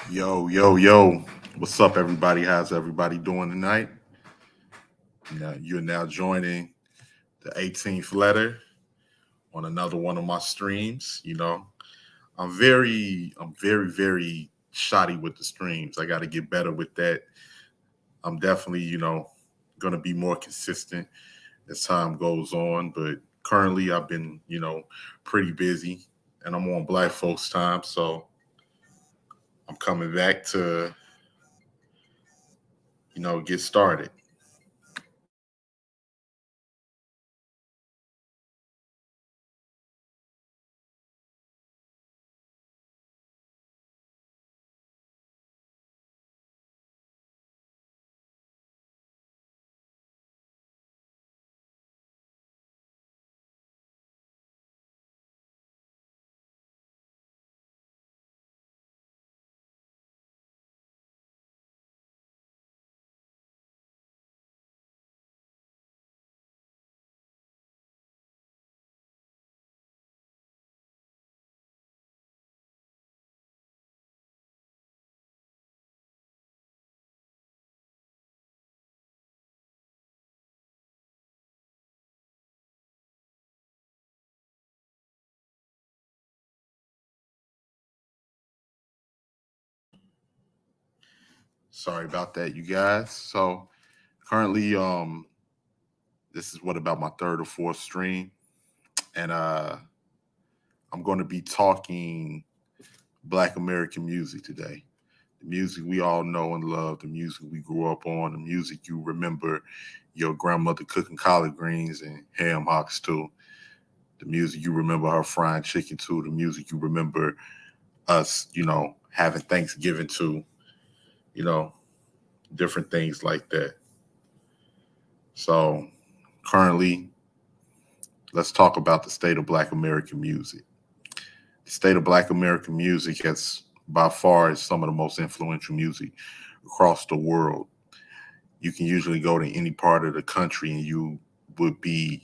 Yo, yo, yo. What's up, everybody? How's everybody doing tonight? Now, you're now joining the 18th letter on another one of my streams. I'm very shoddy with the streams. I got to get better with that. I'm definitely, going to be more consistent as time goes on. But currently, I've been, pretty busy and I'm on Black Folks time. So I'm coming back to, get started. Sorry about that, you guys. So currently, this is what about my third or fourth stream, and I'm going to be talking Black American music today. The music we all know and love, the music we grew up on, the music you remember your grandmother cooking collard greens and ham hocks to, the music you remember her frying chicken to, the music you remember us, having Thanksgiving to, you know, different things like that. So currently, let's talk about the state of Black American music. The state of Black American music has by far is some of the most influential music across the world. You can usually go to any part of the country and you would be,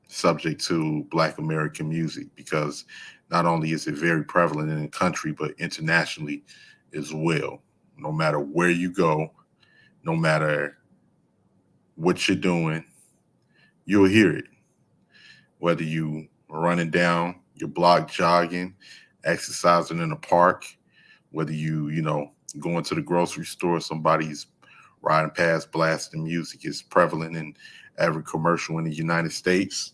subject to Black American music because not only is it very prevalent in the country, but internationally as well. No matter where you go, no matter what you're doing, you'll hear it. Whether you running down your block jogging, exercising in a park, whether you going to the grocery store, somebody's riding past blasting music is prevalent in every commercial in the United States.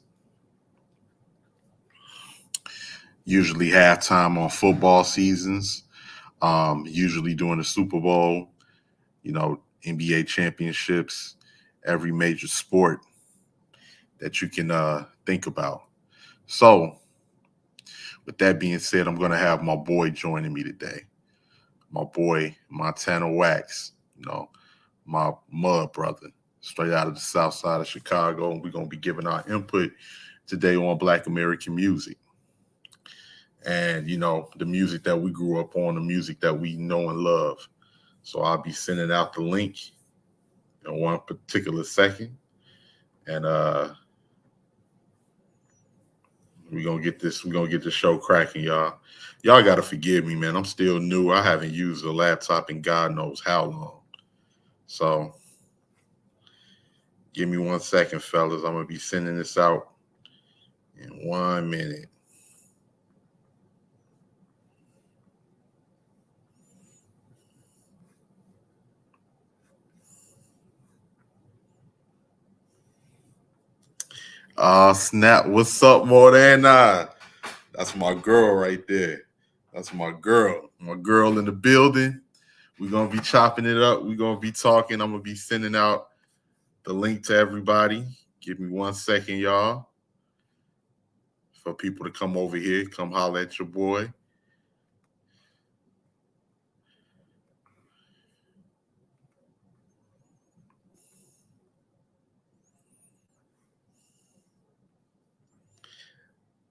Usually halftime on football seasons, usually during the Super Bowl, NBA championships, every major sport that you can think about. So, with that being said, I'm going to have my boy joining me today. My boy, Montana Wax, my mud brother, straight out of the south side of Chicago. And we're going to be giving our input today on Black American music. And, the music that we grew up on, the music that we know and love. So I'll be sending out the link in one particular second. And we're gonna get this show cracking, y'all. Y'all gotta forgive me, man. I'm still new. I haven't used a laptop in God knows how long. So give me 1 second, fellas. I'm gonna be sending this out in 1 minute. Snap. What's up, Morena? That's my girl right there. That's my girl. My girl in the building. We're gonna be chopping it up. We're gonna be talking. I'm gonna be sending out the link to everybody. Give me 1 second, y'all, for people to come over here. Come holler at your boy.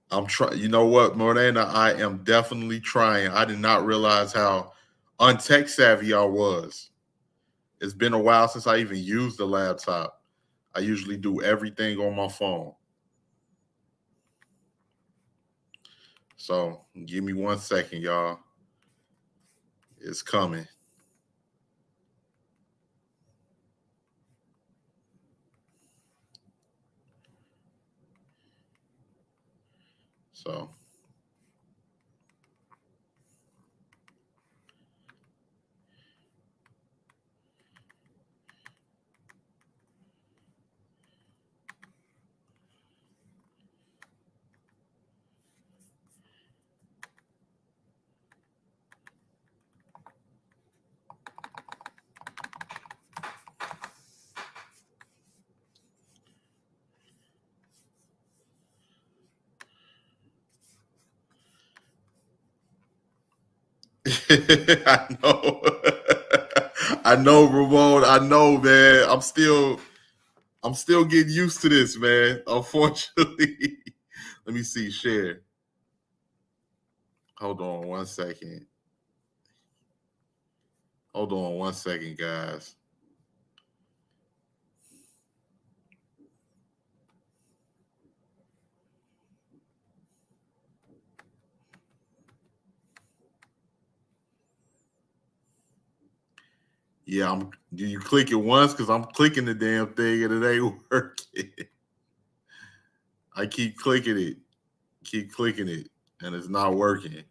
I'm trying. You know what, Morena? I am definitely trying. I did not realize how untech savvy I was. It's been a while since I even used the laptop. I usually do everything on my phone. So give me 1 second, y'all. It's coming. So I know. I know, Ramon. I know, man. I'm still getting used to this, man. Unfortunately. Let me see. Share. Hold on 1 second. Hold on 1 second, guys. Yeah, do you click it once? Because I'm clicking the damn thing and it ain't working. I keep clicking it, and it's not working.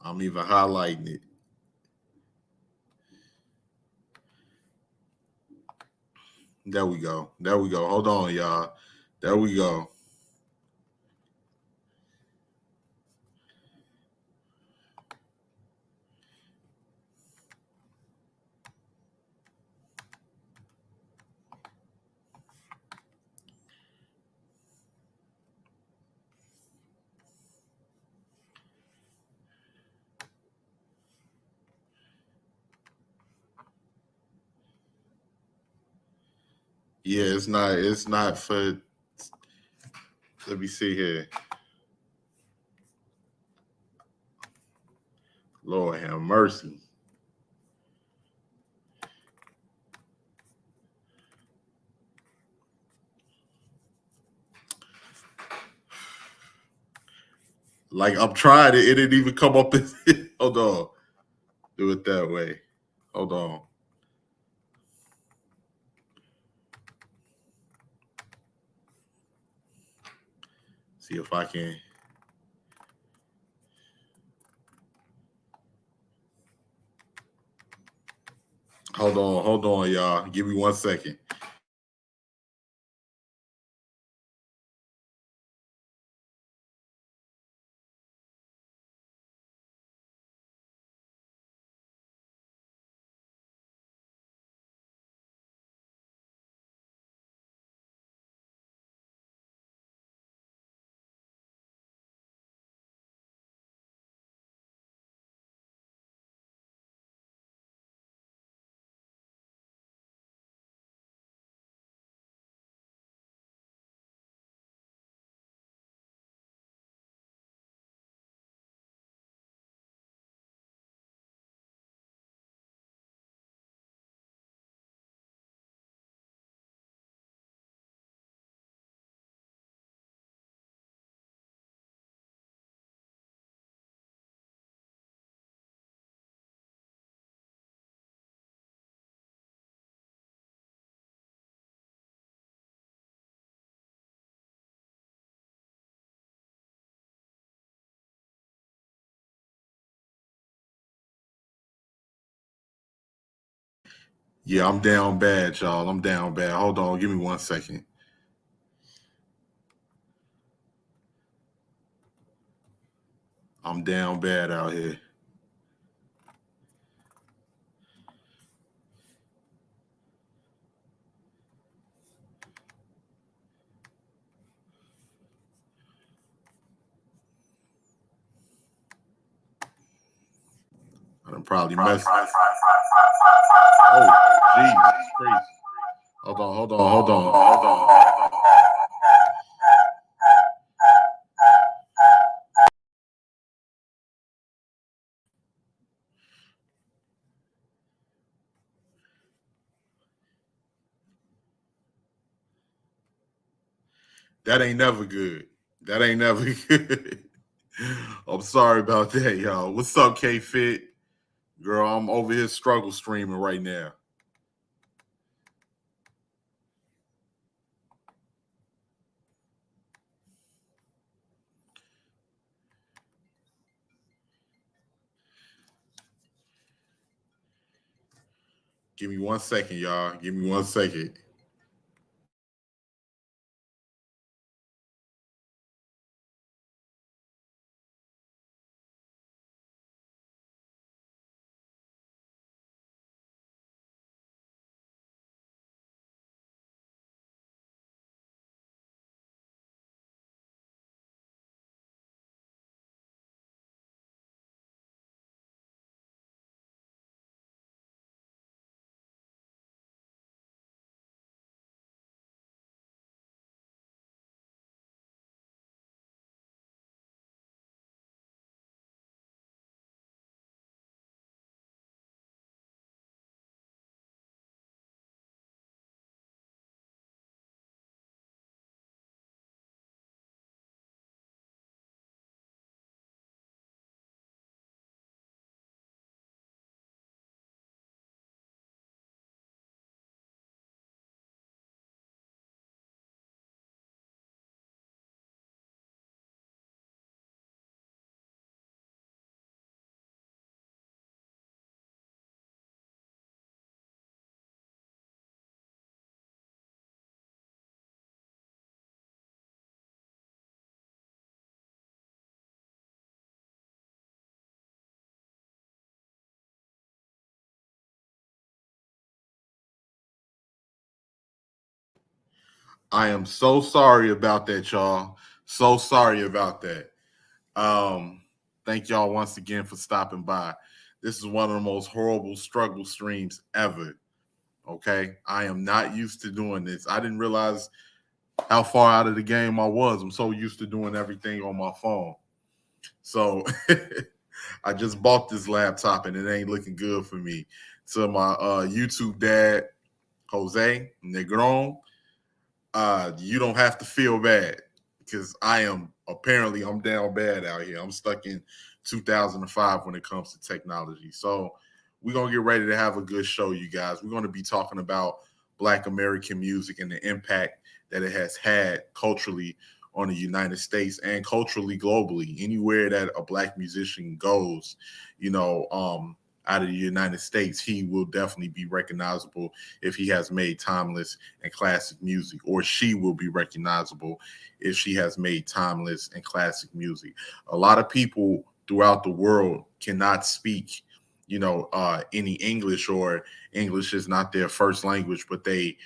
I'm even highlighting it. There we go. Hold on, y'all. There we go. Yeah, it's not for. Let me see here. Lord have mercy. Like I'm trying it didn't even come up. Hold on. Do it that way. Hold on. See if I can. Hold on, y'all. Give me 1 second. Yeah, I'm down bad, y'all. I'm down bad. Hold on. Give me 1 second. I'm down bad out here. I done probably messed. Oh, Jesus, crazy. Hold on. That ain't never good. That ain't never good. I'm sorry about that, y'all. What's up, K Fit? Girl, I'm over here struggle streaming right now. Give me 1 second, y'all. Give me 1 second. I am so sorry about that, y'all. So sorry about that. Thank y'all once again for stopping by. This is one of the most horrible struggle streams ever. Okay. I am not used to doing this. I didn't realize how far out of the game I was. I'm so used to doing everything on my phone. So I just bought this laptop and it ain't looking good for me. To my YouTube dad, Jose Negron, you don't have to feel bad because I'm down bad out here. I'm stuck in 2005 when it comes to technology. So we're going to get ready to have a good show, you guys. We're going to be talking about Black American music and the impact that it has had culturally on the United States and culturally globally. Anywhere that a Black musician goes, out of the United States, he will definitely be recognizable if he has made timeless and classic music, or she will be recognizable if she has made timeless and classic music. A lot of people throughout the world cannot speak, any English, or English is not their first language, but they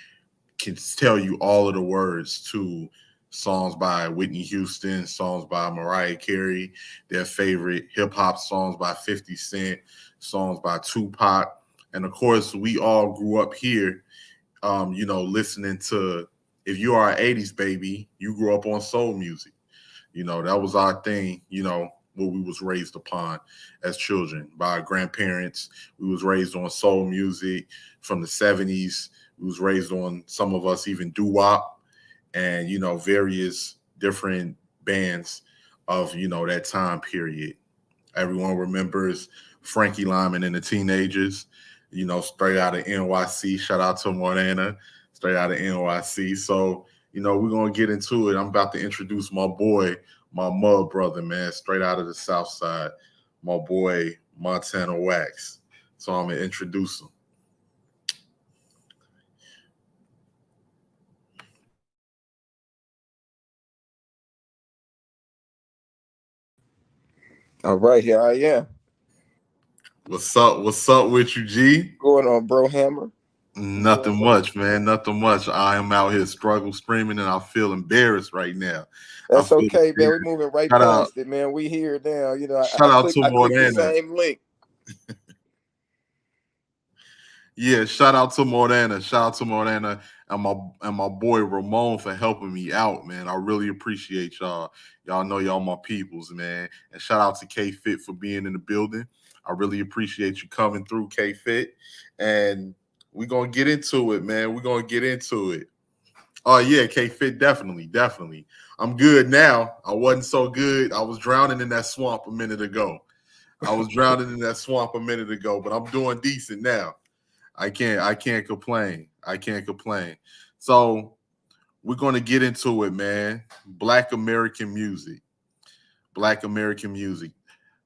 can tell you all of the words to songs by Whitney Houston, songs by Mariah Carey, their favorite hip hop songs by 50 Cent, songs by Tupac. And of course, we all grew up here, listening to, if you are an 80s baby, you grew up on soul music. That was our thing, what we was raised upon as children by our grandparents. We was raised on soul music from the 70s. We was raised on, some of us, even doo-wop and, various different bands of, that time period. Everyone remembers Frankie Lyman and the Teenagers, straight out of NYC. Shout out to Morana, straight out of NYC. So, we're going to get into it. I'm about to introduce my boy, my mud brother, man, straight out of the South Side, my boy, Montana Wax. So I'm going to introduce him. All right, here I am. What's up? What's up with you, G? Going on, bro Hammer? Nothing much, man. Nothing much. I am out here struggle streaming, and I feel embarrassed right now. That's okay, man. We're moving right Shout out, past it, man. We here now. shout out to I clicked the Morana. same link. Yeah, shout out to Morana. Shout out to Morana and my boy Ramon for helping me out, man. I really appreciate y'all. Y'all know y'all my peoples, man. And shout out to K Fit for being in the building. I really appreciate you coming through, K Fit. And we're gonna get into it, man. We're gonna get into it. Oh yeah, K-Fit, definitely. I'm good now. I wasn't so good. I was drowning in that swamp a minute ago. But I'm doing decent now. I can't complain. So we're gonna get into it, man. Black American music.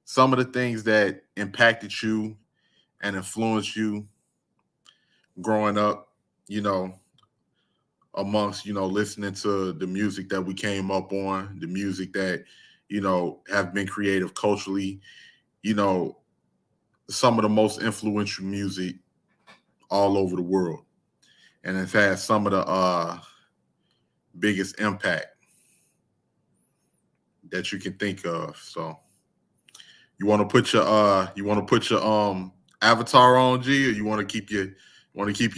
Some of the things that impacted you and influenced you growing up, you know, amongst, listening to the music that we came up on, the music that, have been creative culturally, you know, some of the most influential music all over the world. And it's had some of the biggest impact that you can think of. So you want to put your avatar on, G, or you want to keep your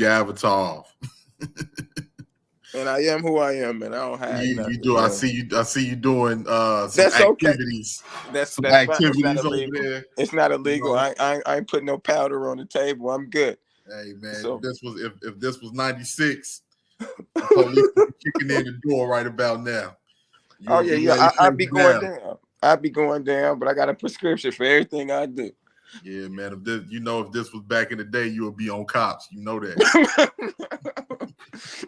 avatar off? And I am who I am, and I don't hide You nothing. do. I Man. see you doing some That's okay. activities. That's Some fine. It's not activities over illegal. there. It's not You illegal. know? I ain't putting no powder on the table. I'm good. Hey man, So if this was 96, the police would be kicking in the door right about now. oh You'll yeah, be yeah. ready to I'll face be it going down. down. I'll be going down, but I got a prescription for everything I do. Yeah, man. If this was back in the day, you would be on cops. You know that.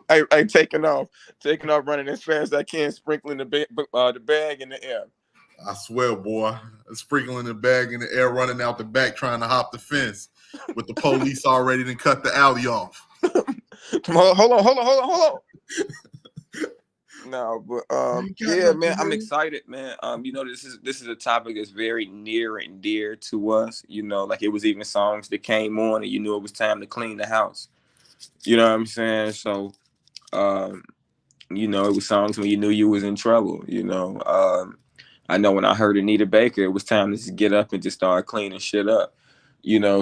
I taking off, running as fast as I can, sprinkling the bag in the air. I swear, boy, sprinkling the bag in the air, running out the back, trying to hop the fence, with the police already to cut the alley off. Hold on. No, but yeah, man, I'm excited, man. This is a topic that's very near and dear to us. Like it was even songs that came on, and you knew it was time to clean the house. You know what I'm saying? So, it was songs when you knew you was in trouble. I know when I heard Anita Baker, it was time to just get up and just start cleaning shit up.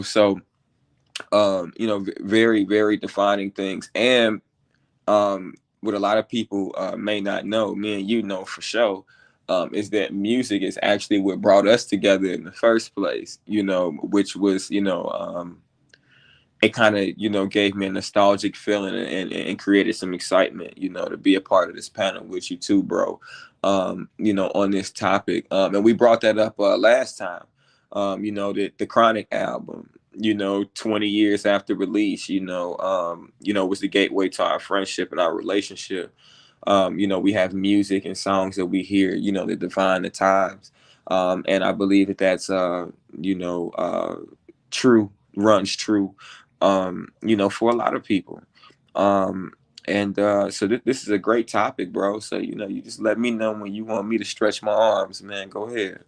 So, very, very defining things. And what a lot of people may not know, me and you know for sure, is that music is actually what brought us together in the first place, which was, it kind of, gave me a nostalgic feeling and created some excitement, to be a part of this panel with you too, bro, on this topic. And we brought that up last time, the Chronic album, 20 years after release, was the gateway to our friendship and our relationship. We have music and songs that we hear, that define the times. And I believe that that's, runs true, for a lot of people. So this is a great topic, bro. So, you just let me know when you want me to stretch my arms, man. Go ahead.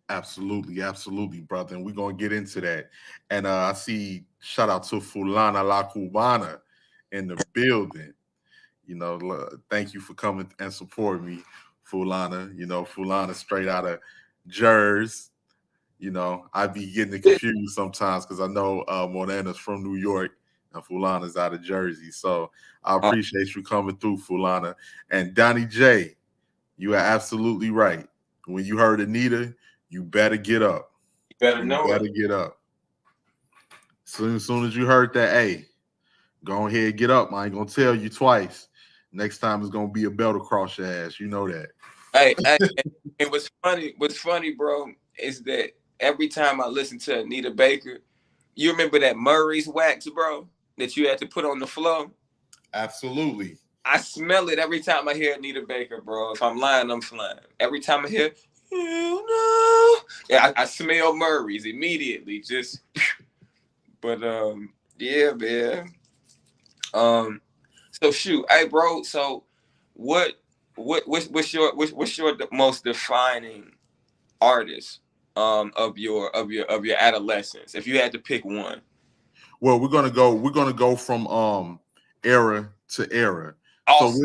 Absolutely, brother. And we're gonna get into that. And I see shout out to Fulana La Cubana in the building. Thank you for coming and supporting me, Fulana. Fulana straight out of Jersey. I be getting it confused sometimes because I know Morana's from New York and Fulana's out of Jersey. So I appreciate you coming through, Fulana. And Donnie J, you are absolutely right. When you heard Anita, you better get up. You better know it. Get up. Soon as you heard that, hey, go ahead, get up. I ain't gonna tell you twice. Next time it's gonna be a belt across your ass. You know that. Hey, and what's funny, bro, is that every time I listen to Anita Baker, you remember that Murray's wax, bro, that you had to put on the floor? Absolutely. I smell it every time I hear Anita Baker, bro. If I'm lying, I'm flying. Every time I hear, yeah, I smell Murray's immediately. Just, but yeah, man. So shoot, hey, bro. So, what's your most defining artist of your adolescence, if you had to pick one? Well, we're gonna go from era to era. Awesome. So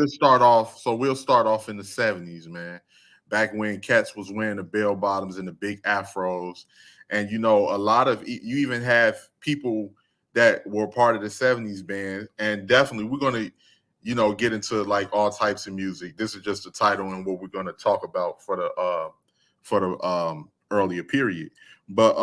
we'll start off in the 70s, man. Back when cats was wearing the bell bottoms and the big afros. And a lot of you even have people that were part of the 70s band. And definitely we're gonna, get into like all types of music. This is just the title and what we're gonna talk about for the earlier period. But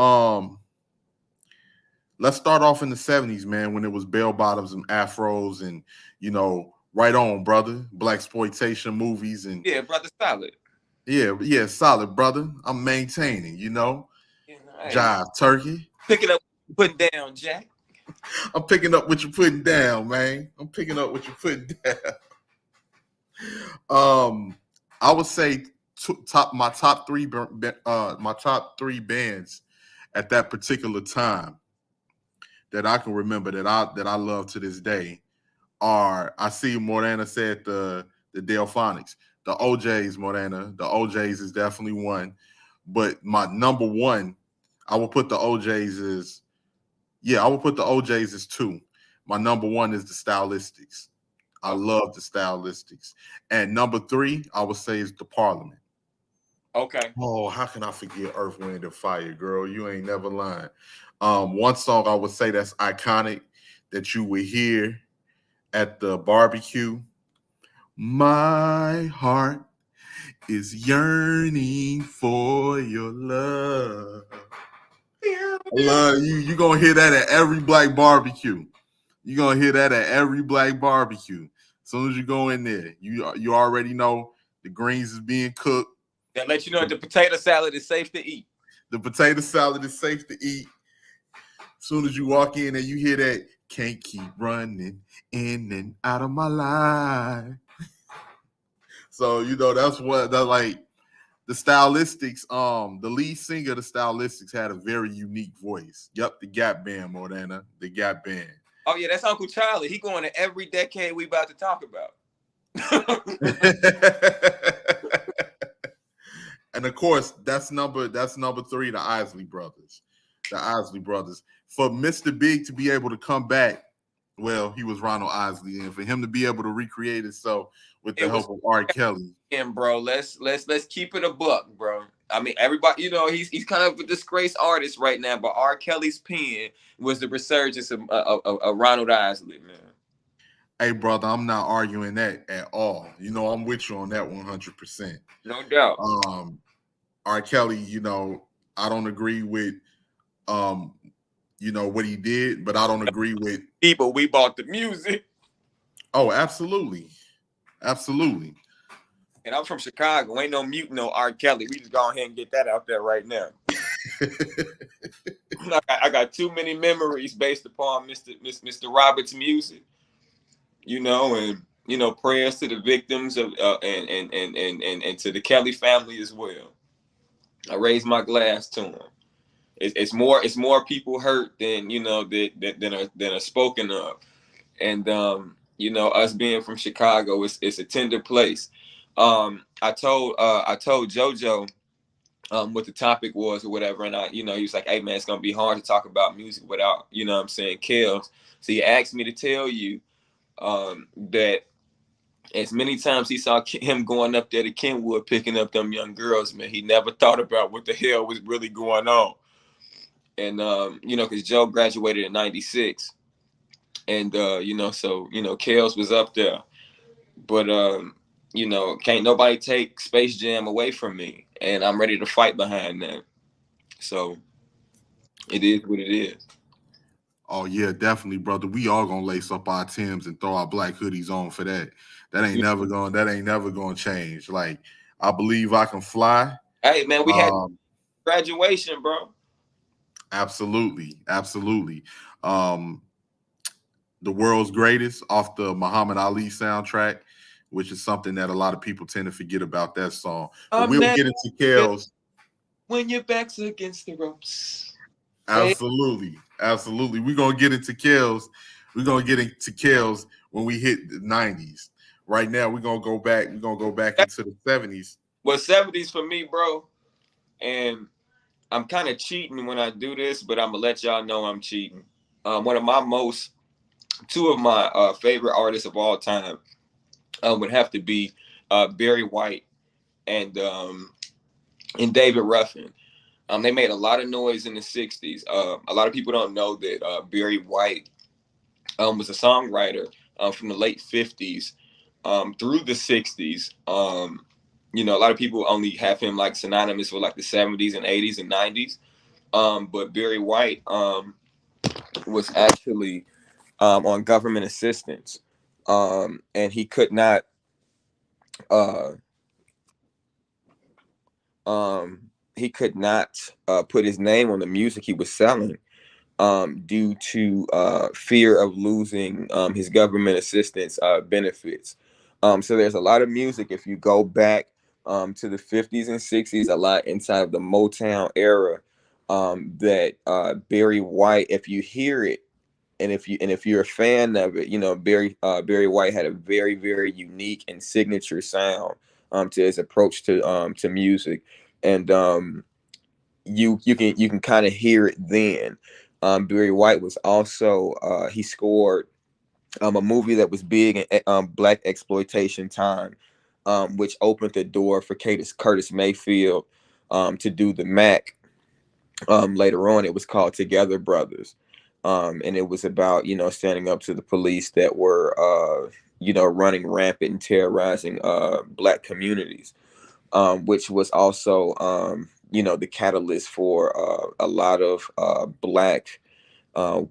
let's start off in the 70s, man, when it was bell bottoms and afros and, you know, right on, brother. Black exploitation movies and Yeah, brother, solid. yeah, solid, brother. I'm maintaining, you know. You know, hey, Jive turkey. picking up, putting down, Jack. I'm picking up what you're putting down, man. I'm picking up what you're putting down. I would say my top three bands at that particular time that I can remember that I love to this day are, I see Morana said the Delphonics, the OJs, Morana. The OJs is definitely one. But my number one, I will put the OJs as, I will put the OJs as two. My number one is the Stylistics. I love the Stylistics. And number three, I would say, is the Parliament. Okay. Oh, how can I forget Earth, Wind, and Fire, girl? You ain't never lying. One song I would say that's iconic that you would hear at the barbecue. My heart is yearning for your love. I love you. You're gonna hear that at every black barbecue. You're gonna hear that at every black barbecue. As soon as you go in there, you already know the greens is being cooked. That let you know the potato salad is safe to eat. The potato salad is safe to eat. As soon as you walk in and you hear that, can't keep running in and out of my life. So, you know, that's like the Stylistics, the lead singer of the Stylistics had a very unique voice. Yep, the Gap Band, Morana, the Gap Band. Oh yeah, that's Uncle Charlie. He going to every decade we about to talk about. And of course, that's number three, the Isley Brothers. The Isley Brothers. For Mr. Big to be able to come back, well, he was Ronald Isley, and for him to be able to recreate himself with the help of R. Kelly. And bro, let's keep it a buck, bro. I mean, everybody, you know, he's kind of a disgraced artist right now, but R. Kelly's pen was the resurgence of Ronald Isley, man. Hey, brother, I'm not arguing that at all. You know, I'm with you on that 100%. No doubt. R. Kelly, you know, I don't agree with, you know, what he did, but I don't agree with people. We bought the music. Oh, absolutely, absolutely. And I'm from Chicago. Ain't no mute, no R. Kelly. We just go ahead and get that out there right now. I got too many memories based upon Mr. Roberts' music. You know, and you know, prayers to the victims of and to the Kelly family as well. I raise my glass to them. It's more people hurt than, you know, than are spoken of, and you know, us being from Chicago, it's a tender place. I told JoJo what the topic was or whatever, and he was like, "Hey man, it's gonna be hard to talk about music without, you know what I'm saying, Kels." So he asked me to tell you that as many times he saw him going up there to Kenwood picking up them young girls, man, he never thought about what the hell was really going on. And you know, because Joe graduated in '96, and you know, so you know, Kels was up there, but you know, can't nobody take Space Jam away from me, and I'm ready to fight behind that. So it is what it is. Oh yeah, definitely, brother. We all gonna lace up our Timbs and throw our black hoodies on for that. That ain't never gonna change. Like, I believe I can fly. Hey man, we had graduation, bro. Absolutely. The World's Greatest off the Muhammad Ali soundtrack, which is something that a lot of people tend to forget about that song. But we'll get into Kels. When your back's against the ropes. Absolutely. We're gonna get into Kels. We're gonna get into Kels when we hit the 90s. Right now, we're gonna go back into the 70s. Well, 70s for me, bro. And I'm kind of cheating when I do this, but I'm gonna let y'all know I'm cheating. Two of my favorite artists of all time would have to be Barry White and David Ruffin. They made a lot of noise in the 60s. A lot of people don't know that Barry White was a songwriter from the late 50s through the 60s. You know, a lot of people only have him like synonymous with like the 70s and 80s and 90s. But Barry White was actually on government assistance, and he could not uh, put his name on the music he was selling, due to fear of losing his government assistance benefits. So there's a lot of music, if you go back to the 50s and 60s, a lot inside of the Motown era, that Barry White, if you hear it, and if you're a fan of it, Barry White had a very, very unique and signature sound to his approach to music, and you can kind of hear it then. Barry White was also he scored a movie that was big in black exploitation time, which opened the door for Curtis Mayfield to do the Mac. Later on, it was called Together Brothers, and it was about standing up to the police that were running rampant and terrorizing black communities, which was also the catalyst for a lot of black,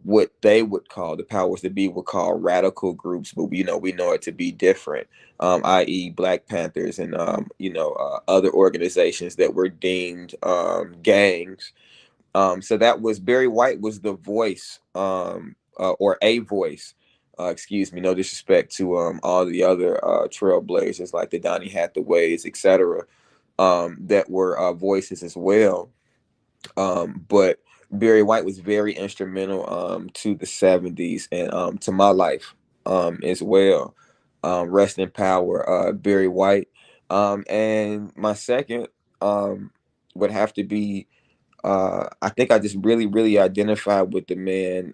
what they would call, the powers that be would call, radical groups, but we know it to be different, i.e. Black Panthers and other organizations that were deemed gangs. So that was Barry White was the voice, or a voice. Excuse me, no disrespect to all the other trailblazers like the Donny Hathaways, etc., that were voices as well. But Barry White was very instrumental to the 70s and to my life as well. Rest in power, Barry White. And my second would have to be, I think I just really, really identified with the man,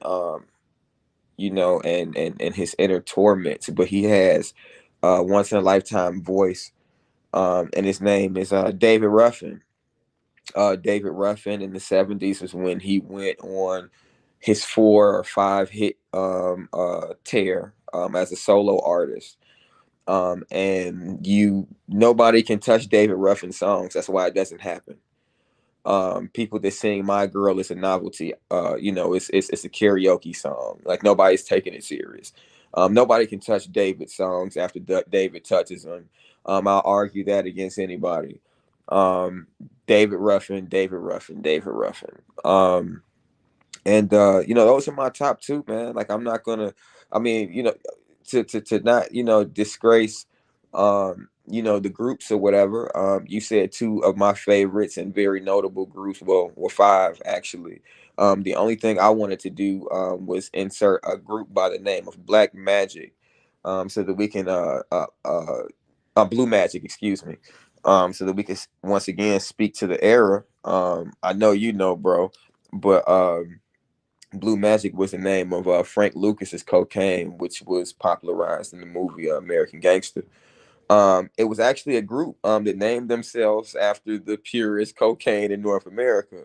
and his inner torments. But he has once in a lifetime voice, and his name is David Ruffin. David Ruffin in the 70s was when he went on his 4 or 5 hit tear as a solo artist. And nobody can touch David Ruffin's songs. That's why it doesn't happen. People that sing "My Girl" is a novelty. It's a karaoke song. Like, nobody's taking it serious. Nobody can touch David's songs after David touches them. I'll argue that against anybody. David Ruffin, David Ruffin, David Ruffin. And those are my top two, man. Like, I'm not gonna, I mean, to not, disgrace, the groups or whatever. You said two of my favorites and very notable groups. Well, 5 actually. The only thing I wanted to do was insert a group by the name of Black Magic, so that we can Blue Magic, excuse me, so that we can once again speak to the era. I know bro, but Blue Magic was the name of Frank Lucas's cocaine, which was popularized in the movie American Gangster. It was actually a group that named themselves after the purest cocaine in North America.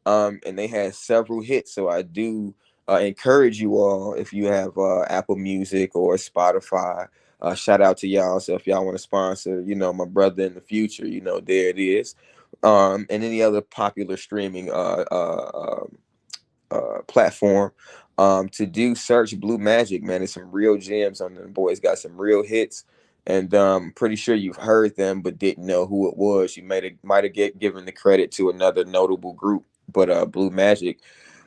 And they had several hits. So I do encourage you all, if you have Apple Music or Spotify, shout out to y'all. So if y'all want to sponsor, my brother in the future, there it is. And any other popular streaming platform, to do search Blue Magic, man. There's some real gems on them. Boys got some real hits, and pretty sure you've heard them but didn't know who it was. You might have given the credit to another notable group, but Blue Magic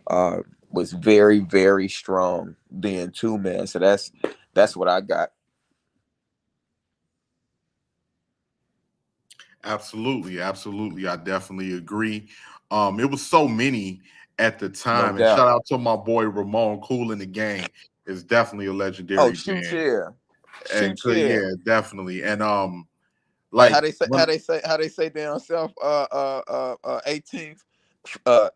was very, very strong then too, man. So that's what I got. Absolutely, absolutely. I definitely agree. It was so many at the No time, and shout doubt. out to my boy Ramon, Cool in the Gang. Is definitely a Oh, legendary shoot, band, yeah, and shoot, yeah. yeah, definitely. And Like like when, how they say down south, 18th, uh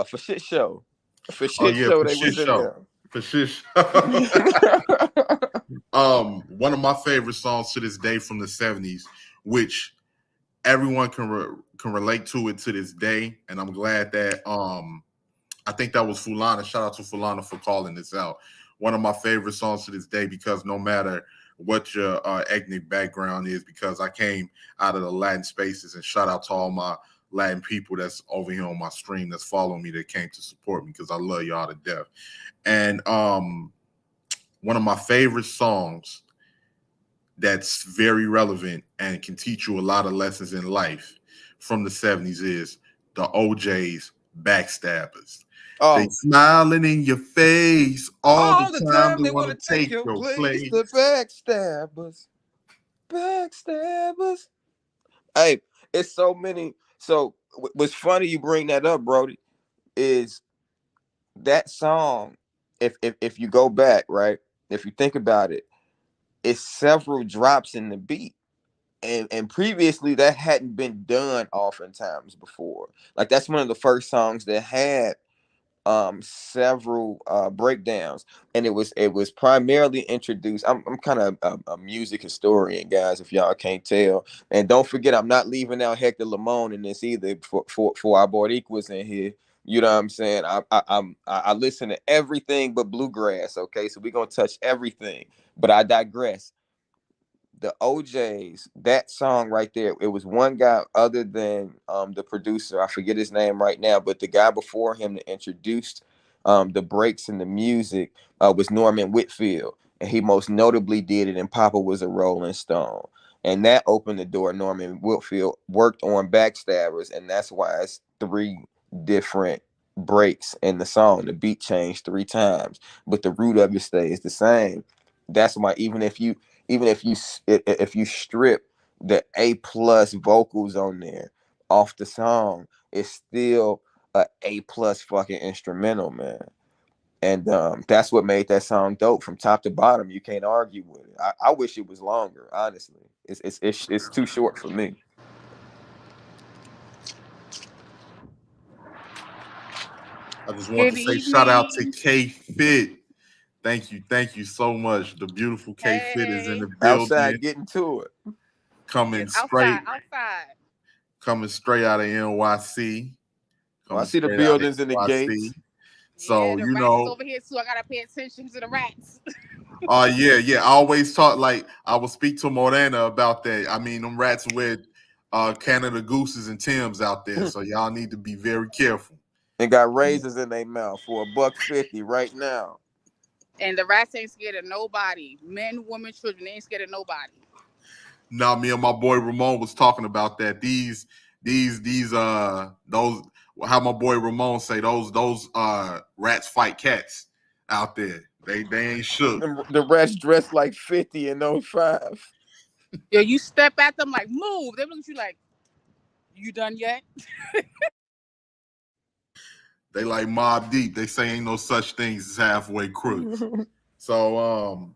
for shit show. For oh shit yeah, show, for they shit was in show, there. for shit show. One of my favorite songs to this day from the '70s, which everyone can relate to it to this day, and I'm glad that I think that was Fulana. Shout out to Fulana for calling this out. One of my favorite songs to this day, because no matter what your ethnic background is, because I came out of the Latin spaces, and shout out to all my Latin people that's over here on my stream that's following me that came to support me because I love y'all to death. And one of my favorite songs that's very relevant and can teach you a lot of lessons in life from the 70s is the OJ's Backstabbers. They Oh, smiling in your face all the all the time. time They they want want to to take take your your place. place. The backstabbers, backstabbers. Hey, it's so many. So what's funny you bring that up, Brody, is that song. If you go back, right, if you think about it, it's several drops in the beat. And previously that hadn't been done oftentimes before. Like that's one of the first songs that had several breakdowns, and it was primarily introduced. I'm kind of a music historian, guys, if y'all can't tell. And don't forget, I'm not leaving out Hector Lamone in this either for our Boricuas in here. You know what I'm saying? I listen to everything but bluegrass. Okay, so we're gonna touch everything, but I digress. The OJ's, that song right there, it was one guy other than the producer. I forget his name right now, but the guy before him that introduced the breaks in the music was Norman Whitfield. And he most notably did it in Papa Was a Rolling Stone. And that opened the door. Norman Whitfield worked on Backstabbers, and that's why it's three different breaks in the song. The beat changed three times, but the root of it stays the same. That's why even if you strip the A+ vocals on there off the song, it's still a A+ fucking instrumental, man. And that's what made that song dope from top to bottom. You can't argue with it. I wish it was longer, honestly. It's too short for me. I just want to Good say shout out to evening. K Fit. Thank you so much. The beautiful K Fit is in Hey, the building, Outside getting to it. coming yes, straight, outside, outside. coming straight out of NYC, Oh, I coming see the straight out of buildings and the NYC. gates. Yeah, So the you rats is know, over here too. I gotta pay attention to the rats. yeah. I always talk like I will speak to Morena about that. I mean, them rats with Canada Gooses and Tims out there. So y'all need to be very careful. And got razors in their mouth for $1.50 right now. And the rats ain't scared of nobody. Men, women, children, they ain't scared of nobody. Now, me and my boy Ramon was talking about that. Those how my boy Ramon say those rats fight cats out there. They ain't shook. The rats dressed like 50 and no 5. Yo, you step at them like move. They look at you like, you done yet? They like Mob Deep. They say ain't no such things as halfway crooks. So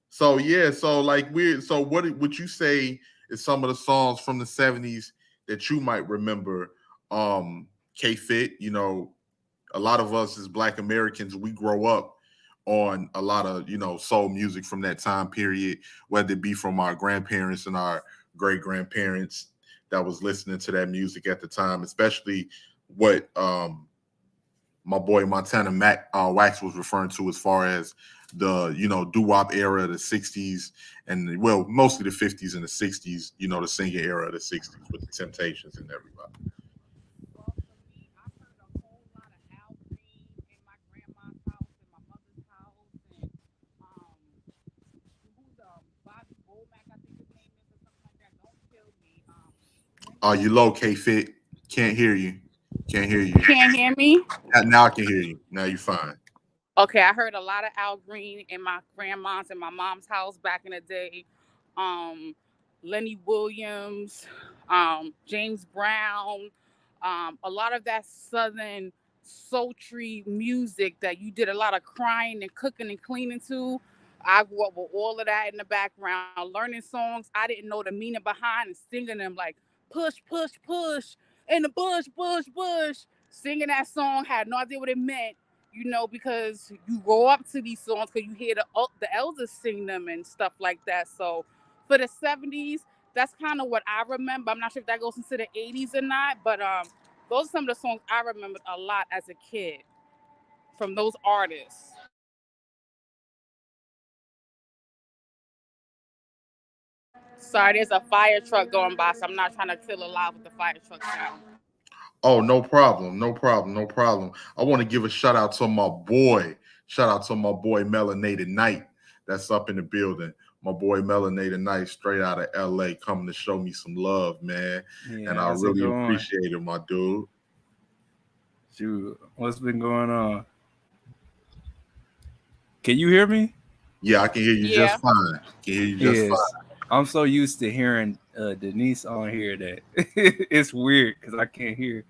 so yeah, so like weird. So what would you say is some of the songs from the 70s that you might remember? K Fit, you know, a lot of us as Black Americans, we grow up on a lot of, soul music from that time period, whether it be from our grandparents and our great grandparents that was listening to that music at the time, especially what my boy Montana Mac Wax was referring to as far as the doo-wop era of the 60s and well mostly the 50s and the 60s, the singing era of the 60s with the Temptations and everybody. Well, for me, I heard a whole lot of Al Green in my grandma's house, in my mother's house, and who's Bobby Womack, I think his name is, or something like that. Don't kill me. Lenny You low K Fit, can't hear you, can't hear You you. can't hear me? Now I can hear you. Now you're fine. Okay, I heard a lot of Al Green in my grandma's and my mom's house back in the day. Um, Lenny Williams, James Brown, a lot of that southern sultry music that you did a lot of crying and cooking and cleaning to. I grew up with all of that in the background, learning songs I didn't know the meaning behind and singing them like push, push, push in the bush, bush, bush. Singing that song, had no idea what it meant, because you grow up to these songs because you hear the elders sing them and stuff like that. So for the 70s, that's kind of what I remember. I'm not sure if that goes into the 80s or not, but those are some of the songs I remembered a lot as a kid from those artists. Sorry, there's a fire truck going by, so I'm not trying to kill a lot with the fire truck sound. Oh, no problem. No problem. No problem. I want to give a shout out to my boy. Shout out to my boy Melanated Knight that's up in the building. My boy Melanated Knight straight out of LA coming to show me some love, man. Yeah, And I how's it really going? appreciate it, my dude. Shoot, what's been going on? Can you hear me? Yeah, I can hear you Yeah. just fine. Can hear you just Yes. fine. I'm so used to hearing Denise on here that it's weird because I can't hear.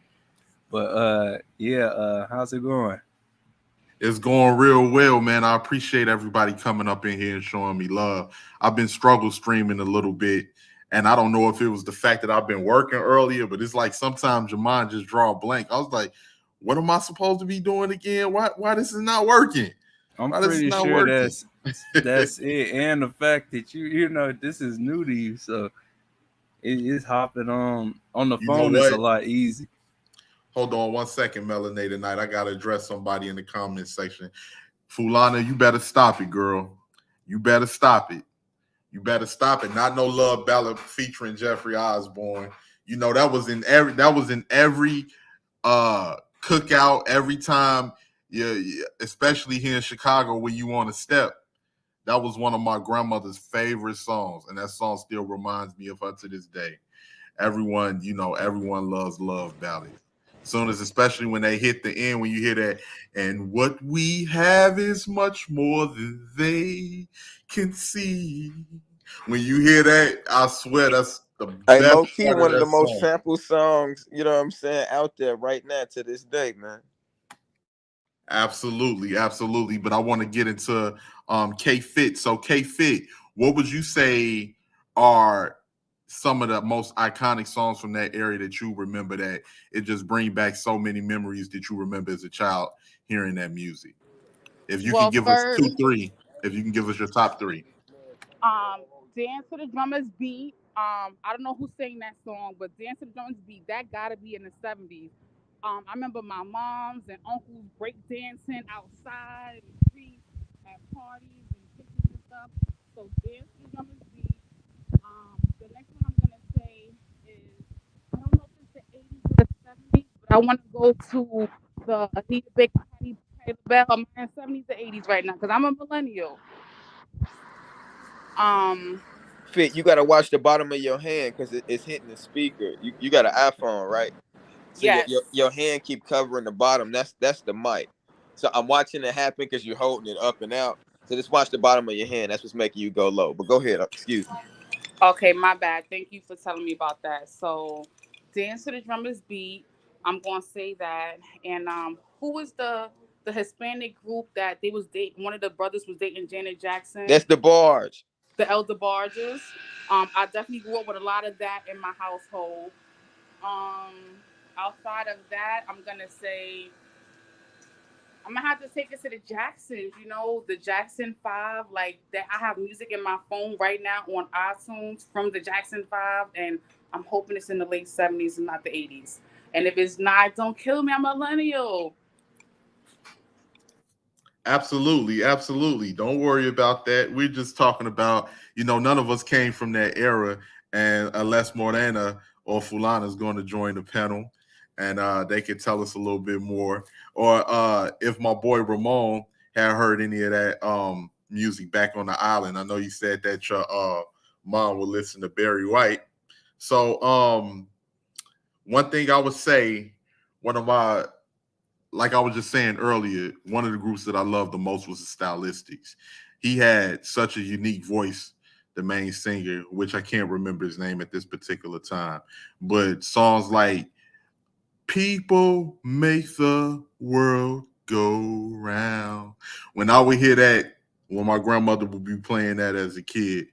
But how's it going? It's going real well, man. I appreciate everybody coming up in here and showing me love. I've been struggle streaming a little bit, and I don't know if it was the fact that I've been working earlier, but it's like sometimes your mind just draw a blank. I was like, what am I supposed to be doing again? Why this is not working? I'm Why this is pretty not sure working? that's it, and the fact that you know this is new to you, so it's hopping on the You know phone is a what? lot easy. Hold on 1 second, Melanated Night. I gotta address somebody in the comment section. Fulana, you better stop it, girl. You better stop it. You better stop it. Not no love ballad featuring Jeffrey Osborne. You know that was in every cookout every time. Yeah, especially here in Chicago when you on a step. That was one of my grandmother's favorite songs, and that song still reminds me of her to this day. Everyone loves love ballads. Soon as, especially when they hit the end, when you hear that, and what we have is much more than they can see. When you hear that, I swear that's the Hey, best low key, part one of of the that most song. sampled songs, you know what I'm saying, out there right now to this day, man. Absolutely, absolutely. But I want to get into K Fit. So K Fit, what would you say are some of the most iconic songs from that area that you remember that it just bring back so many memories that you remember as a child hearing that music? If you can Well, give us first, if you can give us your top 3. Dance to the Drummer's Beat. I don't know who sang that song, but Dance to the Drummer's Beat, that gotta be in the 70s. I remember my moms and uncles break dancing outside in the streets at parties and pictures and stuff. So Dance to the Drummer's Beat. The next one I'm gonna say is, I don't know if it's the 80s or the 70s, but I want to go to the Anita Baker, Patti LaBelle. I'm in 70s or 80s right now because I'm a millennial. Um, Fit, you gotta watch the bottom of your hand because it's hitting the speaker. You got an iPhone, right? So yes. your hand keep covering the bottom. That's the mic. So I'm watching it happen because you're holding it up and out. So just watch the bottom of your hand. That's what's making you go low. But go ahead. Excuse me. Okay, my bad. Thank you for telling me about that. So, Dance to the Drummer's Beat. I'm gonna say that. And who was the Hispanic group that they was dating? One of the brothers was dating Janet Jackson. That's the barge. The Elder Barges. I definitely grew up with a lot of that in my household. Um, Outside of that, I'm gonna say I'm gonna have to take it to the Jacksons. You know, the Jackson 5. Like that, I have music in my phone right now on iTunes from the Jackson 5, and I'm hoping it's in the late 70s and not the 80s. And if it's not, don't kill me. I'm a millennial. Absolutely, absolutely. Don't worry about that. We're just talking about, none of us came from that era, and unless Morena or Fulana is going to join the panel, and they could tell us a little bit more, or if my boy Ramon had heard any of that music back on the island. I know you said that your mom would listen to Barry White. So one thing I would say, one of my like I was just saying earlier, one of the groups that I loved the most was the Stylistics. He had such a unique voice, the main singer, which I can't remember his name at this particular time. But songs like People Make the World Go Round. When I would hear that, when my grandmother would be playing that as a kid,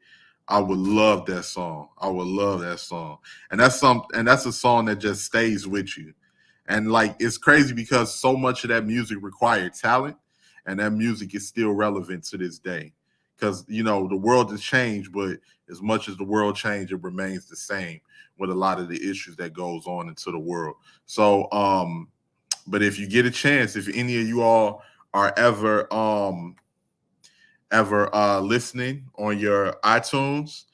I would love that song. I would love that song. And that's a song that just stays with you. And like it's crazy because so much of that music required talent, and that music is still relevant to this day. Because the world has changed, but as much as the world changed, it remains the same with a lot of the issues that goes on into the world. So, but if you get a chance, if any of you all are ever listening on your iTunes,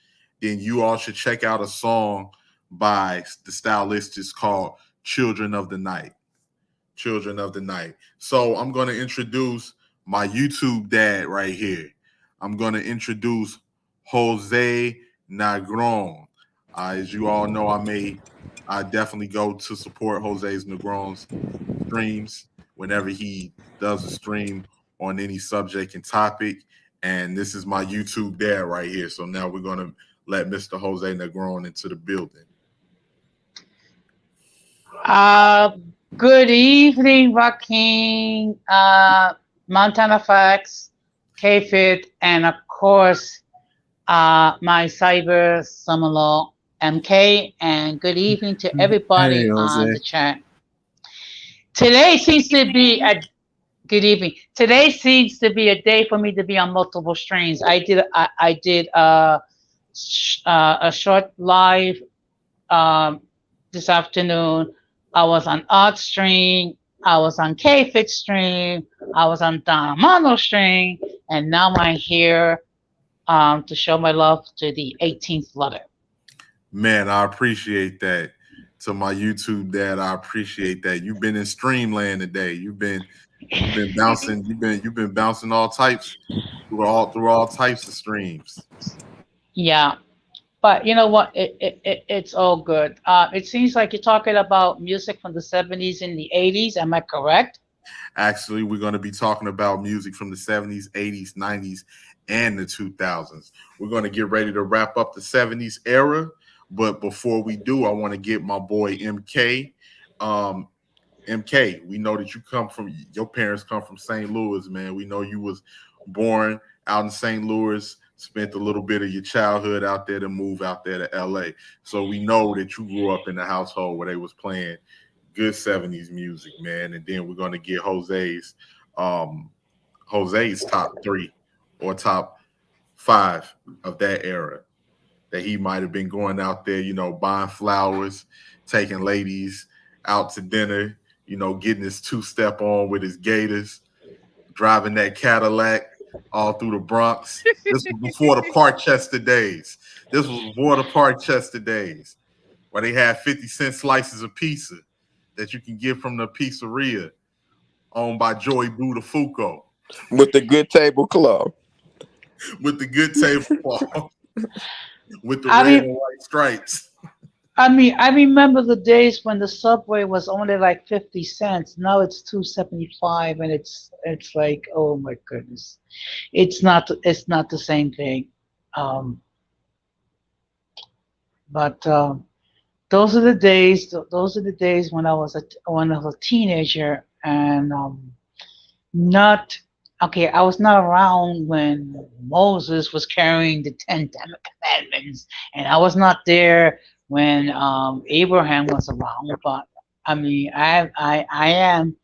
then you all should check out a song by the stylist called Children of the Night. Children of the Night. So I'm going to introduce my YouTube dad right here. I'm going to introduce Jose Negron. As you all know, I definitely go to support Jose's Negron's streams whenever he does a stream on any subject and topic. And this is my YouTube dad right here. So now we're going to let Mr. Jose Negron into the building. Good evening, Joaquin, Montana Facts, KFIT, and of course, my cyber son-in-law, MK, and good evening to everybody on the chat. Today seems to be a good evening. Today seems to be a day for me to be on multiple streams. I did a short live this afternoon. I was on Art stream, I was on KFIT stream, I was on Don Amano stream, and now I'm here to show my love to the 18th letter. Man, I appreciate that. To my YouTube dad, I appreciate that. You've been in Streamland today. You've been bouncing. You've been bouncing all types through all types of streams. Yeah. But you know what? It's all good. It seems like you're talking about music from the 70s and the 80s. Am I correct? Actually, we're going to be talking about music from the 70s, 80s, 90s, and the 2000s. We're going to get ready to wrap up the 70s era. But before we do, I want to get my boy MK. MK, we know that your parents come from St. Louis, man. We know you was born out in St. Louis, spent a little bit of your childhood out there to move out there to LA. So we know that you grew up in a household where they was playing good 70s music, man. And then we're going to get Jose's top 3 or top 5 of that era that he might have been going out there, buying flowers, taking ladies out to dinner, getting his 2-step on with his Gators, driving that Cadillac all through the Bronx. This was before the Parkchester days. Where they had 50-cent slices of pizza that you can get from the pizzeria owned by Joey Budafuco. With the good tablecloth. With the good tablecloth. With the red and white stripes. I remember the days when the Subway was only like 50 cents. Now it's $2.75, and it's like, oh my goodness, it's not the same thing. But those are the days. Those are the days when I was a teenager, and not. Okay, I was not around when Moses was carrying the 10 commandments, and I was not there when Abraham was around. But I am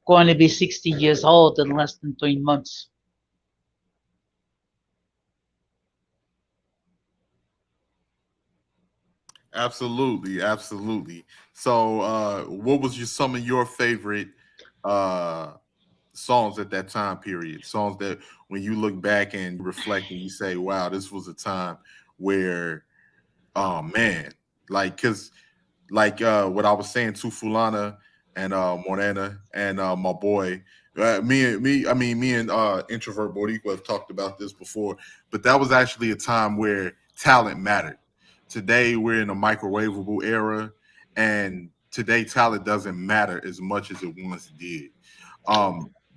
going to be 60 years old in less than 3 months. Absolutely. So, what was some of your favorite songs at that time period? Songs that when you look back and reflect and you say, wow, this was a time where, oh man, what I was saying to Fulana and Morena and my boy, me and Introvert Boricua have talked about this before, but that was actually a time where talent mattered. Today we're in a microwavable era, and today talent doesn't matter as much as it once did.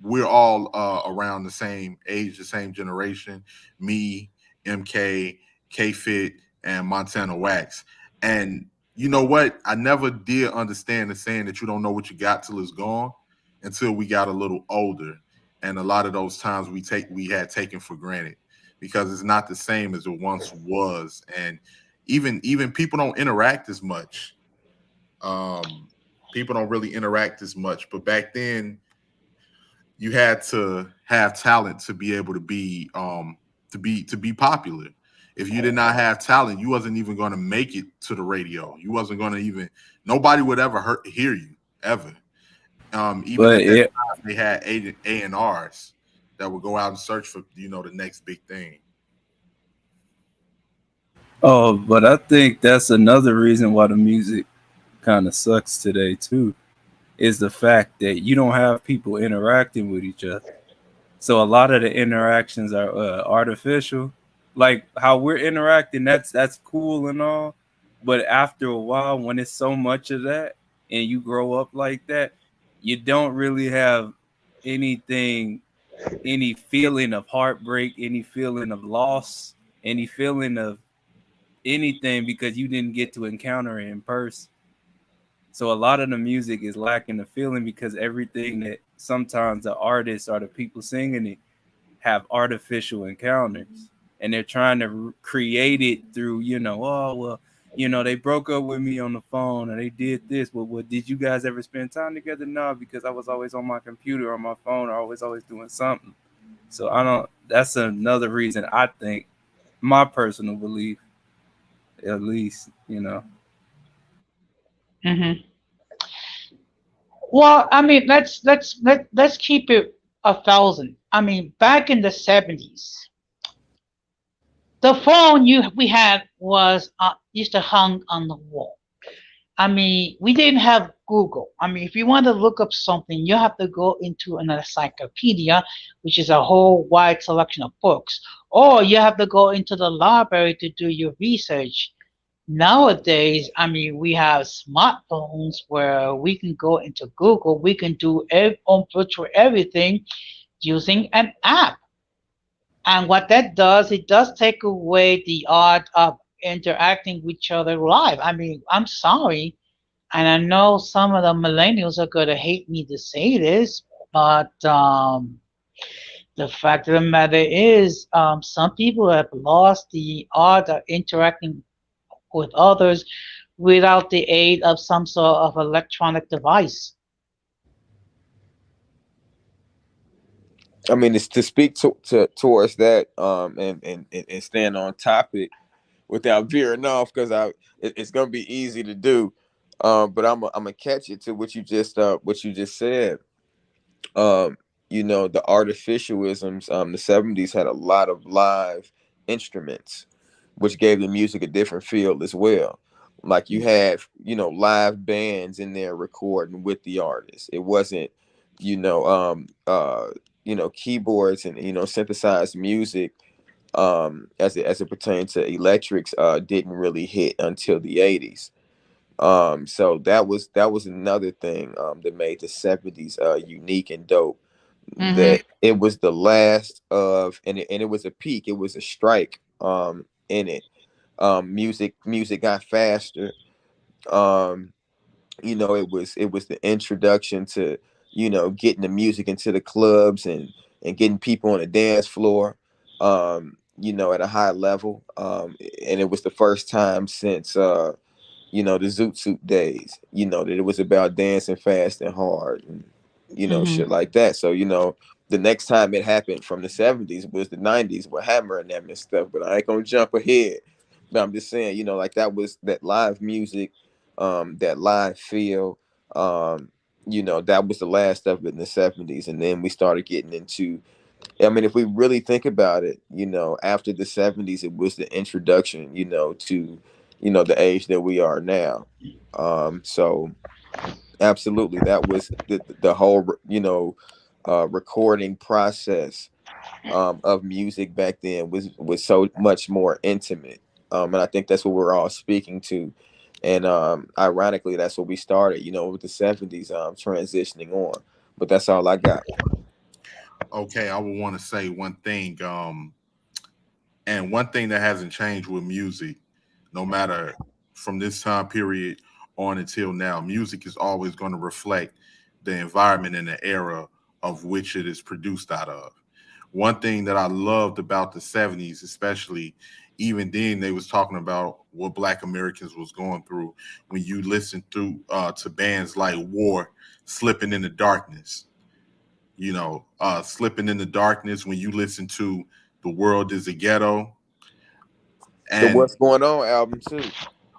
We're all around the same age, the same generation. Me, MK, KFIT, and Montana Wax. And you know what? I never did understand the saying that you don't know what you got till it's gone until we got a little older. And a lot of those times we had taken for granted because it's not the same as it once was. And even people don't interact as much. People don't really interact as much. But back then, you had to have talent to be able to be popular. If you did not have talent, you wasn't even going to make it to the radio. You wasn't going to nobody would ever hear you ever. Even at that time, they had A&Rs that would go out and search for the next big thing. Oh, but I think that's another reason why the music kind of sucks today too, is the fact that you don't have people interacting with each other. So a lot of the interactions are artificial. Like how we're interacting, that's cool and all, but after a while, when it's so much of that, and you grow up like that, you don't really have anything, any feeling of heartbreak, any feeling of loss, any feeling of anything because you didn't get to encounter it in person. So a lot of the music is lacking the feeling because everything that sometimes the artists or the people singing it have artificial encounters, and they're trying to create it through, oh well, they broke up with me on the phone or they did this. Well, did you guys ever spend time together? No, because I was always on my computer or my phone or always doing something. So I don't. That's another reason I think, my personal belief, at least. Hmm. Well, I mean, let's keep it 1,000. I mean, back in the 70s, the phone you we had was used to hung on the wall. I mean, we didn't have Google. I mean, if you want to look up something, you have to go into an encyclopedia, which is a whole wide selection of books, or you have to go into the library to do your research. Nowadays, I mean, we have smartphones where we can go into Google, we can do on virtual everything using an app. And what that does, it does take away the art of interacting with each other live. I mean, I'm sorry, and I know some of the millennials are going to hate me to say this, but the fact of the matter is, some people have lost the art of interacting with others without the aid of some sort of electronic device. I mean, it's to speak to towards that, and stand on topic without veering off, because it's gonna be easy to do. But I'm gonna catch it to what you just said. Um, the artificialisms. The '70s had a lot of live instruments, which gave the music a different feel as well. Like you had, live bands in there recording with the artist. It wasn't, you know, um, uh, keyboards and synthesized music. As it pertains to electrics, didn't really hit until the '80s. So that was another thing that made the '70s unique and dope. Hmm. That it was the last of, and it was a peak. It was a strike in it. Music got faster. Um, it was the introduction to getting the music into the clubs and getting people on the dance floor. At a high level. And it was the first time since the Zoot Suit days, that it was about dancing fast and hard and, Hmm. shit like that. So, the next time it happened from the '70s was the '90s with Hammer and them and stuff. But I ain't gonna jump ahead. But I'm just saying, like that was that live music, that live feel. That was the last of it in the '70s. And then we started getting into, I mean, if we really think about it, after the '70s, it was the introduction, to, the age that we are now. So absolutely, that was the whole, recording process of music back then was so much more intimate. And I think that's what we're all speaking to. And ironically, that's what we started, with the '70s transitioning on. But that's all I got. Okay, I would want to say one thing, and one thing that hasn't changed with music, no matter from this time period on until now, music is always going to reflect the environment and the era of which it is produced out of. One thing that I loved about the '70s, especially, even then they was talking about what Black Americans was going through. When you listen through to bands like War, Slipping in the Darkness, Slipping in the Darkness, when you listen to The World is a Ghetto, The and What's Going On album too.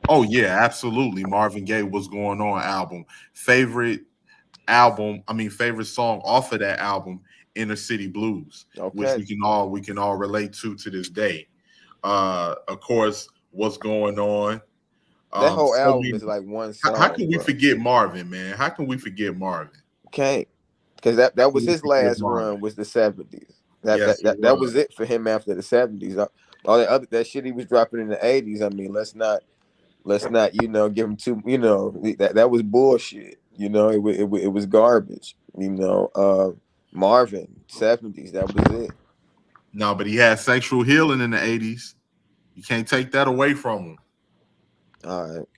oh yeah, absolutely, Marvin Gaye, What's Going On album. Favorite song off of that album, Inner City Blues, which Okay. we can all relate to this day. Of course, What's Going On. That whole So album many- is like one how song, can we bro. forget Marvin, man? How can we forget Marvin? Can't, because that How was can we his forget last Marvin? run, was the 70s. Yes, it That was was. it for him after the 70s. All that shit he was dropping in the 80s. I mean, let's not give him too, that was bullshit. It was garbage. Marvin 70s, that was it. No, but he had sexual healing in the 80s. You can't take that away from him. All right.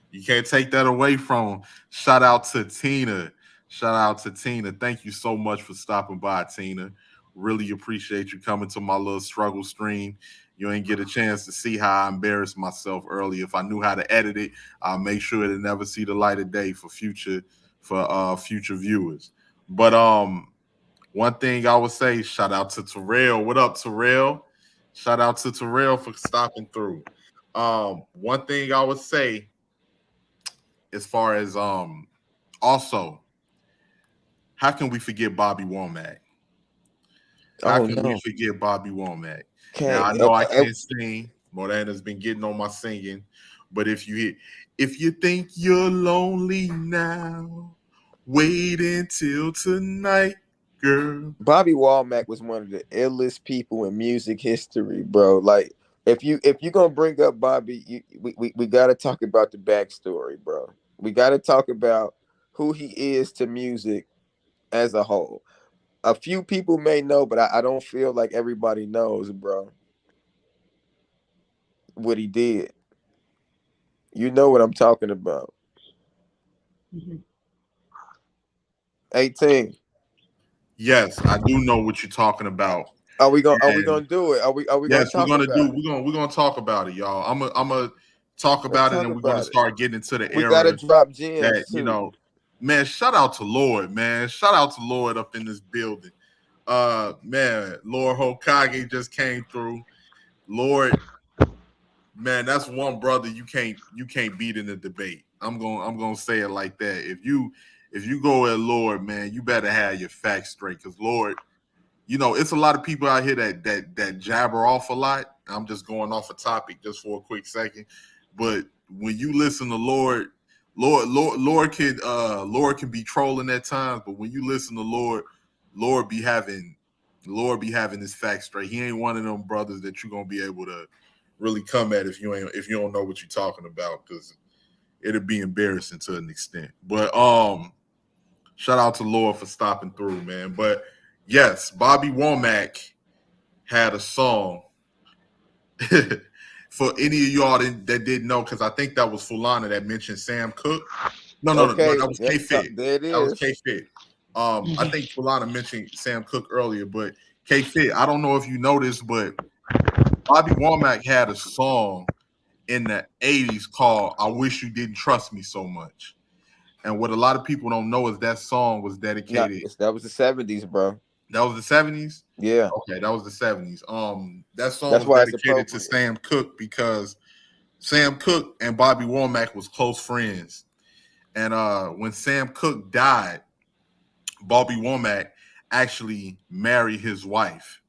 You can't take that away from him. Shout out to Tina. Shout out to Tina. Thank you so much for stopping by, Tina. Really appreciate you coming to my little struggle stream. You ain't get a chance to see how I embarrassed myself earlier. If I knew how to edit it, I'll make sure it'll never see the light of day for future viewers. But one thing I would say, shout out to Terrell. What up, Terrell? Shout out to Terrell for stopping through. One thing I would say, as far as also, how can we forget Bobby Womack? How can we forget Bobby Womack? Now I know I can't sing. Morana's been getting on my singing, but if you think you're lonely now, wait until tonight, girl. Bobby Womack was one of the illest people in music history, bro. Like, if you're gonna bring up Bobby, we got to talk about the backstory, bro. We got to talk about who he is to music as a whole. A few people may know, but I don't feel like everybody knows, bro, what he did. You know what I'm talking about. 18. Yes, I do know what you're talking about. Are we gonna do it? Are we Yes, gonna talk about it? we're gonna talk about it, y'all. I'm gonna talk about it, and we're gonna start getting into the We era gotta drop gems that too. man. Shout out to Lord, man. Shout out to Lord up in this building. Man, Lord Hokage just came through. Lord, man, that's one brother you can't beat in the debate. I'm gonna say it like that. If you go at Lord, man, you better have your facts straight, because Lord, it's a lot of people out here that jabber off a lot. I'm just going off a topic just for a quick second, but when you listen to Lord can be trolling at times, but when you listen to Lord be having his facts straight. He ain't one of them brothers that you're gonna be able to really come at if you don't know what you're talking about, because it'll be embarrassing to an extent. But shout out to Lord for stopping through, man. But yes, Bobby Womack had a song. For any of y'all that didn't know, because I think that was Fulana that mentioned Sam Cooke. No, that was K-Fit. There it is. That was K-Fit. I think Fulana mentioned Sam Cooke earlier, but K-Fit, I don't know if you noticed, but Bobby Womack had a song in the 80s called I Wish You Didn't Trust Me So Much. And what a lot of people don't know is that song was dedicated. That was the 70s, bro. That was the 70s? Yeah. Okay, that was the 70s. That song That's was dedicated to Sam Cooke, because Sam Cooke and Bobby Womack was close friends. And when Sam Cooke died, Bobby Womack actually married his wife.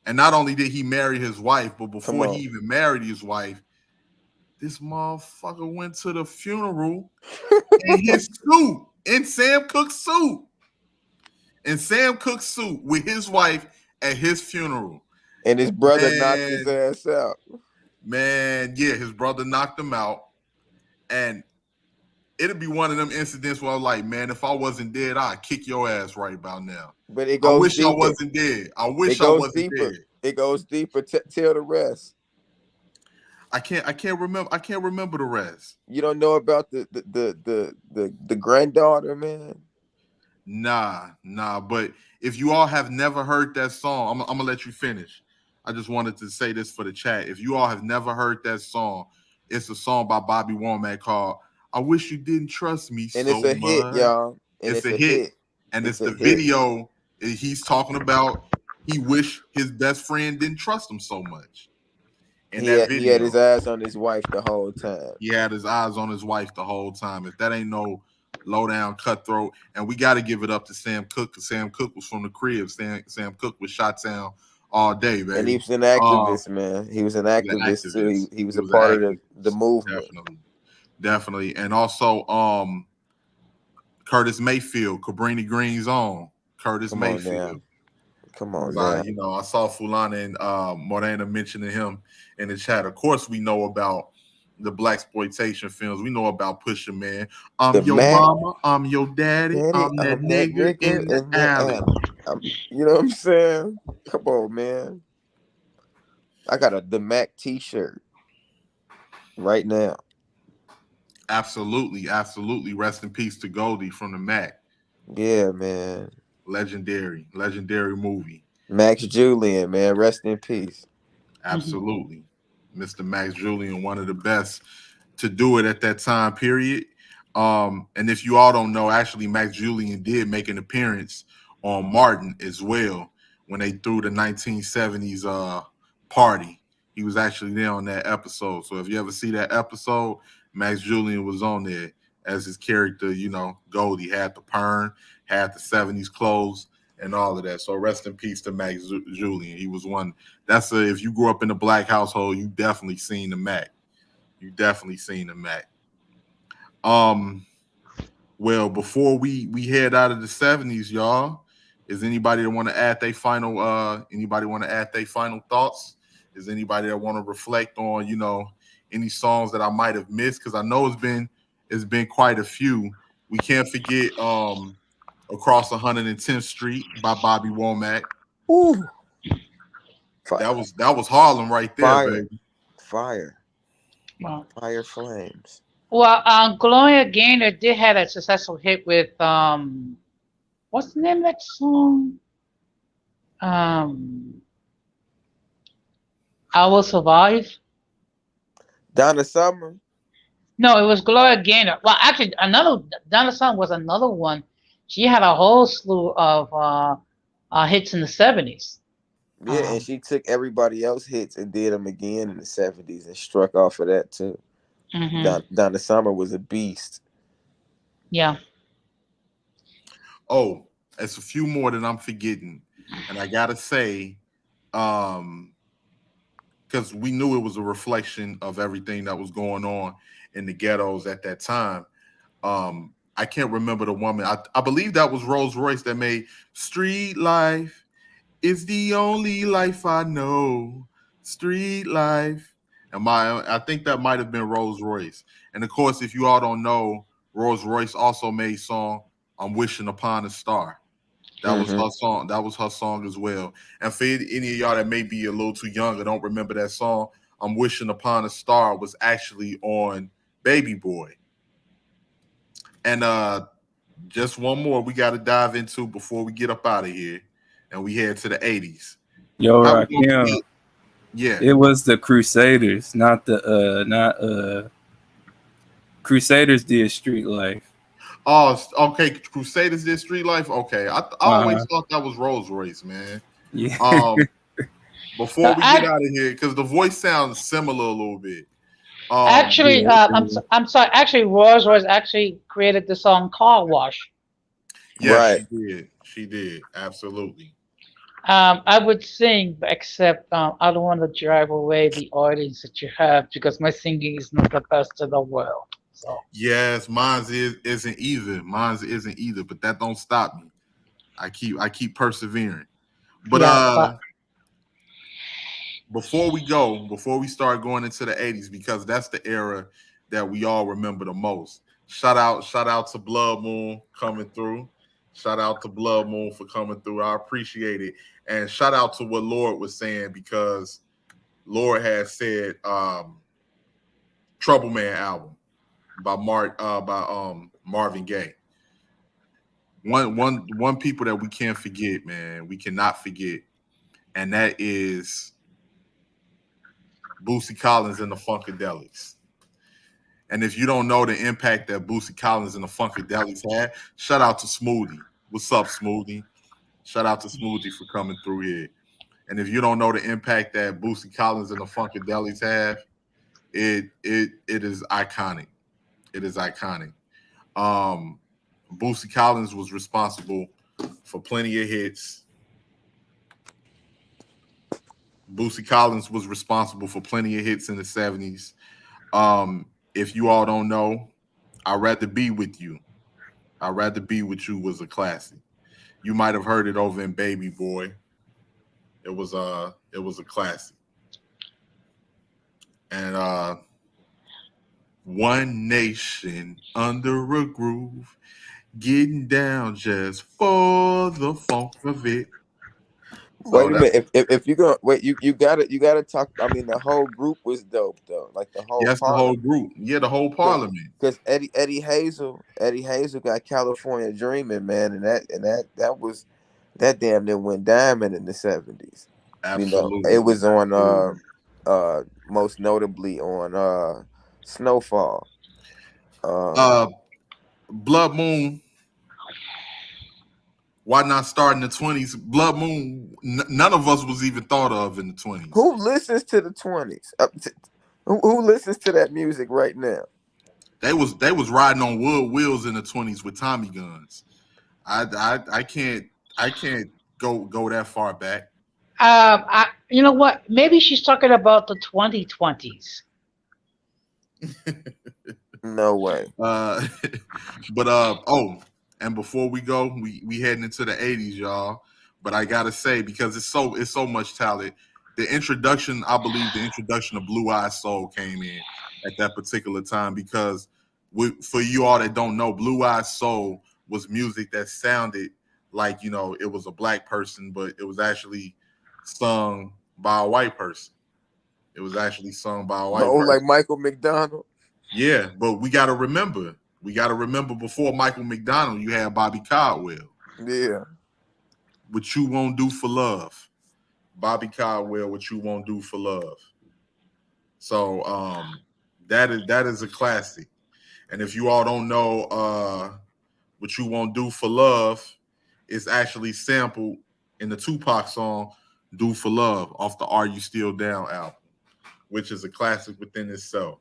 And not only did he marry his wife, but before he even married his wife, this motherfucker went to the funeral in his suit, in Sam Cooke's suit. In Sam Cooke's suit with his wife at his funeral. And his brother knocked his ass out. Man, yeah, his brother knocked him out. And it'll be one of them incidents where I'm like, man, if I wasn't dead, I'd kick your ass right about now. But it goes I wish deeper. I wasn't dead. I wish I wasn't dead. It goes deeper. Tell the rest. I can't remember the rest. You don't know about the granddaughter, man? Nah. But if you all have never heard that song, I'm gonna let you finish. I just wanted to say this for the chat. If you all have never heard that song, it's a song by Bobby Womack called "I Wish You Didn't Trust Me So Much." And it's a hit, y'all. And it's a hit. And it's the video he's talking about. He wished his best friend didn't trust him so much. He had his eyes on his wife the whole time. He had his eyes on his wife the whole time. If that ain't no low down cutthroat, and we got to give it up to Sam Cooke, because Sam Cooke was from the crib. Sam Cooke was shot down all day, baby. And he was an activist, man. He was an activist too. He was a part of the movement. Definitely. And also Curtis Mayfield, Cabrini Green's own Curtis Mayfield. Come on now. You know, I saw Fulana and Morena mentioning him in the chat. Of course, we know about the blaxploitation films. We know about Pusha, man. I'm your mama. I'm your daddy. I'm that nigga in the alley. You know what I'm saying? Come on, man. I got the Mac T-shirt right now. Absolutely. Rest in peace to Goldie from the Mac. Yeah, man. Legendary movie. Max Julian, man. Rest in peace. Absolutely. Mr. Max Julian, one of the best to do it at that time period. And if you all don't know, actually Max Julian did make an appearance on Martin as well when they threw the 1970s party. He was actually there on that episode. So if you ever see that episode, Max Julian was on there as his character, you know, Goldie had the perm, had the 70s clothes and all of that. So rest in peace to Max Julian. He was one. If you grew up in a black household, you definitely seen the Mac. Well, before we head out of the 70s, y'all, is anybody that want to add their final thoughts? Is anybody that want to reflect on, you know, any songs that I might have missed? Because I know it's been quite a few. We can't forget Across 110th Street by Bobby Womack. Ooh. That was Harlem right there, baby. Fire. Wow. Fire flames. Well, Gloria Gaynor did have a successful hit with what's the name of that song? I Will Survive. Donna Summer. No, it was Gloria Gaynor. Well, actually, Donna Summer was another one. She had a whole slew of hits in the 70s. Yeah, and she took everybody else's hits and did them again in the 70s and struck off of that too. Donna Summer was a beast. Yeah. Oh, it's a few more that I'm forgetting. And I gotta say, because we knew it was a reflection of everything that was going on in the ghettos at that time. I can't remember the woman. I believe that was Rolls Royce that made Street Life is the only life I know. Street Life. I think that might have been Rolls Royce. And of course, if you all don't know, Rolls Royce also made song I'm Wishing Upon a Star. That was her song. That was her song as well. And for any of y'all that may be a little too young or don't remember that song, I'm Wishing Upon a Star was actually on Baby Boy. And just one more we got to dive into before we get up out of here and we head to the 80s. Yo, Rakim, yeah, it was the Crusaders, not Crusaders did Street Life. Oh, okay. Crusaders did Street Life. Okay, I always thought that was Rolls Royce, man. Yeah. Before we get out of here, because the voice sounds similar a little bit. Actually, I'm sorry. Actually, Rolls Royce actually created the song "Car Wash." Yeah, right. She did. Absolutely. I would sing, except I don't want to drive away the audience that you have because my singing is not the best in the world. So. Yes, mine isn't either. But that don't stop me. I keep persevering. But before we start going into the 80s, because that's the era that we all remember the most. Shout out to Blood Moon coming through. Shout out to Blood Moon for coming through. I appreciate it. And shout out to what Lord was saying, because Lord has said Trouble Man album by Marvin Gaye. One people that we can't forget, man. We cannot forget. And that is Bootsy Collins and the Funkadelics. And if you don't know the impact that Bootsy Collins and the Funkadelics had, shout out to Smoothie. What's up, Smoothie? Shout out to Smoothie for coming through here. And if you don't know the impact that Bootsy Collins and the Funkadelics have, it is iconic. It is iconic. Bootsy Collins was responsible for plenty of hits. Boosie Collins was responsible for plenty of hits in the 70s. If you all don't know, I'd Rather Be With You. I'd Rather Be With You was a classic. You might have heard it over in Baby Boy. It was a classic. And One Nation Under a Groove, getting down just for the funk of it. So Wait a minute. If you're gonna wait, you gotta talk. I mean, the whole group was dope though. Like the whole yes, the whole group. Yeah, the whole parliament. Because Eddie Hazel got California Dreaming, man, and that damn near went diamond in the 70s. Absolutely. You know, it was on most notably on Snowfall. Blood Moon. Why not start in the 20s? Blood Moon, none of us was even thought of in the 20s. Who listens to the 20s? Who listens to that music right now? They was riding on wood wheels in the 20s with Tommy guns. I can't go that far back. You know what? Maybe she's talking about the 2020s. No way. And before we go, we heading into the 80s, y'all. But I gotta say, because it's so much talent, I believe the introduction of Blue Eye Soul came in at that particular time, because for you all that don't know, Blue Eye Soul was music that sounded like, you know, it was a black person, but it was actually sung by a white person. It was actually sung by a white person. Like Michael McDonald. Yeah, but we got to remember before Michael McDonald, you had Bobby Caldwell. Yeah. What You Won't Do for Love. Bobby Caldwell, What You Won't Do for Love. So that is a classic. And if you all don't know, What You Won't Do for Love is actually sampled in the Tupac song Do for Love off the Are You Still Down album, which is a classic within itself.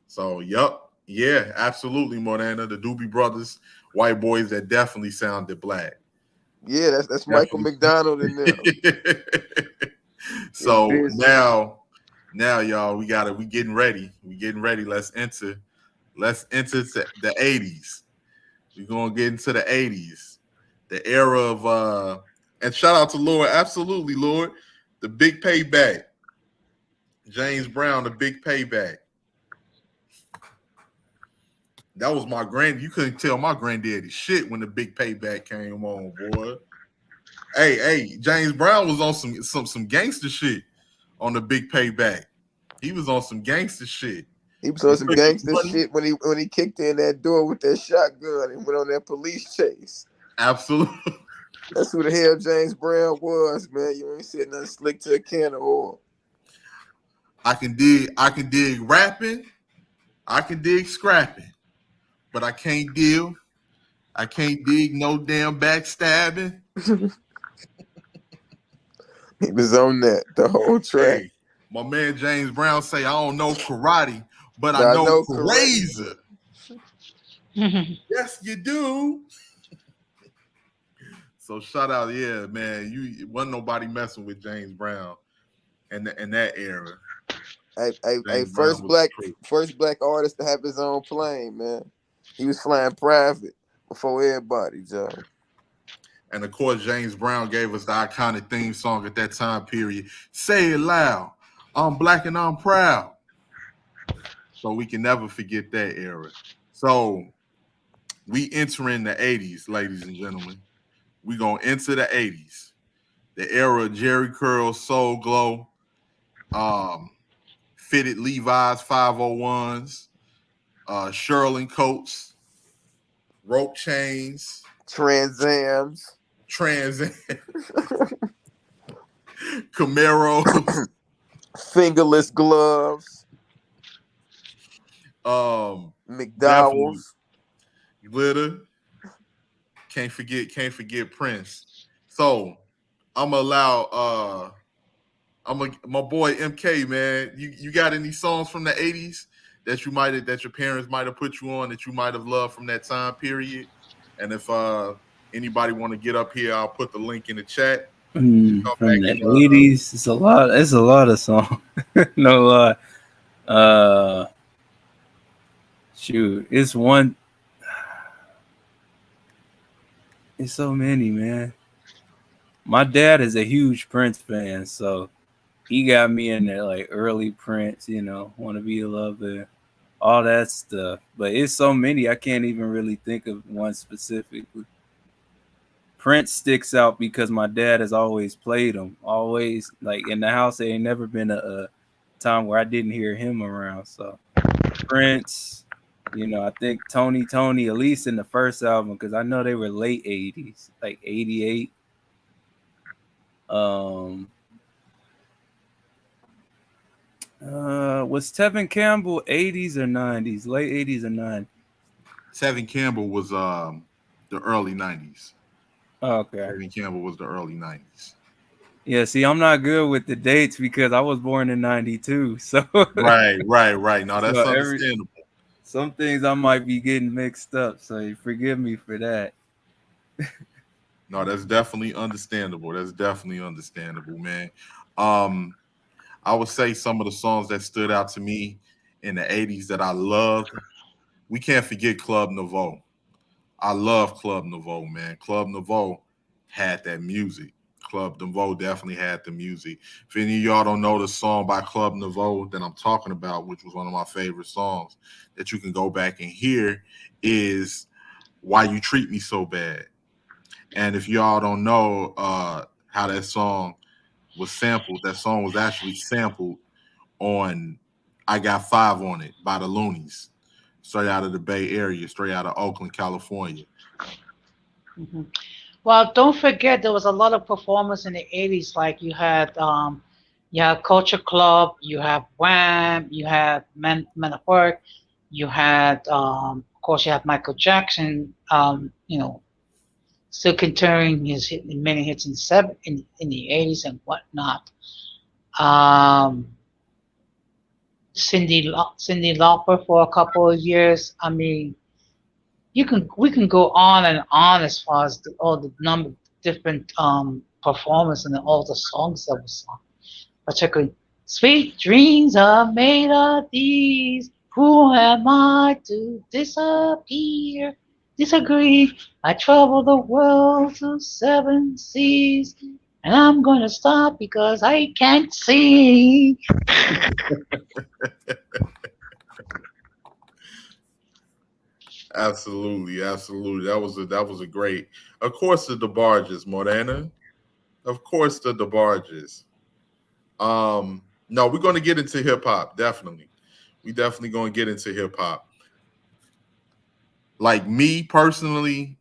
So, yeah, absolutely, Morana. The Doobie Brothers, white boys that definitely sounded black. Yeah, that's Michael McDonald in there. So now, y'all, we getting ready. Let's enter the 80s. We're gonna get into the 80s, the era of and shout out to Lord, absolutely, Lord, the Big Payback. James Brown, the Big Payback. That was my you couldn't tell my granddaddy shit when the Big Payback came on, boy. Hey, James Brown was on some gangster shit on the Big Payback. He was on some gangster shit. He was on some gangster shit when he kicked in that door with that shotgun and went on that police chase. Absolutely. That's who the hell James Brown was, man. You ain't said nothing slick to a can of oil. I can dig rapping, I can dig scrapping, but I can't dig no damn backstabbing. He was on that the whole track. Hey, my man James Brown say, I don't know karate, but I know razor. Yes, you do. So shout out, yeah, man. You wasn't nobody messing with James Brown in that era. Hey, first black artist to have his own plane, man. He was flying private before everybody, Joe. And of course, James Brown gave us the iconic theme song at that time period. Say it loud. I'm black and I'm proud. So we can never forget that era. So we entering the 80s, ladies and gentlemen. We gonna enter the 80s. The era of Jerry Curl, Soul Glow, fitted Levi's 501s, Sherlin coats, rope chains, Trans Camaros, fingerless gloves, McDowell's, glitter. Can't forget Prince. So I'm gonna allow my boy MK, man. You got any songs from the 80s that your parents might have put you on that you might have loved from that time period? And if anybody want to get up here, I'll put the link in the chat Go From back the and 80s, it's a lot. It's a lot of songs. No lie. Shoot, it's one. It's so many, man. My dad is a huge Prince fan, so he got me in there like early Prince. Wanna Be a Lover, all that stuff. But it's so many, I can't even really think of one specifically. Prince sticks out because my dad has always played him. Always, like, in the house, there ain't never been a time where I didn't hear him around. So Prince, I think Tony, at least in the first album, because I know they were late 80s, like 88. Was Tevin Campbell 80s or 90s? Late 80s or 90s? Tevin Campbell was the early 90s. Okay. Tevin Campbell was the early 90s. Yeah, see, I'm not good with the dates because I was born in 92. So Right. No, that's understandable. Some things I might be getting mixed up, so forgive me for that. No, that's definitely understandable. Man. I would say some of the songs that stood out to me in the 80s that I loved. We can't forget Club Nouveau. I love Club Nouveau, man. Club Nouveau had that music. Club Nouveau definitely had the music. If any of y'all don't know the song by Club Nouveau that I'm talking about, which was one of my favorite songs that you can go back and hear, is Why You Treat Me So Bad. And if y'all don't know how that song was sampled, that song was actually sampled on I Got Five on It by the Loonies, straight out of the Bay Area, straight out of Oakland, California. Mm-hmm. Well, don't forget there was a lot of performers in the 80s. Like you had Culture Club, you have Wham, you had Men of Work, you had of course you had Michael Jackson. Still continuing his many hits in the 80s and whatnot. Cyndi Lauper for a couple of years. I mean, we can go on and on as far as all the number of different performers and all the songs that were sung. Particularly, sweet dreams are made of these. Who am I to disagree? I travel the world to 7 seas, and I'm gonna stop because I can't see. Absolutely. That was a great. Of course, the DeBarges, Morena. Of course, the DeBarges. No, we're going to get into hip hop. Definitely, we definitely going to get into hip hop. Like me personally,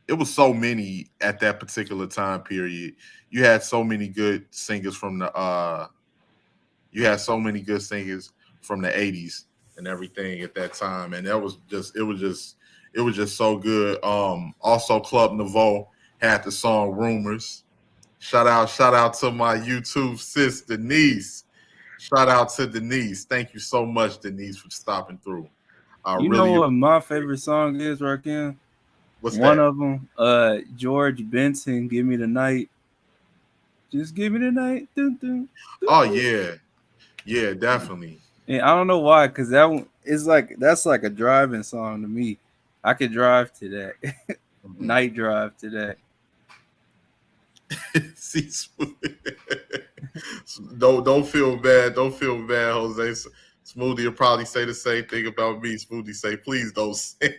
it was so many at that particular time period. You had so many good singers from the. You had so many good singers from the 80s and everything at that time, and that was just it was just so good. Also Club Nouveau had the song Rumors. Shout out to my YouTube sis Denise. Shout out to Denise. Thank you so much, Denise, for stopping through. You know what my favorite song is, Rakim? What's one that? of them? George Benson, Give Me the Night. Just give me the night. Dun, dun, dun. Oh yeah, definitely. And I don't know why, because that one is that's like a driving song to me. I could drive to that. Mm-hmm. Night drive to that. See, don't feel bad. Don't feel bad, Jose. Smoothie will probably say the same thing about me. Smoothie say, please don't say.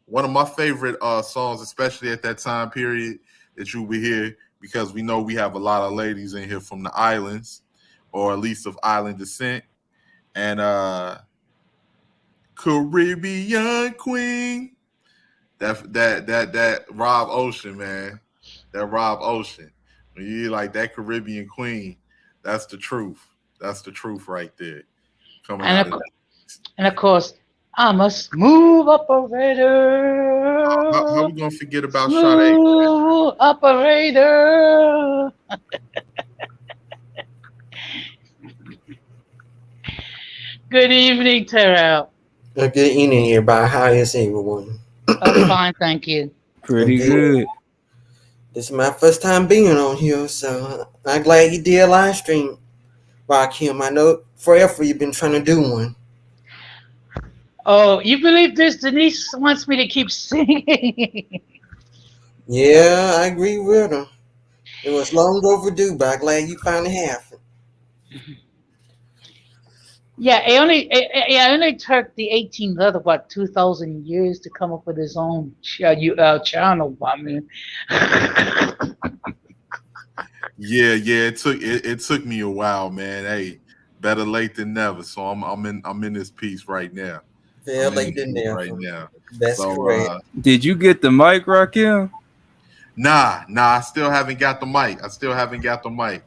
One of my favorite songs, especially at that time period, that you will hear, because we know we have a lot of ladies in here from the islands, or at least of island descent, and Caribbean Queen. That Rob Ocean, man. That Rob Ocean. When you like that Caribbean Queen, that's the truth. That's the truth right there. Coming out of that. And of course, I'm a smooth operator. How we gonna forget about Sade? Smooth operator. Good evening, Terrell. Good evening, everybody. How is everyone? Fine, thank you. Pretty Okay. good. This is my first time being on here, so I'm glad you did a live stream, Rakim. I know forever you've been trying to do one. Oh, you believe this? Denise wants me to keep singing. Yeah, I agree with her. It was long overdue, but I'm glad you finally have it. Yeah, it only took the 2,000 years to come up with his own channel. I mean, Yeah, it took me a while, man. Hey, better late than never. So I'm in this piece right now. Fair I'm in late this than piece never. right now. That's So correct. Did you get the mic, Rakim? nah, I still haven't got the mic.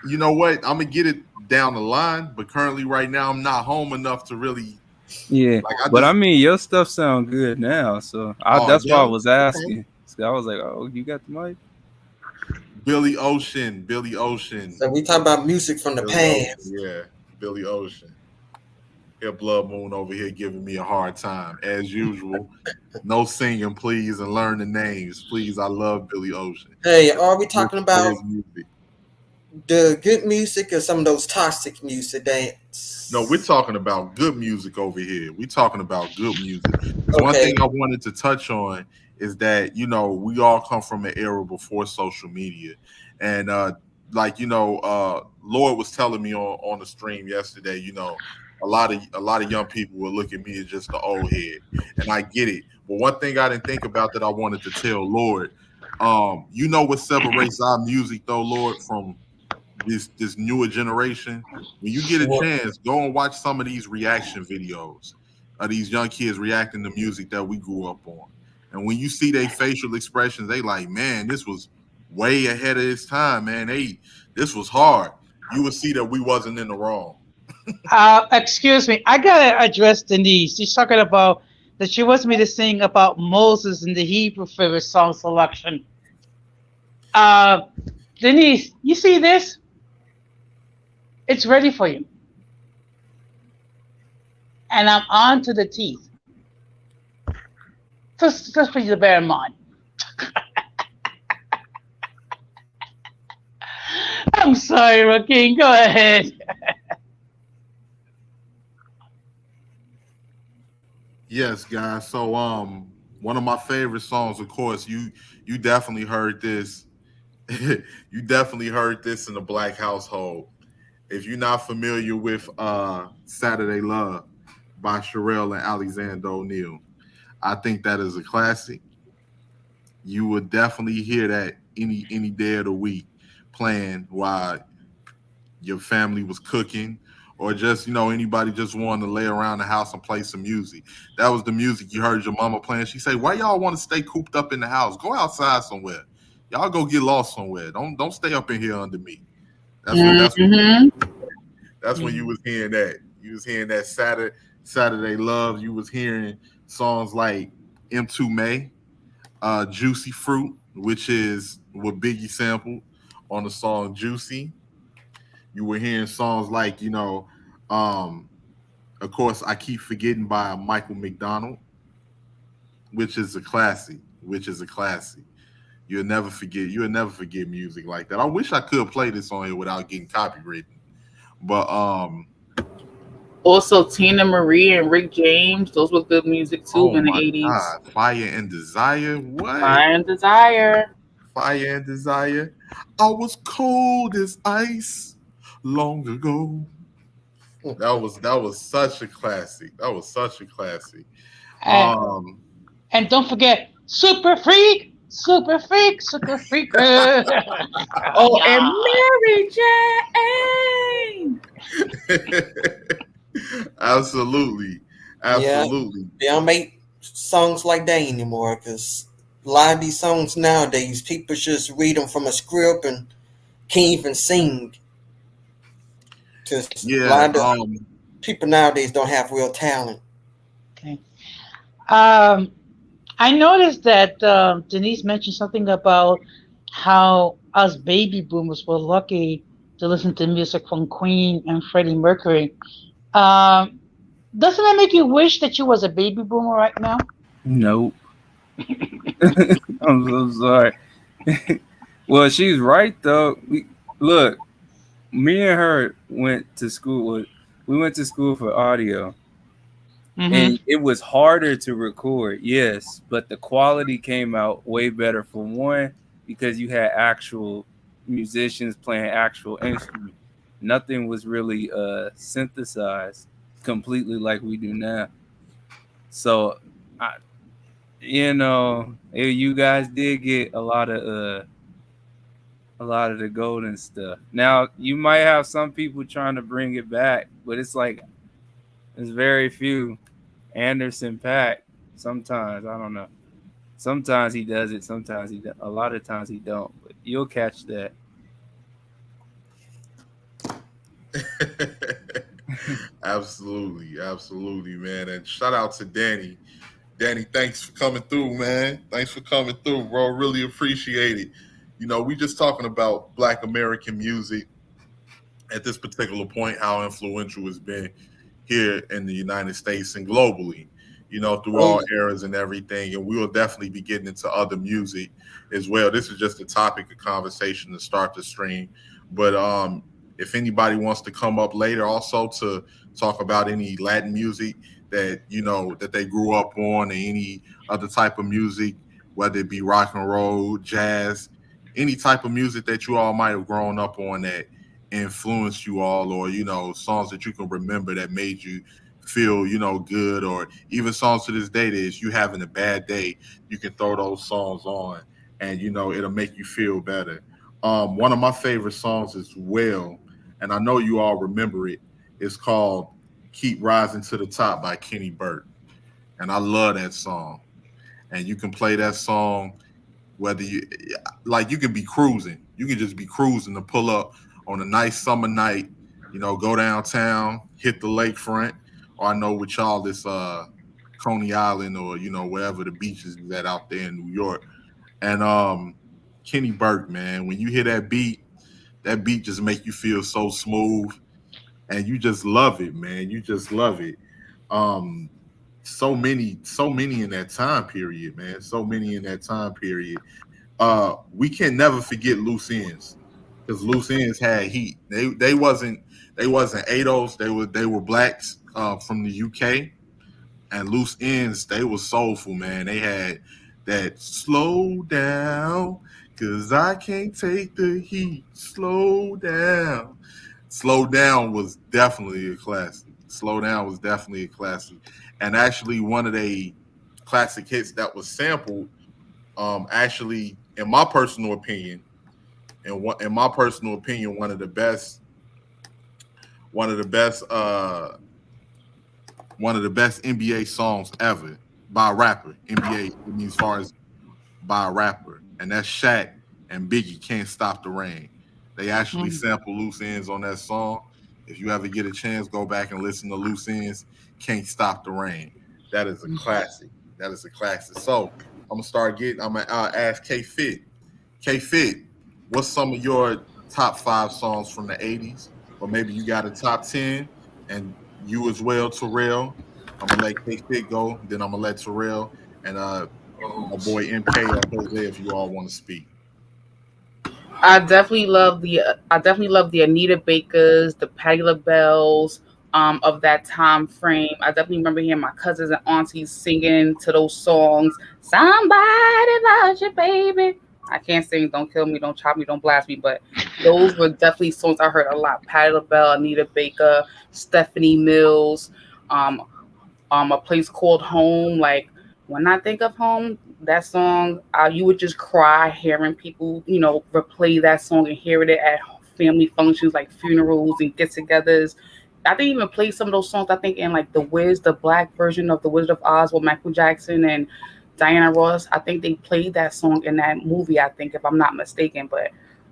You know what? I'm gonna get it down the line, but currently right now I'm not home enough to really Yeah, like but I mean, your stuff sound good now, so that's why I was Okay. asking. So I was like, "Oh, you got the mic?" Billy Ocean. So we talk about music from the Billy Ocean, past. yeah. Billy Ocean. Here, Blood Moon over here giving me a hard time. As usual. No singing, please, and learn the names. Please, I love Billy Ocean. Hey, are we talking For about his music. the good music or some of those toxic music that? No, we're talking about good music over here. We're talking about good music. Because one Okay. thing I wanted to touch on is that, we all come from an era before social media. And Lord was telling me on the stream yesterday, a lot of young people will look at me as just the old head. And I get it. But one thing I didn't think about that I wanted to tell Lord, what separates our music though, Lord, from this newer generation. When you get a chance, go and watch some of these reaction videos of these young kids reacting to music that we grew up on. And when you see their facial expressions, they like, man, this was way ahead of its time, man. This was hard. You would see that we wasn't in the wrong. excuse me, I gotta address Denise. She's talking about that she wants me to sing about Moses in the Hebrew favorite song selection. Denise, you see this? It's ready for you. And I'm on to the teeth. Just for you to bear in mind. I'm sorry, Joaquin. Go ahead. Yes, guys. So one of my favorite songs, of course, you definitely heard this. You definitely heard this in the Black household. If you're not familiar with Saturday Love by Sherelle and Alexander O'Neal, I think that is a classic. You would definitely hear that any day of the week playing while your family was cooking, or just anybody just wanted to lay around the house and play some music. That was the music you heard your mama playing. She say, "Why y'all want to stay cooped up in the house? Go outside somewhere. Y'all go get lost somewhere. Don't stay up in here under me." That's when you was hearing that. You was hearing that Saturday Love. You was hearing songs like M2 May, Juicy Fruit, which is what Biggie sampled on the song Juicy. You were hearing songs like, of course, I Keep Forgetting by Michael McDonald, which is a classic. You'll never forget music like that. I wish I could play this on here without getting copywritten. But also Tina Marie and Rick James, those were good music too in the 80s. God. Fire and Desire. What? Fire and Desire. Fire and Desire. I was cold as ice long ago. That was such a classic. And don't forget, Super Freak. Oh, and Mary Jane. Absolutely. Yeah, they don't make songs like that anymore because a lot of these songs nowadays, people just read them from a script and can't even sing. Because a lot of people nowadays don't have real talent. Okay. I noticed that Denise mentioned something about how us baby boomers were lucky to listen to music from Queen and Freddie Mercury. Doesn't that make you wish that you was a baby boomer right now? Nope. I'm so sorry. Well, she's right though. Look, me and her went to school. We went to school for audio, and it was harder to record, yes, but the quality came out way better for one because you had actual musicians playing actual instruments. Nothing was really synthesized completely like we do now. So, you guys did get a lot of the golden stuff. Now you might have some people trying to bring it back, but it's like there's very few. Anderson Paak, sometimes I don't know. Sometimes he does it, sometimes he a lot of times he don't. But you'll catch that. Absolutely, man. And shout out to Danny. Danny, thanks for coming through, man. Thanks for coming through, bro. Really appreciate it. We just talking about Black American music at this particular point, how influential it's been here in the United States and globally, through all eras and everything. And we will definitely be getting into other music as well. This is just a topic of conversation to start the stream. But if anybody wants to come up later also to talk about any Latin music that, that they grew up on, or any other type of music, whether it be rock and roll, jazz, any type of music that you all might have grown up on that influenced you all, or songs that you can remember that made you feel good, or even songs to this day that is you having a bad day, you can throw those songs on and it'll make you feel better. One of my favorite songs as well, and I know you all remember it, is called Keep Rising to the Top by Kenny Burke, and I love that song. And you can play that song whether you can be cruising. You can just be cruising to pull up on a nice summer night, go downtown, hit the lakefront, or I know with y'all this Coney Island, or wherever the beaches is at out there in New York. And Kenny Burke, man, when you hear that beat just make you feel so smooth, and you just love it, man. You just love it. So many in that time period, man. So many in that time period. We can never forget Loose Ends, because Loose Ends had heat. They wasn't ADOS. They were blacks from the UK, and Loose Ends, they were soulful, man. They had that slow down, cause I can't take the heat. Slow down. Slow Down was definitely a classic. Slow Down was definitely a classic. And actually one of the classic hits that was sampled, actually, in my personal opinion, one of the best NBA songs ever by a rapper. NBA, I mean, as far as by a rapper, and that's Shaq and Biggie, Can't Stop the Rain. They actually sample Loose Ends on that song. If you ever get a chance, go back and listen to Loose Ends, Can't Stop the Rain. That is a classic. That is a classic. So I'm gonna ask K Fit. K Fit, what's some of your top 5 songs from the 80s? Or maybe you got a top 10, and you as well, Terrell. I'm gonna let K Fit go, then I'm gonna let Terrell and my boy MK or Jose if you all want to speak. I definitely love the Anita Bakers, the Patti LaBelle's, of that time frame. I definitely remember hearing my cousins and aunties singing to those songs. Somebody loves you, baby. I can't sing. Don't kill me. Don't chop me. Don't blast me. But those were definitely songs I heard a lot. Patti LaBelle, Anita Baker, Stephanie Mills, um, A Place Called Home. Like when I think of home, that song, you would just cry hearing people, replay that song and hearing it at family functions like funerals and get-togethers. I didn't even play some of those songs. I think in like the black version of The Wizard of Oz with Michael Jackson and Diana Ross. I think they played that song in that movie, I think, if I'm not mistaken. But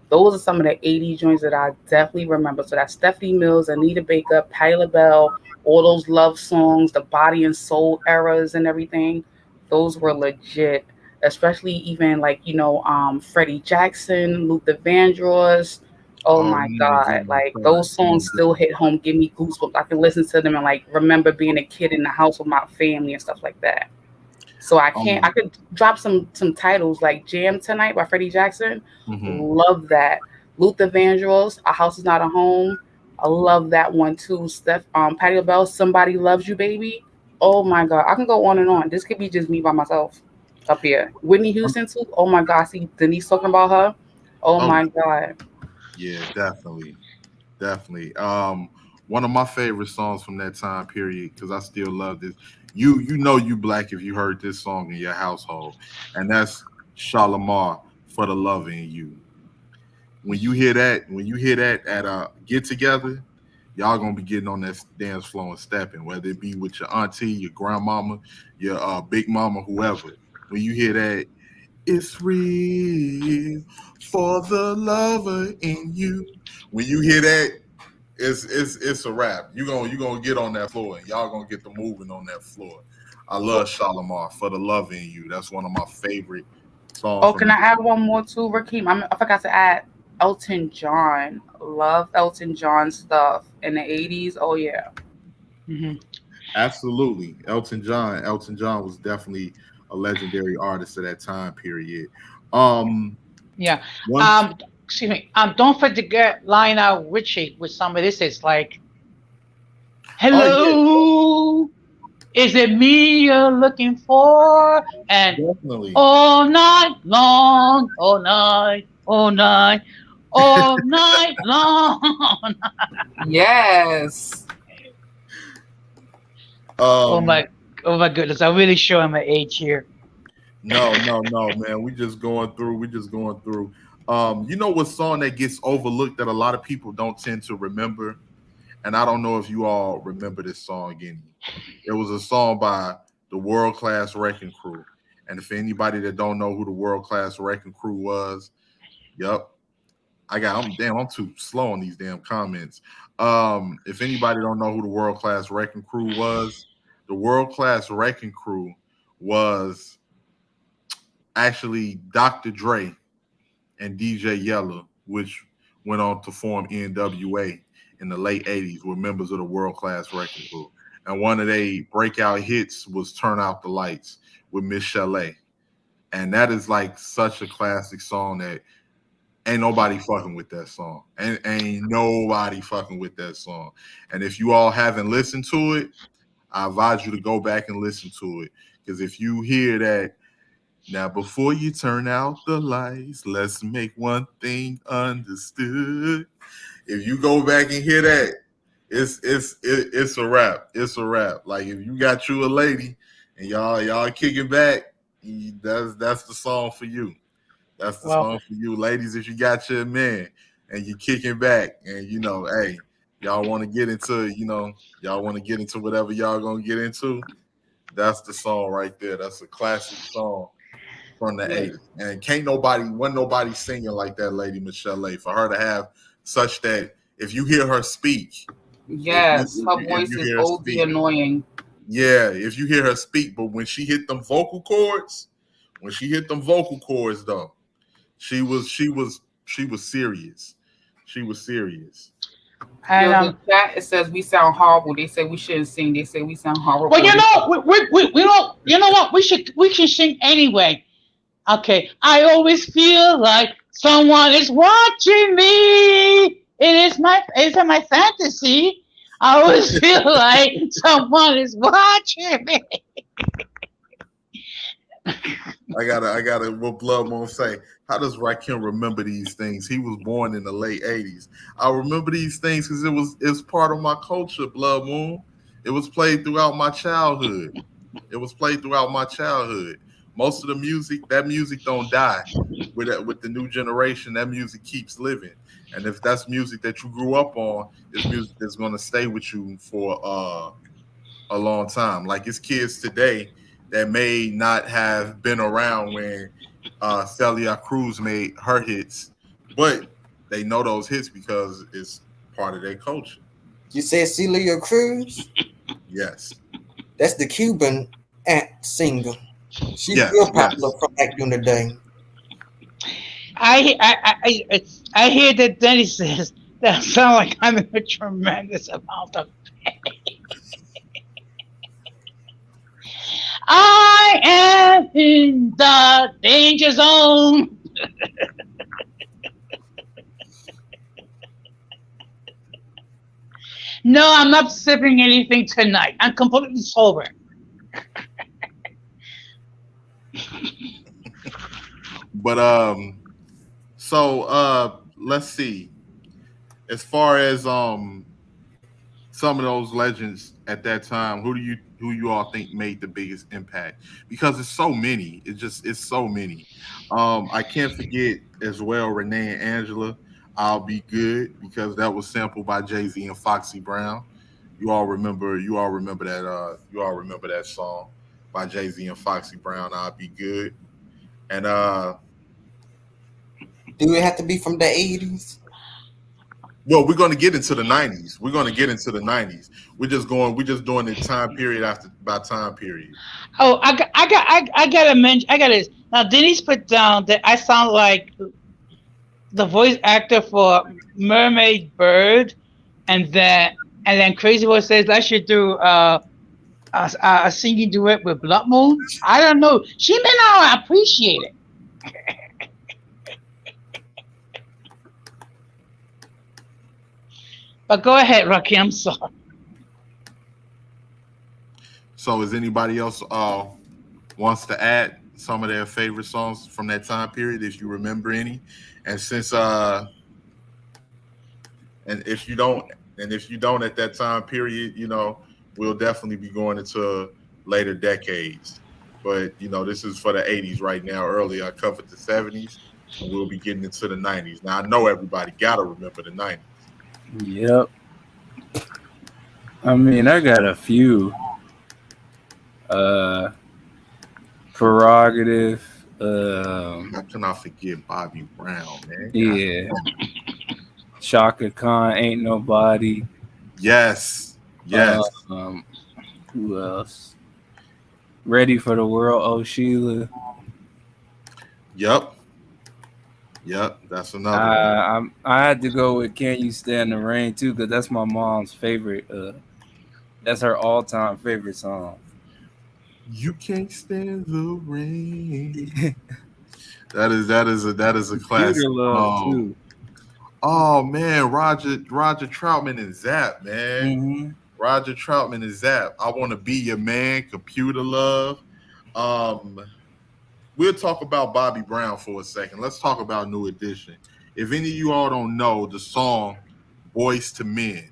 those are some of the 80s joints that I definitely remember. So that's Stephanie Mills, Anita Baker, Patti LaBelle, all those love songs, the body and soul eras and everything. Those were legit. Especially even like, Freddie Jackson, Luther Vandross. Oh my God. Like those songs still hit home, give me goosebumps. I can listen to them and like remember being a kid in the house with my family and stuff like that. So I can't. I could drop some titles like "Jam Tonight" by Freddie Jackson. Love that. Luther Vandross, "A House Is Not a Home." I love that one too. Patti LaBelle, "Somebody Loves You, Baby." Oh my God, I can go on and on. This could be just me by myself up here. Whitney Houston too. Oh my God, see Denise talking about her. Oh my God. Yeah, definitely. One of my favorite songs from that time period, because I still love this. You know you black if you heard this song in your household, and that's Shalimar, "For the Love in You." When you hear that at a get together, y'all gonna be getting on that dance floor and stepping, whether it be with your auntie, your grandmama, your big mama, whoever. When you hear that, it's real for the lover in you. When you hear that, it's a wrap. You gonna get on that floor, and y'all gonna get the moving on that floor. I love Shalimar, "For the Love in You." That's one of my favorite songs. Oh, can I add one more too, Rakeem? I forgot to add Elton John. Love Elton John stuff in the 80s. Oh yeah. Absolutely. Elton John was definitely a legendary artist of that time period. Yeah. Excuse me. Don't forget Lionel Richie with some of this. It's like, "Hello, is it me you're looking for?" And definitely. "All night long, all night, all night, all night long." Yes. Oh my goodness! I'm really showing my age here. No, man. We just going through. You know what song that gets overlooked that a lot of people don't tend to remember? And I don't know if you all remember this song any. It was a song by the World Class Wrecking Crew. And if anybody that don't know who the World Class Wrecking Crew was, I'm too slow on these damn comments. If anybody don't know who the World Class Wrecking Crew was, the World Class Wrecking Crew was actually Dr. Dre and DJ Yella, which went on to form NWA in the late 80s, were members of the World Class Wrecking Crew. And one of their breakout hits was "Turn Out the Lights" with Miss Chalet. And that is like such a classic song that ain't nobody fucking with that song. Ain't nobody fucking with that song. And if you all haven't listened to it, I advise you to go back and listen to it. Because if you hear that, "Now before you turn out the lights, let's make one thing understood." If you go back and hear that, it's a wrap. It's a wrap. Like if you got you a lady and y'all kicking back, that's the song for you. That's the song for you, ladies. If you got your man and you kicking back, and hey, y'all want to get into, whatever y'all gonna get into, that's the song right there. That's a classic song from the 80s. And wasn't nobody singing like that lady Michelle A. For her to have such that, if you hear her speak, yes, her voice is OD annoying. Yeah, if you hear her speak, but when she hit them vocal cords, though, she was serious. She was serious. And the chat, it says we sound horrible. They say we shouldn't sing. They say we sound horrible. Well, you know what? We should sing anyway. Okay. "I always feel like someone is watching me. It's my fantasy. I always feel like someone is watching me." I gotta what Blood Moon say. How does Rakim remember these things? He was born in the late 80s. I remember these things because it's part of my culture, Blood Moon. It was played throughout my childhood. Most of the music, that music don't die. With the new generation, that music keeps living. And if that's music that you grew up on, it's music that's gonna stay with you for a long time. Like it's kids today that may not have been around when Celia Cruz made her hits, but they know those hits because it's part of their culture. You said Celia Cruz? Yes. That's the Cuban singer. She's real popular from back in the day. I hear that Denny says that sound like I'm in a tremendous amount of pain. I am in the danger zone. No, I'm not sipping anything tonight. I'm completely sober. But so let's see. As far as some of those legends at that time, who you all think made the biggest impact? Because it's so many. It's so many. I can't forget as well Renee and Angela. I'll be good because that was sampled by Jay-Z and Foxy Brown. You all remember that song by Jay-Z and Foxy Brown, I'll be good. And Do it have to be from the 80s? well, we're going to get into the 90s. We're going to get into the 90s. We're just doing it time period after by time period. Oh, I gotta mention. I gotta now. Denise put down that I sound like the voice actor for Mermaid Bird, and then Crazy Boy says I should do a singing duet with Blood Moon. I don't know. She may not appreciate it. But go ahead, Rocky. I'm sorry. So, is anybody else wants to add some of their favorite songs from that time period, if you remember any? And since and if you don't at that time period, we'll definitely be going into later decades. But this is for the 80s right now. Earlier, I covered the 70s, and we'll be getting into the 90s. Now, I know everybody gotta remember the 90s. Yep. I mean, I got a few. Prerogative. How can I forget Bobby Brown, man? Yeah. Shaka Khan, Ain't Nobody. Yes. Who else? Ready for the World, Oh Sheila. Yep. That's another one. I had to go with Can You Stand the Rain too, because that's my mom's favorite. That's her all-time favorite song. You can't stand the rain. that is a classic. Too. Oh man, Roger Troutman and Zap, man. Mm-hmm. Roger Troutman and Zap. I Want to Be Your Man, Computer Love. We'll talk about Bobby Brown for a second. Let's talk about New Edition. If any of you all don't know the song Boys to Men,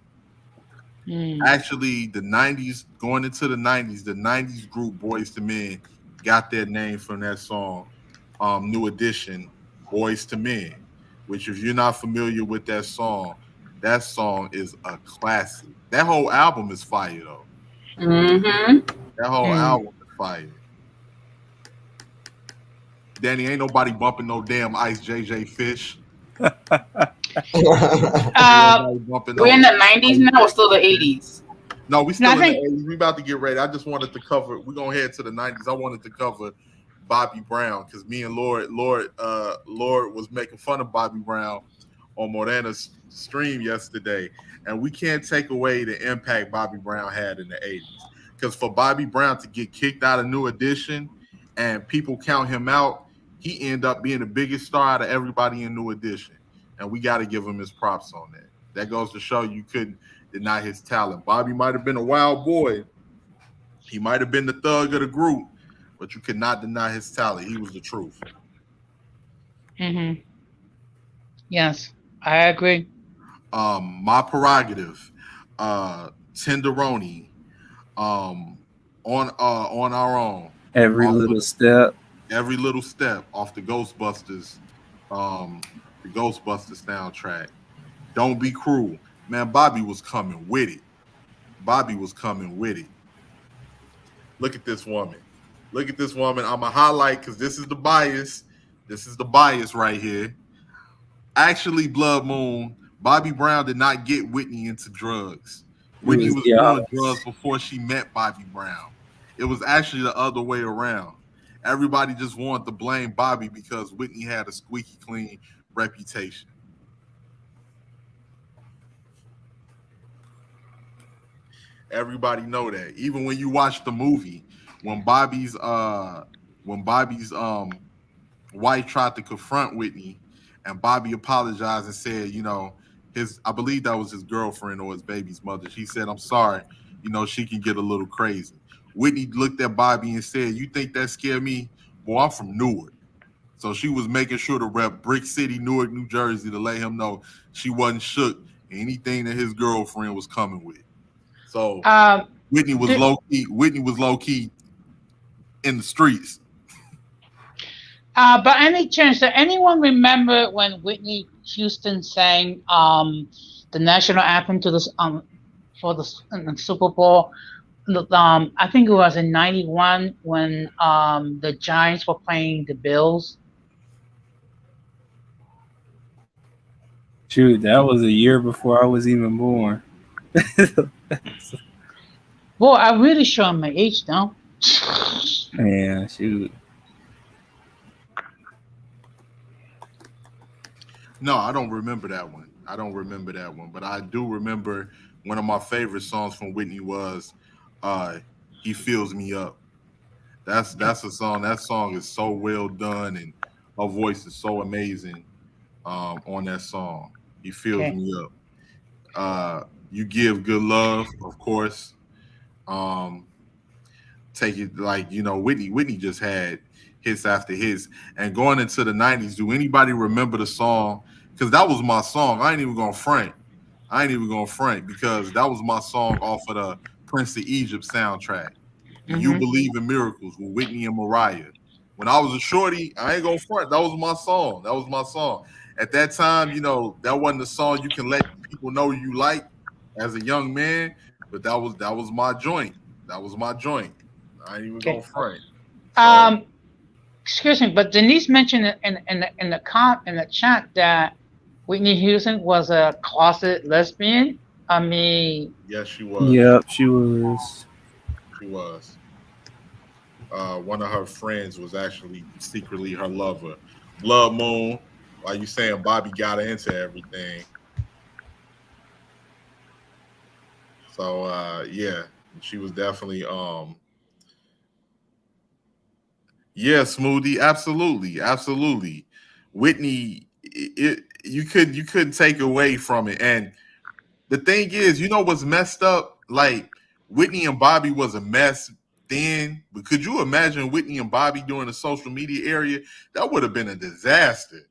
actually the 90s, going into the 90s group Boys to Men got their name from that song, New Edition, Boys to Men, which if you're not familiar with that song is a classic. That whole album is fire though. Mm-hmm. That whole album is fire. Danny, ain't nobody bumping no damn Ice JJ Fish. We're in the 90s now or still the 80s? No, we still in the 80s. We about to get ready. I just wanted to cover, we're going to head to the 90s. I wanted to cover Bobby Brown because me and Lord was making fun of Bobby Brown on Morana's stream yesterday. And we can't take away the impact Bobby Brown had in the 80s. Because for Bobby Brown to get kicked out of New Edition and people count him out, he ended up being the biggest star out of everybody in New Edition. And we got to give him his props on that. That goes to show you couldn't deny his talent. Bobby might have been a wild boy. He might have been the thug of the group, but you could not deny his talent. He was the truth. Mm-hmm. Yes, I agree. My Prerogative, Tenderoni, on our own. Every Little Step off the Ghostbusters, soundtrack. Don't Be Cruel. Man, Bobby was coming with it. Look at this woman. I'm a highlight because this is the bias. Right here. Actually, Blood Moon, Bobby Brown did not get Whitney into drugs. Whitney was doing drugs before she met Bobby Brown. It was actually the other way around. Everybody just wanted to blame Bobby because Whitney had a squeaky clean reputation. Everybody know that. Even when you watch the movie, when Bobby's wife tried to confront Whitney, and Bobby apologized and said, I believe that was his girlfriend or his baby's mother. She said, "I'm sorry, she can get a little crazy." Whitney looked at Bobby and said, "You think that scared me? Boy, I'm from Newark." So she was making sure to rep Brick City, Newark, New Jersey, to let him know she wasn't shook anything that his girlfriend was coming with. So Whitney was low key. Whitney was low key in the streets. By any chance, does anyone remember when Whitney Houston sang the national anthem to the for the Super Bowl? I think it was in '91 when the Giants were playing the Bills. Shoot, that was a year before I was even born. Boy, I really showing my age now. Yeah, shoot. No, I don't remember that one. But I do remember one of my favorite songs from Whitney was "He Fills Me Up." That's a song. That song is so well done, and her voice is so amazing on that song. He fills me up. You give good love, of course. Take it like Whitney just had hits after hits, and going into the '90s. Do anybody remember the song? Because that was my song. I ain't even gonna front because that was my song off of the Prince of Egypt soundtrack. You Believe in Miracles with Whitney and Mariah. When I was a shorty, I ain't gonna front. That was my song. At that time, that wasn't the song you can let people know you like as a young man, but that was my joint. I ain't even gonna front. So, Excuse me, but Denise mentioned in the chat that Whitney Houston was a closet lesbian. I mean, yes, she was. Yep, she was. She was. One of her friends was actually secretly her lover. Blood Moon. Why you saying Bobby got her into everything? So yeah, she was definitely yeah, Smoothie, absolutely. Whitney, you couldn't take away from it. And the thing is, what's messed up? Like Whitney and Bobby was a mess then, but could you imagine Whitney and Bobby during the social media area? That would have been a disaster.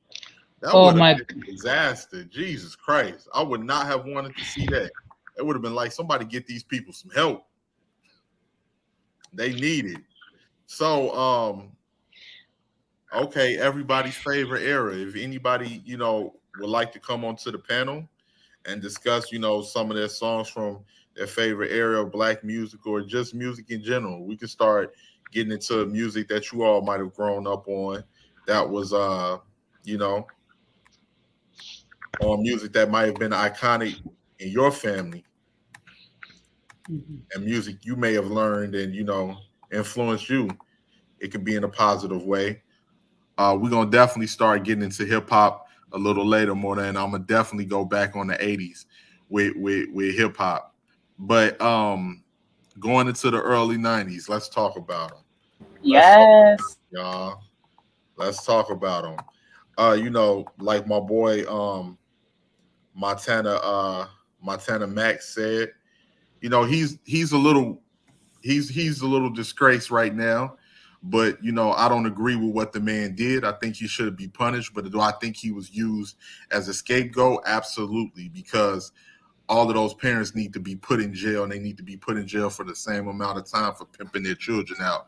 Disaster. Jesus Christ. I would not have wanted to see that. It would have been like, somebody get these people some help. They need it. So, okay, everybody's favorite era. If anybody, would like to come onto the panel and discuss, some of their songs from their favorite era of Black music or just music in general, we can start getting into music that you all might have grown up on. That was, or music that might have been iconic in your family, and music you may have learned and influenced you. It can be in a positive way. We're gonna definitely start getting into hip hop a little later, more than I'm gonna definitely go back on the '80s with hip hop. But going into the early '90s, let's talk about them. Yes, Y'all. Let's talk about them. Like my boy Montana Max said, he's a little disgraced right now, but I don't agree with what the man did. I think he should be punished, but do I think he was used as a scapegoat? Absolutely, because all of those parents need to be put in jail, and they need to be put in jail for the same amount of time for pimping their children out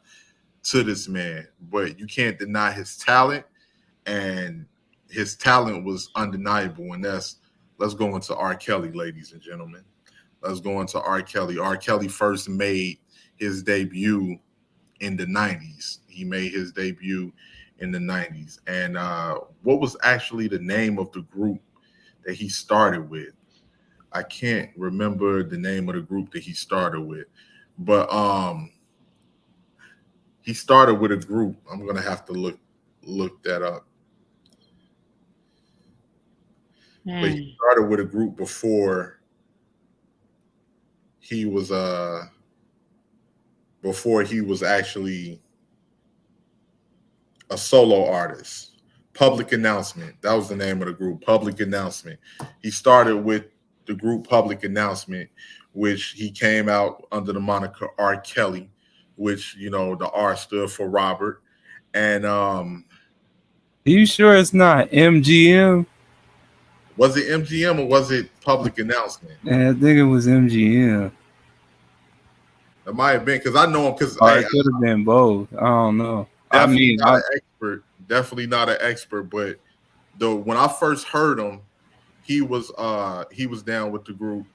to this man. But you can't deny his talent, and his talent was undeniable. And let's go into R. Kelly, ladies and gentlemen. Let's go into R. Kelly. R. Kelly first made his debut in the 90s. He made his debut in the 90s. And what was actually the name of the group that he started with? I can't remember the name of the group that he started with, but he started with a group. I'm gonna have to look that up. But he started with a group before he was before he was actually a solo artist. Public Announcement. That was the name of the group, Public Announcement. He started with the group Public Announcement, which he came out under the moniker R. Kelly, which, you know, the R stood for Robert. And Are you sure it's not MGM? was it MGM or was it Public Announcement? I think it was MGM. It might have been, because I know him, because Or it could have been both. I don't know. I mean, not an expert. Definitely not an expert, but when I first heard him, he was down with the group.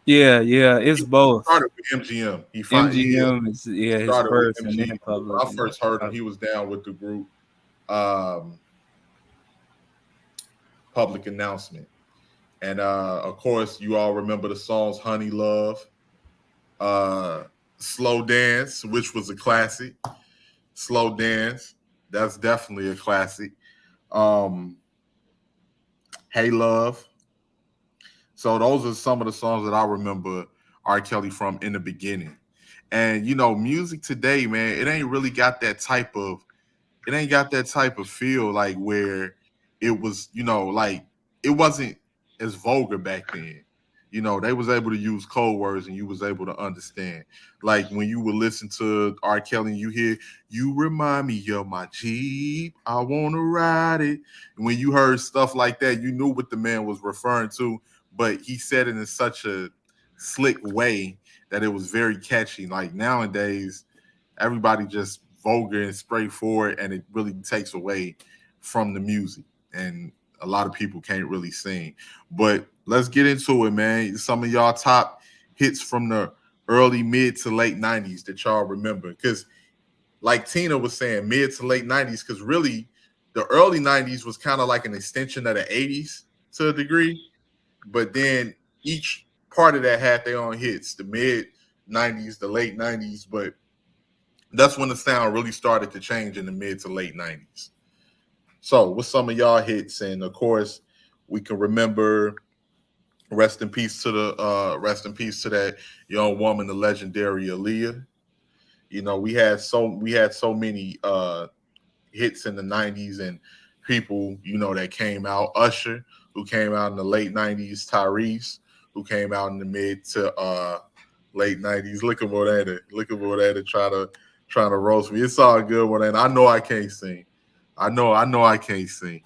Yeah, it's both. He started with MGM. MGM is his first, and then Public. When I first heard him, he was down with the group Public Announcement. And of course, you all remember the songs Honey Love, Slow Dance, which was a classic. Slow Dance, that's definitely a classic. Hey Love. So those are some of the songs that I remember R. Kelly from in the beginning. And, you know, music today, man, it ain't got that type of feel, like where it was, you know, like it wasn't as vulgar back then. You know, they was able to use code words and you was able to understand. Like when you would listen to R. Kelly and you hear, you remind me of my Jeep, I want to ride it. And when you heard stuff like that, you knew what the man was referring to, but he said it in such a slick way that it was very catchy. Like nowadays, everybody just vulgar and straightforward, and it really takes away from the music. And a lot of people can't really sing. But let's get into it, man. Some of y'all top hits from the early, mid to late 90s that y'all remember. Because like Tina was saying, mid to late 90s, because really the early 90s was kind of like an extension of the 80s to a degree. But then each part of that had their own hits, the mid 90s, the late 90s. But that's when the sound really started to change in the mid to late 90s. So what's some of y'all hits? And of course, we can remember rest in peace to that young woman, the legendary Aaliyah. You know, we had so many hits in the 90s and people, you know, that came out. Usher, who came out in the late 90s, Tyrese, who came out in the mid to late 90s. Look at Morena trying to roast me. It's all good, Morena. I know I can't sing. I know I can't sing.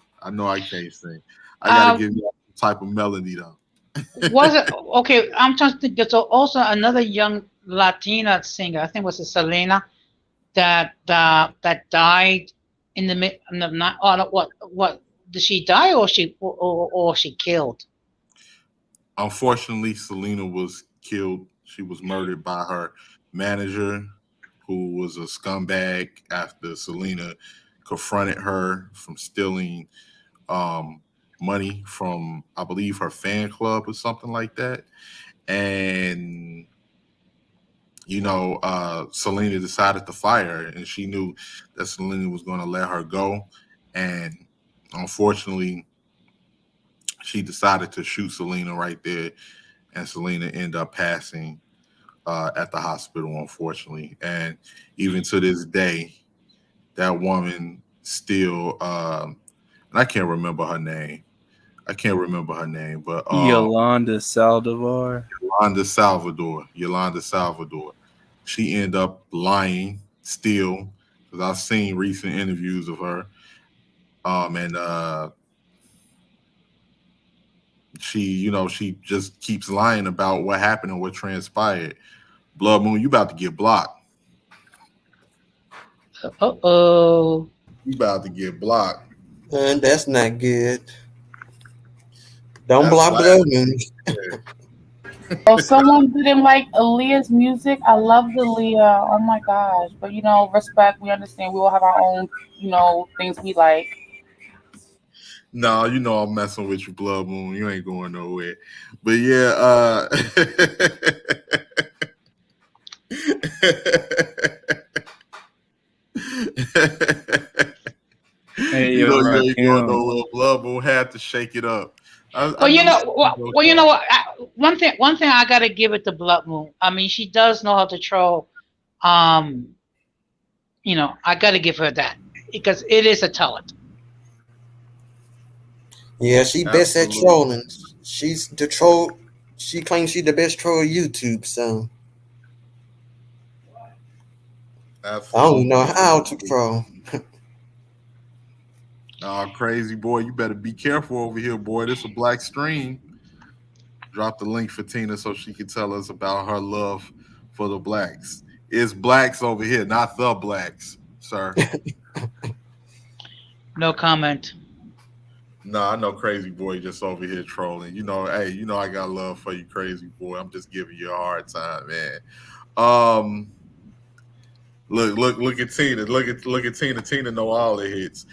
I gotta give you a type of melody though. Was it okay? I'm trying to think. There's also another young Latina singer. I think it was Selena that died in the mid. What did she die or she killed? Unfortunately, Selena was killed. She was murdered by her manager, who was a scumbag after Selena confronted her from stealing money from, I believe, her fan club or something like that. And, you know, Selena decided to fire her, and she knew that Selena was going to let her go. And unfortunately, she decided to shoot Selena right there, and Selena ended up passing at the hospital, unfortunately. And even to this day, that woman still, and I can't remember her name. But Yolanda Saldivar. Yolanda Salvador. She ended up lying still, because I've seen recent interviews of her. And she just keeps lying about what happened and what transpired. Blood Moon, you about to get blocked. Uh-oh. You about to get blocked. And that's not good. Don't block Blood Moon. If someone didn't like Aaliyah's music, I love Aaliyah. Oh my gosh. But you know, respect, we understand we all have our own, you know, things we like. No, you know I'm messing with you, Blood Moon. You ain't going nowhere. But yeah, Hey, you know yo, you ain't going Rakim. nowhere. Blood Moon had to shake it up. Well, you know, what? One thing I gotta give it to Blood Moon. I mean, she does know how to troll. Um, I gotta give her that because it is a talent. Yeah, she best at trolling. She's the troll. She claims she's the best troll on YouTube. So Absolutely. I don't know how to troll. Oh, crazy boy, you better be careful over here, boy. This is a black stream. Drop the link for Tina so she can tell us about her love for the blacks. It's blacks over here, not the blacks, sir. No comment. No, I know crazy boy just over here trolling. Hey, I got love for you, crazy boy. I'm just giving you a hard time, man. Look at Tina. Look at Tina. Tina know all the hits.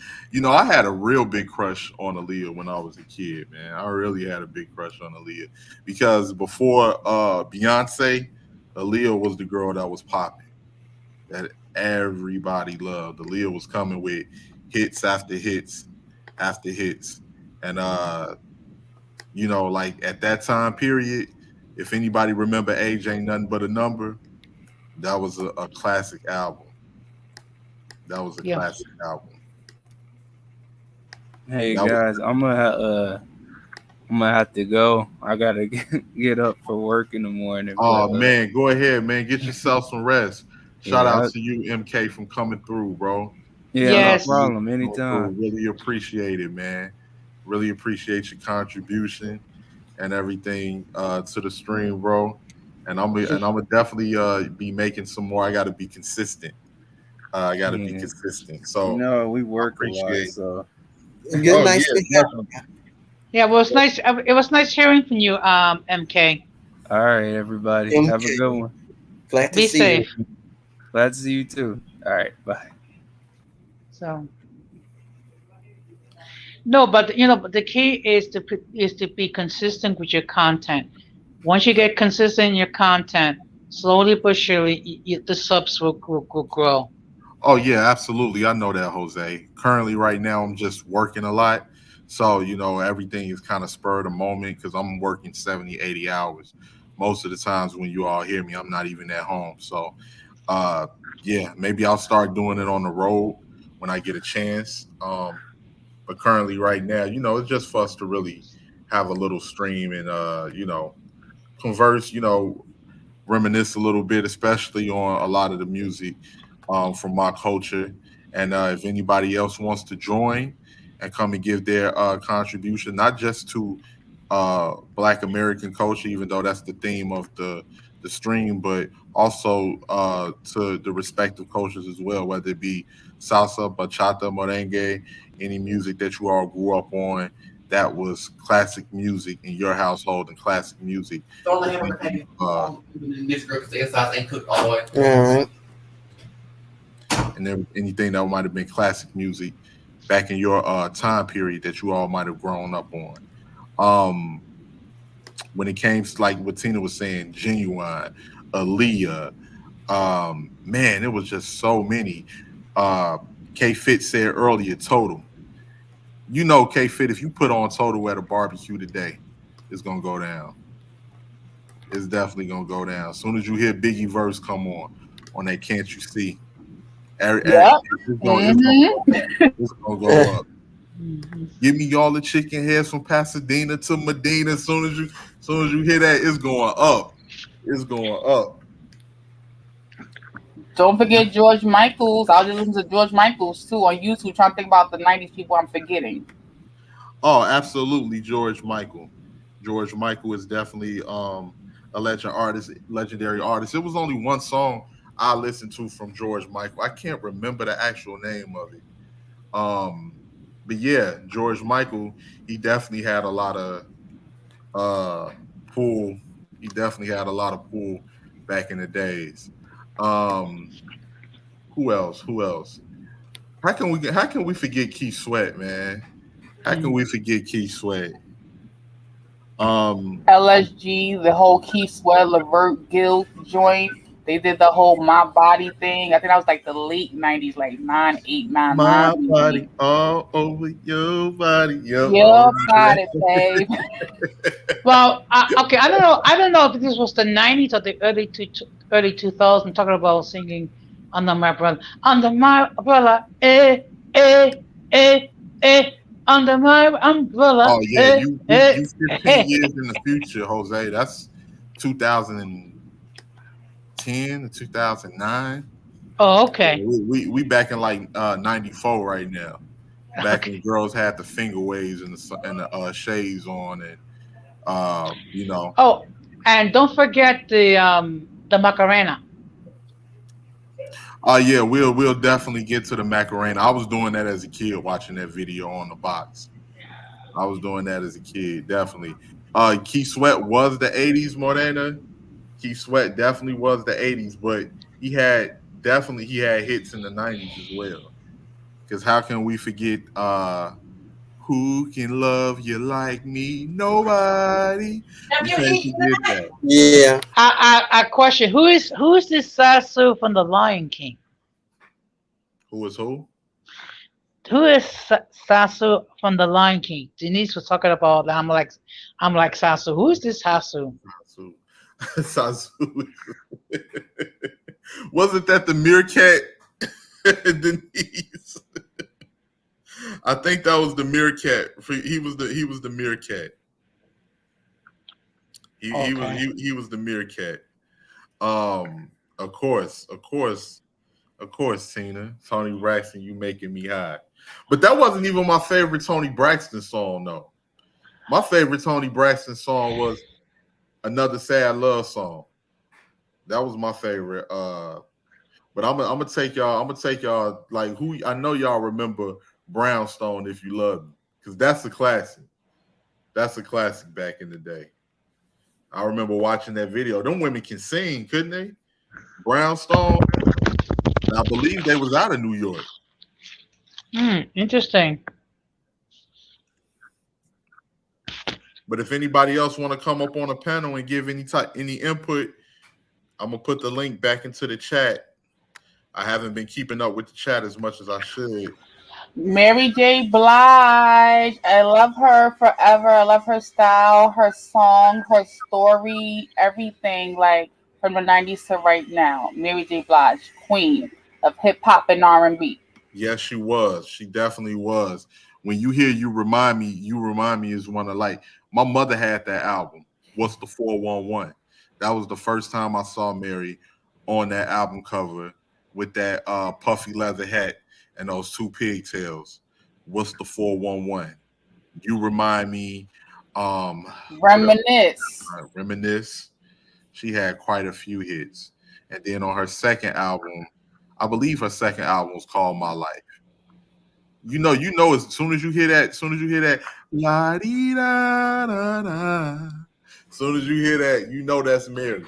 I had a real big crush on Aaliyah when I was a kid, man. I really had a big crush on Aaliyah because before Beyonce, Aaliyah was the girl that was popping, that everybody loved. Aaliyah was coming with hits after hits after hits, and like at that time period, if anybody remember "Age Ain't Nothing But a Number," that was a classic album. That was a classic album. Hey guys, I'm gonna have to go. I gotta get up for work in the morning. Oh man, go ahead, man. Get yourself some rest. Shout out to you, MK, from coming through, bro. Yeah, no problem. Anytime. Really appreciate it, man. Really appreciate your contribution and everything to the stream, bro. And I'm gonna definitely be making some more. I got to be consistent. I got to be consistent. So we work a lot. So nice to hear. Yeah, well, it's nice. It was nice hearing from you, MK. All right, everybody. MK. Have a good one. Glad to Be see safe. you. Glad to see you too. All right, bye. So. No, but but the key is to be consistent with your content. Once you get consistent in your content, slowly but surely, the subs will grow. Oh yeah, absolutely. I know that, Jose. Currently, right now, I'm just working a lot. So, everything is kind of spur of the moment because I'm working 70, 80 hours. Most of the times when you all hear me, I'm not even at home. So, maybe I'll start doing it on the road when I get a chance. But currently, right now, it's just for us to really have a little stream and, converse, reminisce a little bit, especially on a lot of the music from my culture. And if anybody else wants to join and come and give their contribution, not just to Black American culture, even though that's the theme of the stream, but also to the respective cultures as well, whether it be salsa, bachata, merengue, any music that you all grew up on that was classic music in your household and classic music. Don't let him in this group say sauce ain't cooked all the way. All right. And then anything that might have been classic music back in your time period that you all might have grown up on. When it came to like what Tina was saying, Genuine, Aaliyah, man, it was just so many. K Fit said earlier, Total. K Fit, if you put on Total at a barbecue today, it's gonna go down. It's definitely gonna go down. As soon as you hear Biggie verse come on that Can't You See, it's gonna go up. Give me all the chicken heads from Pasadena to Medina. As soon as you hear that, it's going up. It's going up. Don't forget George Michaels. I was just listening to George Michaels too on YouTube, trying to think about the 90s people I'm forgetting. Oh, absolutely, George Michael. George Michael is definitely a legendary artist. It was only one song I listened to from George Michael. I can't remember the actual name of it. But yeah, George Michael, he definitely had a lot of pull. He definitely had a lot of pull back in the days. Who else? How can we forget Keith Sweat, man? How can we forget Keith Sweat? LSG, the whole Keith Sweat, Levert Guild joint. They did the whole My Body thing. I think that was like the late 90s, like 98, 99, My maybe. body all over your body. Yep, I Your remember body, babe. Well, okay, I don't know. I don't know if this was the '90s or the early 2000s. Talking about singing under my umbrella, under my umbrella, Oh yeah, you 15 eh. years in the future, Jose. That's 2010 to 2009. Oh, okay, We back in like 94 right now. Back when okay. girls had the finger waves and the shades on, and you know. Oh, and don't forget the Macarena. Oh yeah, we'll definitely get to the Macarena. I was doing that as a kid, watching that video on the box. I was doing that as a kid, definitely. Keith Sweat was the 80s, Morena. Keith Sweat definitely was the 80s, but he had hits in the 90s as well. Because how can we forget who can love you like me? Nobody. We can't forget that. Yeah. I question who is this Sasu from the Lion King? Who is who? Who is Sasu from the Lion King? Denise was talking about. I'm like Sasu. Who is this Sasu? Sasu. Wasn't that the meerkat? Denise. I think that was the meerkat. He was the meerkat. He was the meerkat. Of course, Tina. Tony Braxton, you making me high. But that wasn't even my favorite Tony Braxton song, though. My favorite Tony Braxton song was Another Sad Love Song. That was my favorite. But I'm gonna take y'all like who I know y'all remember Brownstone If You Love Me, because that's a classic. That's a classic back in the day. I remember watching that video. Them women can sing, couldn't they? Brownstone. And I believe they was out of New York. Interesting. But if anybody else want to come up on a panel and give any input, I'm gonna put the link back into the chat. I haven't been keeping up with the chat as much as I should. Mary J. Blige. I love her forever. I love her style, her song, her story, everything. Like from the 90s to right now. Mary J. Blige, queen of hip hop and R&B. Yes, she was. She definitely was. When you hear You Remind Me is one of like my mother had that album. What's the 411? That was the first time I saw Mary on that album cover with that puffy leather hat and those two pigtails. What's the 411? You Remind Me. Reminisce. Reminisce. She had quite a few hits. And then on her second album, I believe her second album was called My Life. You know, as soon as you hear that, la dee da da da. As soon as you hear that, you know that's Mary.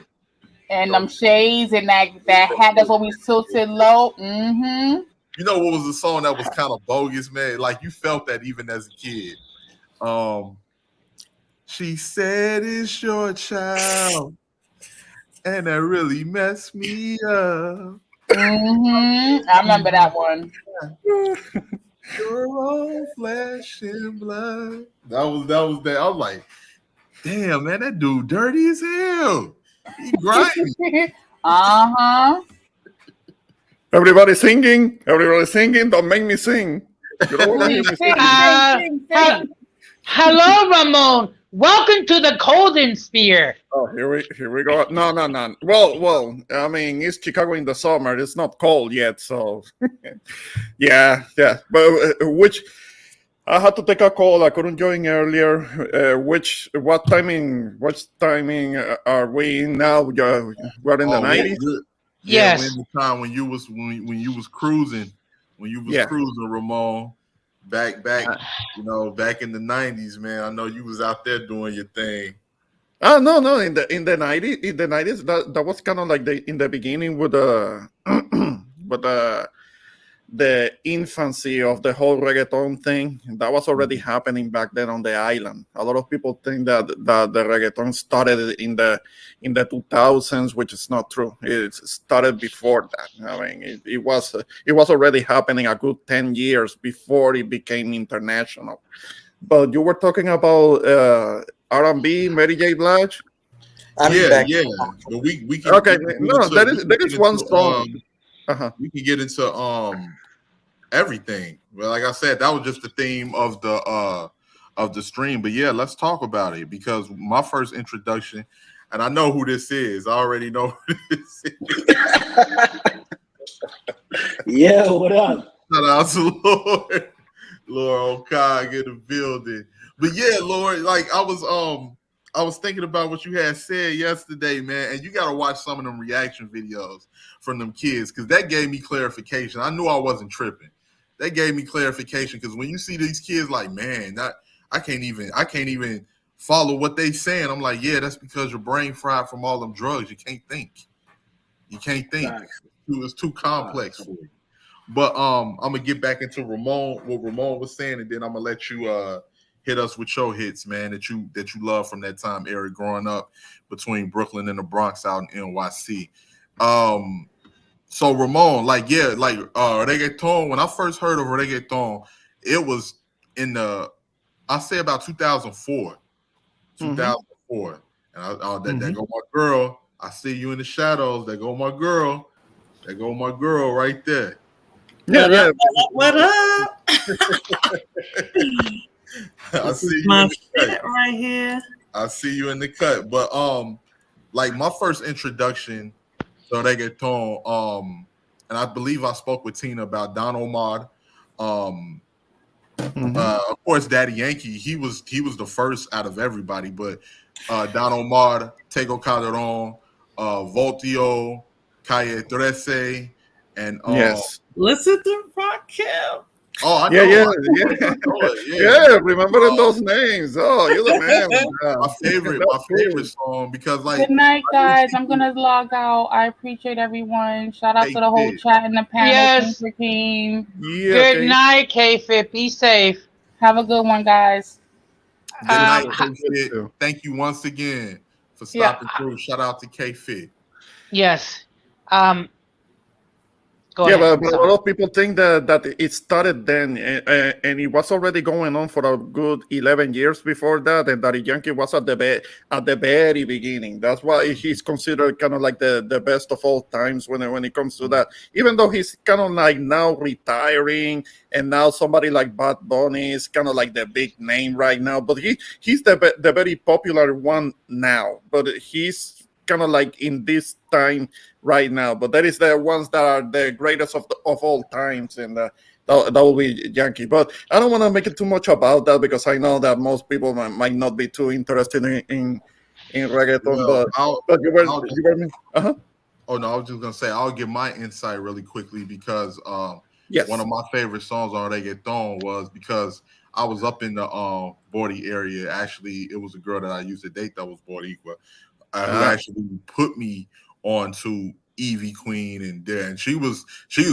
And them shades and that hat that's always tilted low. Mm-hmm. You know what was the song that was kind of bogus, man? Like you felt that even as a kid. She said it's your child, and that really messed me up. Mm-hmm. I remember that one. You're all flesh and blood. That was that. I was like, damn, man, that dude dirty as hell. He grimy. Uh-huh. Everybody singing. Don't make me sing. You don't want to hear me sing. Hello, Ramon. Welcome to the Golden Sphere. Oh, here we go. No. Well. I mean, it's Chicago in the summer. It's not cold yet, so yeah. But which I had to take a call. I couldn't join earlier. What timing are we in now? We're in the 90s. Yeah, when the time when you was cruising, cruising, Ramon, back, back in the 90s, man. I know you was out there doing your thing. Oh no, in the 90s, that was kind of like in the beginning with but the infancy of the whole reggaeton thing. That was already happening back then on the island. A lot of people think that the reggaeton started in the 2000s, which is not true. It started before that. I mean, it was already happening a good 10 years before it became international. But you were talking about R&B, Mary J. Blige. Yeah. But we can okay. No, there is one song. We can get into everything. Well, like I said, that was just the theme of the stream. But yeah, let's talk about it, because my first introduction, and I know who this is. I already know who this is. Yeah, what up? Shout out to Laura Okag in the building. But yeah, Laura, like I was thinking about what you had said yesterday, man, and you got to watch some of them reaction videos from them kids, because that gave me clarification. I knew I wasn't tripping. That gave me clarification, because when you see these kids, like, man, I can't even follow what they saying. I'm like, yeah, that's because your brain fried from all them drugs. You can't think. Nice. It's too complex for you. But I'm gonna get back into what Ramon was saying, and then I'm gonna let you hit us with your hits, man, that you love from that time, Eric, growing up between Brooklyn and the Bronx out in NYC. So Ramon, reggaeton. When I first heard of reggaeton, it was in I say about 2004, 2004, and that go my girl. I see you in the shadows. There go my girl. There go my girl right there. Yeah. What up? I see you my in the cut right here. I see you in the cut. But like my first introduction to reggaeton, and I believe I spoke with Tina about Don Omar. Of course, Daddy Yankee, he was the first out of everybody, but Don Omar, Tego Calderon, Voltio, Calle 13, and yes. Listen to Raquel. Oh, I know. Yeah. Remembering those names. Oh, you're the man. my favorite song, because like. Good night, guys. I'm gonna log out. I appreciate everyone. Shout out to the whole chat and the panel. Yes. Team. Yeah, good night, K-Fit. Be safe. Have a good one, guys. Good night, K-Fit. Thank you once again for stopping through. Shout out to K-Fit. Yes. But a lot of people think that it started then, and it was already going on for a good 11 years before that, and Daddy Yankee was at the very beginning. That's why he's considered kind of like the best of all times when it comes to that. Even though he's kind of like now retiring, and now somebody like Bad Bunny is kind of like the big name right now, but he's the very popular one now. But he's kind of like in this time right now, but that is the ones that are the greatest of all times, and that will be Yankee. But I don't want to make it too much about that, because I know that most people might not be too interested in reggaeton. But you were Oh no, I was just gonna say I'll give my insight really quickly, because one of my favorite songs on reggaeton was because I was up in the Bordy area. Actually, it was a girl that I used to date that was Boricua, who actually put me on to Evie Queen and she was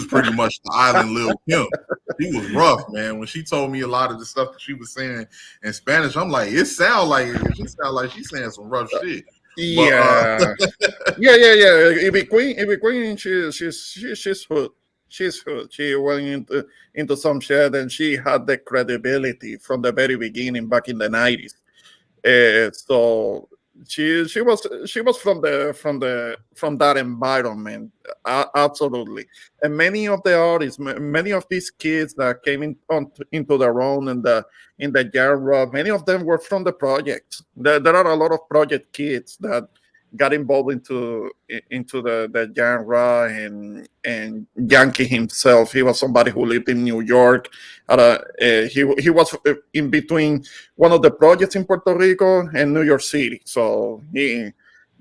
pretty much the island Lil Kim. She was rough, man. When she told me a lot of the stuff that she was saying in Spanish, I'm like, she sound like she's saying some rough shit. Yeah. Evie Queen, she's hood. She's hood. She went into some shit, and she had the credibility from the very beginning back in the 90s. So she was from that environment, absolutely. And many of the artists, many of these kids that came into their own in the genre, many of them were from the projects. There are a lot of project kids that got involved into the genre, and Yankee himself, he was somebody who lived in New York. He was in between one of the projects in Puerto Rico and New York City, so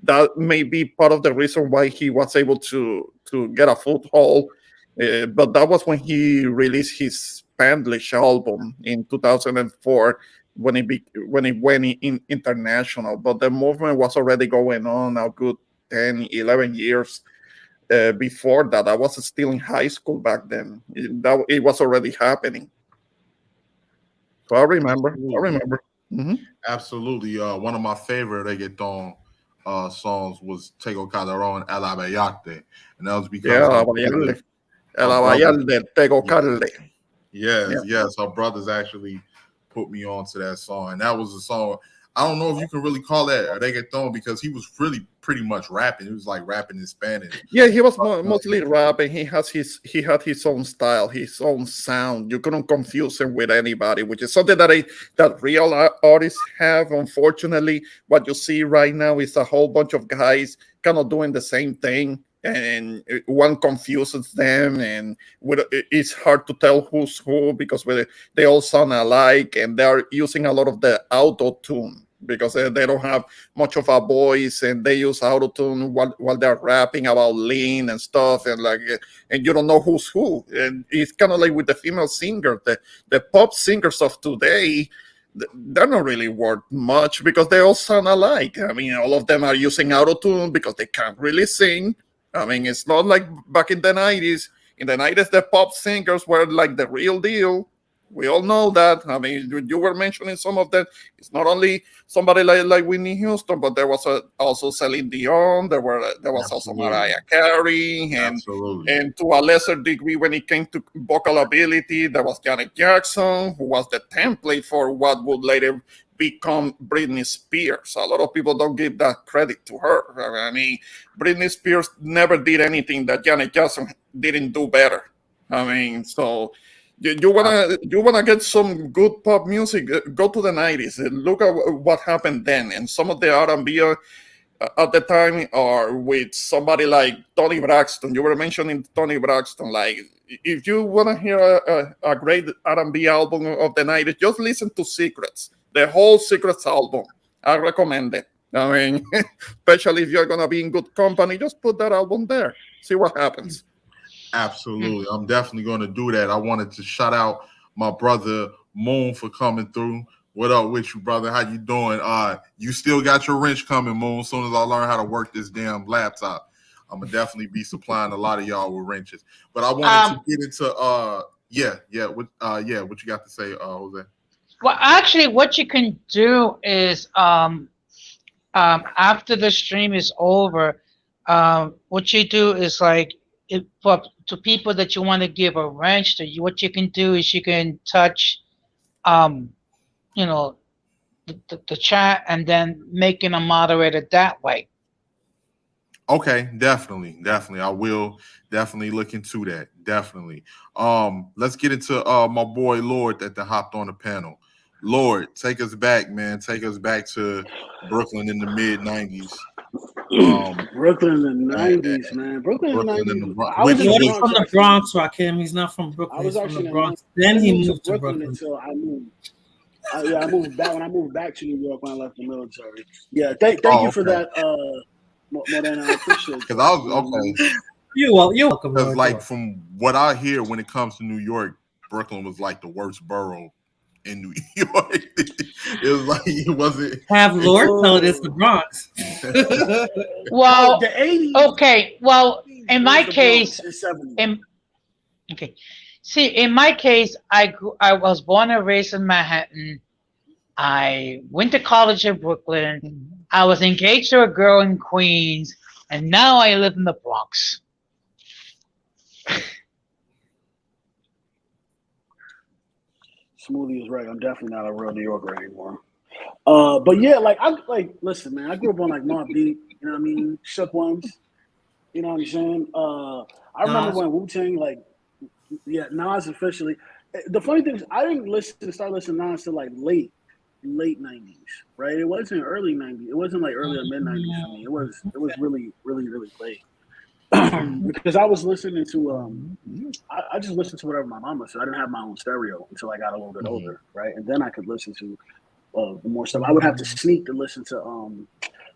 that may be part of the reason why he was able to get a foothold. But that was when he released his Spanglish album in 2004. When it went in international, but the movement was already going on a good 10, 11 years before that. I was still in high school back then. It was already happening. So I remember. Mhm. Absolutely. One of my favorite reggaeton songs was Tego Calderon, El Abayate. And that was because Yeah, El her brothers, Abayalde, Tego Calde. yes, her brothers actually put me on to that song. And that was a song, I don't know if you can really call that a reggaeton because he was really pretty much rapping. It was like rapping in Spanish. Yeah, he was mostly rapping. He had his own style, his own sound. You couldn't confuse him with anybody, which is something that real artists have. Unfortunately, what you see right now is a whole bunch of guys kind of doing the same thing, and one confuses them, and it's hard to tell who's who because they all sound alike, and they're using a lot of the auto tune because they don't have much of a voice, and they use auto-tune while they're rapping about lean and stuff, and you don't know who's who. And it's kind of like with the female singer, the pop singers of today, they're not really worth much because they all sound alike. I mean, all of them are using auto-tune because they can't really sing. I mean, it's not like back in the 90s. In the 90s, the pop singers were like the real deal. We all know that. I mean, you were mentioning some of them. It's not only somebody like Whitney Houston, but there was also Celine Dion. There was also Mariah Carey, and to a lesser degree, when it came to vocal ability, there was Janet Jackson, who was the template for what would later become Britney Spears. A lot of people don't give that credit to her. I mean, Britney Spears never did anything that Janet Jackson didn't do better. I mean, so. You wanna get some good pop music? Go to the 90s. Look at what happened then, and some of the R&B at the time are with somebody like Tony Braxton. You were mentioning Tony Braxton. Like, if you wanna hear a great R&B album of the 90s, just listen to Secrets, the whole Secrets album. I recommend it. I mean, especially if you're gonna be in good company, just put that album there. See what happens. Absolutely. I'm definitely going to do that. I wanted to shout out my brother Moon for coming through. What up with you, brother? How you doing? You still got your wrench coming, Moon. As soon as I learn how to work this damn laptop, I'm going to definitely be supplying a lot of y'all with wrenches. But I wanted to get into what you got to say, Jose? Well, actually, what you can do is after the stream is over, what you do is like, to people that you want to give a wrench to, what you can do is you can touch, the chat and then making a moderator that way. Okay, definitely. I will definitely look into that. Definitely. Let's get into my boy Lord that hopped on the panel. Lord, take us back, man. Take us back to Brooklyn in the mid 90s. Brooklyn in the 90s, man. Brooklyn in the 90s. I was from the Bronx, Rakim. He's not from Brooklyn. I was actually from the Bronx. Then he moved to Brooklyn until I moved. I moved back when I moved back to New York when I left the military. Yeah, thank you for that. More than I appreciate. Because I was okay. You're welcome. Because like from what I hear, when it comes to New York, Brooklyn was like the worst borough in New York. It was like it wasn't. Have Lord tell it it's the Bronx. Well, the 80s. Okay. Well, in my case, See, in my case, I was born and raised in Manhattan. I went to college in Brooklyn. I was engaged to a girl in Queens, and now I live in the Bronx. Smoothie is right. I'm definitely not a real New Yorker anymore. But yeah, listen, man. I grew up on like Mobb Deep. You know what I mean? Shook Ones. You know what I'm saying? I remember when Wu-Tang, Nas officially. The funny thing is, I didn't start listening to Nas until like late 90s, right? It wasn't early 90s. It wasn't like early or mid 90s for me. It was really, really, really late. Because I was listening to I just listened to whatever my mama said. I didn't have my own stereo until I got a little bit older, right? And then I could listen to the more stuff. I would have to sneak to listen to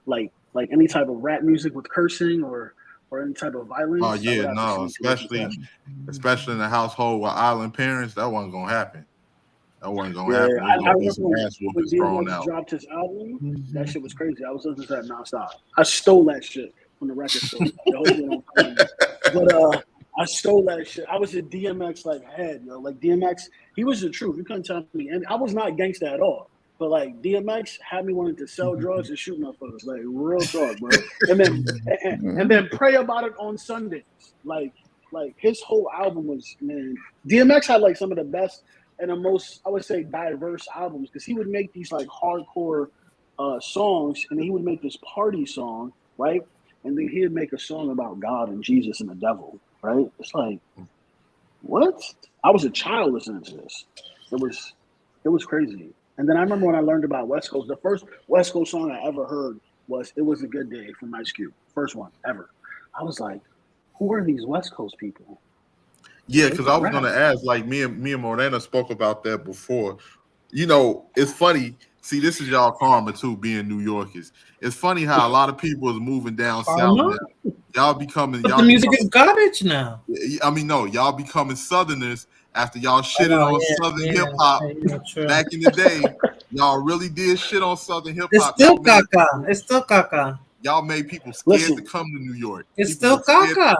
like any type of rap music with cursing or any type of violence. Oh yeah, no, especially in a household with island parents, that wasn't gonna happen. That wasn't gonna happen. I remember when DMX dropped his album. That shit was crazy. I was listening to that nonstop. I stole that shit from the record store. Hopefully don't come in. But I stole that shit. I was a DMX like head, yo. Like DMX, he was the truth. You couldn't tell me, and I was not gangsta at all. But like DMX had me wanting to sell drugs and shoot motherfuckers, like real talk, bro. And then pray about it on Sundays. Like his whole album was, man. DMX had like some of the best and the most, I would say, diverse albums, because he would make these like hardcore songs, and then he would make this party song, right? And then he'd make a song about God and Jesus and the devil, right? It's like, what? I was a child listening to this. It was crazy. And then I remember when I learned about West Coast, the first West Coast song I ever heard was "It Was a Good Day" from Ice Cube. First one ever. I was like, who are these West Coast people? Yeah, because I was going to ask, like me and Morena spoke about that before. You know, it's funny. See, this is y'all karma too, being New Yorkers. It's funny how a lot of people is moving down south now. Y'all becoming, but the music is garbage now. I mean, no, y'all becoming Southerners after y'all shitted on Southern hip hop back in the day. Y'all really did shit on Southern hip hop. It's still caca. Y'all made people scared to come to New York. It's still caca.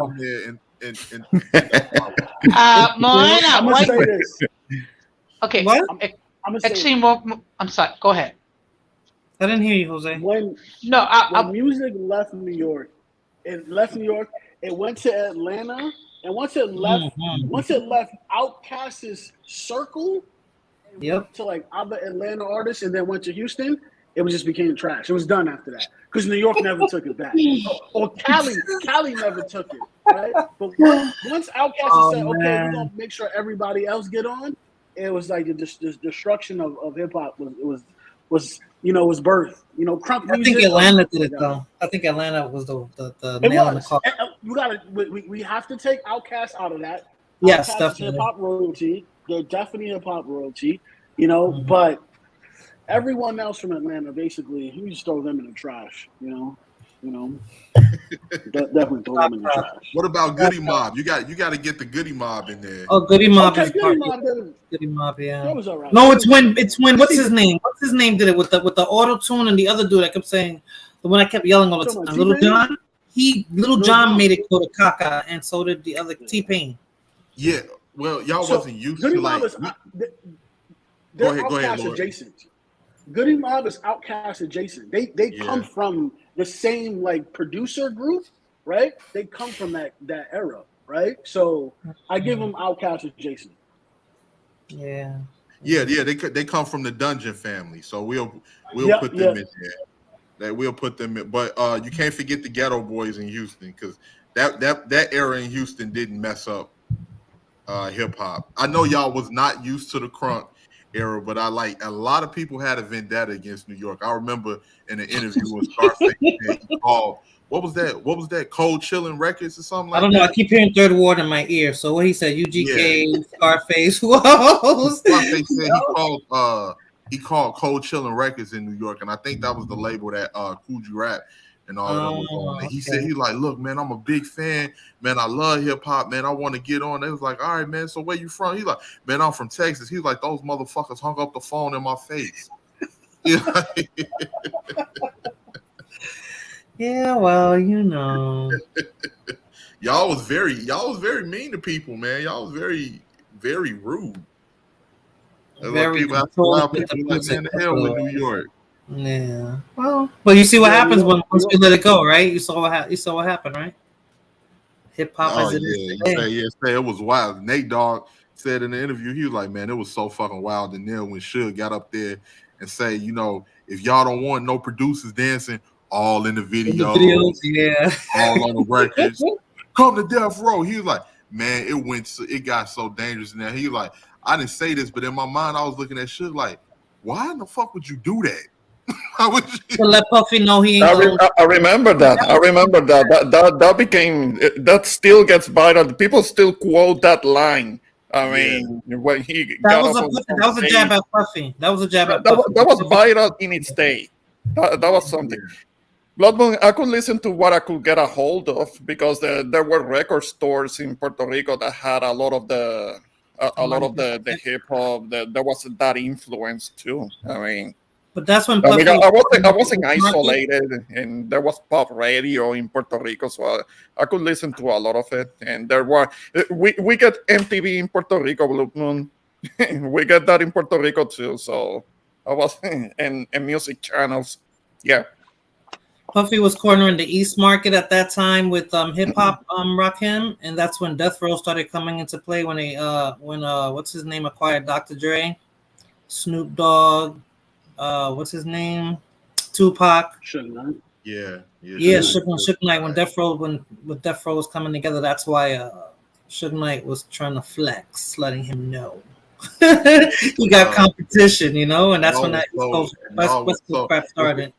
Moana, I'm gonna say this. Okay. What? I'm sorry. Go ahead. I didn't hear you, Jose. When music left New York, it went to Atlanta, and once it left Outkast's circle, to like other Atlanta artists, and then went to Houston, it just became trash. It was done after that, because New York never took it back, or Cali never took it, right? But once Outkast said, "Okay, we're gonna make sure everybody else get on," it was like the destruction of hip hop was birth. You know, crunk music. I think Atlanta did it though. I think Atlanta was the nail in the coffin. We have to take Outkast out of that. Yes, Outkast definitely. Hip hop royalty. They're definitely hip hop royalty. You know, but everyone else from Atlanta, basically, you just throw them in the trash. You know, definitely throw them in the trash. What about Goody Mob? You got to get the Goody Mob in there. Oh, Goody Mob is Goody Mob, yeah. That was all right. No, it's when what's his name? What's his name did it with the auto tune, and the other dude I kept saying, the one I kept yelling all the time, Little John. Little John made it go to caca, and so did the other T-Pain. Yeah, well, y'all wasn't used to like. Go ahead, adjacent. Goody Mob is Outkast adjacent. They come from the same like producer group, right? They come from that era, right? So I give them Outkast adjacent. Yeah. They come from the Dungeon family, so we'll put them in there. We'll put them in, but you can't forget the Ghetto Boys in Houston, because that era in Houston didn't mess up hip hop. I know y'all was not used to the crunk era, but a lot of people had a vendetta against New York. I remember in an interview with Scarface, he called, what was that? Cold Chillin' Records or something like that? I don't know. I keep hearing Third Ward in my ear. So what he said, UGK, Scarface, who else? Scarface said he called Cold Chillin' Records in New York, and I think that was the label that Coogee Rap and all of them was on. And he said, he like, look, man, I'm a big fan. Man, I love hip hop, man. I want to get on. They was like, all right, man, so where you from? He's like, man, I'm from Texas. He's like, those motherfuckers hung up the phone in my face. Yeah, well, you know. Y'all was very mean to people, man. Y'all was very, very rude. Very people have to allow people like, man, the hell with New York. Yeah. Well, you see what happens once we let it go, right? You saw what happened, right? Hip hop as it is today. It was wild. Nate Dogg said in the interview, he was like, man, it was so fucking wild. And then when Suge got up there and say, you know, if y'all don't want no producers dancing all in the videos, all on the records, come to Death Row. He was like, man, it got so dangerous in there. He was like, I didn't say this, but in my mind, I was looking at Suge like, why in the fuck would you do that? To let Puffy know he ain't. I remember that. That became, that still gets viral. People still quote that line. I mean, when he that was a jab at Puffy. That was a jab at Puffy. That was viral in its day. That was something. Blood Moon, I could listen to what I could get a hold of, because there were record stores in Puerto Rico that had a lot of the hip hop. There was that influence too. I mean. But that's when I mean, Puffy I wasn't isolated, and there was pop radio in Puerto Rico, so I could listen to a lot of it. And there were we get MTV in Puerto Rico, Blue Moon. We get that in Puerto Rico too. So I was and music channels. Yeah. Puffy was cornering the East Market at that time with hip hop Rakim, and that's when Death Row started coming into play when what's his name acquired Dr. Dre, Snoop Dogg, what's his name, Tupac. Yeah, Suge Knight. When Death Row was coming together, that's why Suge Knight was trying to flex, letting him know he got competition, and that's when that West Coast crap started.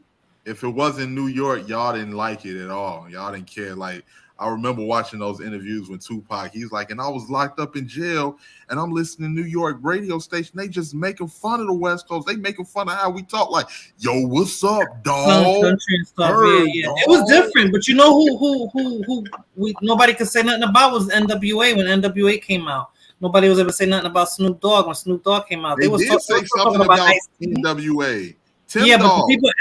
If it wasn't New York, y'all didn't like it at all. Y'all didn't care. Like, I remember watching those interviews with Tupac. He's like, and I was locked up in jail, and I'm listening to New York radio station. They just making fun of the West Coast. They making fun of how we talk. Like, yo, what's up, dog? Country and stuff. Yeah. It was different, but you know who nobody could say nothing about was NWA when NWA came out. Nobody was ever saying nothing about Snoop Dogg when Snoop Dogg came out. They did say something about NWA. But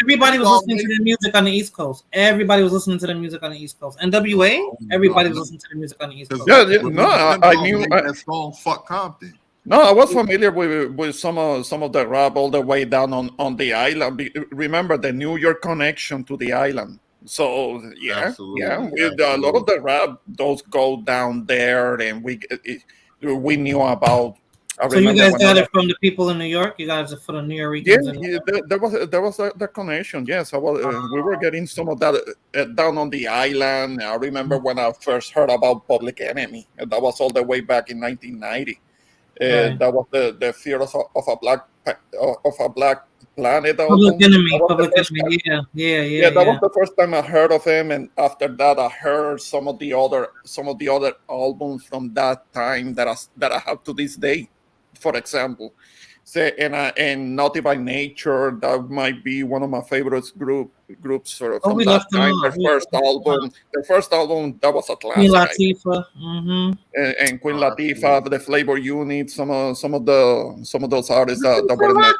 everybody was listening to the music on the East Coast. Everybody was listening to the music on the East Coast. NWA, everybody was listening to the music on the East Coast. Yeah, no, I knew that song. Fuck Compton. No, I was familiar with some of the rap all the way down on the island. Remember the New York connection to the island. So a lot of the rap those go down there, and we knew about. So you guys got it from the people in New York? You guys are for the New Yorkers? Yeah, there was the connection. Yes, we were getting some of that down on the island. I remember when I first heard about Public Enemy. That was all the way back in 1990. Right. That was the fear of a black planet. Public Enemy. Yeah. That was the first time I heard of him, and after that, I heard some of the other albums from that time that I have to this day. For example, and Naughty by Nature, that might be one of my favorite groups from that time. Their first album that was a classic. Queen Latifah, and Queen Latifah, the Flavor Unit, some of those artists that were in that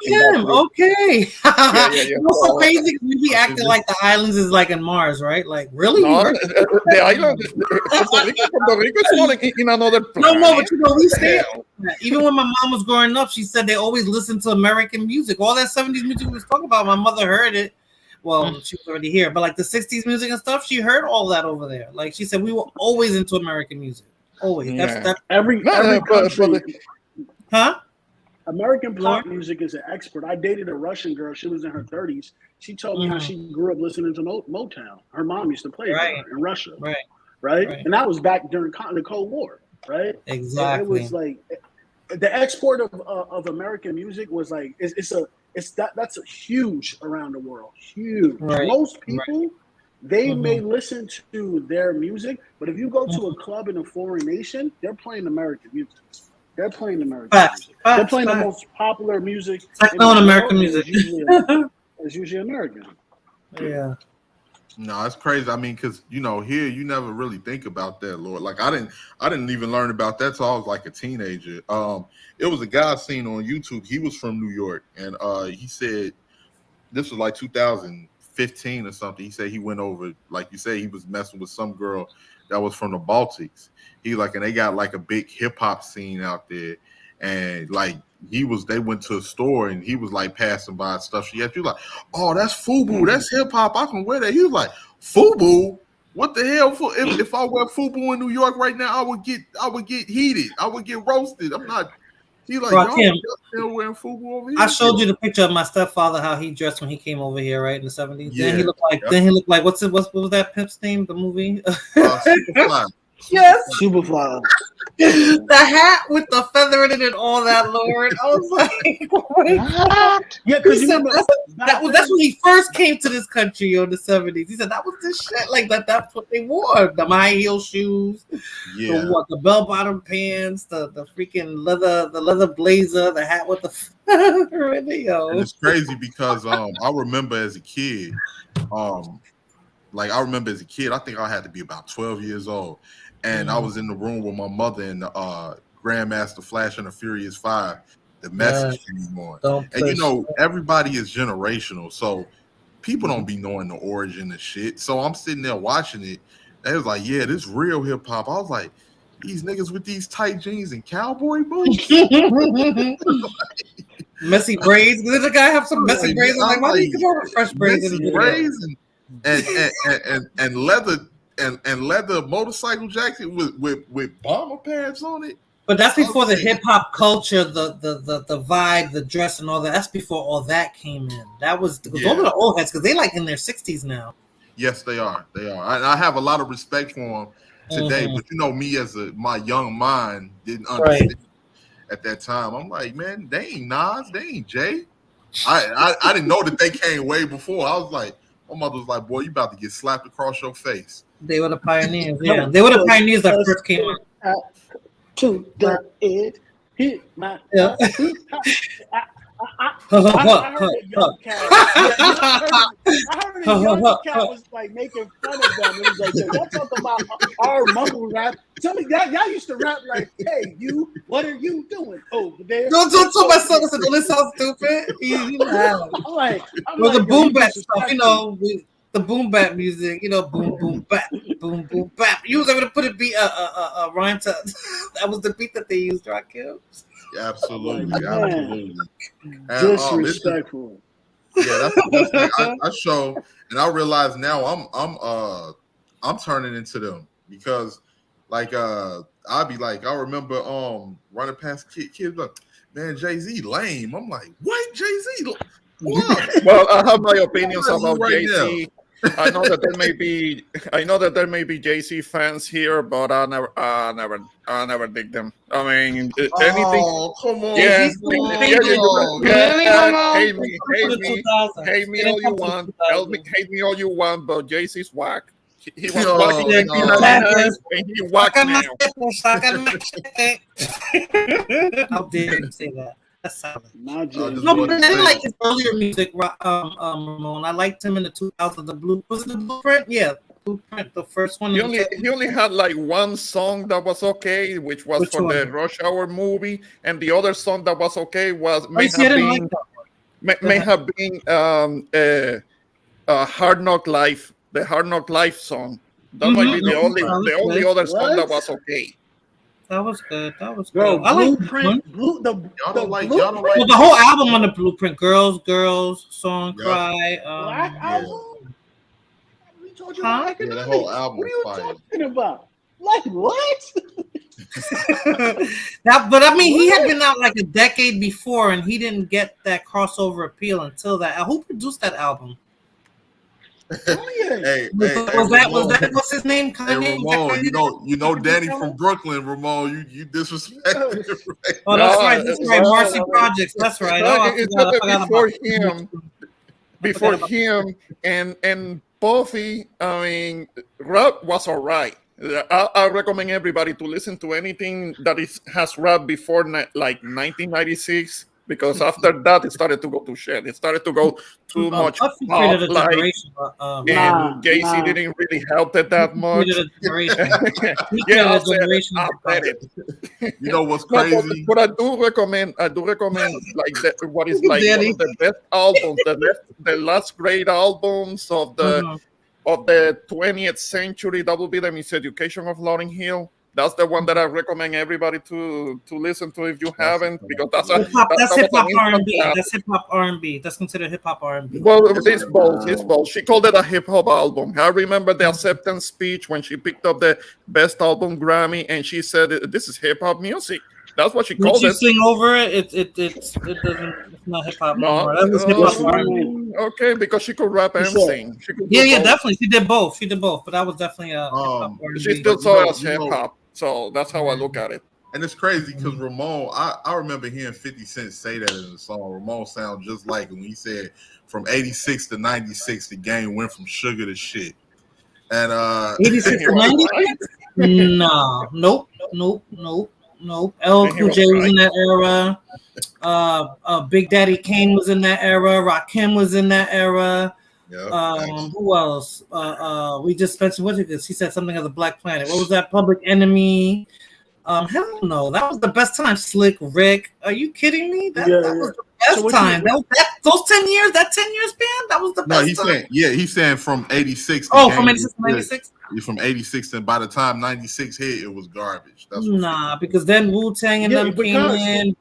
okay. What's so crazy? We be acting like the islands is like in Mars, right? Like really? No, the island, Puerto Rico is not in another planet. No, but we stay. Even when my mom was growing up, she said they always listened to American music. All that 70s music we was talking about, my mother heard it. Well, she was already here, but like the 60s music and stuff, she heard all that over there. Like she said, we were always into American music. Always. Yeah. That's every country. Huh? American pop music is an expert. I dated a Russian girl. She was in her 30s. She told me how she grew up listening to Motown. Her mom used to play her in Russia. Right? And that was back during the Cold War. Right? Exactly. It was like the export of American music was like that's a huge around the world. Huge. Right. Most people they may listen to their music, but if you go to a club in a foreign nation, they're playing American music. They're playing American music. They're playing the most popular music. It's like knowing American music. It's usually American. Yeah. No, it's crazy. I mean, because here you never really think about that, Lord. Like I didn't even learn about that till I was like a teenager. It was a guy I seen on YouTube. He was from New York, and he said this was like 2015 or something. He said he went over, like you say, he was messing with some girl that was from the Baltics. And they got like a big hip hop scene out there, and like they went to a store and he was like passing by stuff she had. She was like, oh, that's FUBU, that's hip hop, I can wear that. He was like, FUBU? What the hell? If I wear FUBU in New York right now, I would get heated. I would get roasted. I'm not. He's like, y'all still wearing FUBU over here? I showed you the picture of my stepfather, how he dressed when he came over here, right, in the 70s. Yeah, then he looked like what was that pimp's name? The movie? Superfly. Yes. Superfly. The hat with the feather in it and all that, Lord. I was like, what? Yeah, because that's when he first came to this country in the 70s. He said that was this shit. Like that's what they wore. The high heel shoes, the bell bottom pants, the freaking leather blazer, the hat with the feather in it, yo. And it's crazy because I remember as a kid, I think I had to be about 12 years old. And I was in the room with my mother and Grandmaster Flash and the Furious 5. The message came on. Don't And you push. know, everybody is generational, so people don't be knowing the origin of shit. So I'm sitting there watching it. They was like, yeah, this real hip hop. I was like, these niggas with these tight jeans and cowboy boots. Messy braids. Did the guy have some messy braids? I'm like, why do you come over with fresh braids in the video? Braids and leather and leather motorcycle jacket with bomber pads on it. But that's before the hip hop culture, the vibe, the dress, and all that. That's before all that came in. That was those are the old heads because they like in their 60s now. Yes, they are. They are. I have a lot of respect for them today. But you know, me as my young mind didn't understand at that time. I'm like, man, they ain't Nas, they ain't Jay. I didn't know that they came way before. I was like, my mother was like, boy, you about to get slapped across your face. They were the pioneers. Yeah, they were the pioneers that first came out. To the end, hit my. I heard a young cat. I heard a young cat was like making fun of them. It was like, y'all talking about our mumble rap. Tell me, y'all used to rap like, hey, you, what are you doing over there? Don't tell my son, listen, don't this sound stupid. I'm like, the boom bap stuff, you know, the boom bap music, you know, boom boom bap, boom boom bap. You was able to put a rhyme to that was the beat that they used, Rakim. Absolutely, absolutely. Disrespectful. That's the best thing. I show, and I realize now I'm turning into them because, like, I'll be like, I remember running past kids like, man, Jay-Z lame. I'm like, what, Jay-Z? Well, I have my opinions about Jay-Z. I know that there may be Jay-Z fans here, but I never dig them. I mean, anything. Oh, come on! Yeah, hate me all you want. Hate me all you want, but Jay-Z's whack. He was whacking and he whacked now. How dare you say that? That's solid. No, but I didn't like his earlier music, Ramon. I liked him in the 2000s. Was it the Blueprint? Yeah, Blueprint, the first one. He only had like one song that was okay, which was for the Rush Hour movie, and the other song that was okay may have been Hard Knock Life, the Hard Knock Life song. That might be the only other song that was okay. That was good. Bro, I like Blueprint. Y'all don't like well, the whole album on the Blueprint. Girls, Song, Cry. Black album? We told you the whole album. What are you talking about? Like what? But I mean, he had been out like a decade before, and he didn't get that crossover appeal until that. Who produced that album? Was that what's his name? Hey, Ramon, you know Danny from Brooklyn, Ramon. You disrespected him, right? Oh, that's right. That's right. Marcy Projects. That's right. Before him and Puffy, I mean, rap was all right. I recommend everybody to listen to anything that has rap before like 1996. Because after that, it started to go to shit. It started to go too much pop, and Jay-Z didn't really help it that much. You know what's crazy? But I do recommend like what is like one of the best albums, the last great albums of the 20th century. That will be the Miseducation of Lauryn Hill. That's the one that I recommend everybody to listen to if you haven't, because that's hip hop R&B. That's hip hop R&B. That's considered hip hop R&B. Well, it's both. She called it a hip hop album. I remember the acceptance speech when she picked up the best album Grammy, and she said, "This is hip hop music." That's what she called it. Sing over it. It's not hip hop anymore. That was hip hop R&B. Okay, because she could rap and sing. Yeah, definitely. She did both. But that was definitely a hip hop R&B. She still saw it as hip hop. So that's how I look at it. And it's crazy because Ramon, I remember hearing 50 Cent say that in the song. Ramon sounds just like him when he said from 86 to 96, the game went from sugar to shit. And 86 to 96? No. Nope. LL Cool J was in that era. Big Daddy Kane was in that era. Rakim was in that era. Who else? We just mentioned he said something of the Black Planet. What was that? Public Enemy. Hell no, that was the best time. Slick Rick, are you kidding me? That was the So best what time. you- Those 10 years, that 10 year span, that was the No, best he's time. saying, he's saying from 86. Oh, from 86 to 96? From 86, and by the time 96 hit, it was garbage. That's Nah, because then Wu-Tang and them came in.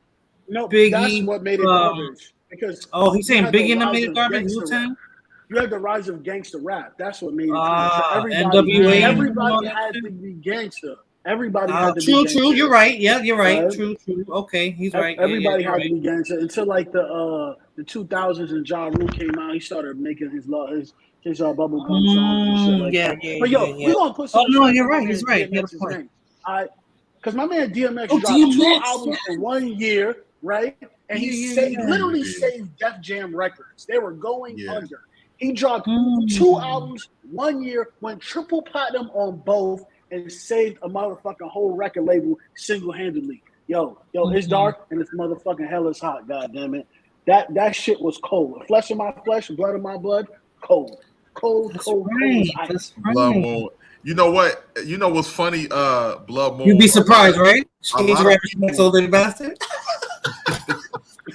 No, Biggie, that's what made it garbage. Because he's saying you had the Biggie and them rise made it of garbage. gangster Wu-Tang. rap. You had the rise of gangster rap. That's what made it garbage. NWA. Everybody had to be gangster. Everybody had to be True. gangster. You're right. Yeah, you're right. True. Okay, he's right. Everybody yeah, had right. to be gangster until like the 2000s and Ja Rule came out. He started making his bubble gum songs and shit like that. But we're gonna put some. Oh no, you're right. He's right. He had a point. Because my man DMX dropped DMX, 2 albums in 1 year, right? And he literally saved Def Jam Records. They were going under. He dropped 2 albums 1 year, went triple platinum on both, and saved a motherfucking whole record label single-handedly. Yo, it's dark and it's motherfucking hell is hot, goddammit. That shit was cold. Flesh of my flesh, blood of my blood, cold. Cold. That's Blood Moon. You know what? You know what's funny? Blood Moon. You'd be surprised, right? She's rapping so they bastard.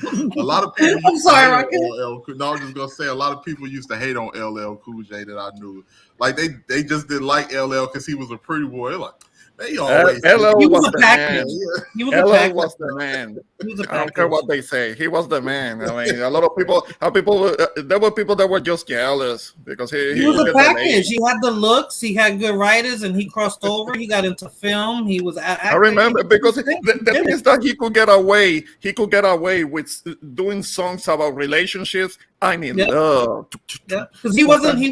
A lot of people. I'm sorry, Rocket. No, I'm just gonna say a lot of people used to hate on LL Cool J that I knew. Like they just didn't like LL because he was a pretty boy. Like they always. LL was the man. LL was the man. I don't care what they say. He was the man. I mean, a lot of people. There were people that were just jealous because he was a package. He had the looks. He had good writers, and he crossed over. He got into film. He was. I remember because the thing is that he could get away. He could get away with doing songs about relationships. I'm in love. Because he wasn't a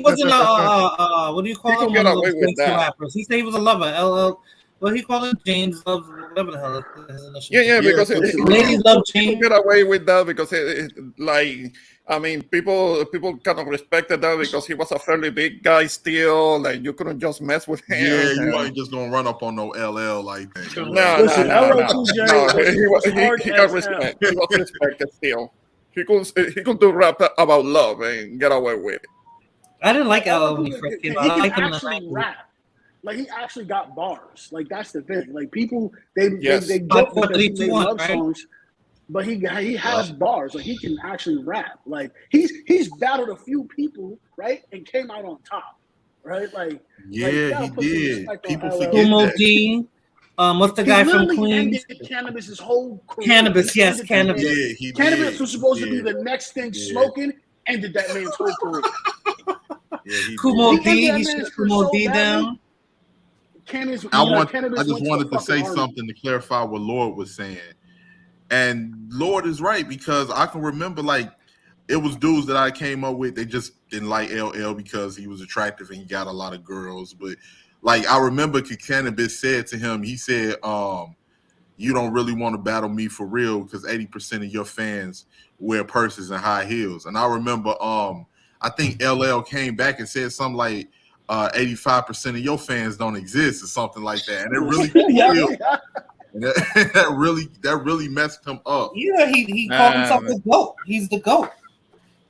what do you call him? Get away with that. Rappers. He said he was a lover. LL. What he called it? James loves whatever the hell his initials. Yeah, because ladies love James. Get away with that because people kind of respected that because he was a fairly big guy still. Like you couldn't just mess with him. Yeah, you ain't just gonna run up on no LL like that. He got respect. He was respected still. He could do rap about love and get away with it. I didn't like LL when he first came out. I liked him in the actually 90s. rap. Like he actually got bars. Like that's the thing. Like people they joke because he made love songs, but he has bars. Like he can actually rap. Like he's battled a few people, right, and came out on top, right? Like he did. People forget Kumo D. What's the guy from Queens? Cannabis's whole career. Cannabis, yes, Cannabis. Yeah, Cannabis was supposed to be the next thing smoking, ended that man's whole career. Kumo D. He shut Kumo D down. I just wanted to say something to clarify what Lord was saying. And Lord is right because I can remember like it was dudes that I came up with. They just didn't like LL because he was attractive and he got a lot of girls. But like I remember Cannabis said to him, he said, you don't really want to battle me for real because 80% of your fans wear purses and high heels. And I remember I think LL came back and said something like 85% of your fans don't exist or something like that. And it really that really messed him up. Yeah, he called himself the GOAT. He's the GOAT.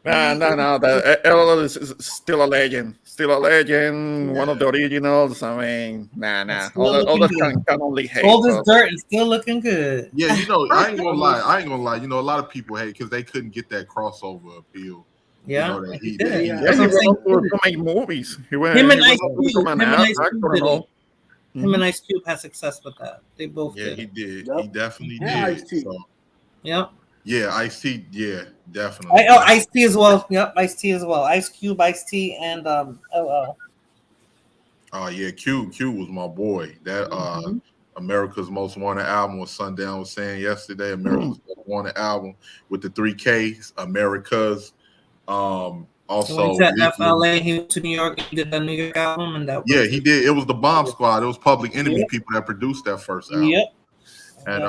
No. LL is still a legend. Still a legend. One of the originals. I mean, nah. All that can only hate. All this dirt is still looking good. Yeah, I ain't gonna lie. A lot of people hate because they couldn't get that crossover appeal. Yeah, he went to make movies. Him and Ice Cube had success with that. They both did. He did. Yep. He definitely and did. Ice-T. So. Yep. Yeah, Ice-T. Yeah, definitely. Ice-T as well. Yep, Ice-T as well. Ice Cube, Ice-T, and LL. Oh yeah, Q was my boy. That America's Most Wanted album, what Sundown was saying yesterday. America's Most Wanted album with the 3 Ks. America's. Also, he went to FLA. He went to New York. He did the New York album, and that. He did. It was the Bomb Squad. It was Public Enemy people that produced that first album. Yep. And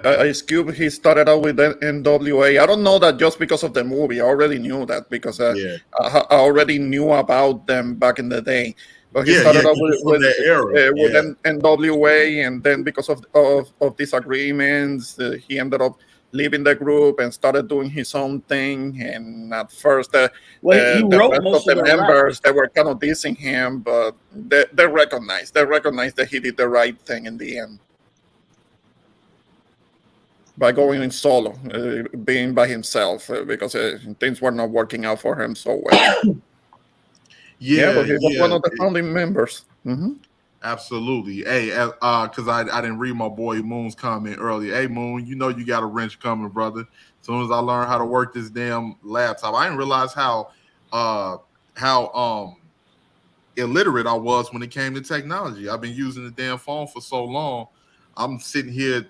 Ice Cube. He started out with NWA. I don't know that just because of the movie. I already knew that because I already knew about them back in the day. But he started out with that era. With NWA, and then because of disagreements, he ended up leaving the group and started doing his own thing. And at first, Well, he the wrote rest most of of the the members, raps. they were kind of dissing him, but they recognized that he did the right thing in the end by going in solo, being by himself, because things were not working out for him so well. Yeah, but he was one of the founding members. Mm-hmm. Absolutely. Hey, because I didn't read my boy Moon's comment earlier. Hey, Moon, you know you got a wrench coming, brother. As soon as I learn how to work this damn laptop, I didn't realize how illiterate I was when it came to technology. I've been using the damn phone for so long. I'm sitting here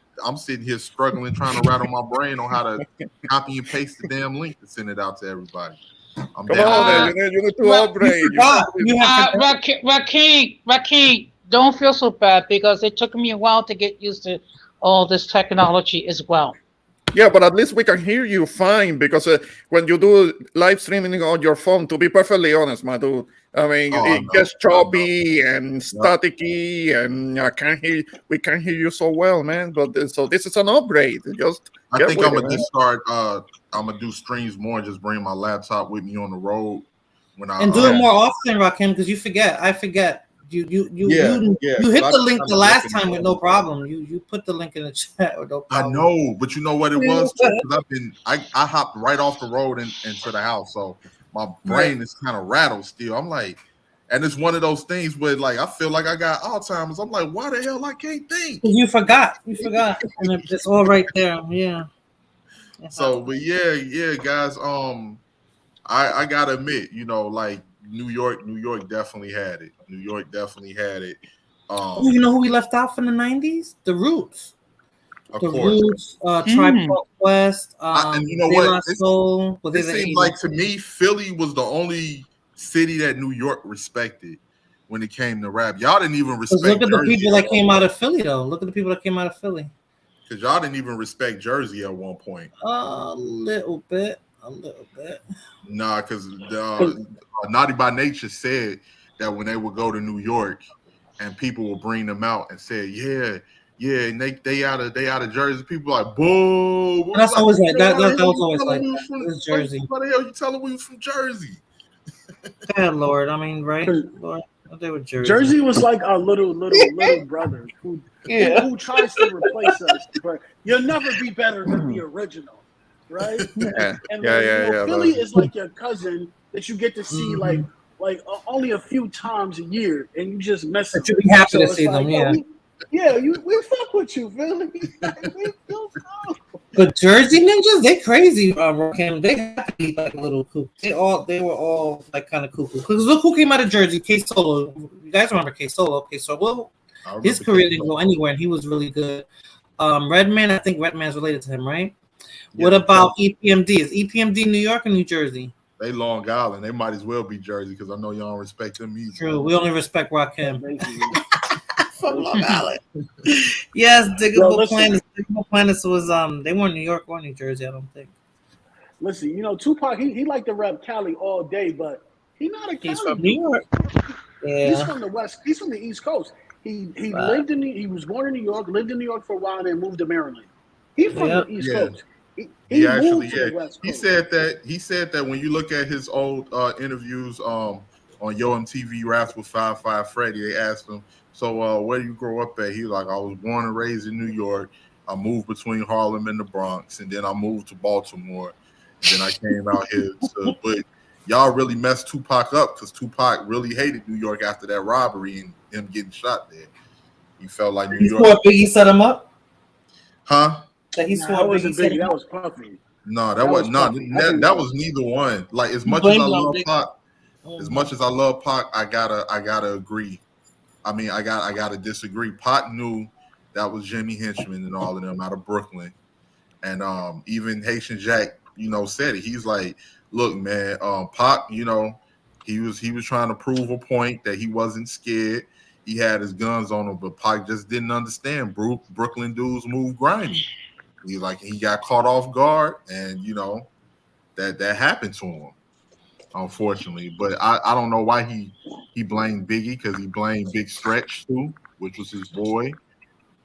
struggling, trying to rattle my brain on how to copy and paste the damn link to send it out to everybody. Come on, you need to upgrade. Rakeem, don't feel so bad because it took me a while to get used to all this technology as well. Yeah, but at least we can hear you fine, because when you do live streaming on your phone, to be perfectly honest, my dude, I mean, it gets choppy and staticky, and we can't hear you so well, man. But so this is an upgrade. I think I'm gonna just start. I'm gonna do streams more and just bring my laptop with me on the road when I do it more often, Rakim, because you forget. I forget. You hit the link the last time with no problem. You put the link in the chat with no problem. I know, but you know what it was? I hopped right off the road into the house, so my brain is kind of rattled still. I'm like, and it's one of those things where like I feel like I got Alzheimer's. I'm like, why the hell I can't think? You forgot, and it's all right there. Yeah. So, but yeah, guys. I gotta admit, like New York definitely had it. New York definitely had it. You know who we left out from the 90s? The Roots. Of course. Roots, Tribe Called Quest, and you know what? It seems like to me, Philly was the only city that New York respected when it came to rap. Y'all didn't even respect. Look at the people that came out of Philly, though. Look at the people that came out of Philly. Because y'all didn't even respect Jersey at one point. A little bit. Nah, because Naughty by Nature said that when they would go to New York and people would bring them out and say, yeah, and they out of Jersey. People like, boo. That's always like that. That was always like that. Jersey. Why the hell you telling we was from Jersey? God, Lord. I mean, right? Lord, they were Jersey. Jersey was like our little brother who tries to replace us, but you'll never be better than the original. Right? Philly is like your cousin that you get to see like only a few times a year, and you just mess. But you'll be happy to see them, we fuck with you, Philly. But Jersey ninjas, they crazy. They have to be like a little cuckoo. They were all like kind of cuckoo. Because look who came out of Jersey, K Solo. You guys remember K Solo? Okay, so well, his career didn't go anywhere, and he was really good. Redman, I think Redman's related to him, right? Yeah, what about EPMD? Is EPMD New York or New Jersey? They Long Island. They might as well be Jersey because I know y'all don't respect them either. True. We only respect Rakim. From Long Island. Yes, Diggable Planets. Diggable Planets was they weren't New York or New Jersey, I don't think. Listen, Tupac, he liked to rap Cali all day, but he's not a Cali. He's from New York. Yeah. He's from the West. He's from the East Coast. He was born in New York, lived in New York for a while, and then moved to Maryland. He's from the East Coast. He actually, he said that when you look at his old interviews on Yo MTV Raps with 5'5" Freddy, they asked him, so where do you grow up at? He was like, I was born and raised in New York. I moved between Harlem and the Bronx, and then I moved to Baltimore. And then I came out here. But y'all really messed Tupac up because Tupac really hated New York after that robbery and him getting shot there. He felt like New York. Biggie set him up? Huh? That wasn't Biggie. That was Puffy. No, that was not. That was neither one. Like as much as I love Pac, I gotta agree. I mean, I gotta disagree. Pac knew that was Jimmy Henchman and all of them out of Brooklyn, and even Haitian Jack, said it. He's like, look, man, Pac, he was trying to prove a point that he wasn't scared. He had his guns on him, but Pac just didn't understand. Brooklyn dudes move grimy. He got caught off guard, and that happened to him, unfortunately. But I don't know why he blamed Biggie, because he blamed Big Stretch too, which was his boy.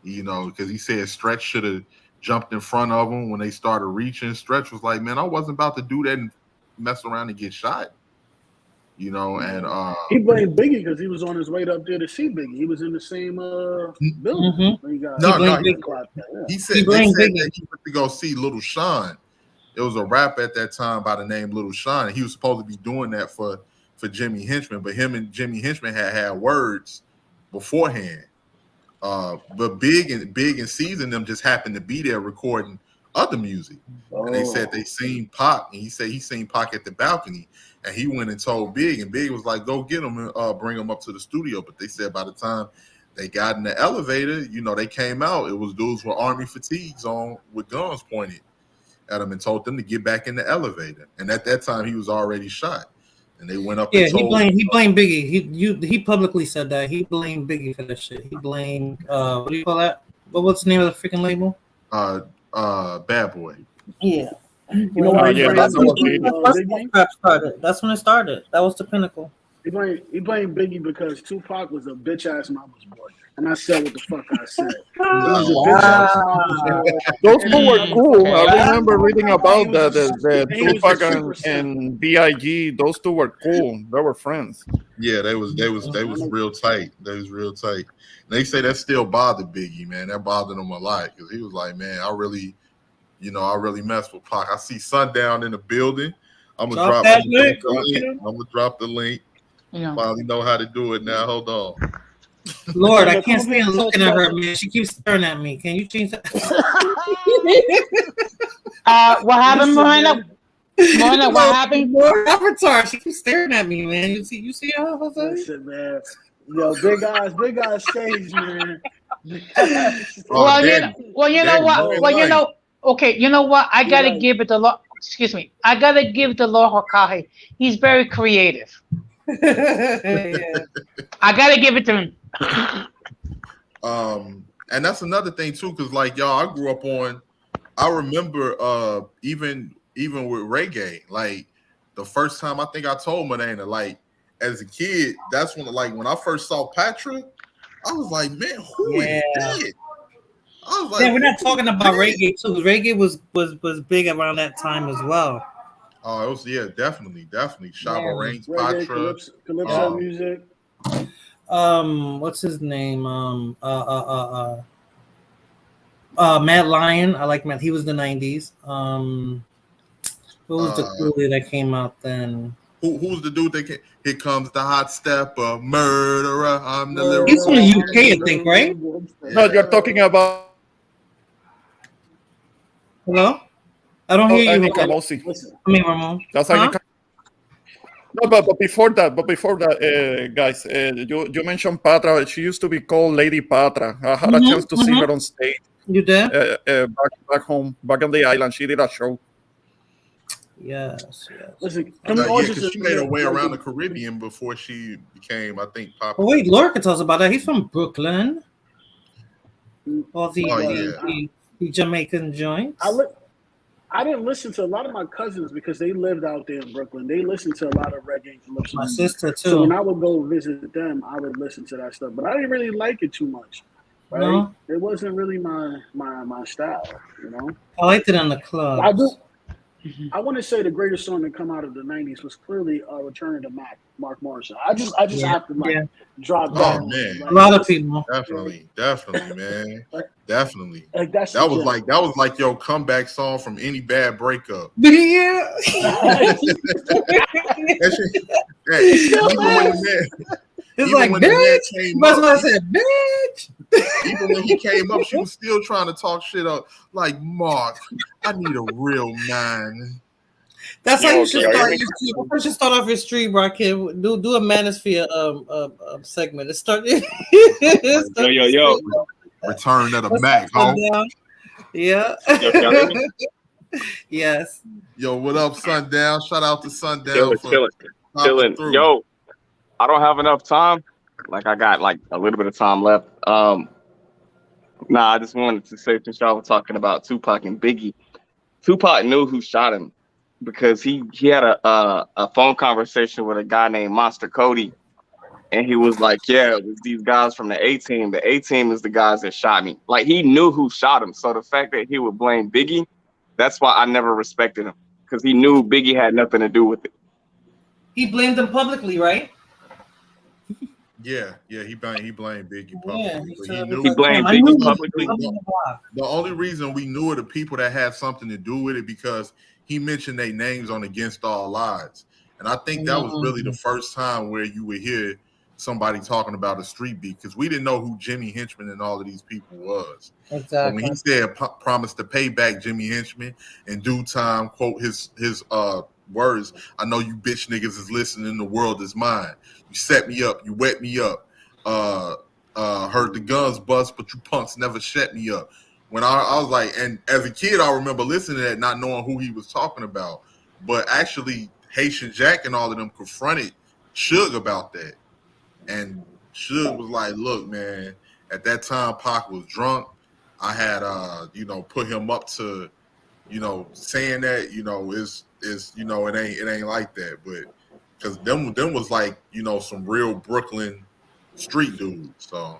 Because he said Stretch should have jumped in front of him when they started reaching. Stretch was like, man, I wasn't about to do that and mess around and get shot. You know, and he blamed Biggie because he was on his way up there to see Biggie. He was in the same building. When he got, he said that he went to go see Little Sean. It was a rap at that time by the name Little Sean. And he was supposed to be doing that for Jimmy Henchman, but him and Jimmy Henchman had words beforehand. But Big and Season them just happened to be there recording other music. And they said they seen Pac, and he said he seen Pac at the balcony. And he went and told Big, and Big was like, go get him and bring him up to the studio. But they said by the time they got in the elevator, you know, they came out. It was dudes with army fatigues on with guns pointed at him and told them to get back in the elevator. And at that time, he was already shot. And they went up. Yeah, and told he blamed Biggie. He publicly said that. He blamed Biggie for that shit. He blamed what do you call that? What's the name of the freaking label? Bad Boy. Yeah. You know what? That's when it started. That was the pinnacle. He blamed Biggie because Tupac was a bitch ass mama's boy, and I said what the fuck I said. Those two were cool. I remember reading about the Tupac and Big. Those two were cool. They were friends. Yeah, they was real tight. They was real tight. And they say that still bothered Biggie, man. That bothered him a lot because he was like, man, I really messed with Pac. I see Sundown in the building. I'm gonna drop the link. Yeah. Finally know how to do it now. Hold on. Lord, I can't stand looking at her, man. She keeps staring at me. Can you change that? What happened, Morena? Morena, what happened? More avatar. She keeps staring at me, man. You see how Jose? Listen, man. Yo, big guys stage, man. You know what? Okay, you know what? I gotta give it to Lord. Excuse me. I gotta give the Lord Hokahe. He's very creative. I gotta give it to him. And that's another thing too, because like y'all, I grew up on. I remember even with reggae, like the first time I think I told Madana, like as a kid, that's when when I first saw Patrick, I was like, man, who is that? I was like, yeah, we're not talking about reggae too. Reggae was big around that time as well. Oh, it was definitely. Shabba Ranks, Patra, Calypso music. What's his name? Mad Lion. I like Mad. He was the 90s. What was the coolie that came out then? Who's the dude that came? Here comes the hot stepper, murderer. I'm the lyrical. He's from the UK, I think, right? No, you're talking about. Hello? I don't hear you. I mean, Ramon. That's how No, but before that, guys, you mentioned Patra. She used to be called Lady Patra. I had a chance to see her on stage. You did? Back home, back on the island. She did a show. Yes. Listen, she made her way around the Caribbean before she became, I think, popular. Oh, wait, Laura can tell us about that. He's from Brooklyn. All the Jamaican joints. I didn't listen to a lot of my cousins because they lived out there in Brooklyn. They listened to a lot of reggae. My sister too. So when I would go visit them, I would listen to that stuff. But I didn't really like it too much. Right? No. It wasn't really my style, you know. I liked it in the club. I do. I want to say the greatest song that come out of the '90s was clearly "Return to Mark Morrison." I just have to drop that. Oh man, a lot of people. Definitely, man, definitely. That was like your comeback song from any bad breakup. Yeah. It's like, bitch. That's what I said, bitch. Even when he came up, she was still trying to talk shit up. Like, Mark, I need a real man. That's how you should start. You should start off your stream, bro. Do a manosphere segment. It start. Yo. Return to the Mac, home. Yeah. Yes. Yo, what up, Sundown? Shout out to Sundown. Chilling. Yo, I don't have enough time. Like I got like a little bit of time left. I just wanted to say, since y'all were talking about Tupac and Biggie, Tupac knew who shot him because he had a phone conversation with a guy named Monster Cody, and he was like, yeah, it was these guys from the A-Team. The A-Team is the guys that shot me. Like, he knew who shot him. So the fact that he would blame Biggie, that's why I never respected him, because he knew Biggie had nothing to do with it. He blamed him publicly, right? Yeah, he blamed Biggie publicly. Yeah, But he knew He blamed Biggie publicly. The only reason we knew of the people that had something to do with it because he mentioned their names on Against All Odds. And I think that was really the first time where you would hear somebody talking about a street beat, because we didn't know who Jimmy Henchman and all of these people was. Exactly. But when he said promise to pay back Jimmy Henchman in due time, quote his words, I know you bitch niggas is listening, the world is mine. You set me up, you wet me up. Heard the guns bust, but you punks never shut me up. When I was like, and as a kid, I remember listening to that, not knowing who he was talking about. But actually, Haitian Jack and all of them confronted Suge about that. And Suge was like, look, man, at that time, Pac was drunk. I had, put him up to, saying that, it ain't like that. But because them was like, some real Brooklyn street dudes. So,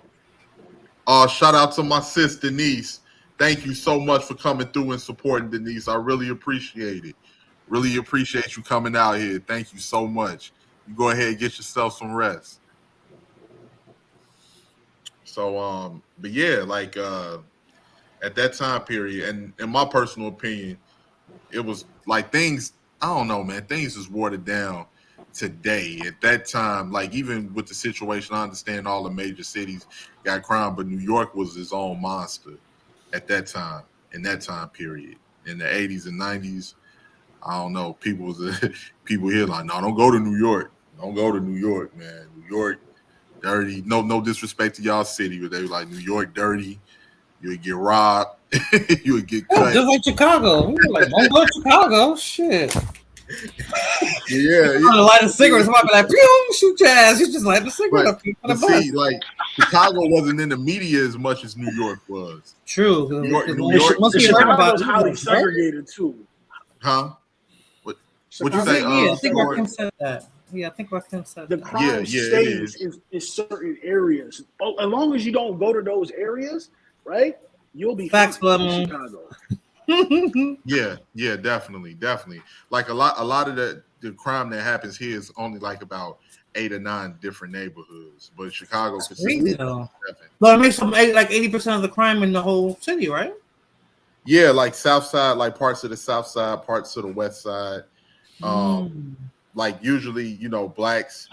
shout out to my sis, Denise. Thank you so much for coming through and supporting, Denise. I really appreciate it. Really appreciate you coming out here. Thank you so much. You go ahead and get yourself some rest. So, but yeah, like at that time period, and in my personal opinion, it was like things, I don't know, man, things is watered down today. At that time, like even with the situation, I understand all the major cities got crime, but New York was its own monster at that time, in that time period. In the 80s and 90s, I don't know, people here like, no, don't go to New York. Don't go to New York, man. New York, dirty. No disrespect to y'all city, but they were like, New York, dirty. You would get robbed. You would get cut. Just like Chicago. We were like, don't go to Chicago. Shit. Yeah. You want to light a cigarette, somebody be like, pew, shoot your ass. You just light the cigarette up. But see, like, Chicago wasn't in the media as much as New York was. True. New York Chicago's highly segregated, too. Huh? What you say? Yeah, I think Rakim said that. Yeah, I think Rakim said the crime stays in certain areas. As long as you don't go to those areas, right, you'll be fine in Chicago. Yeah, definitely. Like a lot of the crime that happens here is only like about 8 or 9 different neighborhoods, but Chicago crazy though. But it makes like 80% of the crime in the whole city, right? Yeah, like South Side, like parts of the South Side, parts of the West Side. Like usually, blacks,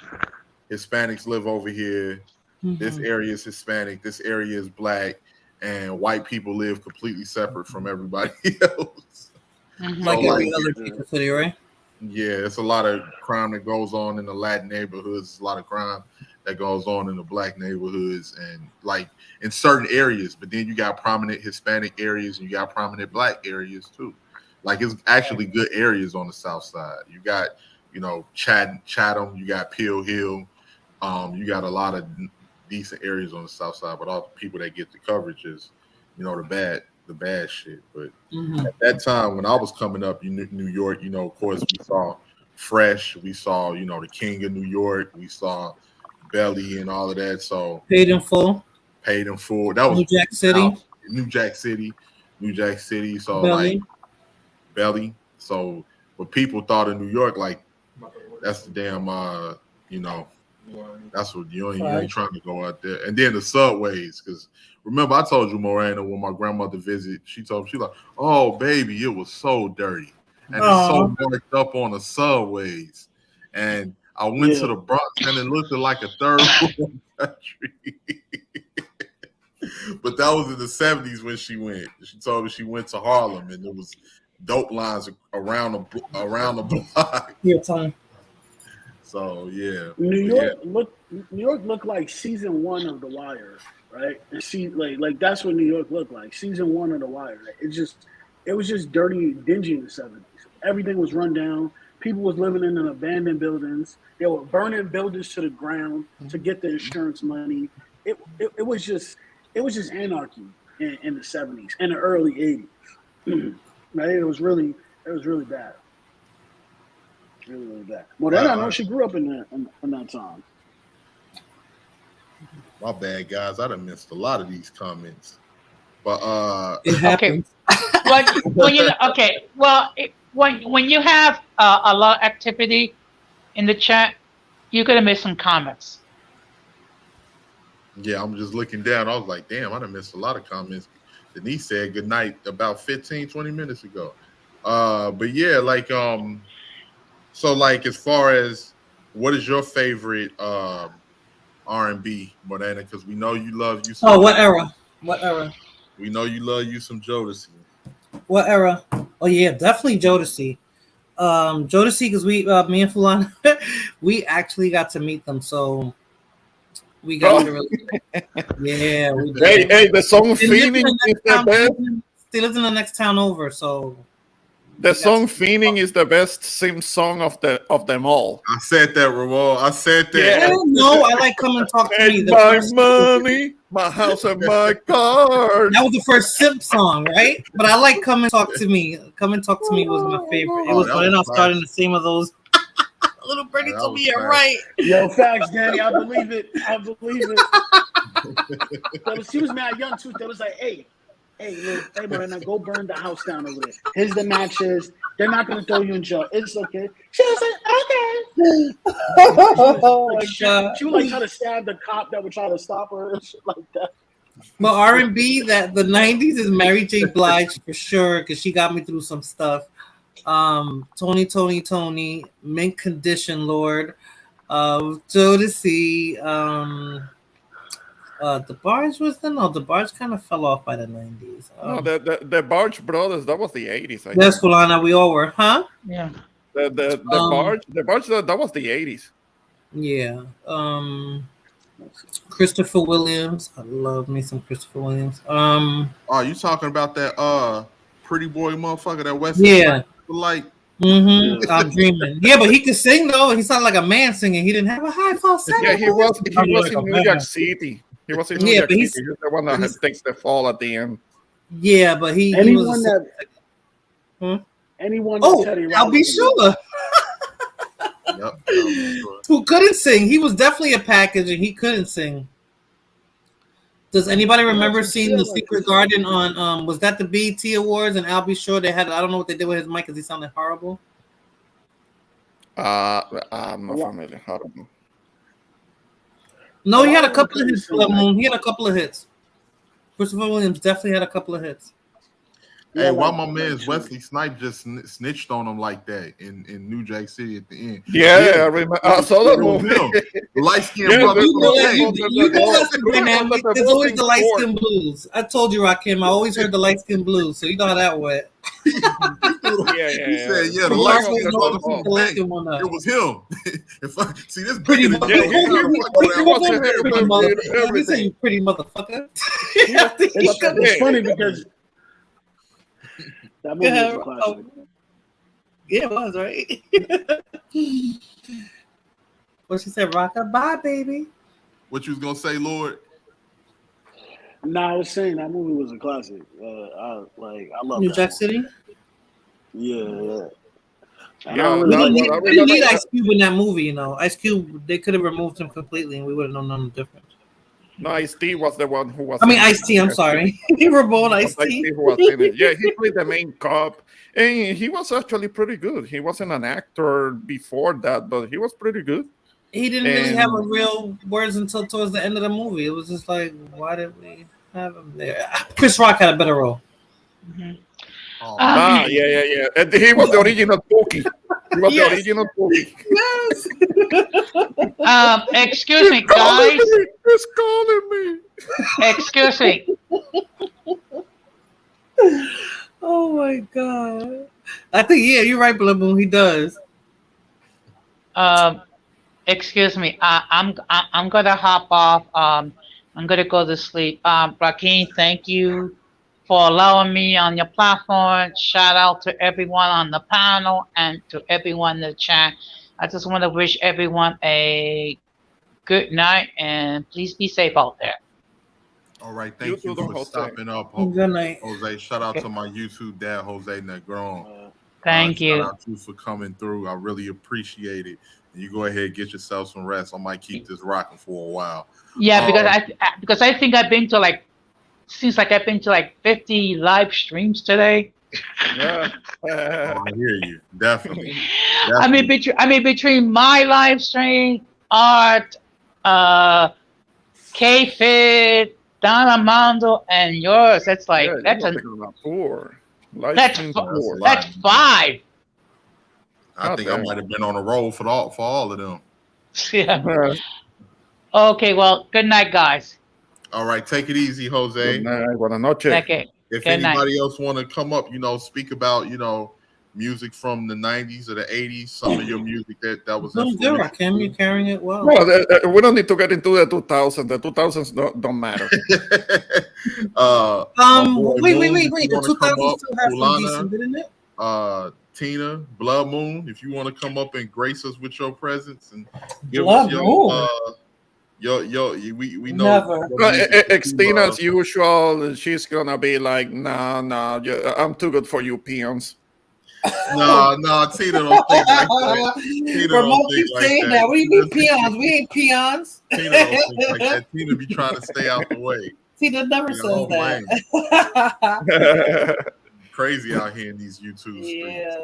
Hispanics live over here. This area is Hispanic. This area is black. And white people live completely separate from everybody else. Like every other piece of city, right? Yeah, it's a lot of crime that goes on in the Latin neighborhoods. A lot of crime that goes on in the black neighborhoods and like in certain areas. But then you got prominent Hispanic areas and you got prominent black areas too. Like it's actually good areas on the South Side. You got, Chatham, you got Peel Hill. You got a lot of decent areas on the South Side, but all the people that get the coverage is, the bad shit. But at that time when I was coming up, New York, of course we saw Fresh, we saw, the King of New York, we saw Belly and all of that. So Paid in Full. That was New Jack City. So Belly. So what people thought of New York, like that's the damn that's what you ain't trying to go out there. And then the subways, because remember I told you, Morena, when my grandmother visited, she told me, she like, oh baby, it was so dirty. And it's so marked up on the subways. And I went to the Bronx and it looked like a third world country. But that was in the 70s when she went. She told me she went to Harlem and there was dope lines around the block. Yeah, time. So yeah, New York looked like season 1 of The Wire, right? And like that's what New York looked like. Season 1 of The Wire. It was just dirty, dingy in the 70s. Everything was run down. People was living in abandoned buildings. They were burning buildings to the ground to get the insurance money. It was just anarchy in the 70s and the early 80s. Right? It was really bad. Really bad. Well, then I know she grew up in that time. My bad, guys. I done missed a lot of these comments. But It happens. when you okay, well, when you have a lot of activity in the chat, you're gonna miss some comments. yeah, I'm just looking down. I was like, damn, I done missed a lot of comments. Denise said good night about 15, 20 minutes ago. But yeah, like so like as far as what is your favorite R&B, Morena? Because we know you love you some. Oh, what era? What era? We know you love you some Jodeci. What era? Oh yeah, definitely Jodeci. Jodeci, because me and Fulan, we actually got to meet them, so we got to really, yeah. We did. Hey, the song "Feeling" is the best. They lived in the next town over, so the song "Feeling" is the best Sims song of them all. I said that, Ramon. I said that. Yeah. No, I like "Come and Talk to Me." My money, my house, and my car. That was the first Simp song, right? But I like "Come and Talk to Me." "Come and Talk to Me" was my favorite. It was when I started to sing of those. Little birdie told me you're right. Yo, facts, Danny. I believe it. She was mad young too. They was like, hey, man, go burn the house down over there. Here's the matches. They're not gonna throw you in jail. It's okay. She was like, okay. She would like try to stab the cop that would try to stop her and shit like that. But R&B that the 90s is Mary J. Blige for sure, because she got me through some stuff. Tony, Mint Condition, Lord, Jodeci, the Barge was the Barge kind of fell off by the 90s. No, the Barge Brothers, that was the 80s. Yes, Fulana, we all were, huh? Yeah. The Barge, that was the 80s. Yeah. Christopher Williams, I love me some Christopher Williams. Oh, you talking about that pretty boy motherfucker that West? Yeah. Like, I'm dreaming. Yeah, but he could sing though. He sounded like a man singing. He didn't have a high falsetto. Yeah, he was in New York City. He was in New York City. He's the one that takes the fall at the end. Yeah, but anyone I'll be sure. Who couldn't sing? He was definitely a package, and he couldn't sing. Does anybody remember seeing The Secret Garden on was that the BET Awards? And I'll be sure they had, I don't know what they did with his mic because he sounded horrible. I'm not familiar. I don't know. No, he had a couple of hits. He had a couple of hits. Christopher Williams definitely had a couple of hits. Hey, why my man Wesley Snipes just snitched on him like that in New Jack City at the end? Yeah, I remember. I saw that movie. Light skinned brother. That's the dynamic. There's always the light skin blues. I told you, Rakim. I always heard the light skin blues, so you know how that went. He said, the light skin brother. It was him. See, this pretty motherfucker. You say you pretty motherfucker. It's funny because. That movie was a classic. Yeah, it was, right? What she said, rock-a-bye, baby. What you was gonna say, Lord? No, I was saying that movie was a classic. I love New Jack City. Yeah. We didn't need Ice Cube in that movie, you know. Ice Cube, they could have removed him completely, and we would have known nothing different. No, Ice-T was the one who was. I mean, Ice-T. I'm sorry. You were born Ice-T. Yeah, he played the main cop, and he was actually pretty good. He wasn't an actor before that, but he was pretty good. He didn't really have a real words until towards the end of the movie. It was just like, why did we have him there? Chris Rock had a better role. Yeah. And he was the original Pookie. He was the original Pookie. Yes. Excuse me, guys. He's calling me. Excuse me. Oh my god. I think you're right, Blue Moon. He does. Excuse me. I'm gonna hop off. I'm gonna go to sleep. Rakim, thank you for allowing me on your platform. Shout out to everyone on the panel and to everyone in the chat. I just want to wish everyone a good night and please be safe out there. All right, thank you for stopping up, Good night, Jose. Shout out to my YouTube dad, Jose Negron. Thank you. Shout out to you for coming through. I really appreciate it. You go ahead, get yourself some rest. I might keep this rocking for a while. Yeah, because I think I've been to like, seems like I've been to like 50 live streams today. Yeah. I hear you. Definitely. I mean, between my live stream, Art, K-Fit, Don Armando, and yours, that's like that's four. That's 5. I think I might have been on a roll for all of them. Yeah. Okay, well, good night, guys. All right, take it easy, Jose. Good night. Buenas noches. Okay. If Good night. anybody else want to come up, speak about, music from the 90s or the 80s, some of your music that was Rakim, you're carrying it well. Well, we don't need to get into the 2000s. The 2000s don't matter. Wait. The 2000s still have some decent, didn't it? Tina, Blood Moon, if you want to come up and grace us with your presence and give Blood us we know Xtina, as usual, she's gonna be like, nah, I'm too good for you peons. No, Tina don't think like that. Ramon keeps saying that. What do you mean peons? We ain't peons. Tina don't think like that. Tina be trying to stay out the way. Tina never says that. Crazy out here in these YouTube streets.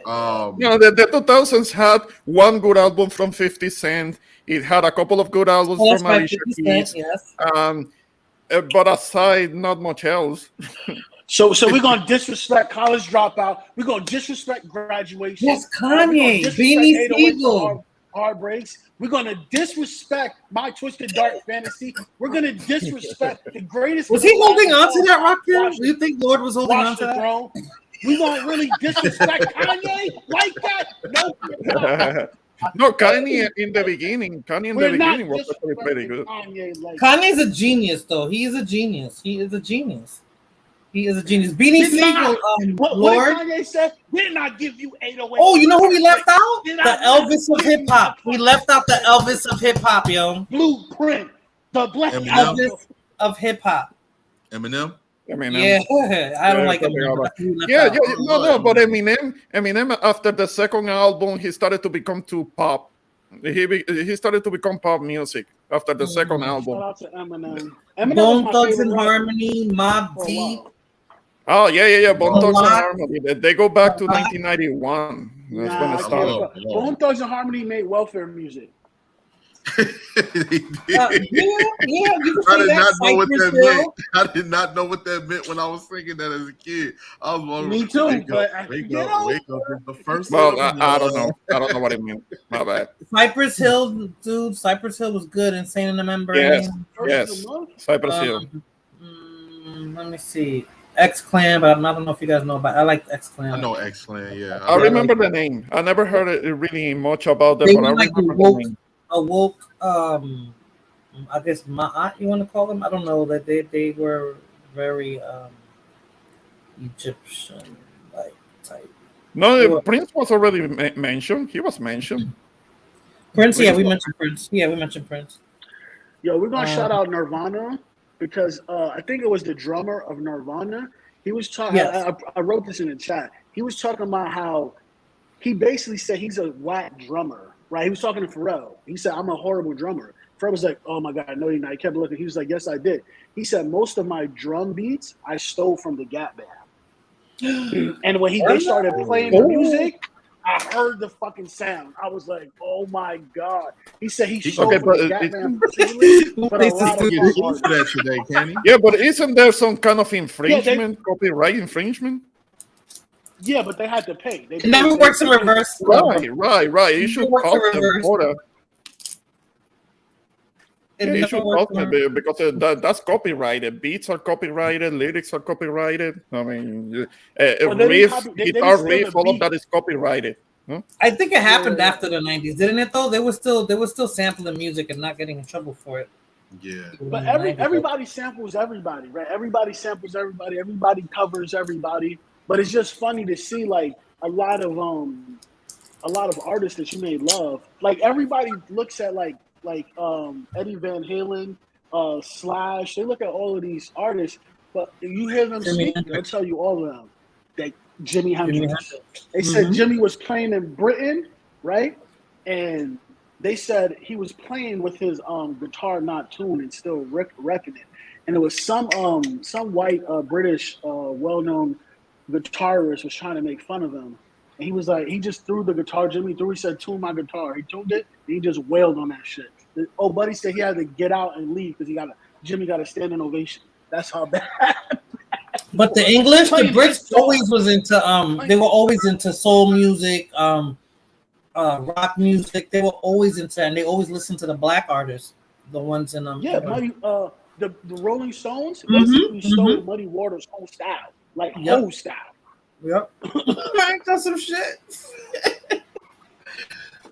The 2000s had one good album from 50 Cent. It had a couple of good albums from Alicia Keys. Yes. But aside, not much else. So we're gonna disrespect College Dropout. We're gonna disrespect Graduation. Yes, Kanye, Beanie Siegel, Heartbreaks. We're gonna disrespect My Twisted Dark Fantasy. We're gonna disrespect the greatest. Was he holding on to that, Rakim? Do you think Lord was holding on to that? Throne. We gonna really disrespect Kanye like that? No, Kanye in the beginning. Was actually pretty good. Kanye's a genius, though. He is a genius. Beanie Siegel, Lord. What Kanye said, did not give you 808. Oh, you know who we left out? The Elvis of hip hop. We left out the Elvis of hip hop, yo. Blueprint. The black Elvis of hip hop. Eminem. Yeah, I don't like Eminem. But Eminem after the second album, he started to become too pop. He started to become pop music after the second album. Shout out to Eminem. Bone Thugs and Harmony, Mobb Deep. Oh yeah. Bone Thugs and Harmony. They go back to 1991. That's when it started. Bone Thugs and Harmony made welfare music. I did not know what that meant when I was singing that as a kid. I was wondering, me too. Wake up is the first. Well, I don't know. I don't know what it meant. My bad. Cypress Hill, dude. Cypress Hill was good. Insane in the Membrane. Yes. Cypress Hill. Let me see. X-Clan, but I don't know if you guys know about. I like X-Clan. I know X-Clan. Yeah. I remember the name. I never heard it really much about them, but I remember the name. Awoke, I guess Ma'at, you want to call them? I don't know, that they were very Egyptian like type. No, Prince was already mentioned. He was mentioned. Prince, yeah, we mentioned Prince. Yo, we're gonna shout out Nirvana because I think it was the drummer of Nirvana. He was talking. Yes. I wrote this in the chat. He was talking about how he basically said he's a whack drummer. Right, he was talking to Pharrell. He said, "I'm a horrible drummer." Pharrell was like, "Oh my god, no, you're not." He kept looking. He was like, "Yes, I did." He said, "Most of my drum beats I stole from the Gap Band." And when they started playing the music, I heard the fucking sound. I was like, "Oh my god!" He said he stole from the Gap Band, but a lot of that today, can he? Yeah, but isn't there some kind of infringement, copyright infringement? Yeah, but they had to pay. It never works in reverse. Right. You should cost them quota. You should cost them because that's copyrighted. Beats are copyrighted. Lyrics are copyrighted. I mean, guitar riff, all of that is copyrighted. Huh? I think it happened after the 90s, didn't it? Though they were still sampling music and not getting in trouble for it. Yeah, but everybody samples everybody, right? Everybody samples everybody. Everybody covers everybody. But it's just funny to see like a lot of artists that you may love. Like everybody looks at like Eddie Van Halen, Slash. They look at all of these artists, but you hear them speak, they'll tell you all of them. That Jimi Hendrix. They said Jimmy was playing in Britain, right? and they said he was playing with his guitar not tuned and still wrecking it. And it was some white British well-known guitarist was trying to make fun of him. And he was like, he just threw the guitar. Jimmy threw. He said, "Tune my guitar." He tuned it. And he just wailed on that shit. Oh, buddy said he had to get out and leave because Jimmy got a standing ovation. That's how bad. But the English, the Brits always was into they were always into soul music, rock music. They were always into, and they always listened to the black artists, the ones in Yeah, Muddy, the Rolling Stones basically stole Muddy Waters' whole style, like whole style. Yep. I got some shit.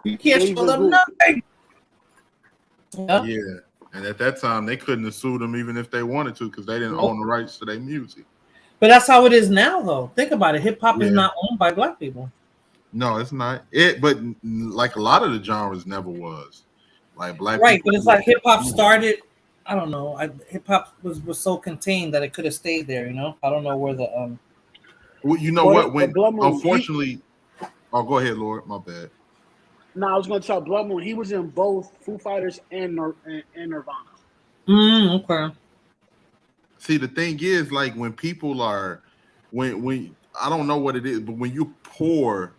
You can't show them nothing. Yep. Yeah, and at that time they couldn't have sued them even if they wanted to because they didn't own the rights to their music. But that's how it is now, though. Think about it. Hip hop is not owned by black people. No, it's not. But like a lot of the genres never was. Like black. Right, but it's like hip hop started. I don't know. Hip hop was so contained that it could have stayed there. You know, I don't know where the Well, you know what? When unfortunately, go ahead, Lord. My bad. No, I was going to tell Blood Moon he was in both Foo Fighters and Nirvana. Okay. See, the thing is, like when people are, when I don't know what it is, but when you poor,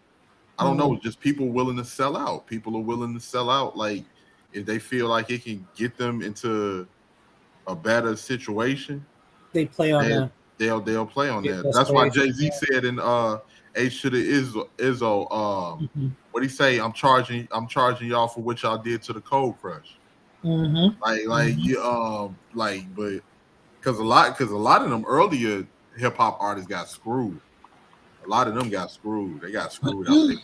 I don't know, just people willing to sell out. People are willing to sell out, like if they feel like it can get them into a better situation. They play on that. They'll play on that. That's why Jay-Z said in H to the Izzo, what he say? I'm charging y'all for what y'all did to the Cold Crush. But because a lot of them earlier hip hop artists got screwed. A lot of them got screwed. They got screwed out there.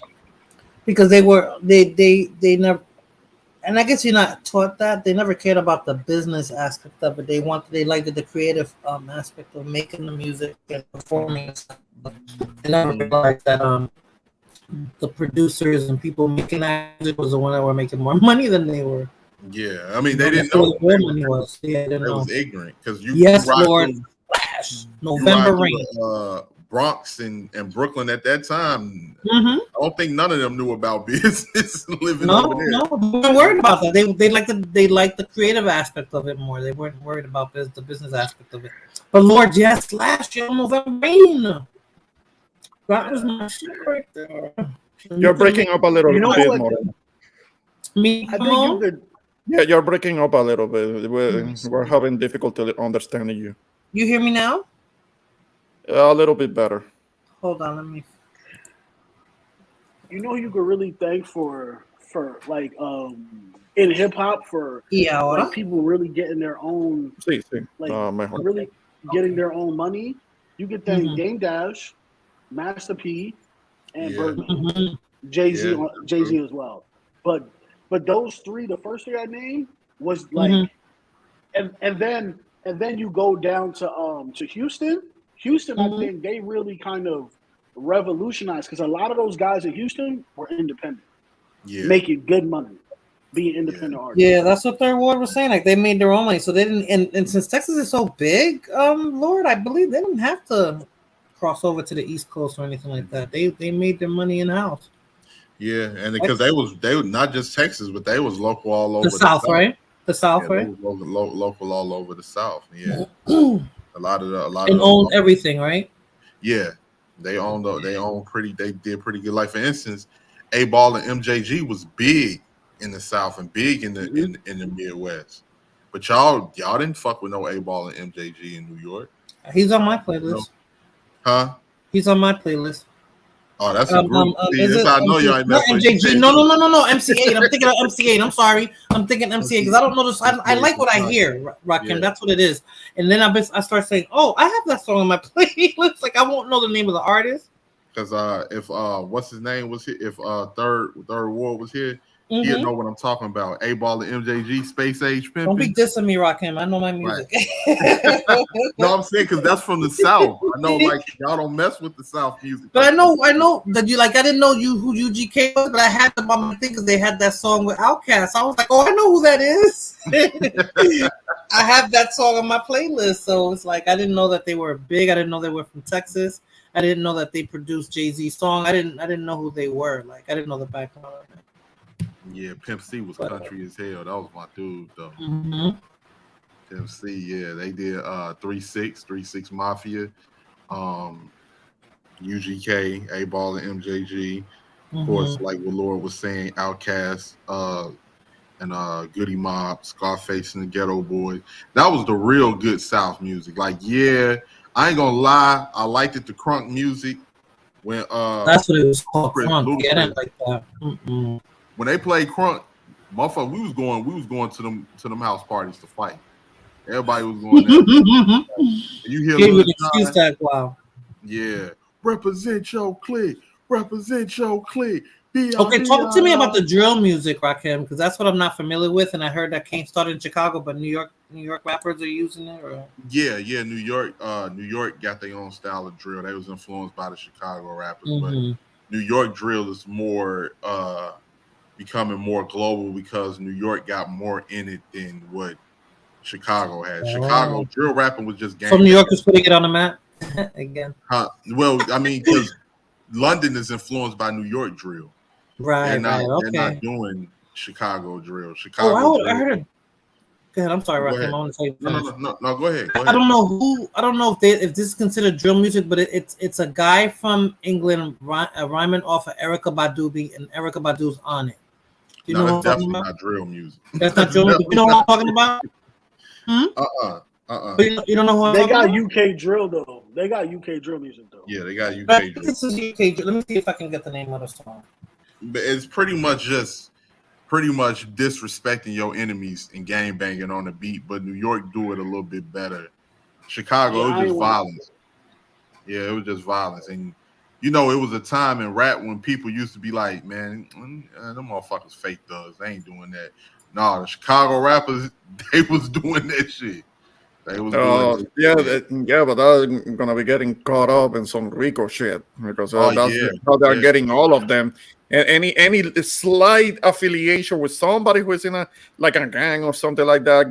Because they never, and I guess you're not taught that. They never cared about the business aspect of it. They liked the creative aspect of making the music and performing. They never realized that the producers and people making that music was the one that were making more money than they were. Yeah, I mean they didn't know what money was. Yeah, they was ignorant because you. Yes, Lord. Flash. November Rain. Bronx and Brooklyn at that time. I don't think none of them knew about business living over there. No, they weren't worried about that. They liked the creative aspect of it more. They weren't worried about the business aspect of it. But Lord, yes, last year November Rain. That was my shit right there. You're breaking up a little bit more. Me, I think you could. Yeah, you're breaking up a little bit. We're having difficulty understanding you. You hear me now? A little bit better. Hold on, let me. You know, you could really thank for like in hip hop for like, people really getting their own really getting their own money. You could thank Dame Dash, Master P, and Birdman, Jay-Z as well. But those three, the first three I named was like, and then you go down to Houston. Houston, I think they really kind of revolutionized because a lot of those guys in Houston were independent, making good money, being independent artists. Yeah, that's what Third Ward was saying. Like they made their own money, so they didn't. And since Texas is so big, Lord, I believe they didn't have to cross over to the East Coast or anything like that. They made their money in house. Yeah, and because they were not just Texas, but they was local all over the South, right? The South, right? They was local all over the South. Yeah. A lot of owned everything, right? Yeah, they did pretty good. Like for instance, A-Ball and MJG was big in the South and big in the Midwest. But y'all didn't fuck with no A-Ball and MJG in New York. He's on my playlist. Huh? He's on my playlist. Oh, that's a group. I know y'all ain't messing with MJG. No. MC8. I'm thinking of MC8. I'm sorry. I'm thinking MC8 because I don't know this. I like what I hear, Rakim. Yeah. That's what it is. And then I start saying, "Oh, I have that song on my playlist." Like I won't know the name of the artist. Because if what's his name was here, if Third Ward was here, he'll know what I'm talking about. A-Ball and MJG, Space Age Pimpin'. Don't be dissing me, Rakim. I know my music. Right. No, I'm saying because that's from the South. I know, like y'all don't mess with the South music. But I know that you like. I didn't know who UGK was, but I had them on my thing because they had that song with Outkast. I was like, oh, I know who that is. I have that song on my playlist, so it's like I didn't know that they were big. I didn't know they were from Texas. I didn't know that they produced Jay-Z's song. I didn't know who they were. Like I didn't know the background of it. Yeah, Pimp C was country as hell. That was my dude though. Mm-hmm. Pimp C, yeah, they did 3-6 Mafia, UGK, A Ball and MJG. Of course, like what Laura was saying, Outkast, and Goody Mob, Scarface and the Ghetto Boys. That was the real good South music. Like, yeah, I ain't gonna lie, I liked it, the crunk music when that's what it was called, Chris crunk. Yeah, I Ludacris, didn't like that. when they played crunk, motherfucker, we was going to them house parties to fight. Everybody was going there. You hear Gave you Lil an excuse Jon, tag. Wow. yeah, represent your clique, represent your clique. Okay, talk to me about the drill music, Rakim, because that's what I'm not familiar with, and I heard that Kane started in Chicago, but New York rappers are using it. Or? Yeah, New York got their own style of drill. They was influenced by the Chicago rappers, but New York drill is more becoming more global because New York got more in it than what Chicago had. Chicago drill rapping was just gang. So New York is putting it on the map again. Well, I mean, because London is influenced by New York drill. Right, They're not doing Chicago drill. Chicago drill. I heard it. Go ahead. I'm sorry, Rakim. I want to say no. Go ahead. I don't know if this is considered drill music, but it's a guy from England rhyming off of Erykah Badu, and Erykah Badu's on it. You know that's definitely not drill music. That's not drill music. You know what I'm talking about? But you don't know who they got UK drill though. They got UK drill music though. Yeah, they got UK drill. This is UK drill. Let me see if I can get the name of the song. But it's pretty much disrespecting your enemies and gang banging on the beat. But New York do it a little bit better. Chicago, it was just violence. Yeah, it was just violence. And you know, it was a time in rap when people used to be like, man, them motherfuckers fake thugs. They ain't doing that. No, the Chicago rappers, they was doing that shit. They was doing but they're gonna be getting caught up in some Rico shit because that's how they're getting all of them. And any slight affiliation with somebody who is in a gang or something like that,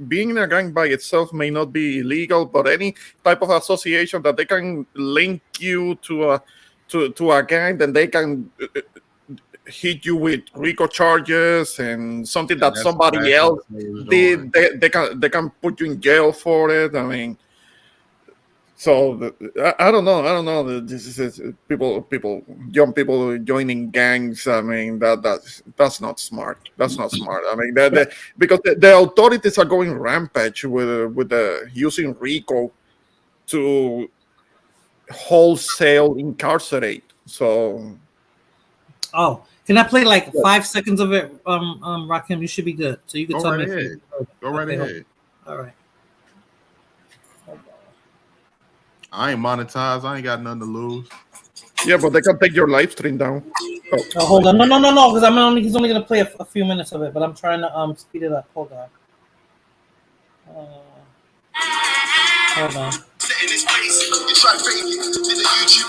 being in a gang by itself may not be illegal, but any type of association that they can link you to a gang, then they can hit you with RICO charges and something that somebody else did. They can put you in jail for it. I mean, so I don't know. This is young people joining gangs. I mean, that's not smart. That's not smart. I mean, because the authorities are going rampage with using RICO to wholesale incarcerate. So, can I play like 5 seconds of it, Rakim? You should be good. So you can tell me. Go right ahead. All right. I ain't monetized. I ain't got nothing to lose. Yeah, but they can take your live stream down. Hold on. No. Because he's only gonna play a few minutes of it, but I'm trying to speed it up. Hold on. Hold on.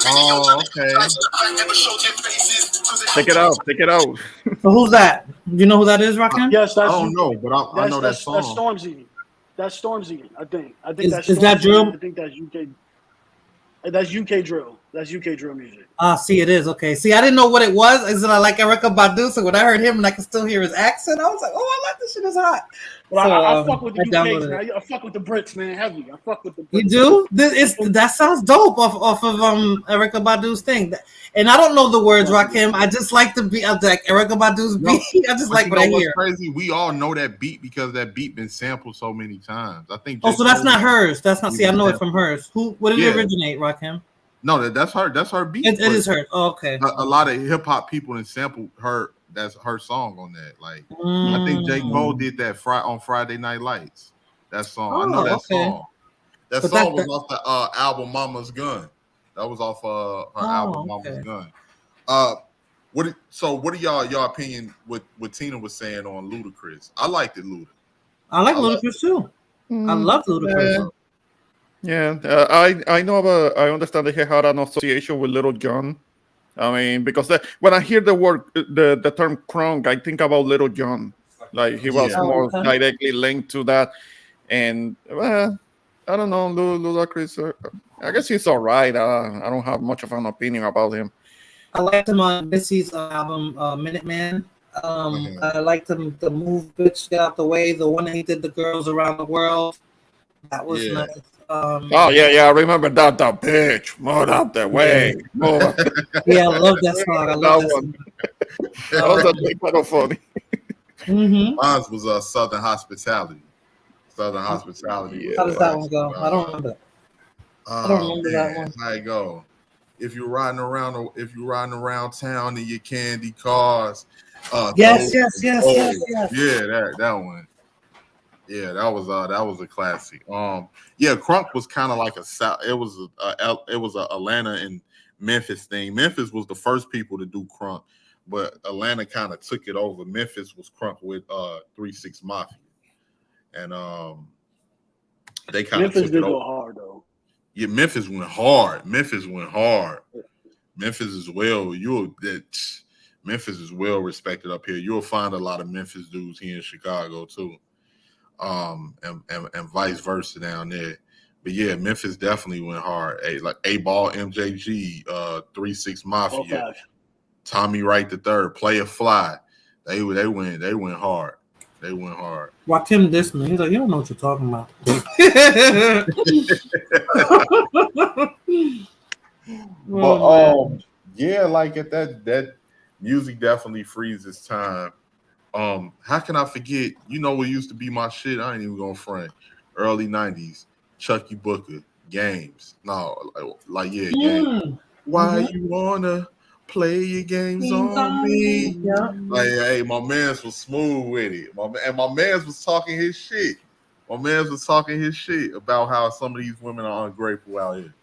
Oh, okay. Take it out. So who's that? Do you know who that is, Rakim? Yes, I don't know, but I know that song. That's Stormzy. That's Stormzy, I think. Is that drill? I think that's UK. That's UK drill. That's UK drill music. See, it is. Okay. See, I didn't know what it was. Is it like Erykah Badu? So when I heard him and I could still hear his accent, I was like, I like this shit. Is hot. Well, I fuck with the UKs, man. I fuck with the Brits, man. Heavy. I fuck with the Brits. You do? That sounds dope off of Erykah Badu's thing. And I don't know the words, Rakim. I just like the beat. I like Erykah Badu's beat. I just like what I hear. Crazy. We all know that beat because that beat been sampled so many times. I think. So that's not hers. That's not. See, I know it from hers. What did it originate, Rakim? No, that's her. That's her beat. It is her. Oh, okay. A lot of hip hop people and sampled her. That's her song on that. Like I think J. Cole did that on Friday Night Lights. That song. I know that song. That song was off the album Mama's Gun. That was off her album Mama's Gun. What are y'all opinion what Tina was saying on Ludacris? I liked it, Luda. I like Ludacris too. I love Ludacris. Yeah, I know I understand that he had an association with Little John. I mean, because when I hear the word, the term crunk, I think about Little John. Like he was more directly linked to that. And I don't know, Ludacris. I guess he's all right. I don't have much of an opinion about him. I liked him on Missy's album, Minuteman. I like the move, bitch, get out the way. The one that he did, the girls around the world. That was nice. Oh yeah, I remember that. The bitch, move out the way. Move. Yeah, I love that song. I love that one. That was kind of funny. Mm-hmm. Mine was Southern Hospitality. Southern Hospitality. How does that one go? I don't remember. I don't remember that one. How it go? If you're riding around town in your candy cars. Yes. Yeah, that one. Yeah, that was a classic. Yeah, Crunk was kind of like it was a Atlanta and Memphis thing. Memphis was the first people to do Crunk, but Atlanta kind of took it over. Memphis was Crunk with 3 6 Mafia, and they kind of took it over. Go hard though. Yeah, Memphis went hard. Memphis is Memphis is well respected up here. You'll find a lot of Memphis dudes here in Chicago too. And vice versa down there. But yeah, Memphis definitely went hard. Like A-Ball, MJG, 3 6 Mafia, Tommy Wright III, Player Fly. They went hard. They went hard. Rakim dissed me. He's like, you don't know what you're talking about. But yeah, like at that music definitely freezes time. How can I forget? You know what used to be my shit? I ain't even gonna front. Early 90s, Chucky Booker, Games. No, Games. Why you wanna play your games on me? Yeah. Like, hey, my man's was smooth with it. My man's was talking his shit. My man's was talking his shit about how some of these women are ungrateful out here.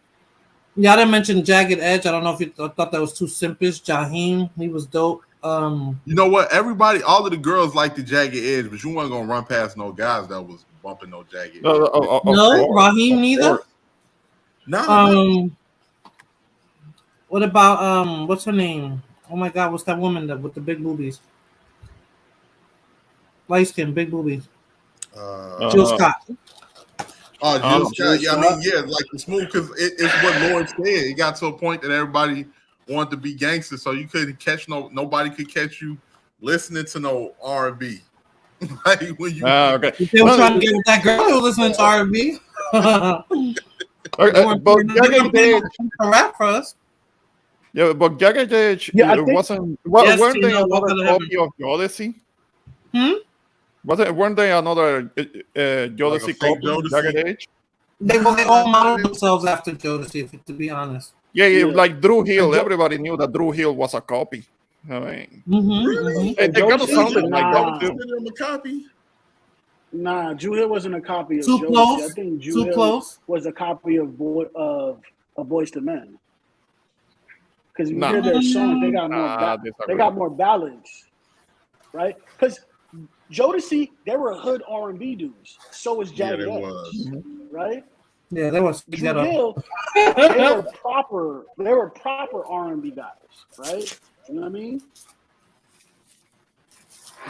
Yeah, I didn't mention Jagged Edge. I don't know if you thought that was too simpish. Jaheim, he was dope. You know what? All of the girls like the Jagged Edge, but you weren't gonna run past no guys that was bumping no Jagged Edge. No, Raheem neither. No. What about what's her name? Oh my God, what's that woman with the big boobies? Light skin, big boobies. Jill Scott. Jill Scott. Yeah, I mean, yeah, like the smooth, because it's what Lord said. It got to a point that everybody wanted to be gangsters, so you couldn't catch nobody could catch you listening to no R&B. Like when you okay. They were trying to get with that girl who was listening to R&B. But Jagged Edge rap for us. Yeah, but Jagged Edge wasn't. Weren't they another copy of Jodeci? Weren't they another Jodeci copy of Jagged Edge? They all modeled themselves after Jodeci, to be honest. Yeah, like Drew Hill. Everybody knew that Drew Hill was a copy. I mean, they kind of sounded like that too. A copy? Nah, Drew Hill wasn't a copy of Too Jodeci. close. I think Drew Hill was a copy of Boyz II Men. Because if you hear their songs, they got more ballads, right? Because Jodeci, they were hood R&B dudes. So was Jagged Edge, right? Yeah, they were. Drew Hill, they were proper R&B guys, right? You know what I mean?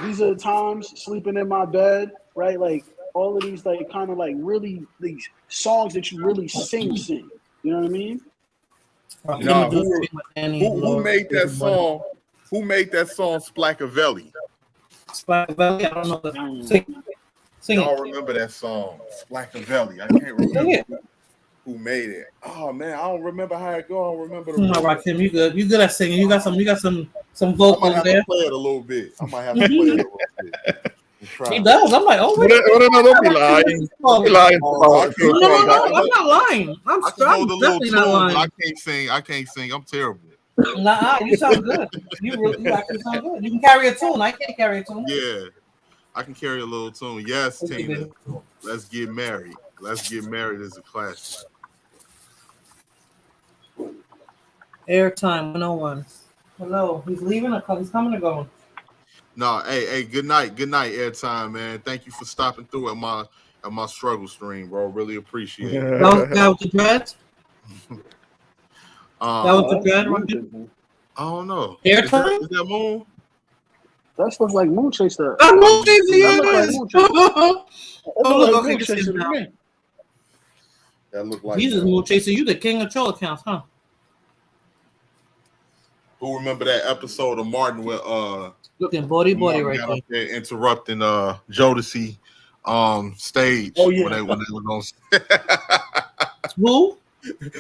These are the times, sleeping in my bed, right? Like all of these, like kind of like really these songs that you really sing. You know what I mean? No, who made that song? Who made that song Splackavelli? Splackavelli, I don't know the sing Y'all remember that song, Splackavelli? I can't remember who made it. Oh man, I don't remember how it go. I don't remember the Rakim, you good. You good at singing. You got some vocals I might have there. to play it a little bit. I might have to play it a little bit. He does. I'm like, oh, wait. Don't be lying. Don't be lying. No, I'm not lying. I'm definitely not lying. I can't sing. I'm terrible. Nah, you sound good. You actually sound good. You can carry a tune. I can't carry a tune. Yeah, I can carry a little tune. Yes, Tina. Let's Get Married. Let's Get Married is a classic. Airtime 101. Hello. He's leaving or he's coming or going? No, hey, good night, Airtime, man. Thank you for stopping through at my struggle stream, bro. Really appreciate it. That was the dreads? That was the dread, right? I don't know. Airtime? Is that Moon? That stuff like Moon Chaser. Moon Chaser, yeah. Look, okay, this is now. That look like Jesus, Moon Chaser, you the king of troll accounts, huh? Who remember that episode of Martin with looking body Martin right got there. up there interrupting Jodeci stage Oh, yeah. when they were on Who?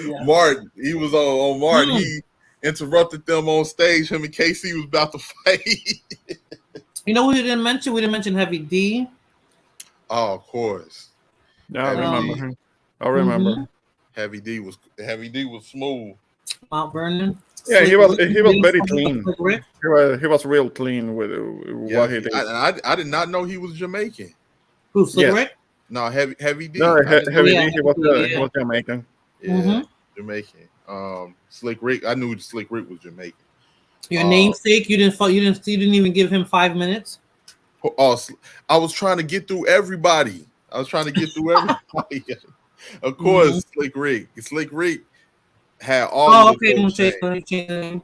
Yeah. Martin. He was on Martin. He interrupted them on stage. Him and KC was about to fight. You know who we didn't mention? We didn't mention Heavy D. Oh, of course. Yeah, I Heavy remember D. him. I remember. Mhm. Heavy D was smooth. Mount Vernon. Yeah, he was very Slick clean. Rick. He was real clean with what he did. I did not know he was Jamaican. Who, Slick Yes. Rick? No, Heavy D. No, I didn't know Heavy Yeah, D, he was yeah. Jamaican. Yeah, Jamaican. Slick Rick. I knew Slick Rick was Jamaican. Your namesake. You didn't even give him 5 minutes. I was trying to get through everybody. Of course, Slick Rick. Slick Rick had all. Oh, of okay. those Let me things. change the name.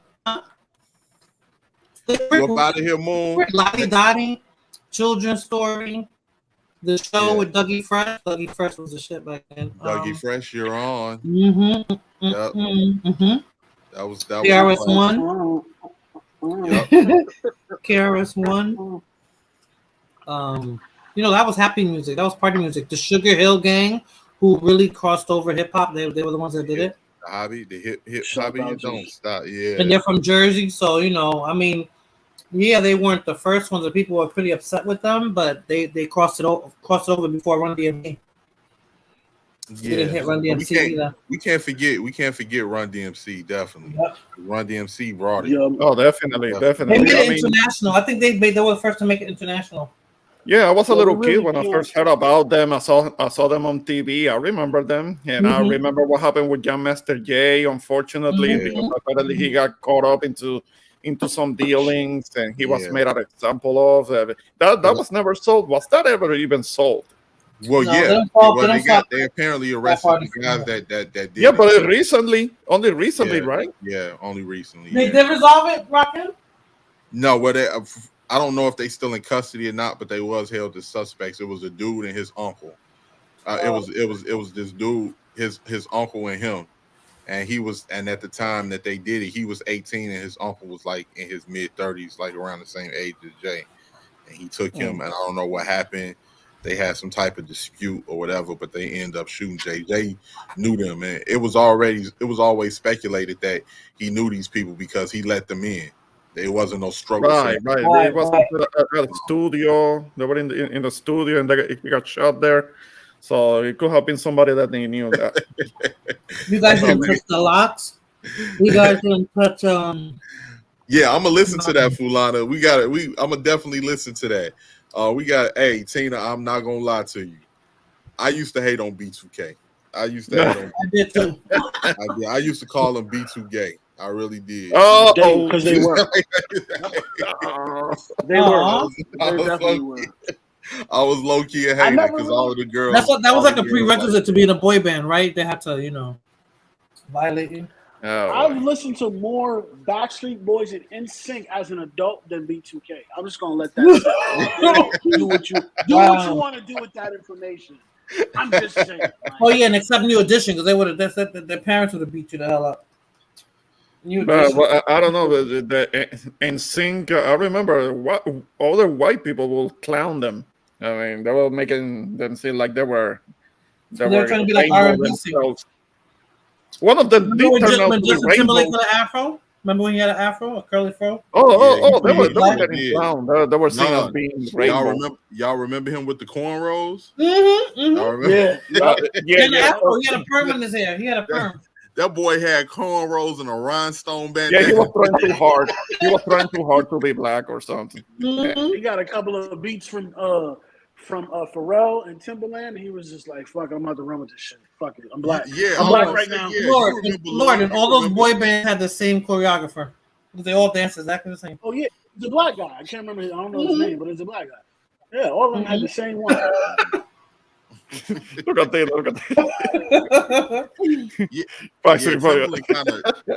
You up out of here, Moon? Lottie Dottie, Children's Story, the show with Dougie Fresh. Dougie Fresh was the shit back then. Dougie Fresh, you're on. Mm-hmm. Yep. Mm-hmm. That was KRS-One. Yep. KRS-One. That was happy music. That was party music. The Sugar Hill Gang, who really crossed over hip hop, they were the ones that did it. The hobby, the hip hobby, you don't stop. Yeah. And they're from Jersey, so they weren't the first ones that people were pretty upset with them, but they crossed it over before Run DMC. Yeah. We didn't hit Run DMC either. We can't forget Run DMC, definitely. Yep. Run DMC brought it. Oh, definitely. They made it international. I think they were the first to make it international. Yeah, I was a little kid when I first heard about them. I saw them on TV. I remember them, and I remember what happened with Jam Master Jay. Unfortunately, because apparently he got caught up into some dealings, and he was made an example of. That was never sold. Was that ever even sold? Well, they apparently arrested the guys that did. Yeah, but only recently, right? Yeah, only recently. They did resolve it, Rockin'? No, I don't know if they still in custody or not, but they was held as suspects. It was a dude and his uncle. It was this dude, his uncle and him, and at the time that they did it, he was 18 and his uncle was like in his mid-30s, like around the same age as Jay, and he took him, and I don't know what happened. They had some type of dispute or whatever, but they end up shooting Jay. Jay knew them, and it was always speculated that he knew these people because he let them in. There wasn't no struggle. Right. They was at the studio. They were in the studio, and he got shot there. So it could have been somebody that they knew that. You guys didn't touch the locks. You guys didn't touch. Yeah, I'm gonna listen to that, Fulana. I'm gonna definitely listen to that. Hey Tina, I'm not gonna lie to you. I used to hate on B2K. I used to hate on. I did too. I used to call them B2 gay. I really did. Oh, because they were. They were. They definitely were. I was low key a hater because all of the girls. That was like a prerequisite to being a boy band, right? They had to, violate you. I've listened to more Backstreet Boys and NSYNC as an adult than B2K. I'm just gonna let that do what you want to do with that information. I'm just saying. Oh yeah, and except New Edition, because their parents would have beat you the hell up. Well, I don't know the NSYNC. I remember what other white people will clown them. I mean, they were making them seem like they were trying to be like R&B singers. One of them did turn out to be Justin Timberlake with an afro. Remember when he had an afro, a curly fro? They were getting clowned. They were seen as being rainbow. Y'all remember him with the cornrows? He had an afro. He had a perm in his hair. He had a perm. That boy had cornrows and a rhinestone band. Yeah, he was trying too hard. He was trying too hard to be black or something. He got a couple of beats from Pharrell and Timberland. He was just like, "Fuck, I'm about to run with this shit. Fuck it, I'm black. I'm black right now." Lord, and all those boy bands had the same choreographer. They all dance exactly the same. Oh yeah, it's a black guy. I can't remember. I don't know his name, but it's a black guy. Yeah, all of them had the same one. Look at that.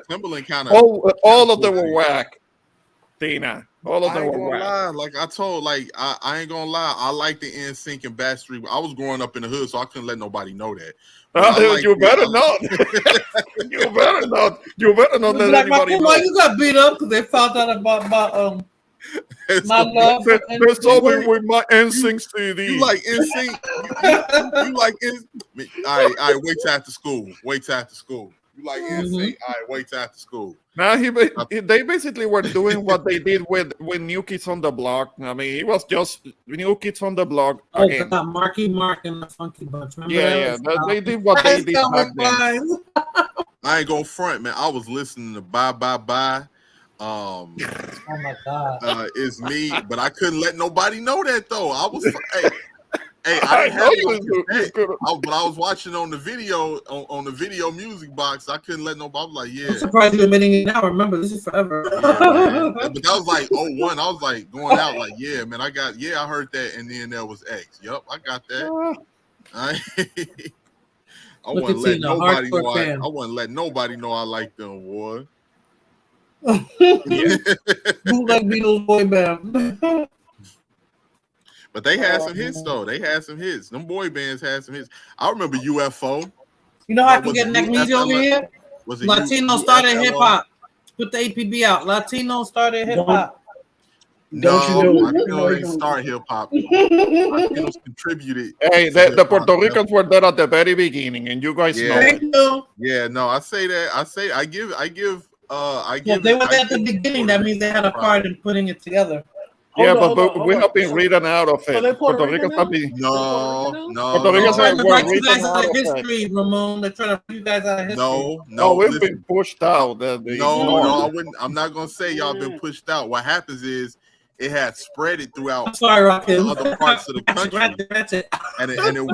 Timberland kind of. All of them were whack. Tina, All of I them ain't were gonna whack. lie. Like I told, like I ain't gonna lie. I like the NSYNC and Backstreet. I was growing up in the hood, so I couldn't let nobody know that. You better not. You better not. You better not let Like, anybody why know. you got beat up because they found out about my love for They saw me NSYNC? with my NSYNC CD. You like NSYNC? You like NSYNC? All right. Wait till after school. Wait till after school. You like NSYNC? All right. Wait till after school. Now they basically were doing what they did with New Kids on the Block. I mean, it was just New Kids on the Block Oh again. God, Marky Mark and the Funky Bunch. Remember Yeah, that? they did what they did back then. I ain't gonna front, man. I was listening to Bye Bye Bye. Oh my God. It's me, but I couldn't let nobody know that though. I was hey, I didn't have no cassette, but I was watching on the video on the video music box. I couldn't let nobody. I was like, yeah. I'm surprised you're admitting it now. Remember, this is forever. Yeah, man. But that was like 01. I was like going out like, yeah, man. I heard that, and then there was X. Yup, I got that. I wouldn't let nobody know. I wouldn't let nobody know I like them, boy. Bootleg Beatles boy band. But they had some hits though. They had some hits. Them boy bands had some hits. I remember UFO. You know how I can get amnesia over here? Latino started hip hop. Put the APB out. Latino started hip hop. No, Latinos didn't start hip hop. Latinos contributed. Hey, the Puerto Ricans were there at the very beginning, and you guys know it. Yeah, no, I say that. I give. Well, they were there at the beginning. That means they had a part in putting it together. Yeah, but we have been written out of it. Puerto Ricans have been. No. Puerto Ricans were written out of history, Ramon. They're trying to put you guys out of history. No, we've been pushed out. No, I wouldn't. I'm not gonna say y'all been pushed out. What happens is it had spread it throughout other parts of the country, and it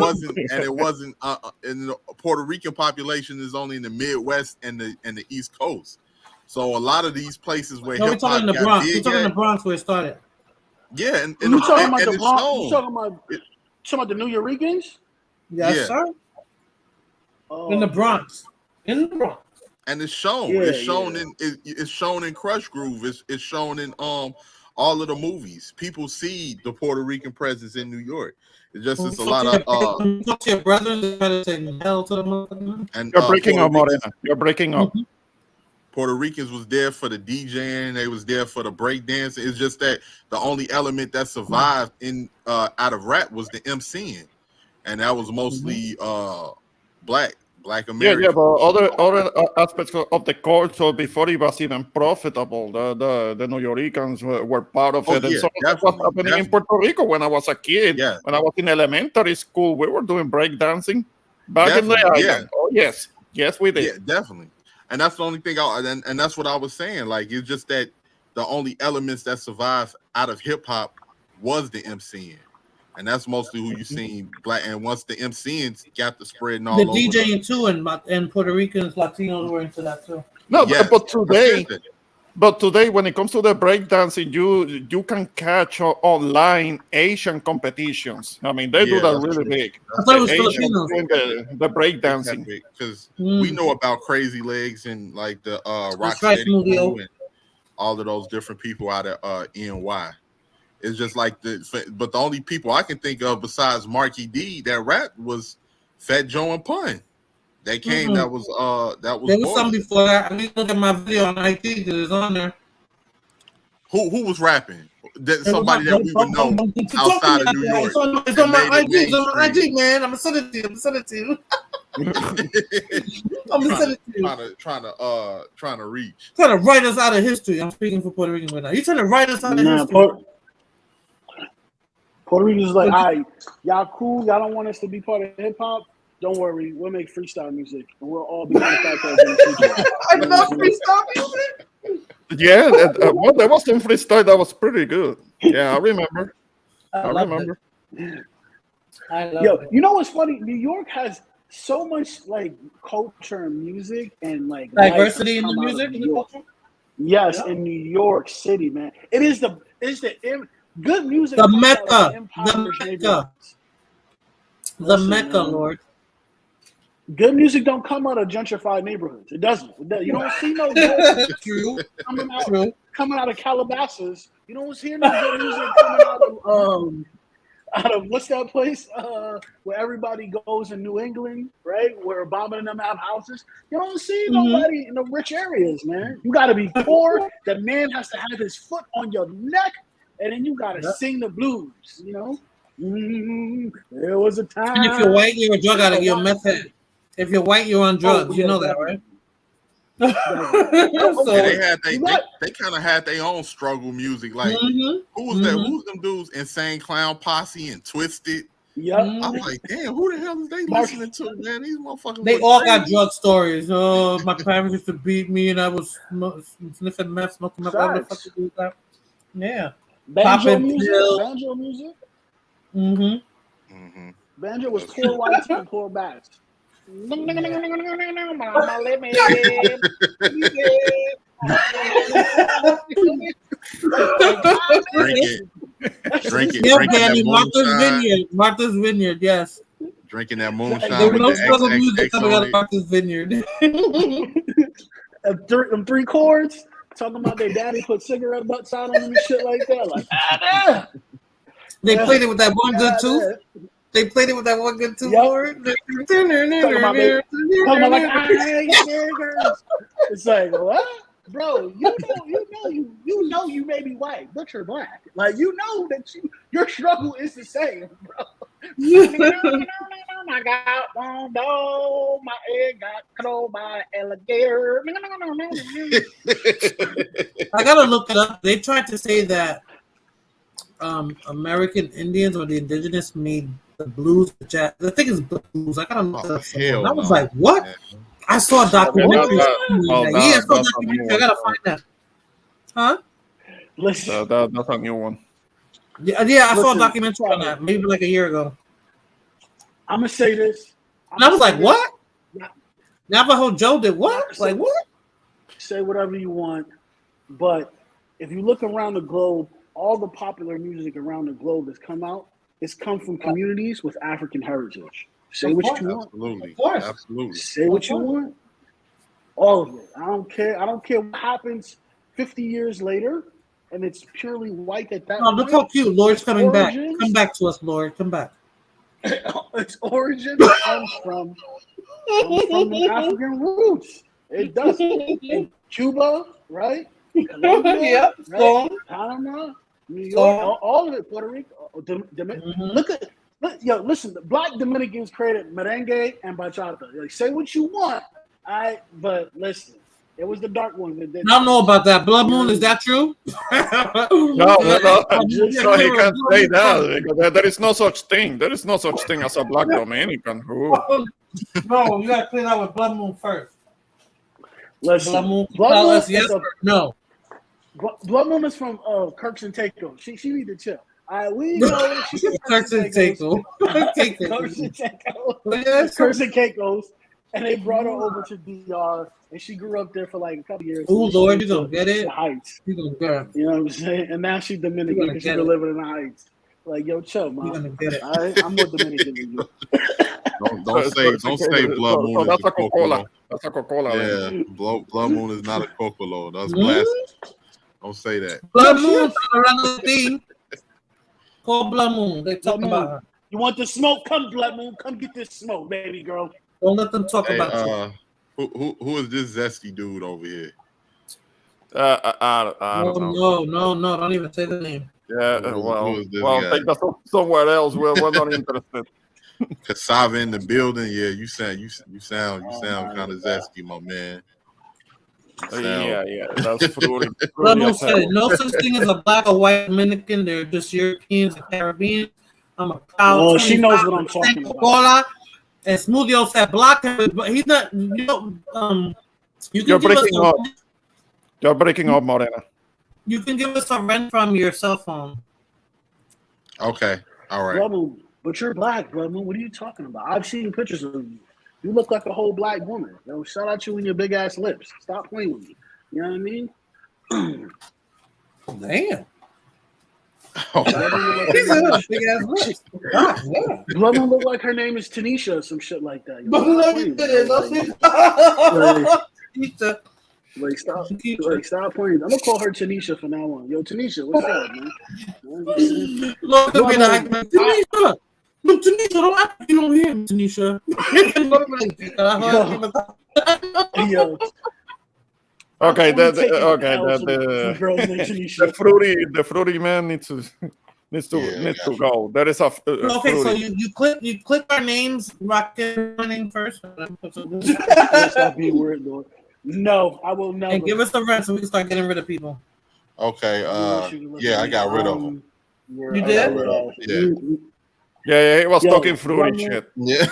wasn't. And the Puerto Rican population is only in the Midwest and the East Coast. So a lot of these places where we're talking in the Bronx. We're talking in the Bronx where it started. Yeah, and you talking about the Bronx? You talking about the New Yorkers? Yes, sir. In the Bronx. In the Bronx. And it's shown. It's shown in Crush Groove. It's shown in all of the movies. People see the Puerto Rican presence in New York. It's a lot of talk to your brothers try to say hell to them. And you're breaking up, Morena. You're breaking up. Puerto Ricans was there for the DJing, they was there for the breakdancing. It's just that the only element that survived in out of rap was the MCing, and that was mostly black American. Yeah, but other aspects of the culture before it was even profitable, the New Yorkers were part of it. And so that was happening in Puerto Rico when I was a kid. Yeah. When I was in elementary school, we were doing breakdancing back in the island. Yeah. Oh yes, we did. Yeah, definitely. And that's the only thing and that's what I was saying. Like, it's just that the only elements that survived out of hip hop was the MCing. And that's mostly who you seen black. And once the MCing got the spreading all over. The DJing too, and Puerto Ricans, Latinos were into that too. No, but today, when it comes to the breakdancing, you can catch online Asian competitions. I mean, they do that really big. I thought it was Filipinos. The breakdancing, because we know about Crazy Legs and like the Rocksteady and all of those different people out of NY. It's just like but the only people I can think of besides Marky D that rap was Fat Joe and Pun. They came. That was There was some before that. I mean, look at my video on IT because it's on there. Who was rapping? Somebody that we would know outside of New York. It's on my IG. It's on my IG, man. I'm gonna send it to you. I'm gonna send it to you. I'm gonna send it to you. Trying to reach. Trying to write us out of history. I'm speaking for Puerto Ricans right now. You trying to write us out of history? Puerto Ricans like, all right, y'all cool. Y'all don't want us to be part of hip hop. Don't worry, we'll make freestyle music, and we'll all be manufacturers. I love freestyle music. Yeah, there was some freestyle that was pretty good. Yeah, I remember. I remember. You know what's funny? New York has so much like culture and music and like diversity in the music and the culture. Yes, in New York City, man, it is the good music. The Mecca, Lord. Good music don't come out of gentrified neighborhoods. It doesn't. You don't see no good coming out of Calabasas You don't see no good music coming out of what's that place where everybody goes in New England, right? Where Obama and them have houses. You don't see nobody in the rich areas, man. You got to be poor. The man has to have his foot on your neck, and then you got to sing the blues. You know, there was a time. And if you're white, you're a drug addict. You're a meth head. If you're white, you're on drugs. You know that, right? So they kind of had their own struggle music. Like who was that? Who's them dudes? Insane Clown Posse and Twisted. Yeah, I'm like, damn, who the hell is they listening to, man? These motherfuckers. They all got drug stories. Oh, my parents used to beat me, and I was sniffing meth, smoking meth. Whatever the fuck you do with that? Yeah, banjo music. Banjo was poor whites and poor blacks. Drink it. Yeah, Danny, Martha's Vineyard, yes. Drinking that moonshine. There was no struggle music coming out of Martha's Vineyard. Them 3 chords talking about their daddy put cigarette butts out on them and shit like that. Like, they played it with that one good tooth. They played it with that one good tooth. Talking about like, it's like, what? Bro, you know you may be white, but you're black. Like, you know that your struggle is the same, bro. I got one dog, my egg got killed by an alligator. I gotta look it up. They tried to say that American Indians or the indigenous made the blues, the jazz. I think it's blues. I gotta look it up. I was like, what? I saw a documentary. I saw a documentary. I gotta find that. Huh? Listen, that's a new one. Yeah, I saw a documentary on that maybe like a year ago. I'm gonna say this. And I was like, what? Navajo Joe did what? Like what? Say whatever you want, but if you look around the globe, all the popular music around the globe that's come out, it's come from communities with African heritage. Say what you want. Absolutely. Absolutely. Say what you want. All of it. I don't care. I don't care what happens 50 years later, and it's purely white at that point. Look how cute. Lord's coming back. Come back to us, Lord. Come back. Its origin comes from the African roots. It does. In Cuba, right? Colombia, right? Panama, New York, all of it, Puerto Rico. Listen, the black Dominicans created merengue and bachata. Like, say what you want, but listen, it was the dark ones that did. I don't know about that. Blood Moon, is that true? No, he can't say that because there is no such thing. There is no such thing as a black Dominican. No, you gotta clean out with Blood Moon first. Listen, Blood Moon, yes or no. Blood Moon is from Kirks and Taco. She need to chill. We know she's Kirks and Taco. Kirks and Caicos, and they brought her over to DR, and she grew up there for like a couple years. Oh Lord, you gonna get it? The Heights. You gonna get it? You know what I'm saying? And now she's Dominican because she's living in the Heights. Like, yo, chill, man. You gonna get it? I'm more Dominican than you. Don't say Blood Moon. That's a Coca-Cola. That's a Coca-Cola. Yeah, Blood Moon is not a Coca-Cola. That's blasphemy. Don't say that. Blood Moon around the thing. Call Blood Moon. They talk about her. You want the smoke? Come, Blood Moon. Come get this smoke, baby girl. Don't let them talk about you. Who is this zesty dude over here? I don't know. No, don't even say the name. Yeah, take that somewhere else. We're not interested. Cassava in the building. Yeah, you sound kind of zesty, my man. Yeah, that's fruity. No such thing as a black or white Dominican. They're just Europeans and Caribbean. I'm a proud. Oh, she knows what I'm talking about. And Smoothio said block him, but he's not. You know, You're breaking up. You're breaking up, Morena. You can give us a rent from your cell phone. Okay, all right. Blood Moon, but you're black, Blood Moon. What are you talking about? I've seen pictures of you. You look like a whole black woman. Yo, shout out you and your big ass lips. Stop playing with me. You know what I mean? Damn. Blood Moon look like her name is Tanisha or some shit like that. Like stop playing. I'm gonna call her Tanisha from now on. Yo, Tanisha, what's up, man? Look at me like Tanisha. No, Tanisha, don't act like you don't hear me, Tanisha. Yo. Okay, the fruity man needs to go. There is a okay, fruity. so you click our names, Rocket name first. Let's not be weird, though. No, I will never. And give us a rent so we can start getting rid of people. Okay, yeah, I got rid of them. You did? Yeah, he was talking fruity shit. Yeah.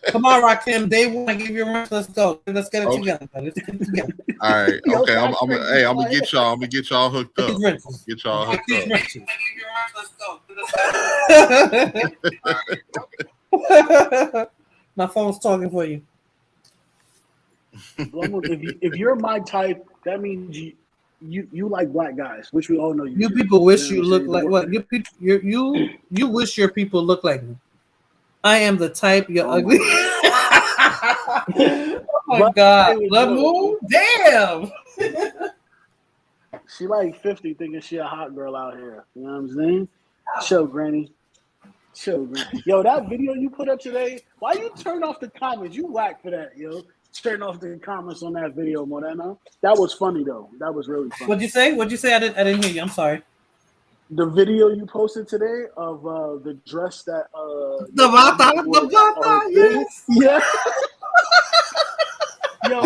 Come on, Rakim. Day one, I give you a rent. Let's go. Let's get it together. Let's get it together. All right. Okay. I'm gonna get y'all. I'm gonna get y'all hooked up. Get y'all hooked up. My phone's talking for you. If you're my type, that means you like black guys, which we all know you. You people wish you look like what? You wish your people look like me. I am the type you're ugly. Oh my god, Level, damn. She like 50, thinking she a hot girl out here. You know what I'm saying? Chill, Granny. Chill, Granny. Yo, that video you put up today. Why you turn off the comments? You whack for that, yo. Turn off the comments on that video, Moreno. That was funny though. That was really funny. What'd you say? I didn't hear you. I'm sorry. The video you posted today of the dress that the bata, yes. Yeah. Yo,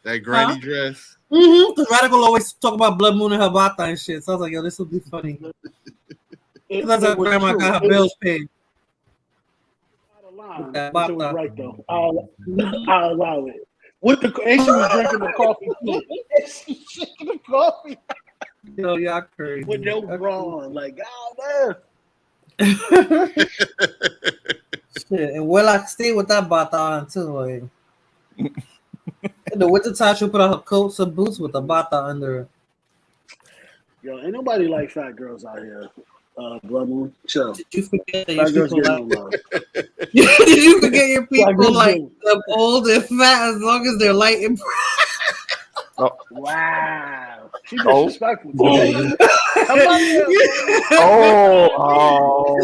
that granny dress. The Radical always talk about Blood Moon and her bata and shit. So I was like, yo, this will be funny. That's how grandma got her bills paid. It was right though. I'll allow it. With the and she was drinking the coffee too. She's drinking the coffee. Yo, y'all crazy. With no bra on, like God damn. Shit, and will I stay with that bata on too? Like in the wintertime, she'll put on her coats and boots with a bata under it. Yo, ain't nobody like fat girls out here. Blood Moon, chill. Did you forget that your people like? Did you forget your people like them old and fat as long as they're light and Oh. Wow. She's disrespectful today. It's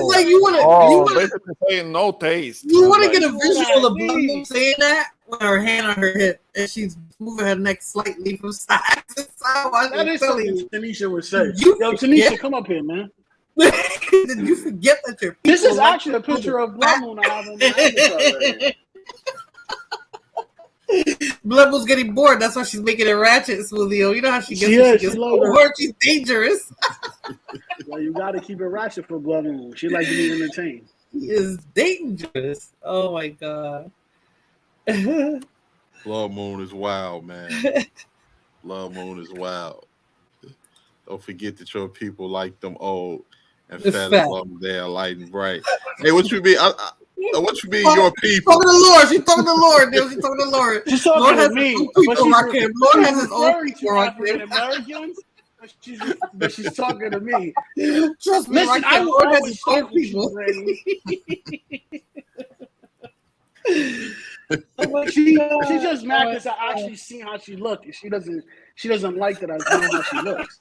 like you want to basically saying no taste. You want to get a visual of Blood Moon saying that with her hand on her hip and she's moving her neck slightly from side to side. That is something Tanisha would say. Yo, Tanisha, come up here, man. Did you forget that your people This is actually a picture of Blood Moon I have on my avatar. Blood Moon's getting bored. That's why she's making a ratchet smoothie. You know how she gets bored. She's dangerous. Well, you got to keep it ratchet for Blood Moon. She likes to be entertained. She is dangerous. Oh my god. Blood Moon is wild, man. Blood Moon is wild. Don't forget that your people like them old and fat as long as they are light and bright. Hey, what you mean? What you mean, your people? Talking to the Lord. She's talking to the Lord. Dude. She's talking to the Lord. She's talking Lord to me. Lord has his own people. African Americans. But she's talking to me. Trust me, listen, I will always talk to you, Granny. She's just mad because I actually see how she looked. She doesn't like that I know how she looks.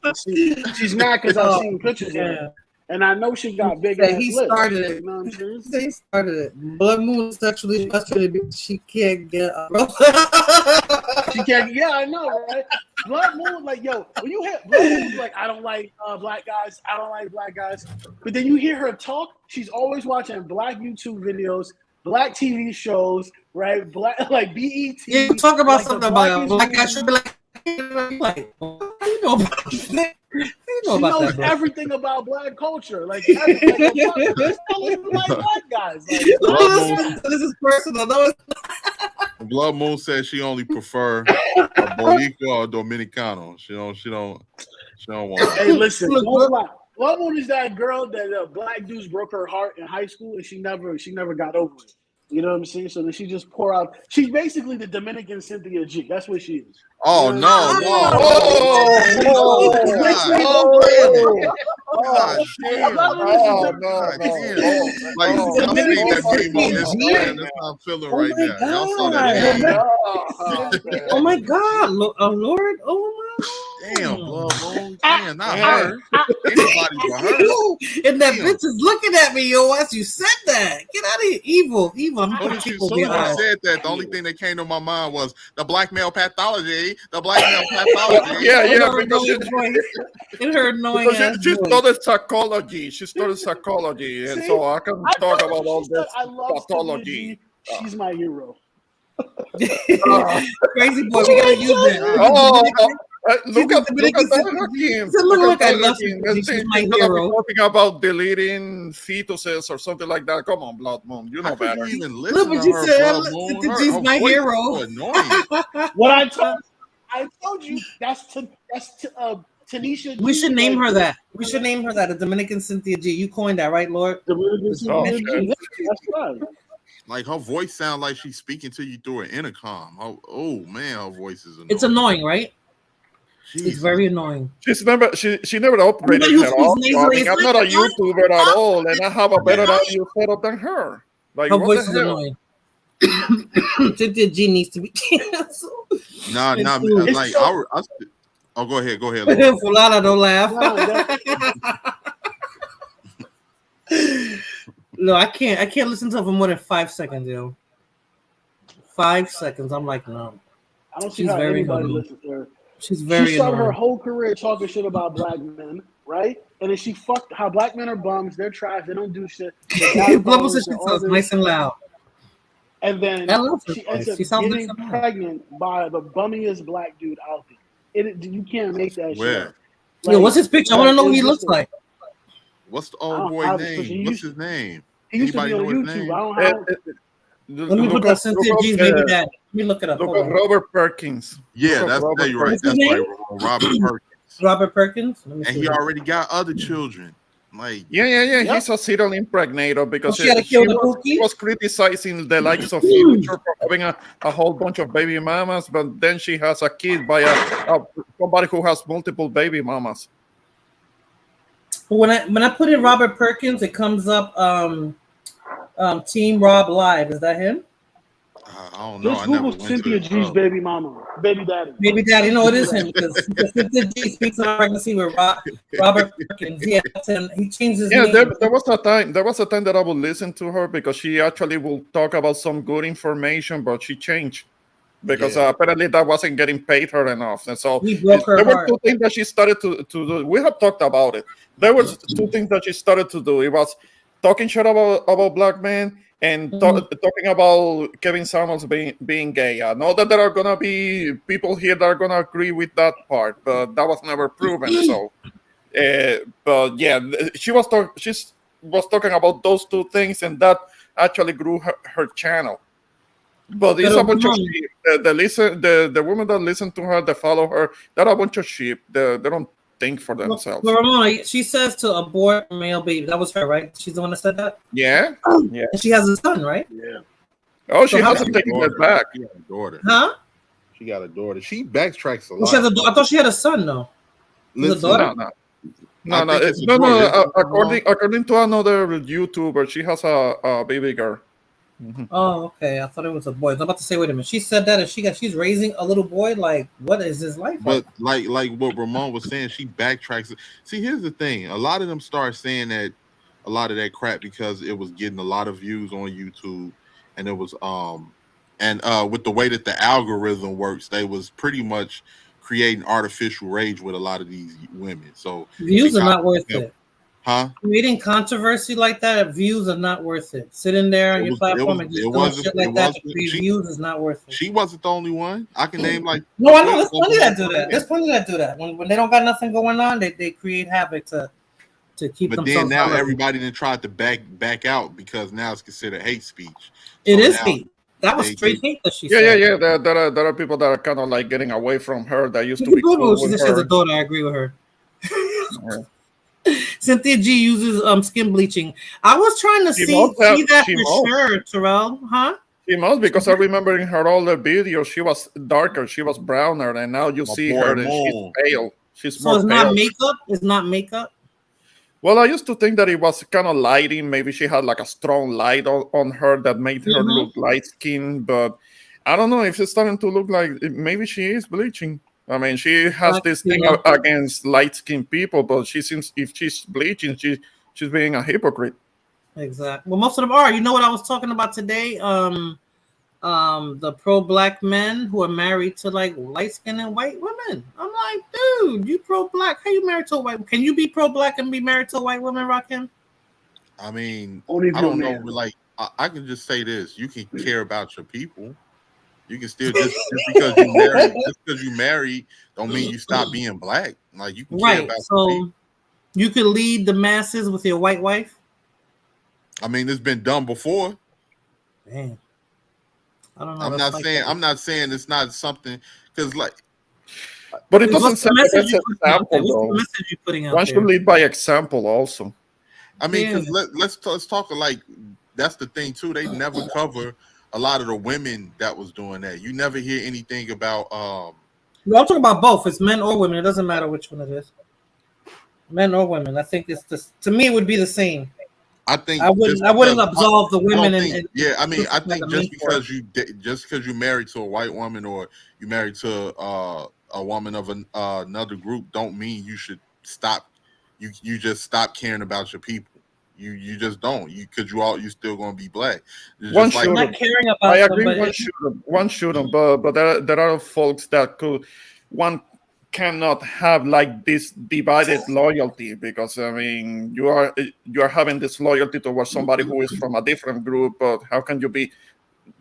She's mad because I've seen pictures of her. And I know she got big ass lips. Started it. You know what I'm saying? He started it. Blood Moon is sexually frustrated because she can't get a She can't. Yeah, I know, right? Blood Moon, like, yo, when you hear Blood Moon, like, I don't like black guys. I don't like black guys. But then you hear her talk. She's always watching black YouTube videos, black TV shows, right? Black, like BET. Yeah, you talk about like something about black guys. Should be like, you know about that. She knows everything about black culture. Like, everything. Like black guys. Like, this is personal. Blood Moon says she only prefer a Boricua or Dominicano. She don't want. Hey, listen, Blood Moon is that girl that black dudes broke her heart in high school, and she never got over it. You know what I'm saying? So then she just pour out. She's basically the Dominican Cynthia G. That's what she is. Oh You know no! God damn! Like y'all seen that meme on Instagram? That's how I'm feeling right now. Y'all saw that meme? Oh my God, Lord! Oh my! Damn, Blood Moon. Damn, not her. Anybody but her. And that bitch is looking at me, yo, as you said that. Get out of here. Evil. I'm As soon as you said that, the only thing that came to my mind was the black male pathology. The black male pathology. Yeah, because it hurt annoying. She studied psychology. She studied psychology, and so I can talk about all this pathology. She's my hero. Crazy boy, we gotta use that. Look at Hakeem. Look, I love you. She's my hero. Talking about deleting fetuses or something like that. Come on, Blood Moon, you know better. Even listen to her, Blood Moon. She's my hero. What I told you. That's Tanisha. We should name her that. We should name her that. The Dominican Cynthia G. You coined that, right, Lord? Dominican Cynthia G. That's right. Like her voice sounds like she's speaking to you through an intercom. Oh man, her voice is annoying. It's annoying, right? Jesus. It's very annoying. She never upgraded her off. I'm not a YouTuber at all, and I have a better audio setup than her. Like, her voice is annoying. Cynthia G needs to be canceled. Nah, like oh, go ahead. Fulana, don't laugh. No, I can't listen to her for more than 5 seconds, yo. 5 seconds. I'm like, no. I don't see how anybody listens to her. She's very She started her whole career talking shit about black men, right? And then she fucked how black men are bums, they're trash, they don't do shit. Nice and loud. And then she ends up getting pregnant by the bummiest black dude out there. You can't make that shit. Yo, what's his picture? I want to know what he looks like. What's the old boy name? What's his name? He used to be on YouTube. I don't have. Let me put that Cynthia G's baby dad. Let me look it up. Look at Robert Perkins. Yeah, that's right. That's right. Robert Perkins. Robert Perkins. And he already got other children. Like Yep. He's a serial impregnator because she was criticizing the likes of Future for having a whole bunch of baby mamas, but then she has a kid by somebody who has multiple baby mamas. When I put in Robert Perkins, it comes up Team Rob Live. Is that him? I don't know. Just Google Cynthia G's baby daddy. Baby daddy. No, it is him because Cynthia G speaks on pregnancy with Robert Perkins. He changed his name. There was a time that I would listen to her because she actually will talk about some information, but she changed. Because apparently that wasn't getting paid her enough, and so there were two things that she started to do. We have talked about it. There was two things that she started to do. It was talking shit about black men and talking about Kevin Samuels being gay. I know that there are gonna be people here that are gonna agree with that part, but that was never proven. So, but yeah, she was talking about those two things, and that actually grew her channel. But it's a bunch of sheep. The women that listen to her, that follow her, they're a bunch of sheep. They don't think for themselves. Well, Ramona, she says to abort male baby. That was her, right? She's the one that said that? Yeah. And she has a son, right? Yeah. Oh, she hasn't taken it back. She got a daughter. Huh? She got a daughter. She backtracks a lot. Well, she has I thought she had a son, though. No. According to another YouTuber, she has a baby girl. Mm-hmm. Oh, okay. I thought it was a boy. I was about to say, wait a minute. She said that, and she's raising a little boy. Like, what is his life? But like what Ramon was saying, she backtracks. See, here's the thing: a lot of them start saying that a lot of that crap because it was getting a lot of views on YouTube, and it was with the way that the algorithm works, they was pretty much creating artificial rage with a lot of these women. So views are not worth it. Huh? Creating controversy like that, views are not worth it. Sitting there on your platform and just doing shit like that, views is not worth it. She wasn't the only one. I can name like no, I know. There's plenty that do that. There's plenty that do that. When they don't got nothing going on, they create havoc to keep but themselves. But then now everybody then tried to back out because now it's considered hate speech. It is hate. That was straight hate that she said. Yeah. There are people that are kind of like getting away from her that used to be cool she says she has a daughter. I agree with her. Cynthia G uses skin bleaching. I was trying to She see must have- that she for must. sure, Terrell. Huh? She must, because I remember in her older videos she was darker, she was browner, and now you My see boy her and she's Moon. pale. She's So more it's pale. not makeup. It's not makeup. Well, I used to think that it was kind of lighting. Maybe she had like a strong light on her that made her look light skinned, but I don't know if it's starting to look like maybe she is bleaching. I mean, she has Black this thing skin. against light skinned people, but she seems, if she's bleaching, she's being a hypocrite. Exactly. Well, most of them are. You know what I was talking about today? The pro-black men who are married to like light-skinned and white women. I'm like, dude, you pro-black? How you married to a white? Can you be pro-black and be married to a white woman, Rakim? I mean, Only if I you're don't a know. man. But like, I can just say this: you can care about your people. You can still just because you married, don't mean you stop being black. Like you can care Right. about your people. So you could lead the masses with your white wife. I mean, it's been done before. Damn. I don't know. I'm not saying it's not something, because like, but it doesn't What's the say message that's you putting out there? example What's the though. message you putting out One there? should lead by example also. I mean, Yeah. because let's talk like that's the thing too. They never cover a lot of the women that was doing that. You never hear anything about. No, I'm talking about both. It's men or women. It doesn't matter which one it is. Men or women. I think it's just, to me it would be the same. I think I wouldn't absolve the women. Yeah, I mean, I crucify think the men for it. just because you married to a white woman or you married to a woman of another group, don't mean you should stop. You just stop caring about your people. You just don't. Because you still gonna be black. It's One just like, I'm not caring about I them, agree. but One shouldn't. But there are folks that could. One cannot have like this divided loyalty, because I mean you are having this loyalty towards somebody who is from a different group. But how can you be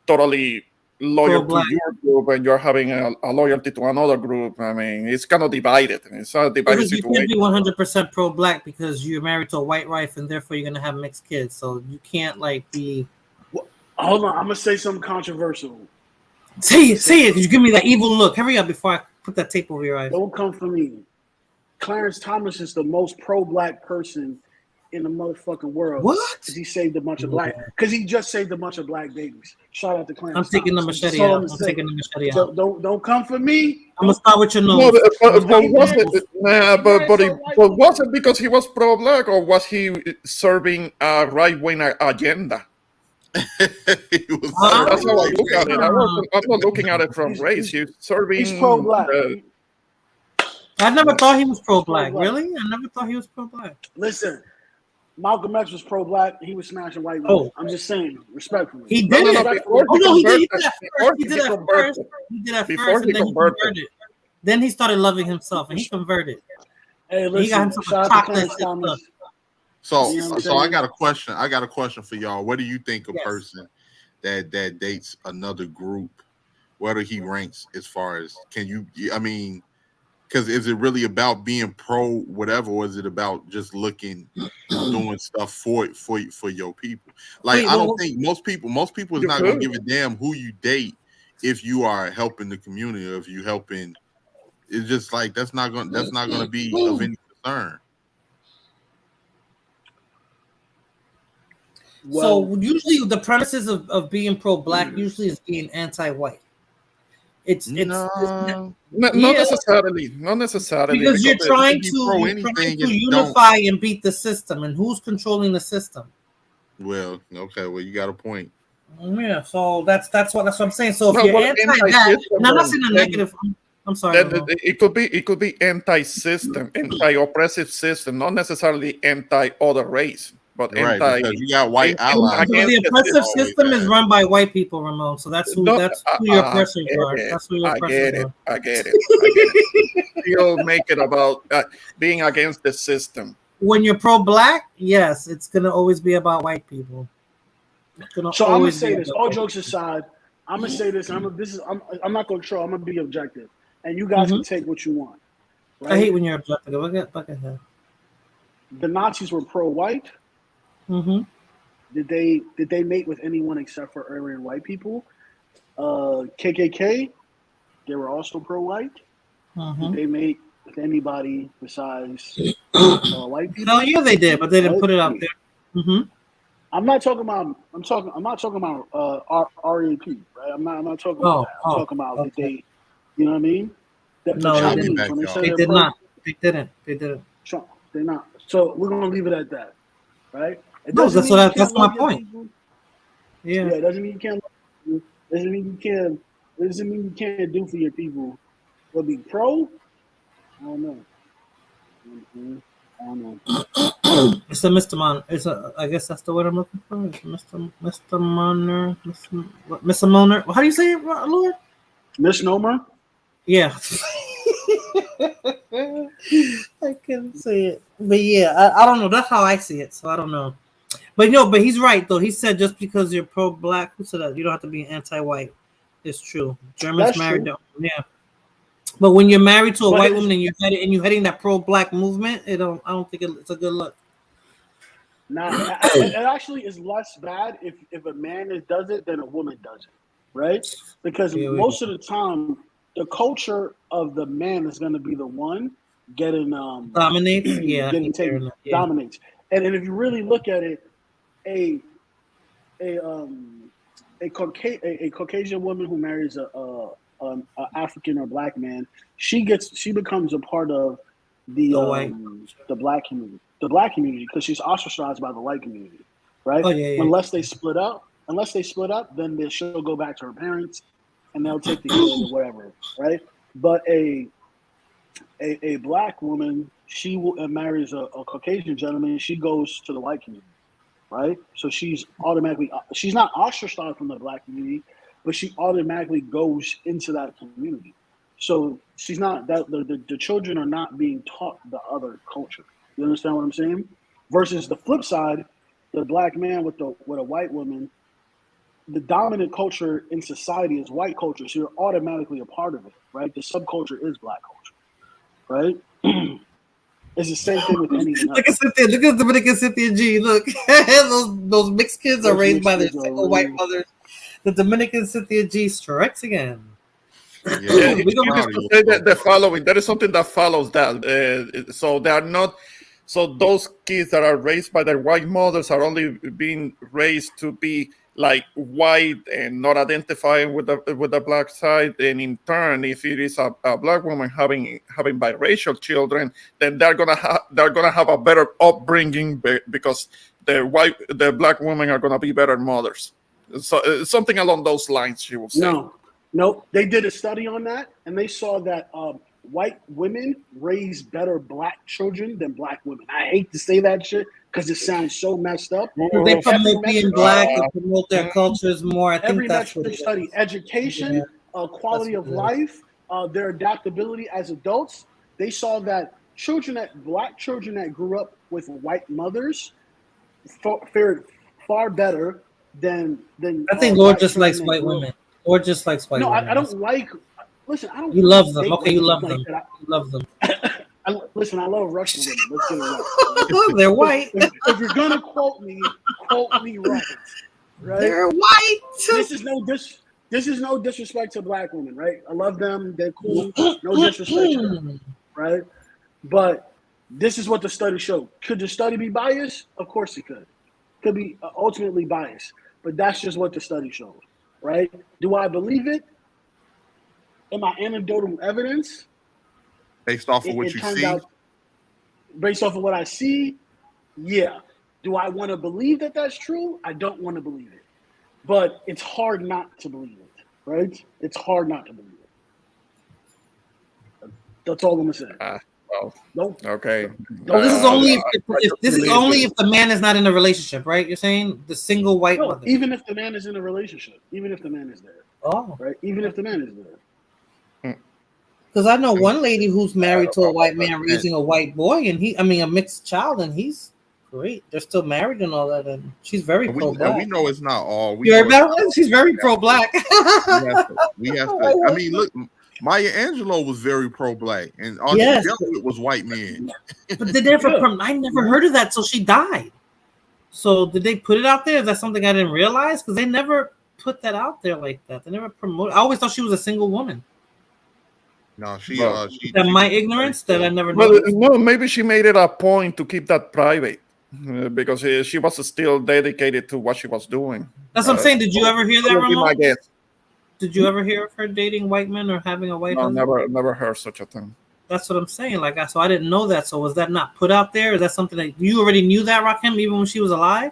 totally loyal to pro-black. your group and you're having a loyalty to another group? I mean, it's kind of divided. It's a divided Because you can't situation. be 100% pro-black because you're married to a white wife and therefore you're gonna have mixed kids. So you can't like be. Hold on, I'm gonna say something controversial. Say it. Cause you give me that evil look. Hurry up before I put that tape over your eyes. Don't come for me. Clarence Thomas is the most pro-black person in the motherfucking world. What? Because he saved a bunch of black. Because he just saved a bunch of black babies. Shout out to Clarence. I'm taking the Thomas. machete That's all out. I'm I'm saying. taking the machete So out. don't come for me. I'm gonna start with your No, nose. but was it because he was pro-black, or was he serving a right-wing agenda? That's how I look at it. I'm not looking at it from race. He's serving. He's pro-black. I never thought he was pro-black. Really? I never thought he was pro-black. Listen, Malcolm X was pro-black. He was smashing white women. Oh. I'm just saying, respectfully. He did it. Respectfully. Oh no, he did that first. He did that first. He did that Before first, he and then converted. he converted. Then he started loving himself, and he converted. Hey, He got listen, himself a shout out to chocolate Clarence chip Thomas. stuff. so You know what I'm so I saying? got a question. I got a question for y'all. What do you think a Yes. person that dates another group, where do he ranks as far as I mean, because is it really about being pro whatever, or is it about just doing stuff for your people? Like, Wait, I well, don't think most people is You not gonna could. give a damn who you date if you are helping the community, or if you helping. It's just like that's not gonna be of any concern. So usually the premises of being pro-black usually is being anti-white. It's Not yeah, necessarily. Not necessarily. because you're trying be pro to anything if you unify and beat the system, and who's controlling the system? Well, okay, well, you got a point. Yeah, so that's what I'm saying. So if No, you're well, anti that, anti-system, and I'm not saying a then- negative. I'm sorry. Then it could be anti-system, anti-oppressive system, not necessarily anti-other race, but Right, anti. because you got white allies. The oppressive system is run by white people, Ramon. So that's who your oppressors are. That's who your oppressors are. I get it. You'll make it about being against the system. When you're pro-black, yes, it's gonna always be about white people. So I'm gonna say this. All jokes aside, I'm gonna say this. I'm not gonna troll. I'm gonna be objective, and you guys can take what you want. Right? I hate when you're objective. Look at that. The Nazis were pro-white. Mm-hmm. Did they mate with anyone except for Aryan white people? KKK, they were also pro-white. Mm-hmm. Did they mate? with anybody besides white people. Hell yeah, they did, but they didn't right? put it out there. Mm-hmm. I'm not talking about RAP, right? I'm not talking about that. I'm talking about that they, you know what I mean? The Chinese, when they say they they're did not. They didn't. They didn't. They're not. So we're gonna leave it at that, right? It No, doesn't that's mean what you I, that's can't my love your point. people. Yeah. Yeah, it doesn't mean you can't love people. Doesn't mean you can't. It doesn't mean you can't do for your people. But be pro? I don't know. I don't know. It's a misdemeanor. I guess that's the word I'm looking for. It's misdemeanor. Misdemeanor. How do you say it, Lord? Misnomer? Yeah. I couldn't say it. But yeah, I don't know. That's how I see it. So I don't know. But but he's right though. He said just because you're pro-black, who said that? You don't have to be anti-white. It's true. Germans That's married true. them. Yeah. But when you're married to a white woman and you're heading that pro-black movement, I don't think it's a good look. Nah, it actually is less bad if a man does it than a woman does it, right? Because most of the time, the culture of the man is going to be the one getting dominates. Yeah, getting taken, dominates. And if you really look at it, a Caucasian woman who marries a African or black man, she becomes a part of the black community. The black community, because she's ostracized by the white community, right? Oh, yeah. Unless they split up, then she'll go back to her parents, and they'll take the kid or whatever, right? But a black woman, she marries a Caucasian gentleman. She goes to the white community, right? So she's not ostracized from the black community, but she automatically goes into that community. So she's not that the children are not being taught the other culture. You understand what I'm saying? Versus the flip side, the black man with a white woman, the dominant culture in society is white culture, so you're automatically a part of it, right? The subculture is black culture, right? It's the same thing with anything else. Look at Dominican Cynthia G. Look, those mixed kids are raised by their single white mothers. The Dominican Cynthia G strikes again. Yeah, we don't have to say that the following. There is something that follows that. So they are not. So those kids that are raised by their white mothers are only being raised to be like white and not identifying with the black side. And in turn, if it is a black woman having biracial children, then they're gonna have a better upbringing because the black women are gonna be better mothers. So something along those lines, she will say. No, they did a study on that, and they saw that white women raise better black children than black women. I hate to say that shit because it sounds so messed up. They promote being black and promote their cultures more. I think that's what they study education, quality of life, their adaptability as adults. They saw that black children that grew up with white mothers fared far better than I think Lord just likes white women. Lord just likes white women. No, I don't like. Listen, I don't. You love them. Okay, you love them. You love them. Listen, I love Russian women. Let's get it right. They're white. If you're gonna quote me right. They're white. This is no disrespect to black women, right? I love them. They're cool. No disrespect to them, right? But this is what the study showed. Could the study be biased? Of course it could. Could be ultimately biased, but that's just what the study showed, right? Do I believe it? In my anecdotal evidence, based off of what you see, based off of what I see, yeah. Do I want to believe that that's true? I don't want to believe it, but it's hard not to believe it, right? It's hard not to believe it. That's all I'm gonna say. Well, nope. Okay. Well, this is only if the man is not in a relationship, right? You're saying the single white mother. Even if the man is in a relationship, even if the man is there. Oh. Right. Even if the man is there. Because I know one lady who's married to a white man raising a white boy, and a mixed child, and he's great. They're still married and all that, and she's very pro-black. And we know it's not all. You heard about it? She's very pro-black. We have to. I mean, look, Maya Angelou was very pro-black, and all she dealt with was white men. But they never. I never heard of that till she died. So did they put it out there? Is that something I didn't realize? Because they never put that out there like that. They never promoted. I always thought she was a single woman. No, she That my ignorance that I never Well, noticed. no, maybe she made it a point to keep that private because she was still dedicated to what she was doing. That's what I'm saying. Did you ever hear that, would be my Ramon? guess. Did you ever hear of her dating white men or having a white No, husband? never heard such a thing. That's what I'm saying. Like, so I didn't know that. So was that not put out there? Is that something that you already knew that, Rakim, even when she was alive?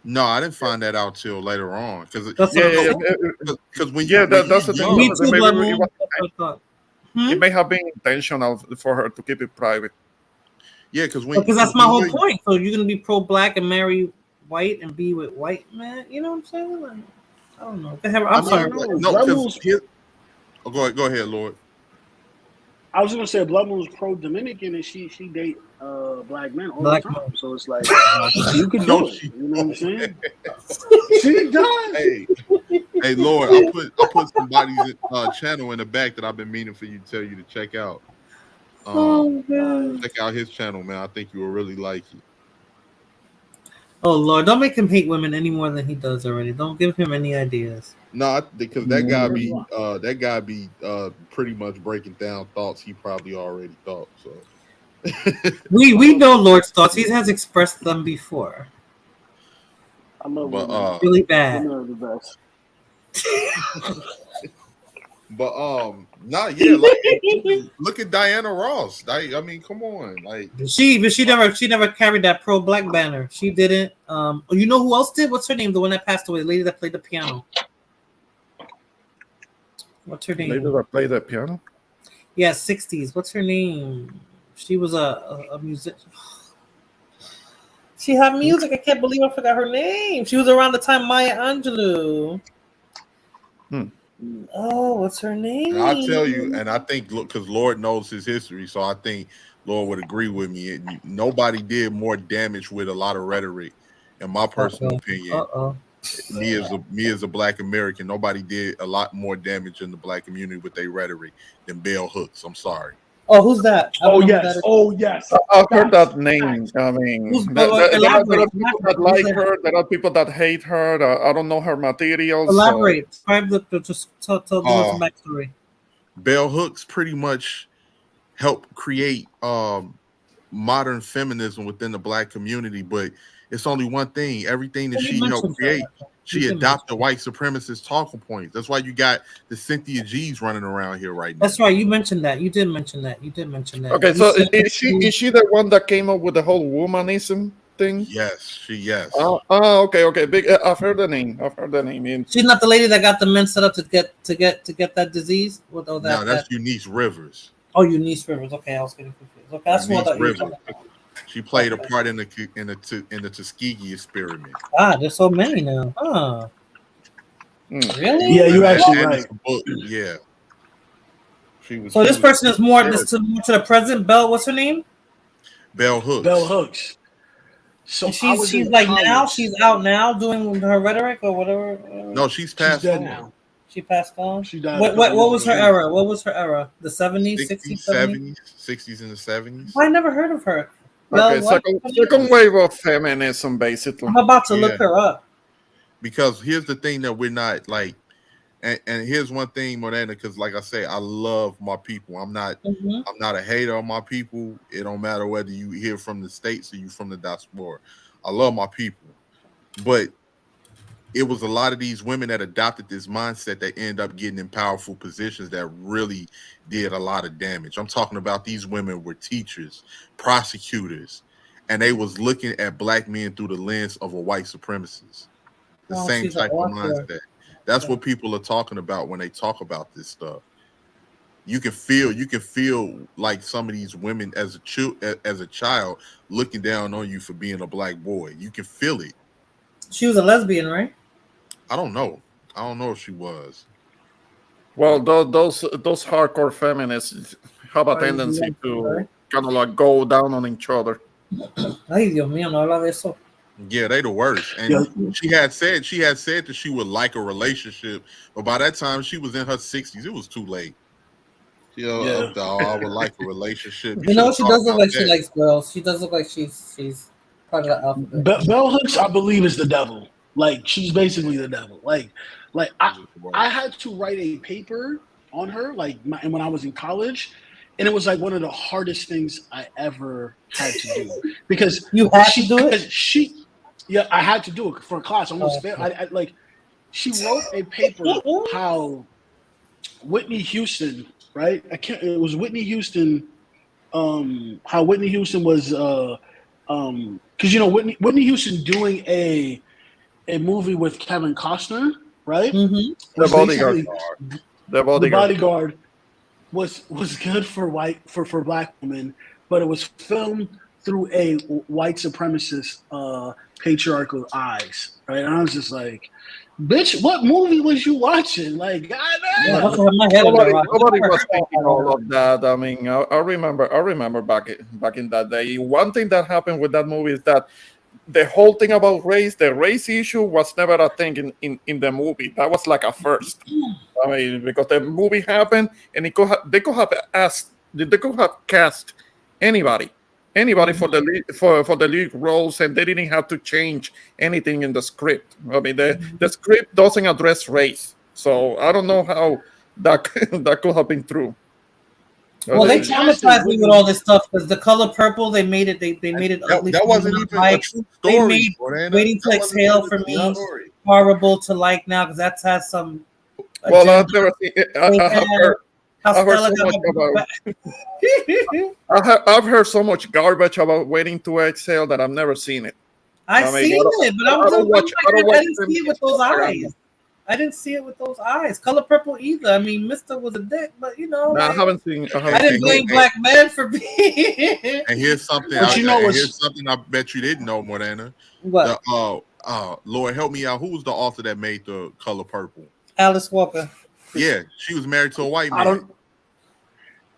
No, I didn't find that out till later on. Because That's what I'm saying. Because when that's the thing. Me too, Maybe Blood Moon. That's what I thought. It may have been intentional for her to keep it private. Yeah, because that's my whole point. So you're gonna be pro-black and marry white and be with white men. You know what I'm saying? Like, I don't know. I'm sorry. No, because go ahead, Lord. I was gonna say Blood Moon's pro-Dominican and she date black men all the time. So it's like you can do it. You know what I'm saying? She does. Hey, Lord, I'll put somebody's channel in the back that I've been meaning for you to tell you to check out. Check out his channel, man. I think you will really like it. Oh Lord, don't make him hate women any more than he does already. Don't give him any ideas. No, because that guy be pretty much breaking down thoughts he probably already thought. So we know Lord's thoughts. He has expressed them before. Really bad. But like look at Diana Ross. I mean, come on, like she never carried that pro-black banner. She didn't. You know who else did? What's her name? The one that passed away, the lady that played the piano. What's her name? Lady that played the piano. Yeah, 60s. What's her name? She was a musician. She had music. I can't believe I forgot her name. She was around the time Maya Angelou. Oh, what's her name? And I'll tell you, and I think because Lord knows his history, so I think Lord would agree with me. Nobody did more damage with a lot of rhetoric, in my personal opinion. Me as a Black American, nobody did a lot more damage in the Black community with their rhetoric than Bell Hooks. I'm sorry. Oh, who's that? Oh yes. I've heard that name. I mean, there are people that like her. There are people that hate her. I don't know her materials. Elaborate. Just tell some backstory. Bell Hooks pretty much helped create modern feminism within the Black community, but it's only one thing. Everything that she helped create, she adopted white supremacist talking points. That's why you got the Cynthia G's running around here right now. That's right. You mentioned that. You did mention that. Okay, so is she the one that came up with the whole womanism thing? Yes, yes. Okay. Big. I've heard the name. She's not the lady that got the men set up to get that disease. No, that's Eunice Rivers. Oh, Eunice Rivers. Okay, I was getting confused. Okay, that's what I thought. She played a part in the Tuskegee experiment. There's so many now. Huh? Really? Yeah, you're actually right. Yeah. So this person is more to the present. Belle, what's her name? Bell Hooks. Bell Hooks. So she's like now. She's out now doing her rhetoric or whatever. No, she's passed on now. She passed on. She died. What was her era? What was her era? The 70s, 60s, 70s, 60s, and the 70s. I never heard of her. Okay, second wave of feminism, basically. I'm about to look her up. Because here's the thing that we're not like, and here's one thing, Morena, because like I say, I love my people. I'm not a hater of my people. It don't matter whether you here from the States or you from the diaspora. I love my people. But it was a lot of these women that adopted this mindset that end up getting in powerful positions that really did a lot of damage. I'm talking about these women were teachers, prosecutors, and they was looking at Black men through the lens of a white supremacist. The same type of mindset. That's what people are talking about when they talk about this stuff. You can feel like some of these women as a child looking down on you for being a Black boy. You can feel it. She was a lesbian, right? I don't know if she was. Well, those hardcore feminists have a tendency to kind of like go down on each other. Ay, Dios mío, no habla de eso. Yeah, they the worst. And she had said that she would like a relationship, but by that time she was in her 60s. It was too late. I would like a relationship. You know, she does look like she likes girls. She does look like she's part of the alphabet. Bell Hooks, I believe, is the devil. Like she's basically the devil. Like I had to write a paper on her, like and when I was in college, and it was like one of the hardest things I ever had to do because you had to do it. Yeah, I had to do it for a class. I almost failed. I like she wrote a paper how Whitney Houston, right? It was Whitney Houston. How Whitney Houston was, because you know Whitney Houston doing a movie with Kevin Costner, right? Mm-hmm. The Bodyguard was good for black women, but it was filmed through a white supremacist patriarchal eyes, right? And I was just like, bitch, what movie was you watching? Like, goddamn. Nobody was thinking all of that. I mean, I remember back in that day. One thing that happened with that movie is that the whole thing about race, the race issue, was never a thing in the movie. That was like a first. I mean, because the movie happened, and they could have cast anybody for the lead roles, and they didn't have to change anything in the script. I mean, the script doesn't address race, so I don't know how that could have been true. Well, they traumatized me with all this stuff because The Color Purple, they made it ugly. That wasn't even a true story. They made Waiting to Exhale for me horrible to like now because that has some. Well, I've never seen it. I've heard so much garbage about Waiting to Exhale that I've never seen it. I've seen it, but I didn't see it with those eyes. I didn't see it with those eyes. Color Purple either. I mean, Mister was a dick, but you know. No, I haven't seen. I didn't blame black men for being. And here's something. Here's something I bet you didn't know, Morena. What? Lord help me out. Who was the author that made The Color Purple? Alice Walker. Yeah, she was married to a white man.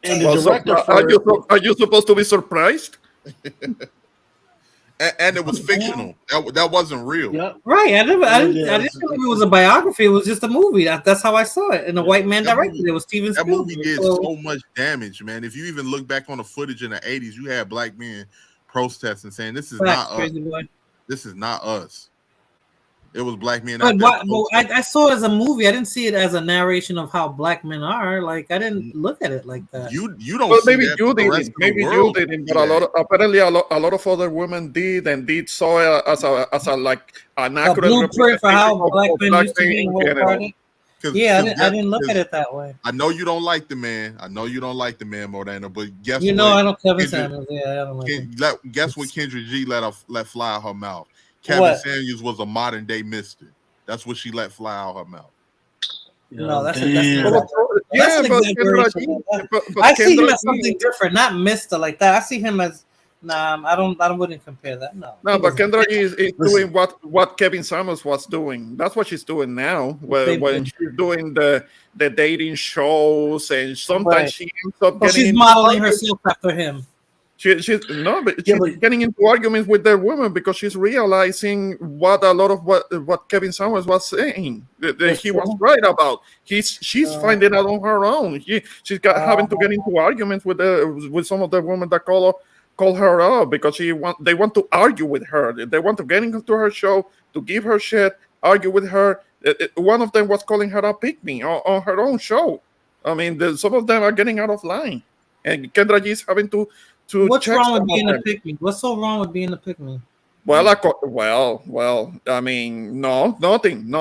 And the director. Are you supposed to be surprised? And it was fictional. That wasn't real. Yep. Right. I didn't know it was a biography. It was just a movie. That's how I saw it. And a white man directed it. Was Steven Spielberg. That movie did so much damage, man. If you even look back on the footage in the 80s, you had black men protesting saying this is not us. This is not us. It was black men. I saw it as a movie. I didn't see it as a narration of how black men are. Like I didn't look at it like that. You don't. Well, maybe you didn't. Maybe you didn't. But apparently a lot of other women did, and did saw it as a like an accurate blueprint for how black men used to be. Yeah, I didn't look at it that way. I know you don't like the man. Morena. But guess what? I don't. Kevin Samuels. Yeah, I don't like him. Guess what? Kendra G let fly out her mouth. Kevin Samuels was a modern day Mister. That's what she let fly out her mouth. No, that's an exaggeration. I see him as something different, not Mister like that. I see him as I wouldn't compare that. No, but Kendra is doing what Kevin Samuels was doing. That's what she's doing now. When she's doing the dating shows, and sometimes she ends up getting. She's modeling herself after him. She's getting into arguments with the women because she's realizing what a lot of what Kevin Samuels was saying that he was right about. She's finding out on her own. She's having to get into arguments with some of the women that call her up because they want to argue with her. They want to get into her show to give her shit, argue with her. One of them was calling her a pygmy on her own show. I mean, some of them are getting out of line, and Kendra G is having to. What's wrong with being a pick me? What's so wrong with being a pick me? Well, I mean, no, nothing.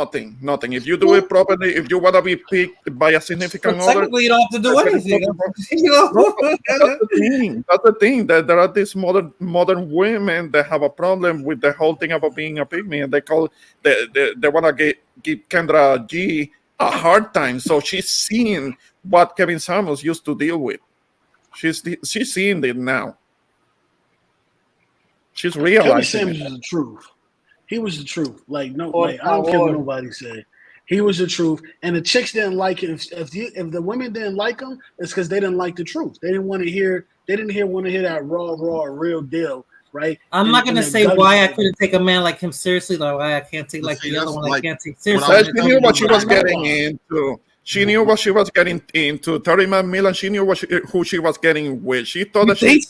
If you do it properly, if you want to be picked by a significant other, technically you don't have to do anything. That's the thing. That there are these modern women that have a problem with the whole thing about being a pygmy, and they want to give Kendra G a hard time. So she's seeing what Kevin Samuels used to deal with. She's seeing it now. She's realizing. Kevin Samuels was the truth. He was the truth. I don't care what nobody say. He was the truth, and the chicks didn't like it. If the women didn't like him, it's because they didn't like the truth. They didn't want to hear. They didn't want to hear that raw, real deal, right? I'm not gonna say why I couldn't take a man like him seriously, like why I can't take the other one. I can't take seriously. She knew what she was getting into. She knew what she was getting into. 30 Man Milan. She knew who she was getting with. She thought that she.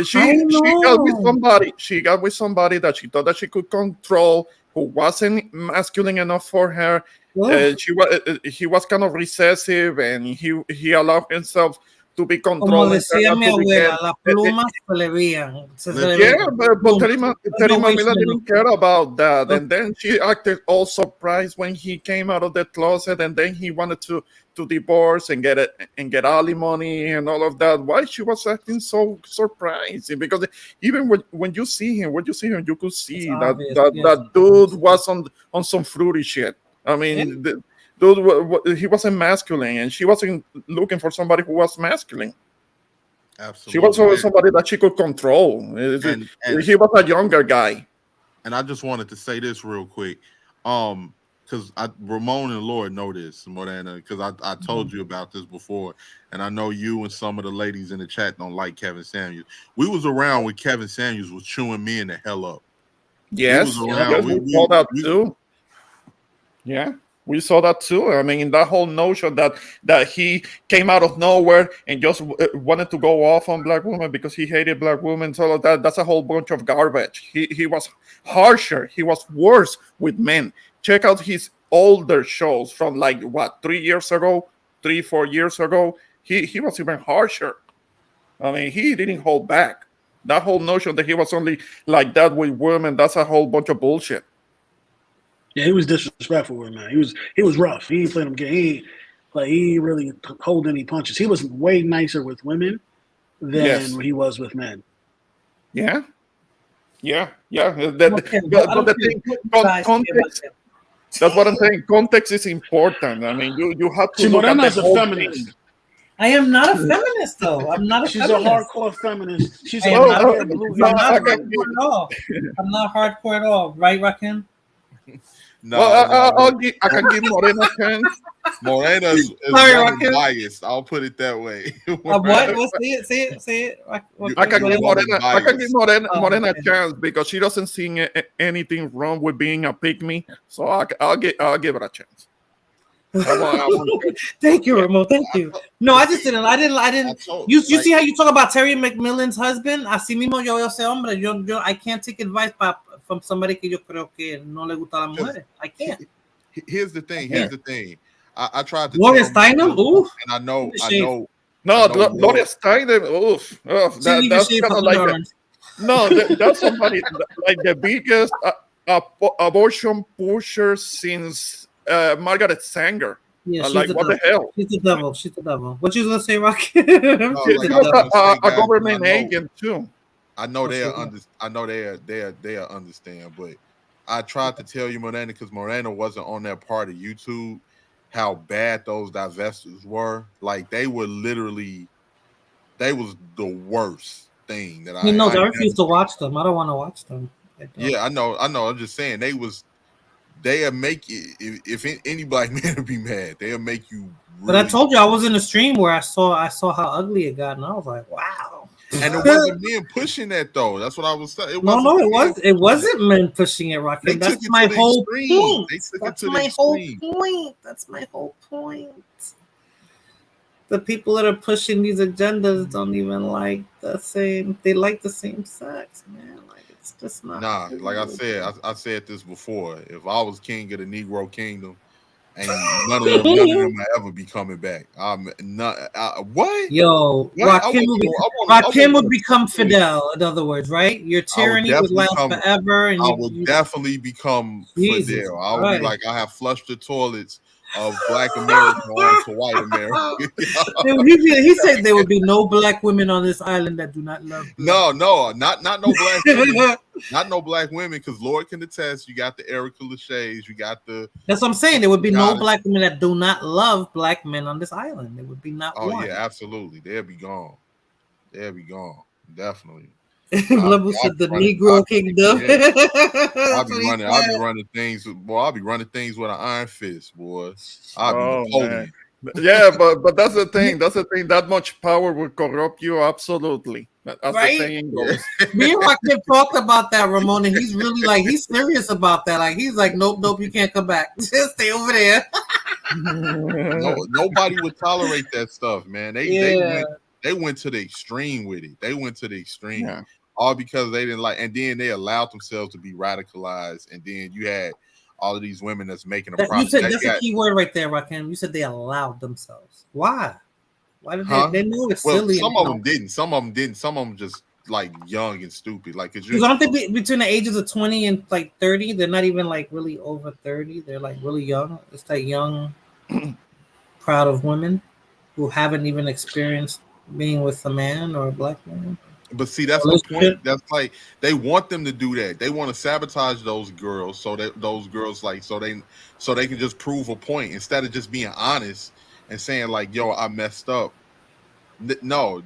She got with somebody. She got with somebody that she thought that she could control, who wasn't masculine enough for her. He was kind of recessive, and he allowed himself to be Como controlled. decía mi abuela, las plumas se le veían. But Terry Mamila didn't care about that. And then she acted all surprised when he came out of the closet, and then he wanted to divorce and get alimony and all of that. Why she was acting so surprised? Because even when you see him, you could see that dude was on some fruity shit. I mean, dude, he wasn't masculine, and she wasn't looking for somebody who was masculine. Absolutely. She was always somebody that she could control. And he was a younger guy. And I just wanted to say this real quick, because Ramon and Lord know this, Morena, because I told you about this before, and I know you and some of the ladies in the chat don't like Kevin Samuels. We was around when Kevin Samuels was chewing men the hell up. Yes, we saw that too. Yeah, we saw that too. I mean, that whole notion that he came out of nowhere and just wanted to go off on black women because he hated black women, all of that, that's a whole bunch of garbage. He was harsher. He was worse with men. Check out his older shows from like, 4 years ago? He was even harsher. I mean, he didn't hold back. That whole notion that he was only like that with women, that's a whole bunch of bullshit. Yeah, he was disrespectful with man. He was rough. He ain't playing them game. He really hold any punches. He was way nicer with women than he was with men. Yeah. Context, that's what I'm saying. Context is important. I mean, you have to look at the whole feminist. thing. I am not a feminist, though. I'm not a She's feminist. a hardcore feminist. She's I'm not hardcore at all. I'm not hardcore at all. Right, Rakim? No, I can give Morena a chance. Morena is biased. I'll put it that way. What? Well, say it. I can give Morena a chance because she doesn't see anything wrong with being a pygmy. So I'll give her a chance. Thank you, Ramon. Thank you. No, I just didn't. I didn't. You see how you talk about Terry McMillan's husband? Así mismo yo ese hombre. Yo I can't take advice from somebody que yo creo que no le gusta a las mujeres. I can't. Here's the thing. I tried to. Gloria Steinem. Oof. And I know. No, Gloria Steinem. Oof. That's kind of like that's somebody like the biggest abortion pusher since Margaret Sanger. Yeah, like what the hell? She's the devil. She's the devil. What you gonna say, Rocky? She was a government agent too. I know they'll understand, but I tried to tell you, Morena, because Morena wasn't on that part of YouTube, how bad those divestors were. Like they was the worst thing that I refuse to watch them. I don't want to watch them. Yeah, I know. I'm just saying they'll make it. If any black man would be mad, they'll make you. But I told you I was in a stream where I saw how ugly it got, and I was like, wow. And it wasn't men pushing that though. That's what I was saying. It wasn't men pushing it, Rocky. That's my whole point. That's my whole point. The people that are pushing these agendas don't even like the same. They like the same sex, man. Like it's just not. Nah, like I said this before. If I was king of the Negro Kingdom, and none of them will ever be coming back. What? Yo, Rakim would become Fidel. In other words, right? Your tyranny would last forever. And I would definitely become Fidel. I would be like, I have flushed the toilets of Black America onto white America. He said there would be no black women on this island that do not love. No, not no black women. Not no black women, because Lord can attest. You got the Erica Lachey's, you got the. That's what I'm saying. There would be no black women that do not love black men on this island. There would be not one. Oh yeah, absolutely. They'll be gone. Definitely. Level said the Negro Kingdom. I'll be running things, boy. I'll be running things with an iron fist, boy. I'll be Napoleon. Yeah, but that's the thing. That much power will corrupt you. Absolutely. That's right? The saying goes. Me and Rakim talked about that, Ramon, and he's really he's serious about that. Like he's like, nope, you can't come back. Just stay over there. Nobody would tolerate that stuff, man. They went to the extreme with it. They went to the extreme. Yeah. All because they didn't like, and then they allowed themselves to be radicalized. And then you had all of these women that's making a problem. You said that's a key word right there, Rakim. You said they allowed themselves. Why? Why did they know it's silly? Some of them didn't. Some of them didn't. Some of them just like young and stupid. Like, because aren't they between the ages of 20 and like 30? They're not even like really over 30. They're like really young. It's that young crowd of women who haven't even experienced being with a man or a black man. But see, that's the point. That's like they want them to do that. They want to sabotage those girls so that those girls so they can just prove a point instead of just being honest and saying like, "Yo, I messed up." No,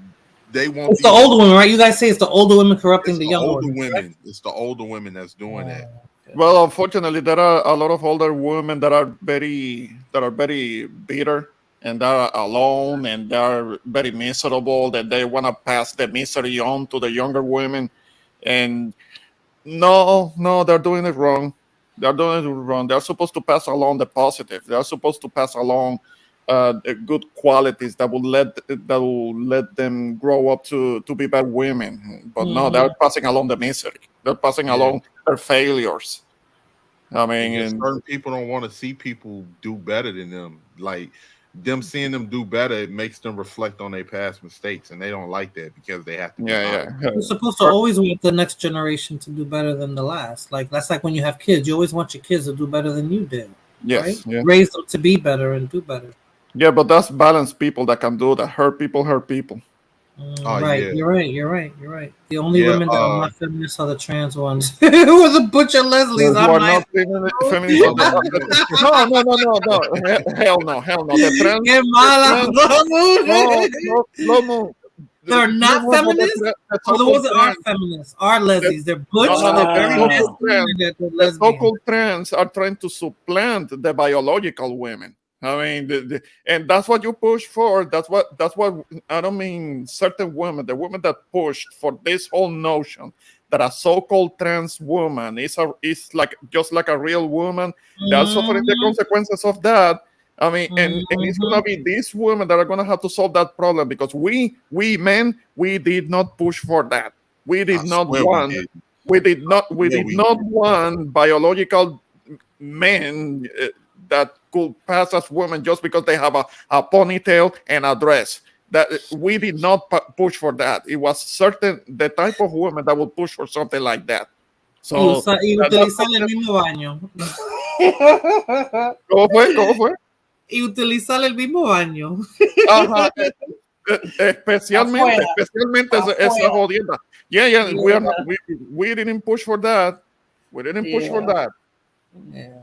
they want. It's the older women, right? You guys say it's the older women corrupting the younger women. Right? It's the older women that's doing that. Well, unfortunately, there are a lot of older women that are very bitter. And they're alone and they're very miserable, that they want to pass the misery on to the younger women. And no, they're doing it wrong. They're doing it wrong. They're supposed to pass along the positive. They're supposed to pass along the good qualities that will let them grow up to be better women. But no, they're passing along the misery. They're passing along their failures. I mean, certain people don't want to see people do better than them. Like, them seeing them do better, it makes them reflect on their past mistakes, and they don't like that because they have to. You're supposed to always want the next generation to do better than the last. Like that's like when you have kids, you always want your kids to do better than you did. Yes, right? Raise them to be better and do better. Yeah, but that's balanced people that can do that. Hurt people. Right, you're right. The only women that are not feminists are the trans ones. Who are the butcher Leslies? I'm not feminists. No. Hell no. They're not feminists. The ones that are feminists are lesbians. They're butch. The so-called trans are trying to supplant the biological women. I mean, and that's what you push for. That's what I don't mean. Certain women, the women that pushed for this whole notion that a so-called trans woman is like just like a real woman. They're suffering the consequences of that. I mean, and it's gonna be these women that are gonna have to solve that problem because we men, we did not push for that. We did not want. We did not want biological men that could pass as women just because they have a ponytail and a dress. That we did not push for that. It was the type of woman that would push for something like that. So y utilizar el mismo baño. ¿Cómo fue? Y utilizar el mismo baño. Ajá. Especialmente esa jodienda. Yeah. We didn't push for that. We didn't push for that. Yeah.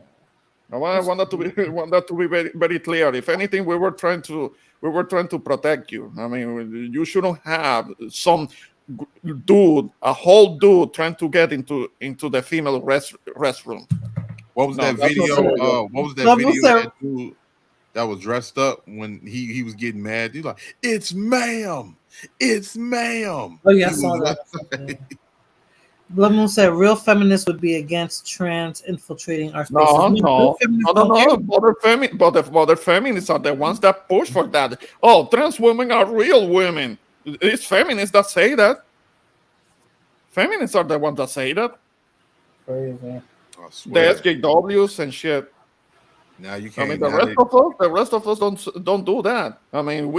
I want that to be very, very clear. If anything, we were trying to protect you. I mean, you shouldn't have some dude, a whole dude, trying to get into the female restroom. What was that video? What was that video? That dude that was dressed up when he was getting mad. He's like, "It's ma'am, it's ma'am." Oh yeah, I saw that. Blood Moon said real feminists would be against trans infiltrating our spaces. No. But the feminists are the ones that push for that. Oh, trans women are real women. It's feminists that say that. Feminists are the ones that say that. Crazy. The SJWs and shit. Now you can't. I mean, the rest of us don't do that. I mean,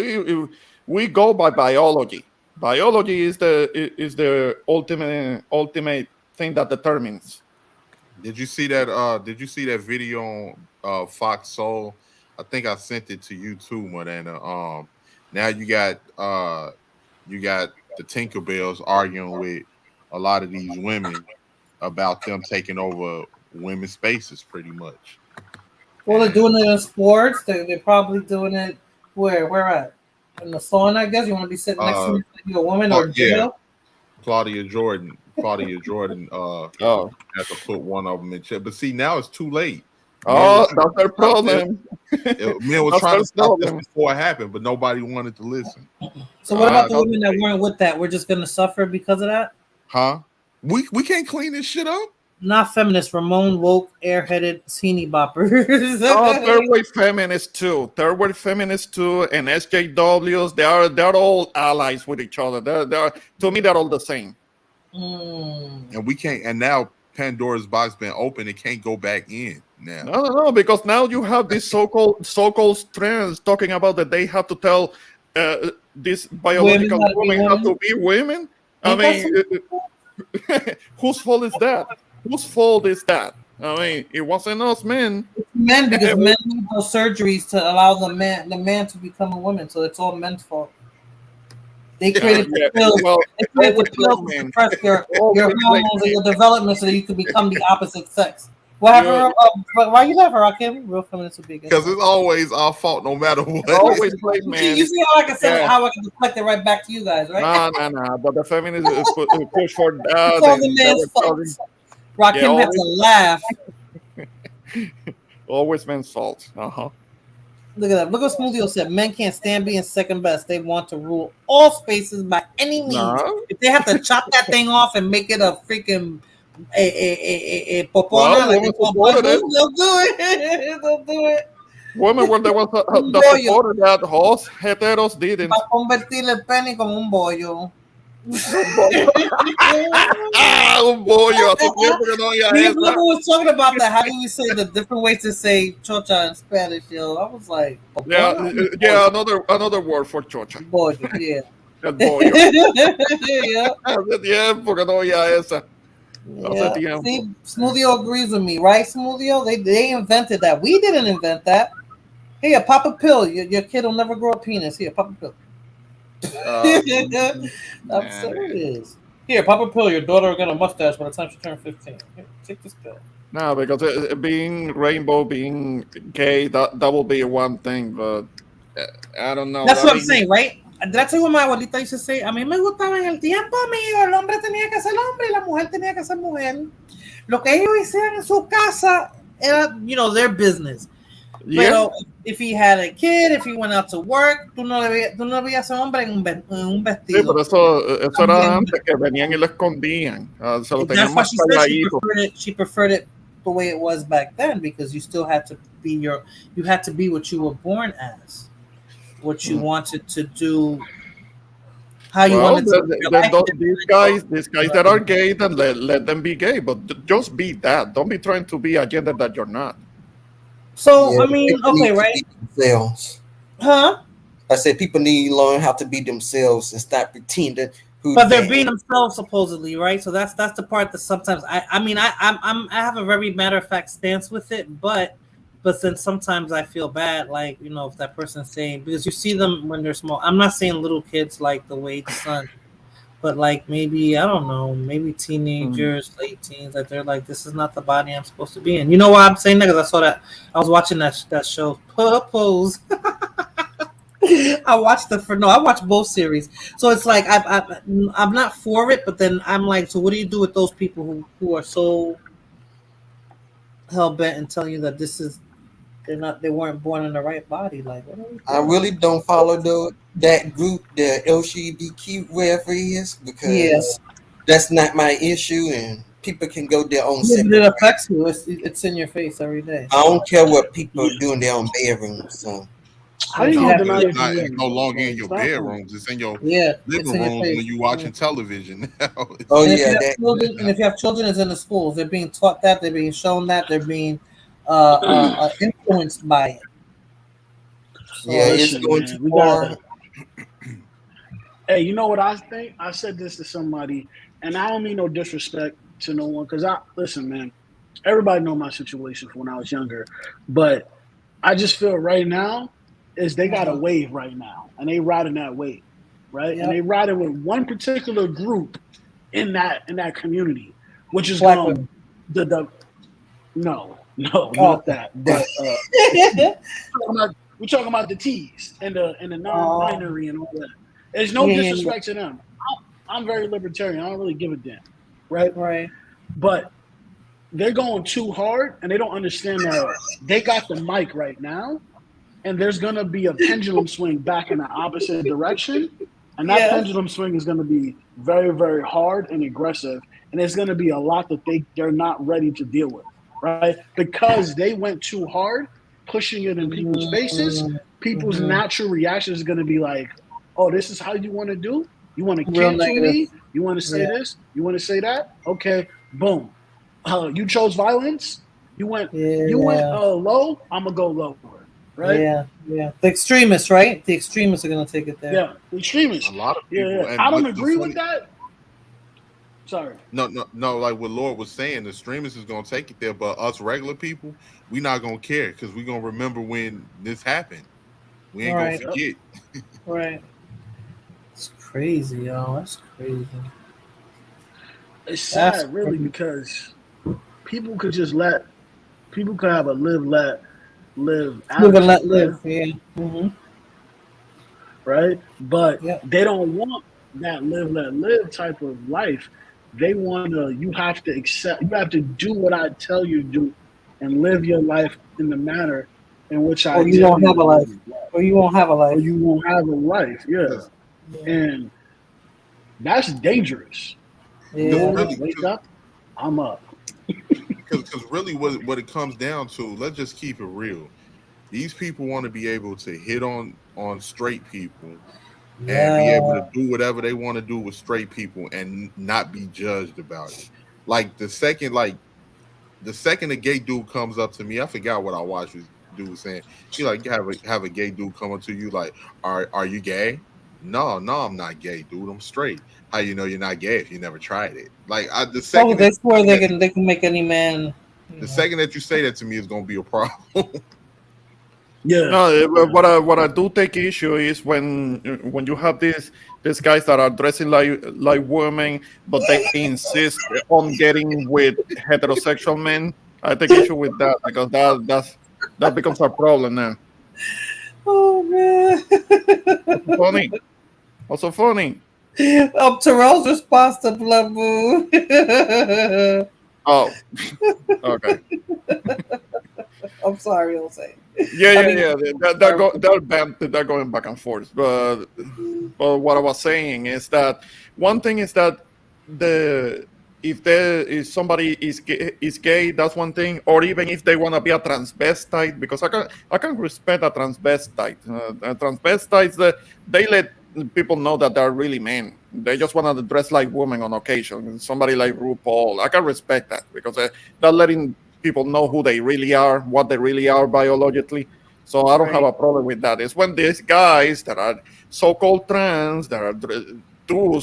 we go by biology. Biology is the ultimate thing that determines. Did you see that video on Fox Soul? I think I sent it to you too, Morena. Now you got the Tinkerbells arguing with a lot of these women about them taking over women's spaces, pretty much. Well, they're doing it in sports. They're probably doing it where at? In the sauna, I guess. You want to be sitting next to me, a woman or jail? Claudia Jordan had to put one of them in check. But see, now it's too late. That's their problem. Men were trying to stop this before it happened, but nobody wanted to listen. So what about the women that weren't with that? We're just going to suffer because of that? Huh? We can't clean this shit up. Not feminist. Ramon woke, airheaded, teeny boppers. Oh, third wave feminists too. Third wave feminists too, and SJWs. They're all allies with each other. They're to me they're all the same. And we can't. And now Pandora's box been open. It can't go back in now. No, because now you have these so-called trends talking about that they have to tell these biological women have to be women. I mean, whose fault is that? Whose fault is that? I mean, it wasn't us men. It's men, because men need those surgeries to allow the man to become a woman. So it's all men's fault. They created the pills. Well, they created the pills to suppress your hormones and your development so that you could become the opposite sex. What happened? Why you laughing, Rakim? Real feminists would be good. Because it's always our fault, no matter what. Always blame men. You see how I can say how I can deflect it right back to you guys, right? No. But the feminists push for that. It's all the man's fault. Rakim had to laugh. Always men's fault. Look at that. Look what Smoothio said. Men can't stand being second best. They want to rule all spaces by any means. If they have to chop that thing off and make it a freaking a popona, like they'll do it. They'll do it. Women were the ones that supported that. Us heteros didn't. Para convertir el pene como un bollo. Un bollo. People was talking about that. How do we say the different ways to say chocha in Spanish? Yo, I was like, yeah, another word for chocha. Bollo, yeah. El bollo. Yeah. Hace tiempo que no oía esa. Yeah. See, Smoothio agrees with me, right? Smoothio, they invented that. We didn't invent that. Here, pop a pill. Your kid will never grow a penis. Here, pop a pill. I'm serious. Here, pop a pill. Your daughter will get a mustache by the time she turns 15. Here, take this pill. No, because being rainbow, being gay, that will be one thing, but I don't know. That's what I'm saying, right? Did I tell you what my abuelita used to say? A mí me gustaba en el tiempo mío, el hombre tenía que ser hombre y la mujer tenía que ser mujer. Lo que ellos hicieron en su casa era, their business. Yeah. Pero if he had a kid, if he went out to work, tú no veías a un hombre en un vestido. Sí, pero eso era antes, que venían y lo escondían. Se lo tenían más calladito. She preferred it the way it was back then, because you still had to be what you were born as. What you wanted to do, how you wanted to. These guys that are gay, then let them be gay, but just be that. Don't be trying to be a gender that you're not. So I mean, okay, right? Themselves. Huh? I said people need to learn how to be themselves and stop pretending. But they're being themselves supposedly, right? So that's the part that sometimes I have a very matter of fact stance with it, but then sometimes I feel bad, like, if that person's saying, because you see them when they're small. I'm not saying little kids like the Wade's son, but like maybe, I don't know, maybe teenagers, late teens, that they're like, this is not the body I'm supposed to be in. You know why I'm saying that? Because I saw that, I was watching that show, Pose. I watched both series. So it's like, I'm not for it, but then I'm like, so what do you do with those people who are so hell-bent and telling you that they weren't born in the right body? Like, I really don't follow that group, the LGBTQ, wherever it is, because that's not my issue, and people can go their own separate way. It affects you. It's in your face every day. I don't care what people do in their own bedrooms. So how do you deny it's no longer in your bedrooms? It's in your living rooms when you're watching television now. If you have children, it's in the schools. They're being taught that. They're being shown that. They're being influenced by it. So, it's going too far. Hey, you know what I think? I said this to somebody, and I don't mean no disrespect to no one, because listen, man, everybody know my situation from when I was younger, but I just feel right now is they got a wave right now, and they riding that wave, right? Yep. And they riding with one particular group in that community, which is not that, but we're talking about the T's and the non-binary and all that. There's no disrespect to them. I'm very libertarian. I don't really give a damn, right? Right. But they're going too hard, and they don't understand that they got the mic right now, and there's going to be a pendulum swing back in the opposite direction, and that pendulum swing is going to be very, very hard and aggressive, and there's going to be a lot that they're not ready to deal with, right? Because they went too hard pushing it in people's faces. People's natural reaction is going to be like, oh, this is how you want to do? You want to cancel me? You want to say this? You want to say that? Okay, boom. You chose violence. You went low. I'm gonna go lower, right? Yeah. The extremists, right? The extremists are gonna take it there. Yeah, the extremists. A lot of people. Yeah. I don't agree with that. Sorry. No. Like what Lord was saying, the extremists is gonna take it there, but us regular people, we not gonna care because we gonna remember when this happened. We ain't gonna forget. Right. It's crazy, y'all. That's crazy. It's sad, really, because people could just people could have a live and let live. Yeah. Right? But they don't want that live, let live type of life. They want you have to do what I tell you to do and live your life in the manner in which I tell you. Or you won't have a life. Or you won't have a life. Yeah. And that's dangerous. Yeah. Really, wake up, I'm up. Because really what it comes down to, let's just keep it real. These people want to be able to hit on straight people and be able to do whatever they want to do with straight people and not be judged about it. Like the second a gay dude comes up to me, I forgot what I watched this dude was saying. He like have a gay dude come up to you like, are you gay? No, I'm not gay, dude. I'm straight. How you know you're not gay if you never tried it? Like the second they swear they can make any man. The second that you say that to me is gonna be a problem. Yeah. No, what I do take issue is when you have these guys that are dressing like women, but they insist on getting with heterosexual men. I take issue with that because that becomes a problem now. Oh man! Funny. Also funny. Terrell's response to Blood Moon. Oh, okay. I'm sorry, I'll say. Yeah. They're going back and forth. But what I was saying is that one thing is that if somebody is gay, that's one thing. Or even if they want to be a transvestite, because I can respect a transvestite. Transvestites, they let people know that they're really men. They just want to dress like women on occasion. Somebody like RuPaul, I can respect that because they're letting people know who they really are, what they really are biologically. So I don't have a problem with that. It's when these guys that are so-called trans, that are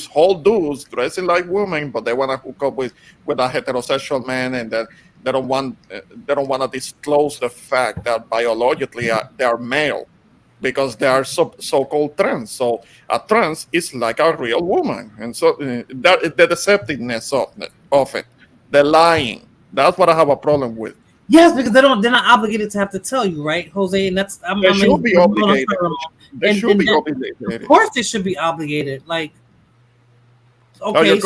whole dudes dressing like women, but they want to hook up with a heterosexual man, and that they don't want to disclose the fact that biologically they are male, because they are so-called trans. So a trans is like a real woman, and so that the deceptiveness of it, the lying. That's what I have a problem with. Yes, because they're not obligated to have to tell you, right, Jose? And that's they should be obligated. They should be obligated. Of course, they should be obligated. Like, okay, you're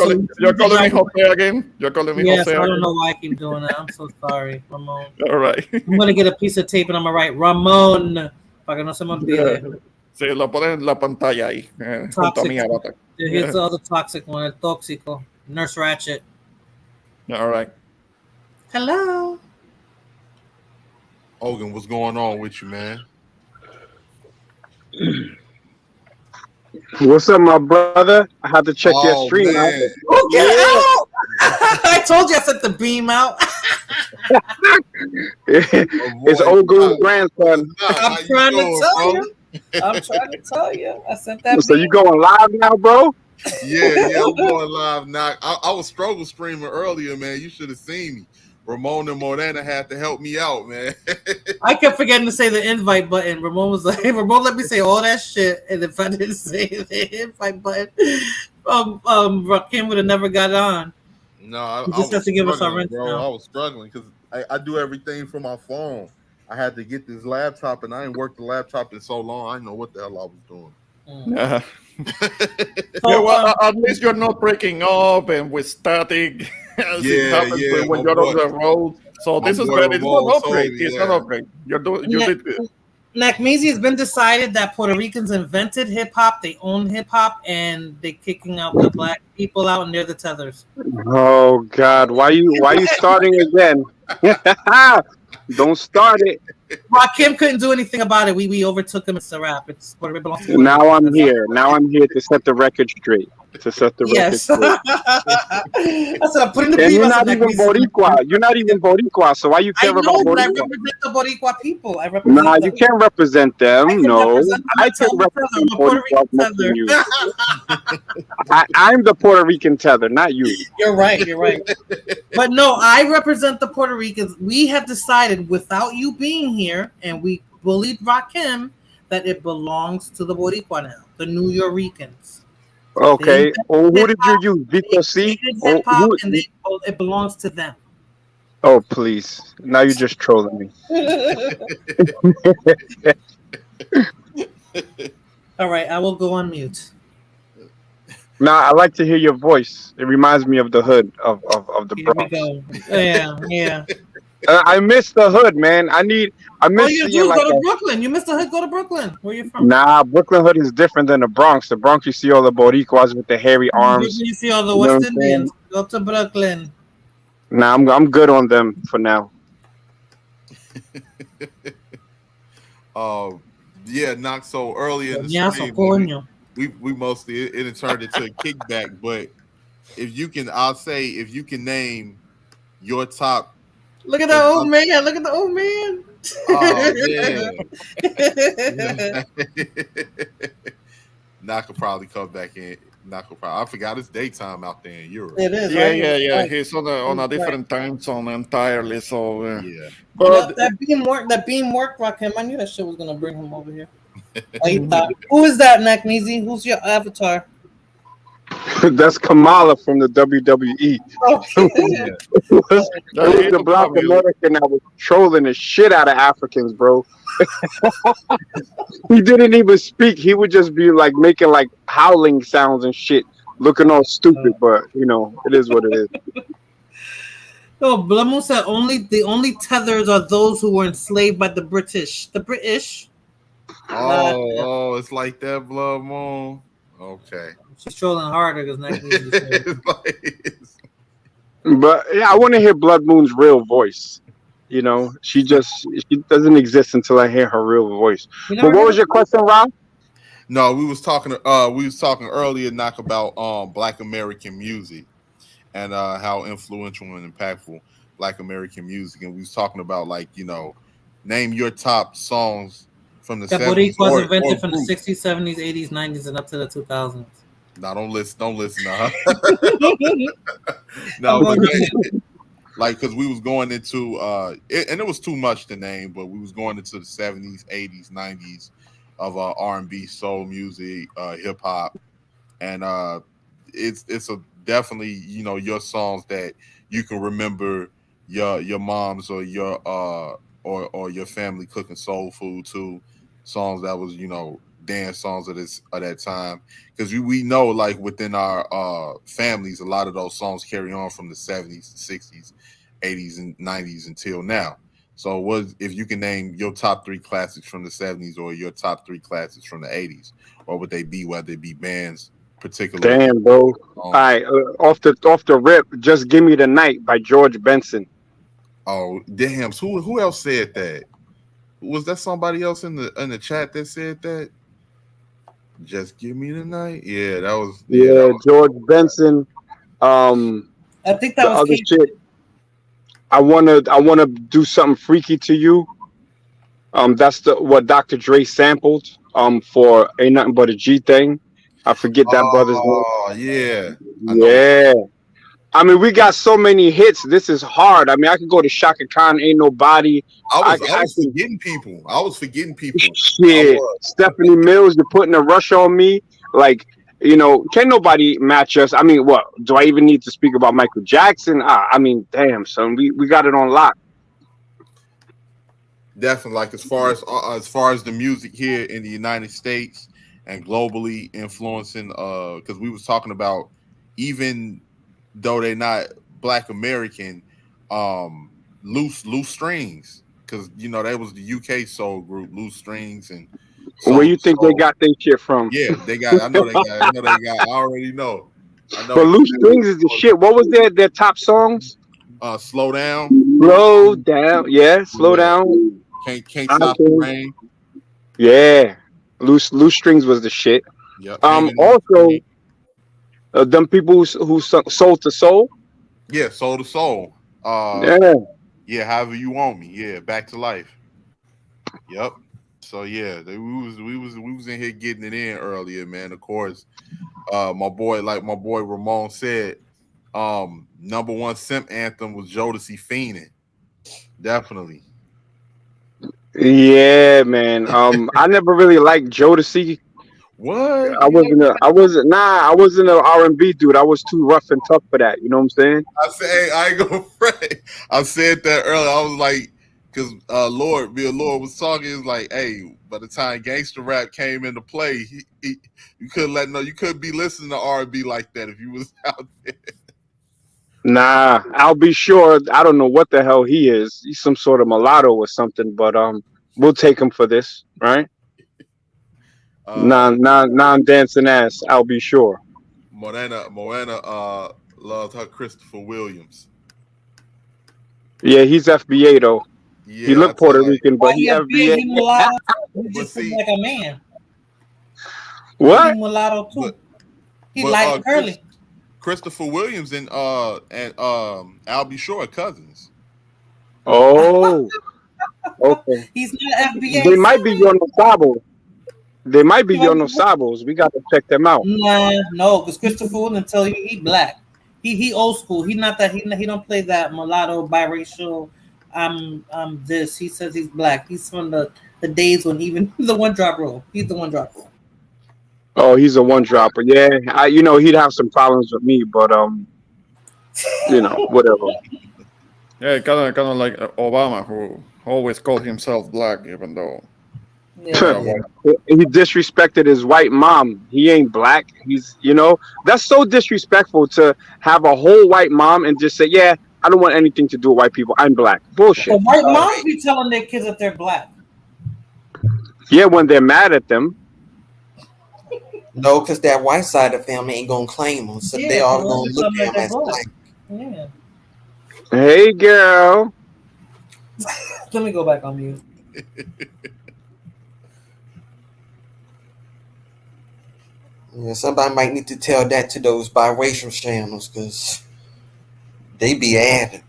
calling me Jose again. You're calling me Jose. Yes, I don't know why I keep doing that. I'm so sorry, Ramon. All right. I'm gonna get a piece of tape and I'm gonna write Ramon para que no se me olvide. Sí, lo ponen en la pantalla ahí. Junto a mi avatar. Here's the other toxic one, el tóxico, Nurse Ratchet. All right. Hello. Hogan, what's going on with you, man? What's up, my brother? I had to check your stream out. Oh, get out! I told you I sent the beam out. It's Ogun's grandson. I'm trying to tell you. I sent that. So you going live now, bro? Yeah, I'm going live now. I was struggle streaming earlier, man. You should have seen me. Ramon and Morena had to help me out, man. I kept forgetting to say the invite button. Ramon was like, hey, Ramon, let me say all that shit. And if I didn't say the invite button, Rakim would have never got on. No, I just have to give us our rent, bro. I was struggling because I do everything from my phone. I had to get this laptop, and I ain't worked the laptop in so long. I didn't know what the hell I was doing. Well, at least you're not breaking up and with static. When you're on the road. So this is very. It's not upgrade. It's not upgrade. You did good. Nakmeezy, has been decided that Puerto Ricans invented hip hop. They own hip hop, and they're kicking out the black people out, and they're the tethers. Oh God, why you starting again? Don't start it. Rakim couldn't do anything about it. We overtook him. It's a rap. It's Puerto Rico belongs to Puerto Now Rico. I'm here. Now I'm here to set the record straight. Yes. I said I'm putting the And beat. you're not even Boricua. You're not even Boricua. So why you care I know, about but I Boricua? represent the Boricua people. I represent Nah, them. you can't represent them. I can I'm represent a Puerto Boricua Rican tether. music. I'm the Puerto Rican tether, not you. You're right. You're right. But no, I represent the Puerto Ricans. We have decided, without you being here, and we bullied Rakim, that it belongs to the Boricua now, the New Yorkers. Okay. Well, who did you use? Vito C? Hip hop, and it belongs to them. Oh, please. Now you're just trolling me. All right, I will go on mute. Nah, I like to hear your voice. It reminds me of the hood of the Here Bronx. we go. Yeah. I miss the hood, man. I miss you seeing do like go to Brooklyn. You missed the hood. Go to Brooklyn. Where you from? Nah, Brooklyn hood is different than the Bronx. The Bronx, you see all the Boricuas with the hairy arms. You see all the You know West what I'm saying? Indians. Go to Brooklyn. Nah, I'm good on them for now. Yeah, not so early in the stream. We mostly it turned into a kickback, but if you can name your top. Look at the old man. Look at the old man. Oh man. Knock will probably come back in. I forgot it's daytime out there in Europe. It is. Yeah, right? yeah. Right. He's on a different time zone entirely. So yeah. But that beam worked, Rakim. I knew that shit was gonna bring him over here. Who is that, Nakmeezy? Who's your avatar? That's Kamala from the WWE. It was the Black American that was trolling the shit out of Africans, bro. He didn't even speak. He would just be like making like howling sounds and shit, looking all stupid. But you know, it is what it is. Oh, Blamu said the only tethers are those who were enslaved by the British. The British. Oh, it's like that, Blood Moon. Okay. She's trolling harder because But yeah, I want to hear Blood Moon's real voice. You know, she doesn't exist until I hear her real voice. But what was your question, Rob? No, we was talking earlier, Knock, about Black American music and how influential and impactful Black American music, and we was talking about name your top songs from the 70s. Was invented from the 60s, 70s, 80s, 90s, and up to the 2000s. No, don't listen to her. No, but because we was going into and it was too much to name, but we was going into the 70s, 80s, 90s of R&B, soul music, hip hop, and it's definitely your songs that you can remember your moms or your or your family cooking soul food to, songs that was dance songs of that time, because we know within our families a lot of those songs carry on from the 70s, 60s, 80s, and 90s until now. So if you can name your top 3 classics from the 70s or your top 3 classics from the 80s, what would they be, whether it be bands particularly? Damn, bro. All right, off the rip, Just Give Me the Night by George Benson. Oh damn, who else said that? Was that somebody else in the chat that said that? Just Give Me the Night. Yeah, that was George Benson. I think that the was other shit. I wanna do something freaky to you. That's what Dr. Dre sampled for Ain't Nothing But a G Thing. I forget that brother's name. Oh yeah. Yeah. I mean, we got so many hits. This is hard. I mean, I could go to Shaka Khan, Ain't Nobody. I was forgetting people. Shit. Stephanie Mills, you're putting a rush on me. Can nobody match us? I mean, what? Do I even need to speak about Michael Jackson? I mean, damn, son. We got it on lock. Definitely. As far as the music here in the United States and globally influencing, because we was talking about, even though they're not Black American, Loose Strings because you know that was the UK soul group, Loose Strings and Where Soul you to think they Soul. got their shit from? Yeah, they got. I know they got. I know they got. I already know. I know. But Loose Strings is the shit. What was their top songs? Slow down. Slow down. Yeah, slow Yeah. down. Can't I stop the think. rain. Yeah. Loose Strings was the shit. Yep. Hanging in the Also, street. them people who sung Soul to Soul. Yeah, Soul to Soul. Yeah. Yeah, However You Want Me. Yeah, Back to Life. Yep. So yeah, we was in here getting it in earlier, man. Of course, my boy Ramon said, number one simp anthem was Jodeci Fiendin'. Definitely. Yeah, man. I never really liked Jodeci. What? I wasn't an R&B dude. I was too rough and tough for that. You know what I'm saying? I say, hey, I ain't gonna fret. I said that earlier. I was like, because Lord was talking. Is like, hey, by the time gangster rap came into play, you couldn't be listening to R&B like that if you was out there. Nah, I'll be sure. I don't know what the hell he is. He's some sort of mulatto or something, but we'll take him for this, right? Non-dancing ass. I'll be sure. Morena loved her Christopher Williams. Yeah, he's FBA though. Yeah, he looked Puerto Rican, but he FBA. He mulatto. He just looks like a man. What? He mulatto too. He like curly. Christopher Williams and Albie Shore are cousins. Oh, okay. He's not FBA. They might be Yono Sabo. They might be Yono Sabos. We got to check them out. Nah, no, because Christopher Williams tell you he black. He old school. He not that. He don't play that mulatto biracial. This. He says he's black. He's from the days when even the one drop rule. He's the one drop rule. Oh, he's a one dropper. Yeah, he'd have some problems with me, but whatever. Yeah, kind of like Obama, who always called himself black, even though. Yeah. He disrespected his white mom. He ain't black. He's, that's so disrespectful to have a whole white mom and just say, yeah, I don't want anything to do with white people. I'm black. Bullshit. The white moms be telling their kids that they're black. Yeah, when they're mad at them. No, because that white side of the family ain't gonna claim them, so they all gonna look at them as black. Yeah. Hey, girl. Let me go back on mute. Yeah, somebody might need to tell that to those biracial channels because they be at it.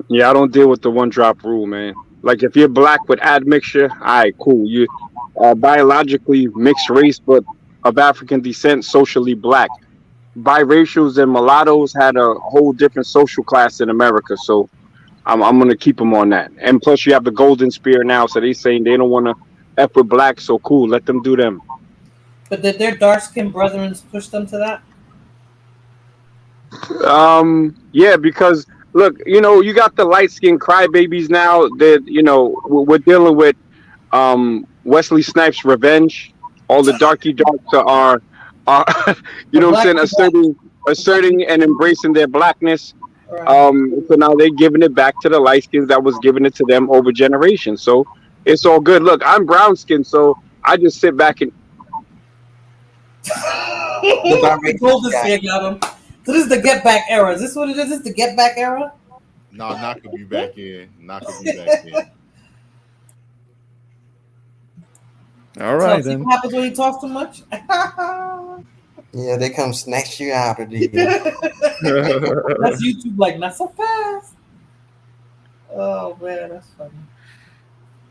Yeah, I don't deal with the one drop rule, man. Like if you're black with admixture, all right, cool. You biologically mixed race, but of African descent, socially black. Biracials and mulattoes had a whole different social class in America, so I'm gonna keep them on that. And plus, you have the golden spear now, so they saying they don't want to F with black, so cool. Let them do them. But did their dark-skinned brethren push them to that? Yeah, because look, you got the light-skinned crybabies now. That we're dealing with Wesley Snipes' revenge. All the darky darks are you know what I'm saying, asserting and embracing their blackness. Right. So now they're giving it back to the light skins that was giving it to them over generations. So it's all good. Look, I'm brown skinned, so I just sit back and Golden Spear got him. So this is the Get Back era. Is this what it is? Is this the Get Back era? No, not could be back in. Not could be back in. All right, so then. What happens when he talks too much? Yeah, they come snatch you out of there. That's YouTube, like, not so fast. Oh man, that's funny.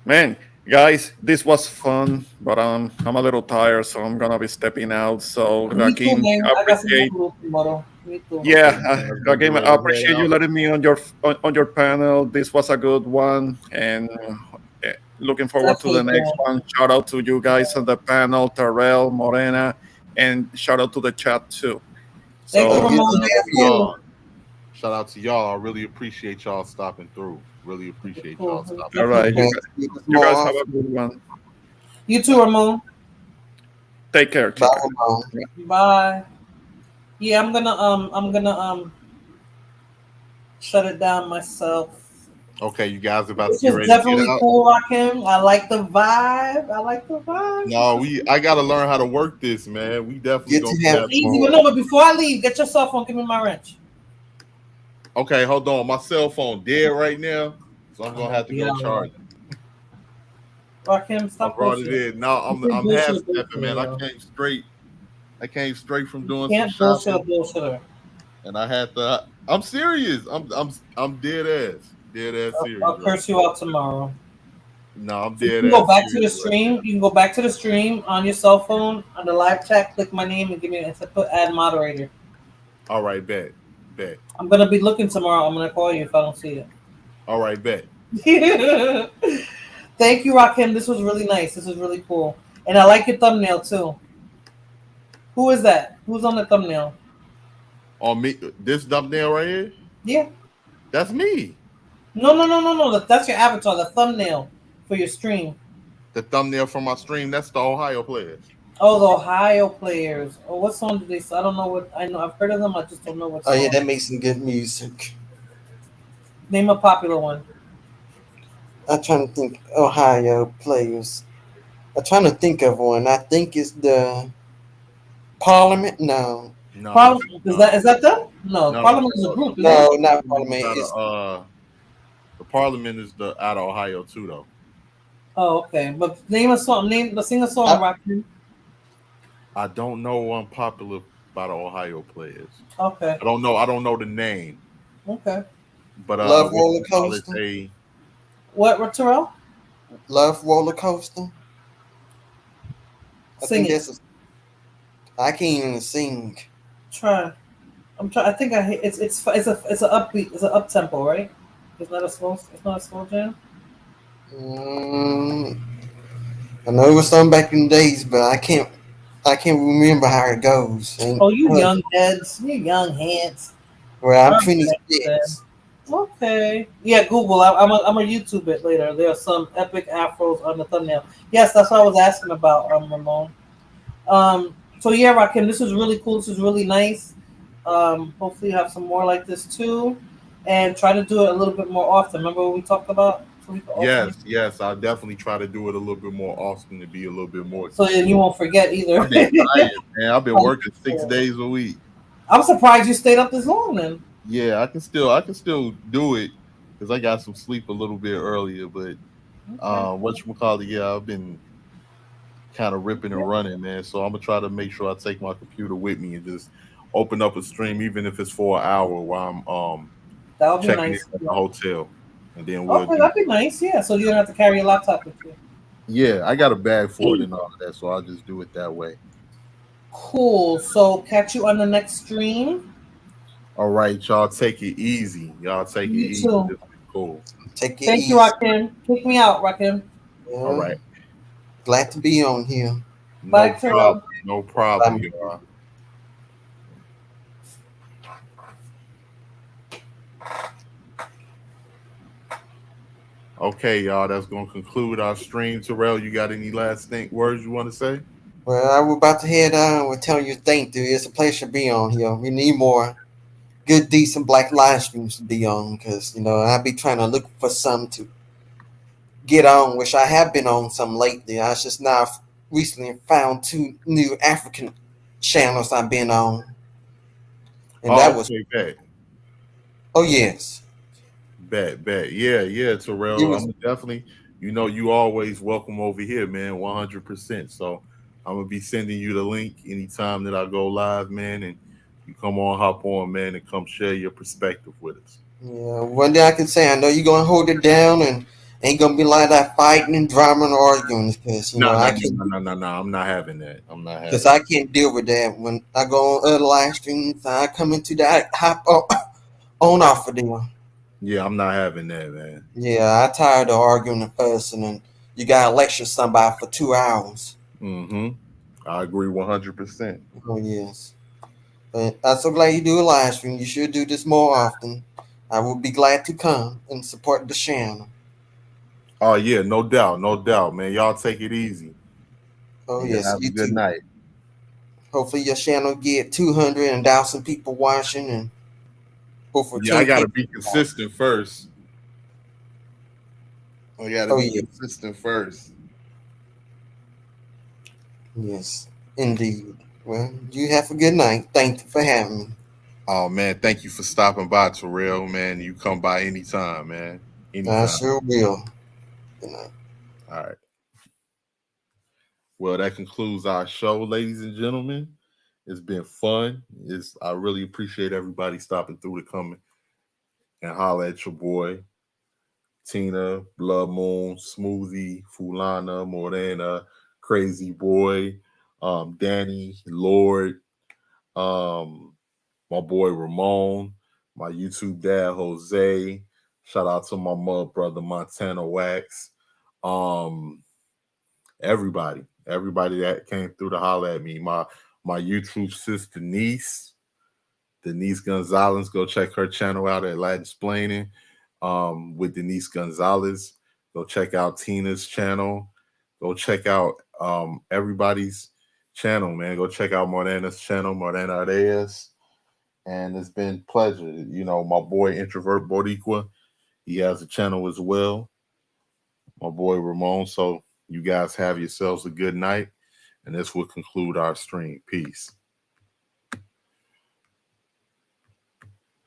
Man, guys, this was fun, but I'm a little tired, so I'm gonna be stepping out. So Rakim, I appreciate. Yeah, Rakim, I appreciate you letting me on your panel. This was a good one, and looking forward to the next one. Shout out to you guys on the panel, Terrell, Morena, and shout out to the chat too. So shout out to y'all. I really appreciate y'all stopping through. Really appreciate y'all stopping. All right, you guys have a good one. You too, Ramon. Take care. Bye. Yeah, I'm gonna shut it down myself Okay, you guys about This to get is ready to get definitely out? cool, Rakim. I like the vibe. I like the vibe. No, I gotta learn how to work this, man. We definitely gonna have It's easy, but no. But before I leave, get your cell phone. Give me my wrench. Okay, hold on. My cell phone dead right now, so I'm gonna have to go charge it. Rakim, I stop brought it bullshit. in. No, I'm half stepping, man. Yo. I came straight from doing Can't some bullshit a shopping, bullshitter. and I had to. I'm serious. I'm dead ass serious. I'll curse you out tomorrow. No, I'm So you dead can go ass back to the serious stream. You can go back to the stream on your cell phone on the live chat. Click my name and give me put add moderator. All right, bet. I'm gonna be looking tomorrow. I'm gonna call you if I don't see it. All right, bet. Thank you, Rakim. This was really nice. This was really cool, and I like your thumbnail too. Who is that? Who's on the thumbnail? On me, this thumbnail right here. Yeah, that's me. No. That's your avatar. The thumbnail for your stream. The thumbnail for my stream. That's the Ohio players. Oh, the Ohio players. Oh, what song did they? I don't know what. I know I've heard of them. I just don't know what song. Oh yeah, that makes some good music. Name a popular one. I'm trying to think. Ohio players. I'm trying to think of one. I think it's the Parliament. No. Parliament is that them? No, Parliament is a group. No, not Parliament. It's the Parliament is the out of Ohio too, though. Oh, okay. But name a song. Sing a song, Rakim. I don't know one popular by the Ohio players. Okay. I don't know the name. Okay. But Love Roller Coaster. What, Terrell? Love Roller Coaster. Sing it. I can't even sing. Try. I'm trying. I think I hit. It's an upbeat. It's an up tempo, right? It's not a slow jam. I know it was something back in the days, but I can't remember how it goes. Oh, you young heads. You young heads. Well, I'm 26. Okay. Yeah, Google. I'm a YouTube it later. There are some epic afros on the thumbnail. Yes, that's what I was asking about, Ramon. So yeah, Rakim, this is really cool. This is really nice. Hopefully you have some more like this too, and try to do it a little bit more often. Remember what we talked about? Yes, I'll definitely try to do it a little bit more often to be a little bit more. So then you won't forget either. I've been tired, man. I've been working 6 days a week. I'm surprised you stayed up this long then. Yeah, I can still do it because I got some sleep a little bit earlier. But whatchamacallit, yeah, I've been kind of ripping and running, man. So I'm gonna try to make sure I take my computer with me and just open up a stream, even if it's for an hour while I'm checking in at the hotel. And then that'd be nice, yeah. So you don't have to carry your laptop with you. Yeah, I got a bag for it and all of that, so I'll just do it that way. Cool. So catch you on the next stream. All right, y'all take it easy. Y'all take it easy. Too. This is cool. Take it Thank easy. you, Rakim. Kick me out, Rakim. Yeah. All right. Glad to be on here. Bye, Terrell. No problem, y'all. Okay, y'all, that's going to conclude our stream. Terrell, you got any last words you want to say? Well, I was about to head on with telling you thank you. It's a pleasure to be on here. We need more good, decent black live streams to be on because, I'll be trying to look for some to get on, which I have been on some lately. I just now recently found 2 new African channels I've been on. And that was... Oh, yes. Bet. Yeah, Terrell. I'm definitely, you always welcome over here, man, 100%. So I'm going to be sending you the link anytime that I go live, man, and you come on, hop on, man, and come share your perspective with us. Yeah, one day I can say, I know you're going to hold it down and ain't going to be like that fighting and drama and arguing because, I can't... No, I'm not having that. Because I can't deal with that. When I go on other live streams, I come into that, hop on off of them. Yeah, I'm not having that, man. Yeah, I'm tired of arguing and fussing, and you got to lecture somebody for 2 hours. Mm-hmm. I agree 100%. Oh, yes. But I'm so glad you do a live stream. You should do this more often. I would be glad to come and support the channel. Oh, yeah, no doubt, man. Y'all take it easy. Oh, yes. Have a good night. Hopefully your channel get 200,000 people watching and I got to be consistent first. Oh, you gotta be consistent first. Yes, indeed. Well, you have a good night. Thank you for having me. Oh man, thank you for stopping by, Terrell. Man, you come by anytime, man. Anytime. I sure will. Good night. All right. Well, that concludes our show, ladies and gentlemen. It's been fun. I really appreciate everybody stopping through to come and holler at your boy. Tina, Blood Moon, Smoothie, Fulana, Morena, Crazy Boy, Danny, Lord, my boy Ramon, my YouTube dad Jose. Shout out to my mother brother Montana Wax. Everybody that came through to holler at me. My YouTube sister Denise Gonzalez. Go check her channel out at Latin Splaining. With Denise Gonzalez. Go check out Tina's channel. Go check out everybody's channel, man. Go check out Morena's channel, Morena Reyes. And it's been a pleasure. You know, my boy Introvert Boricua, he has a channel as well. My boy Ramon. So you guys have yourselves a good night. And this will conclude our stream. Peace.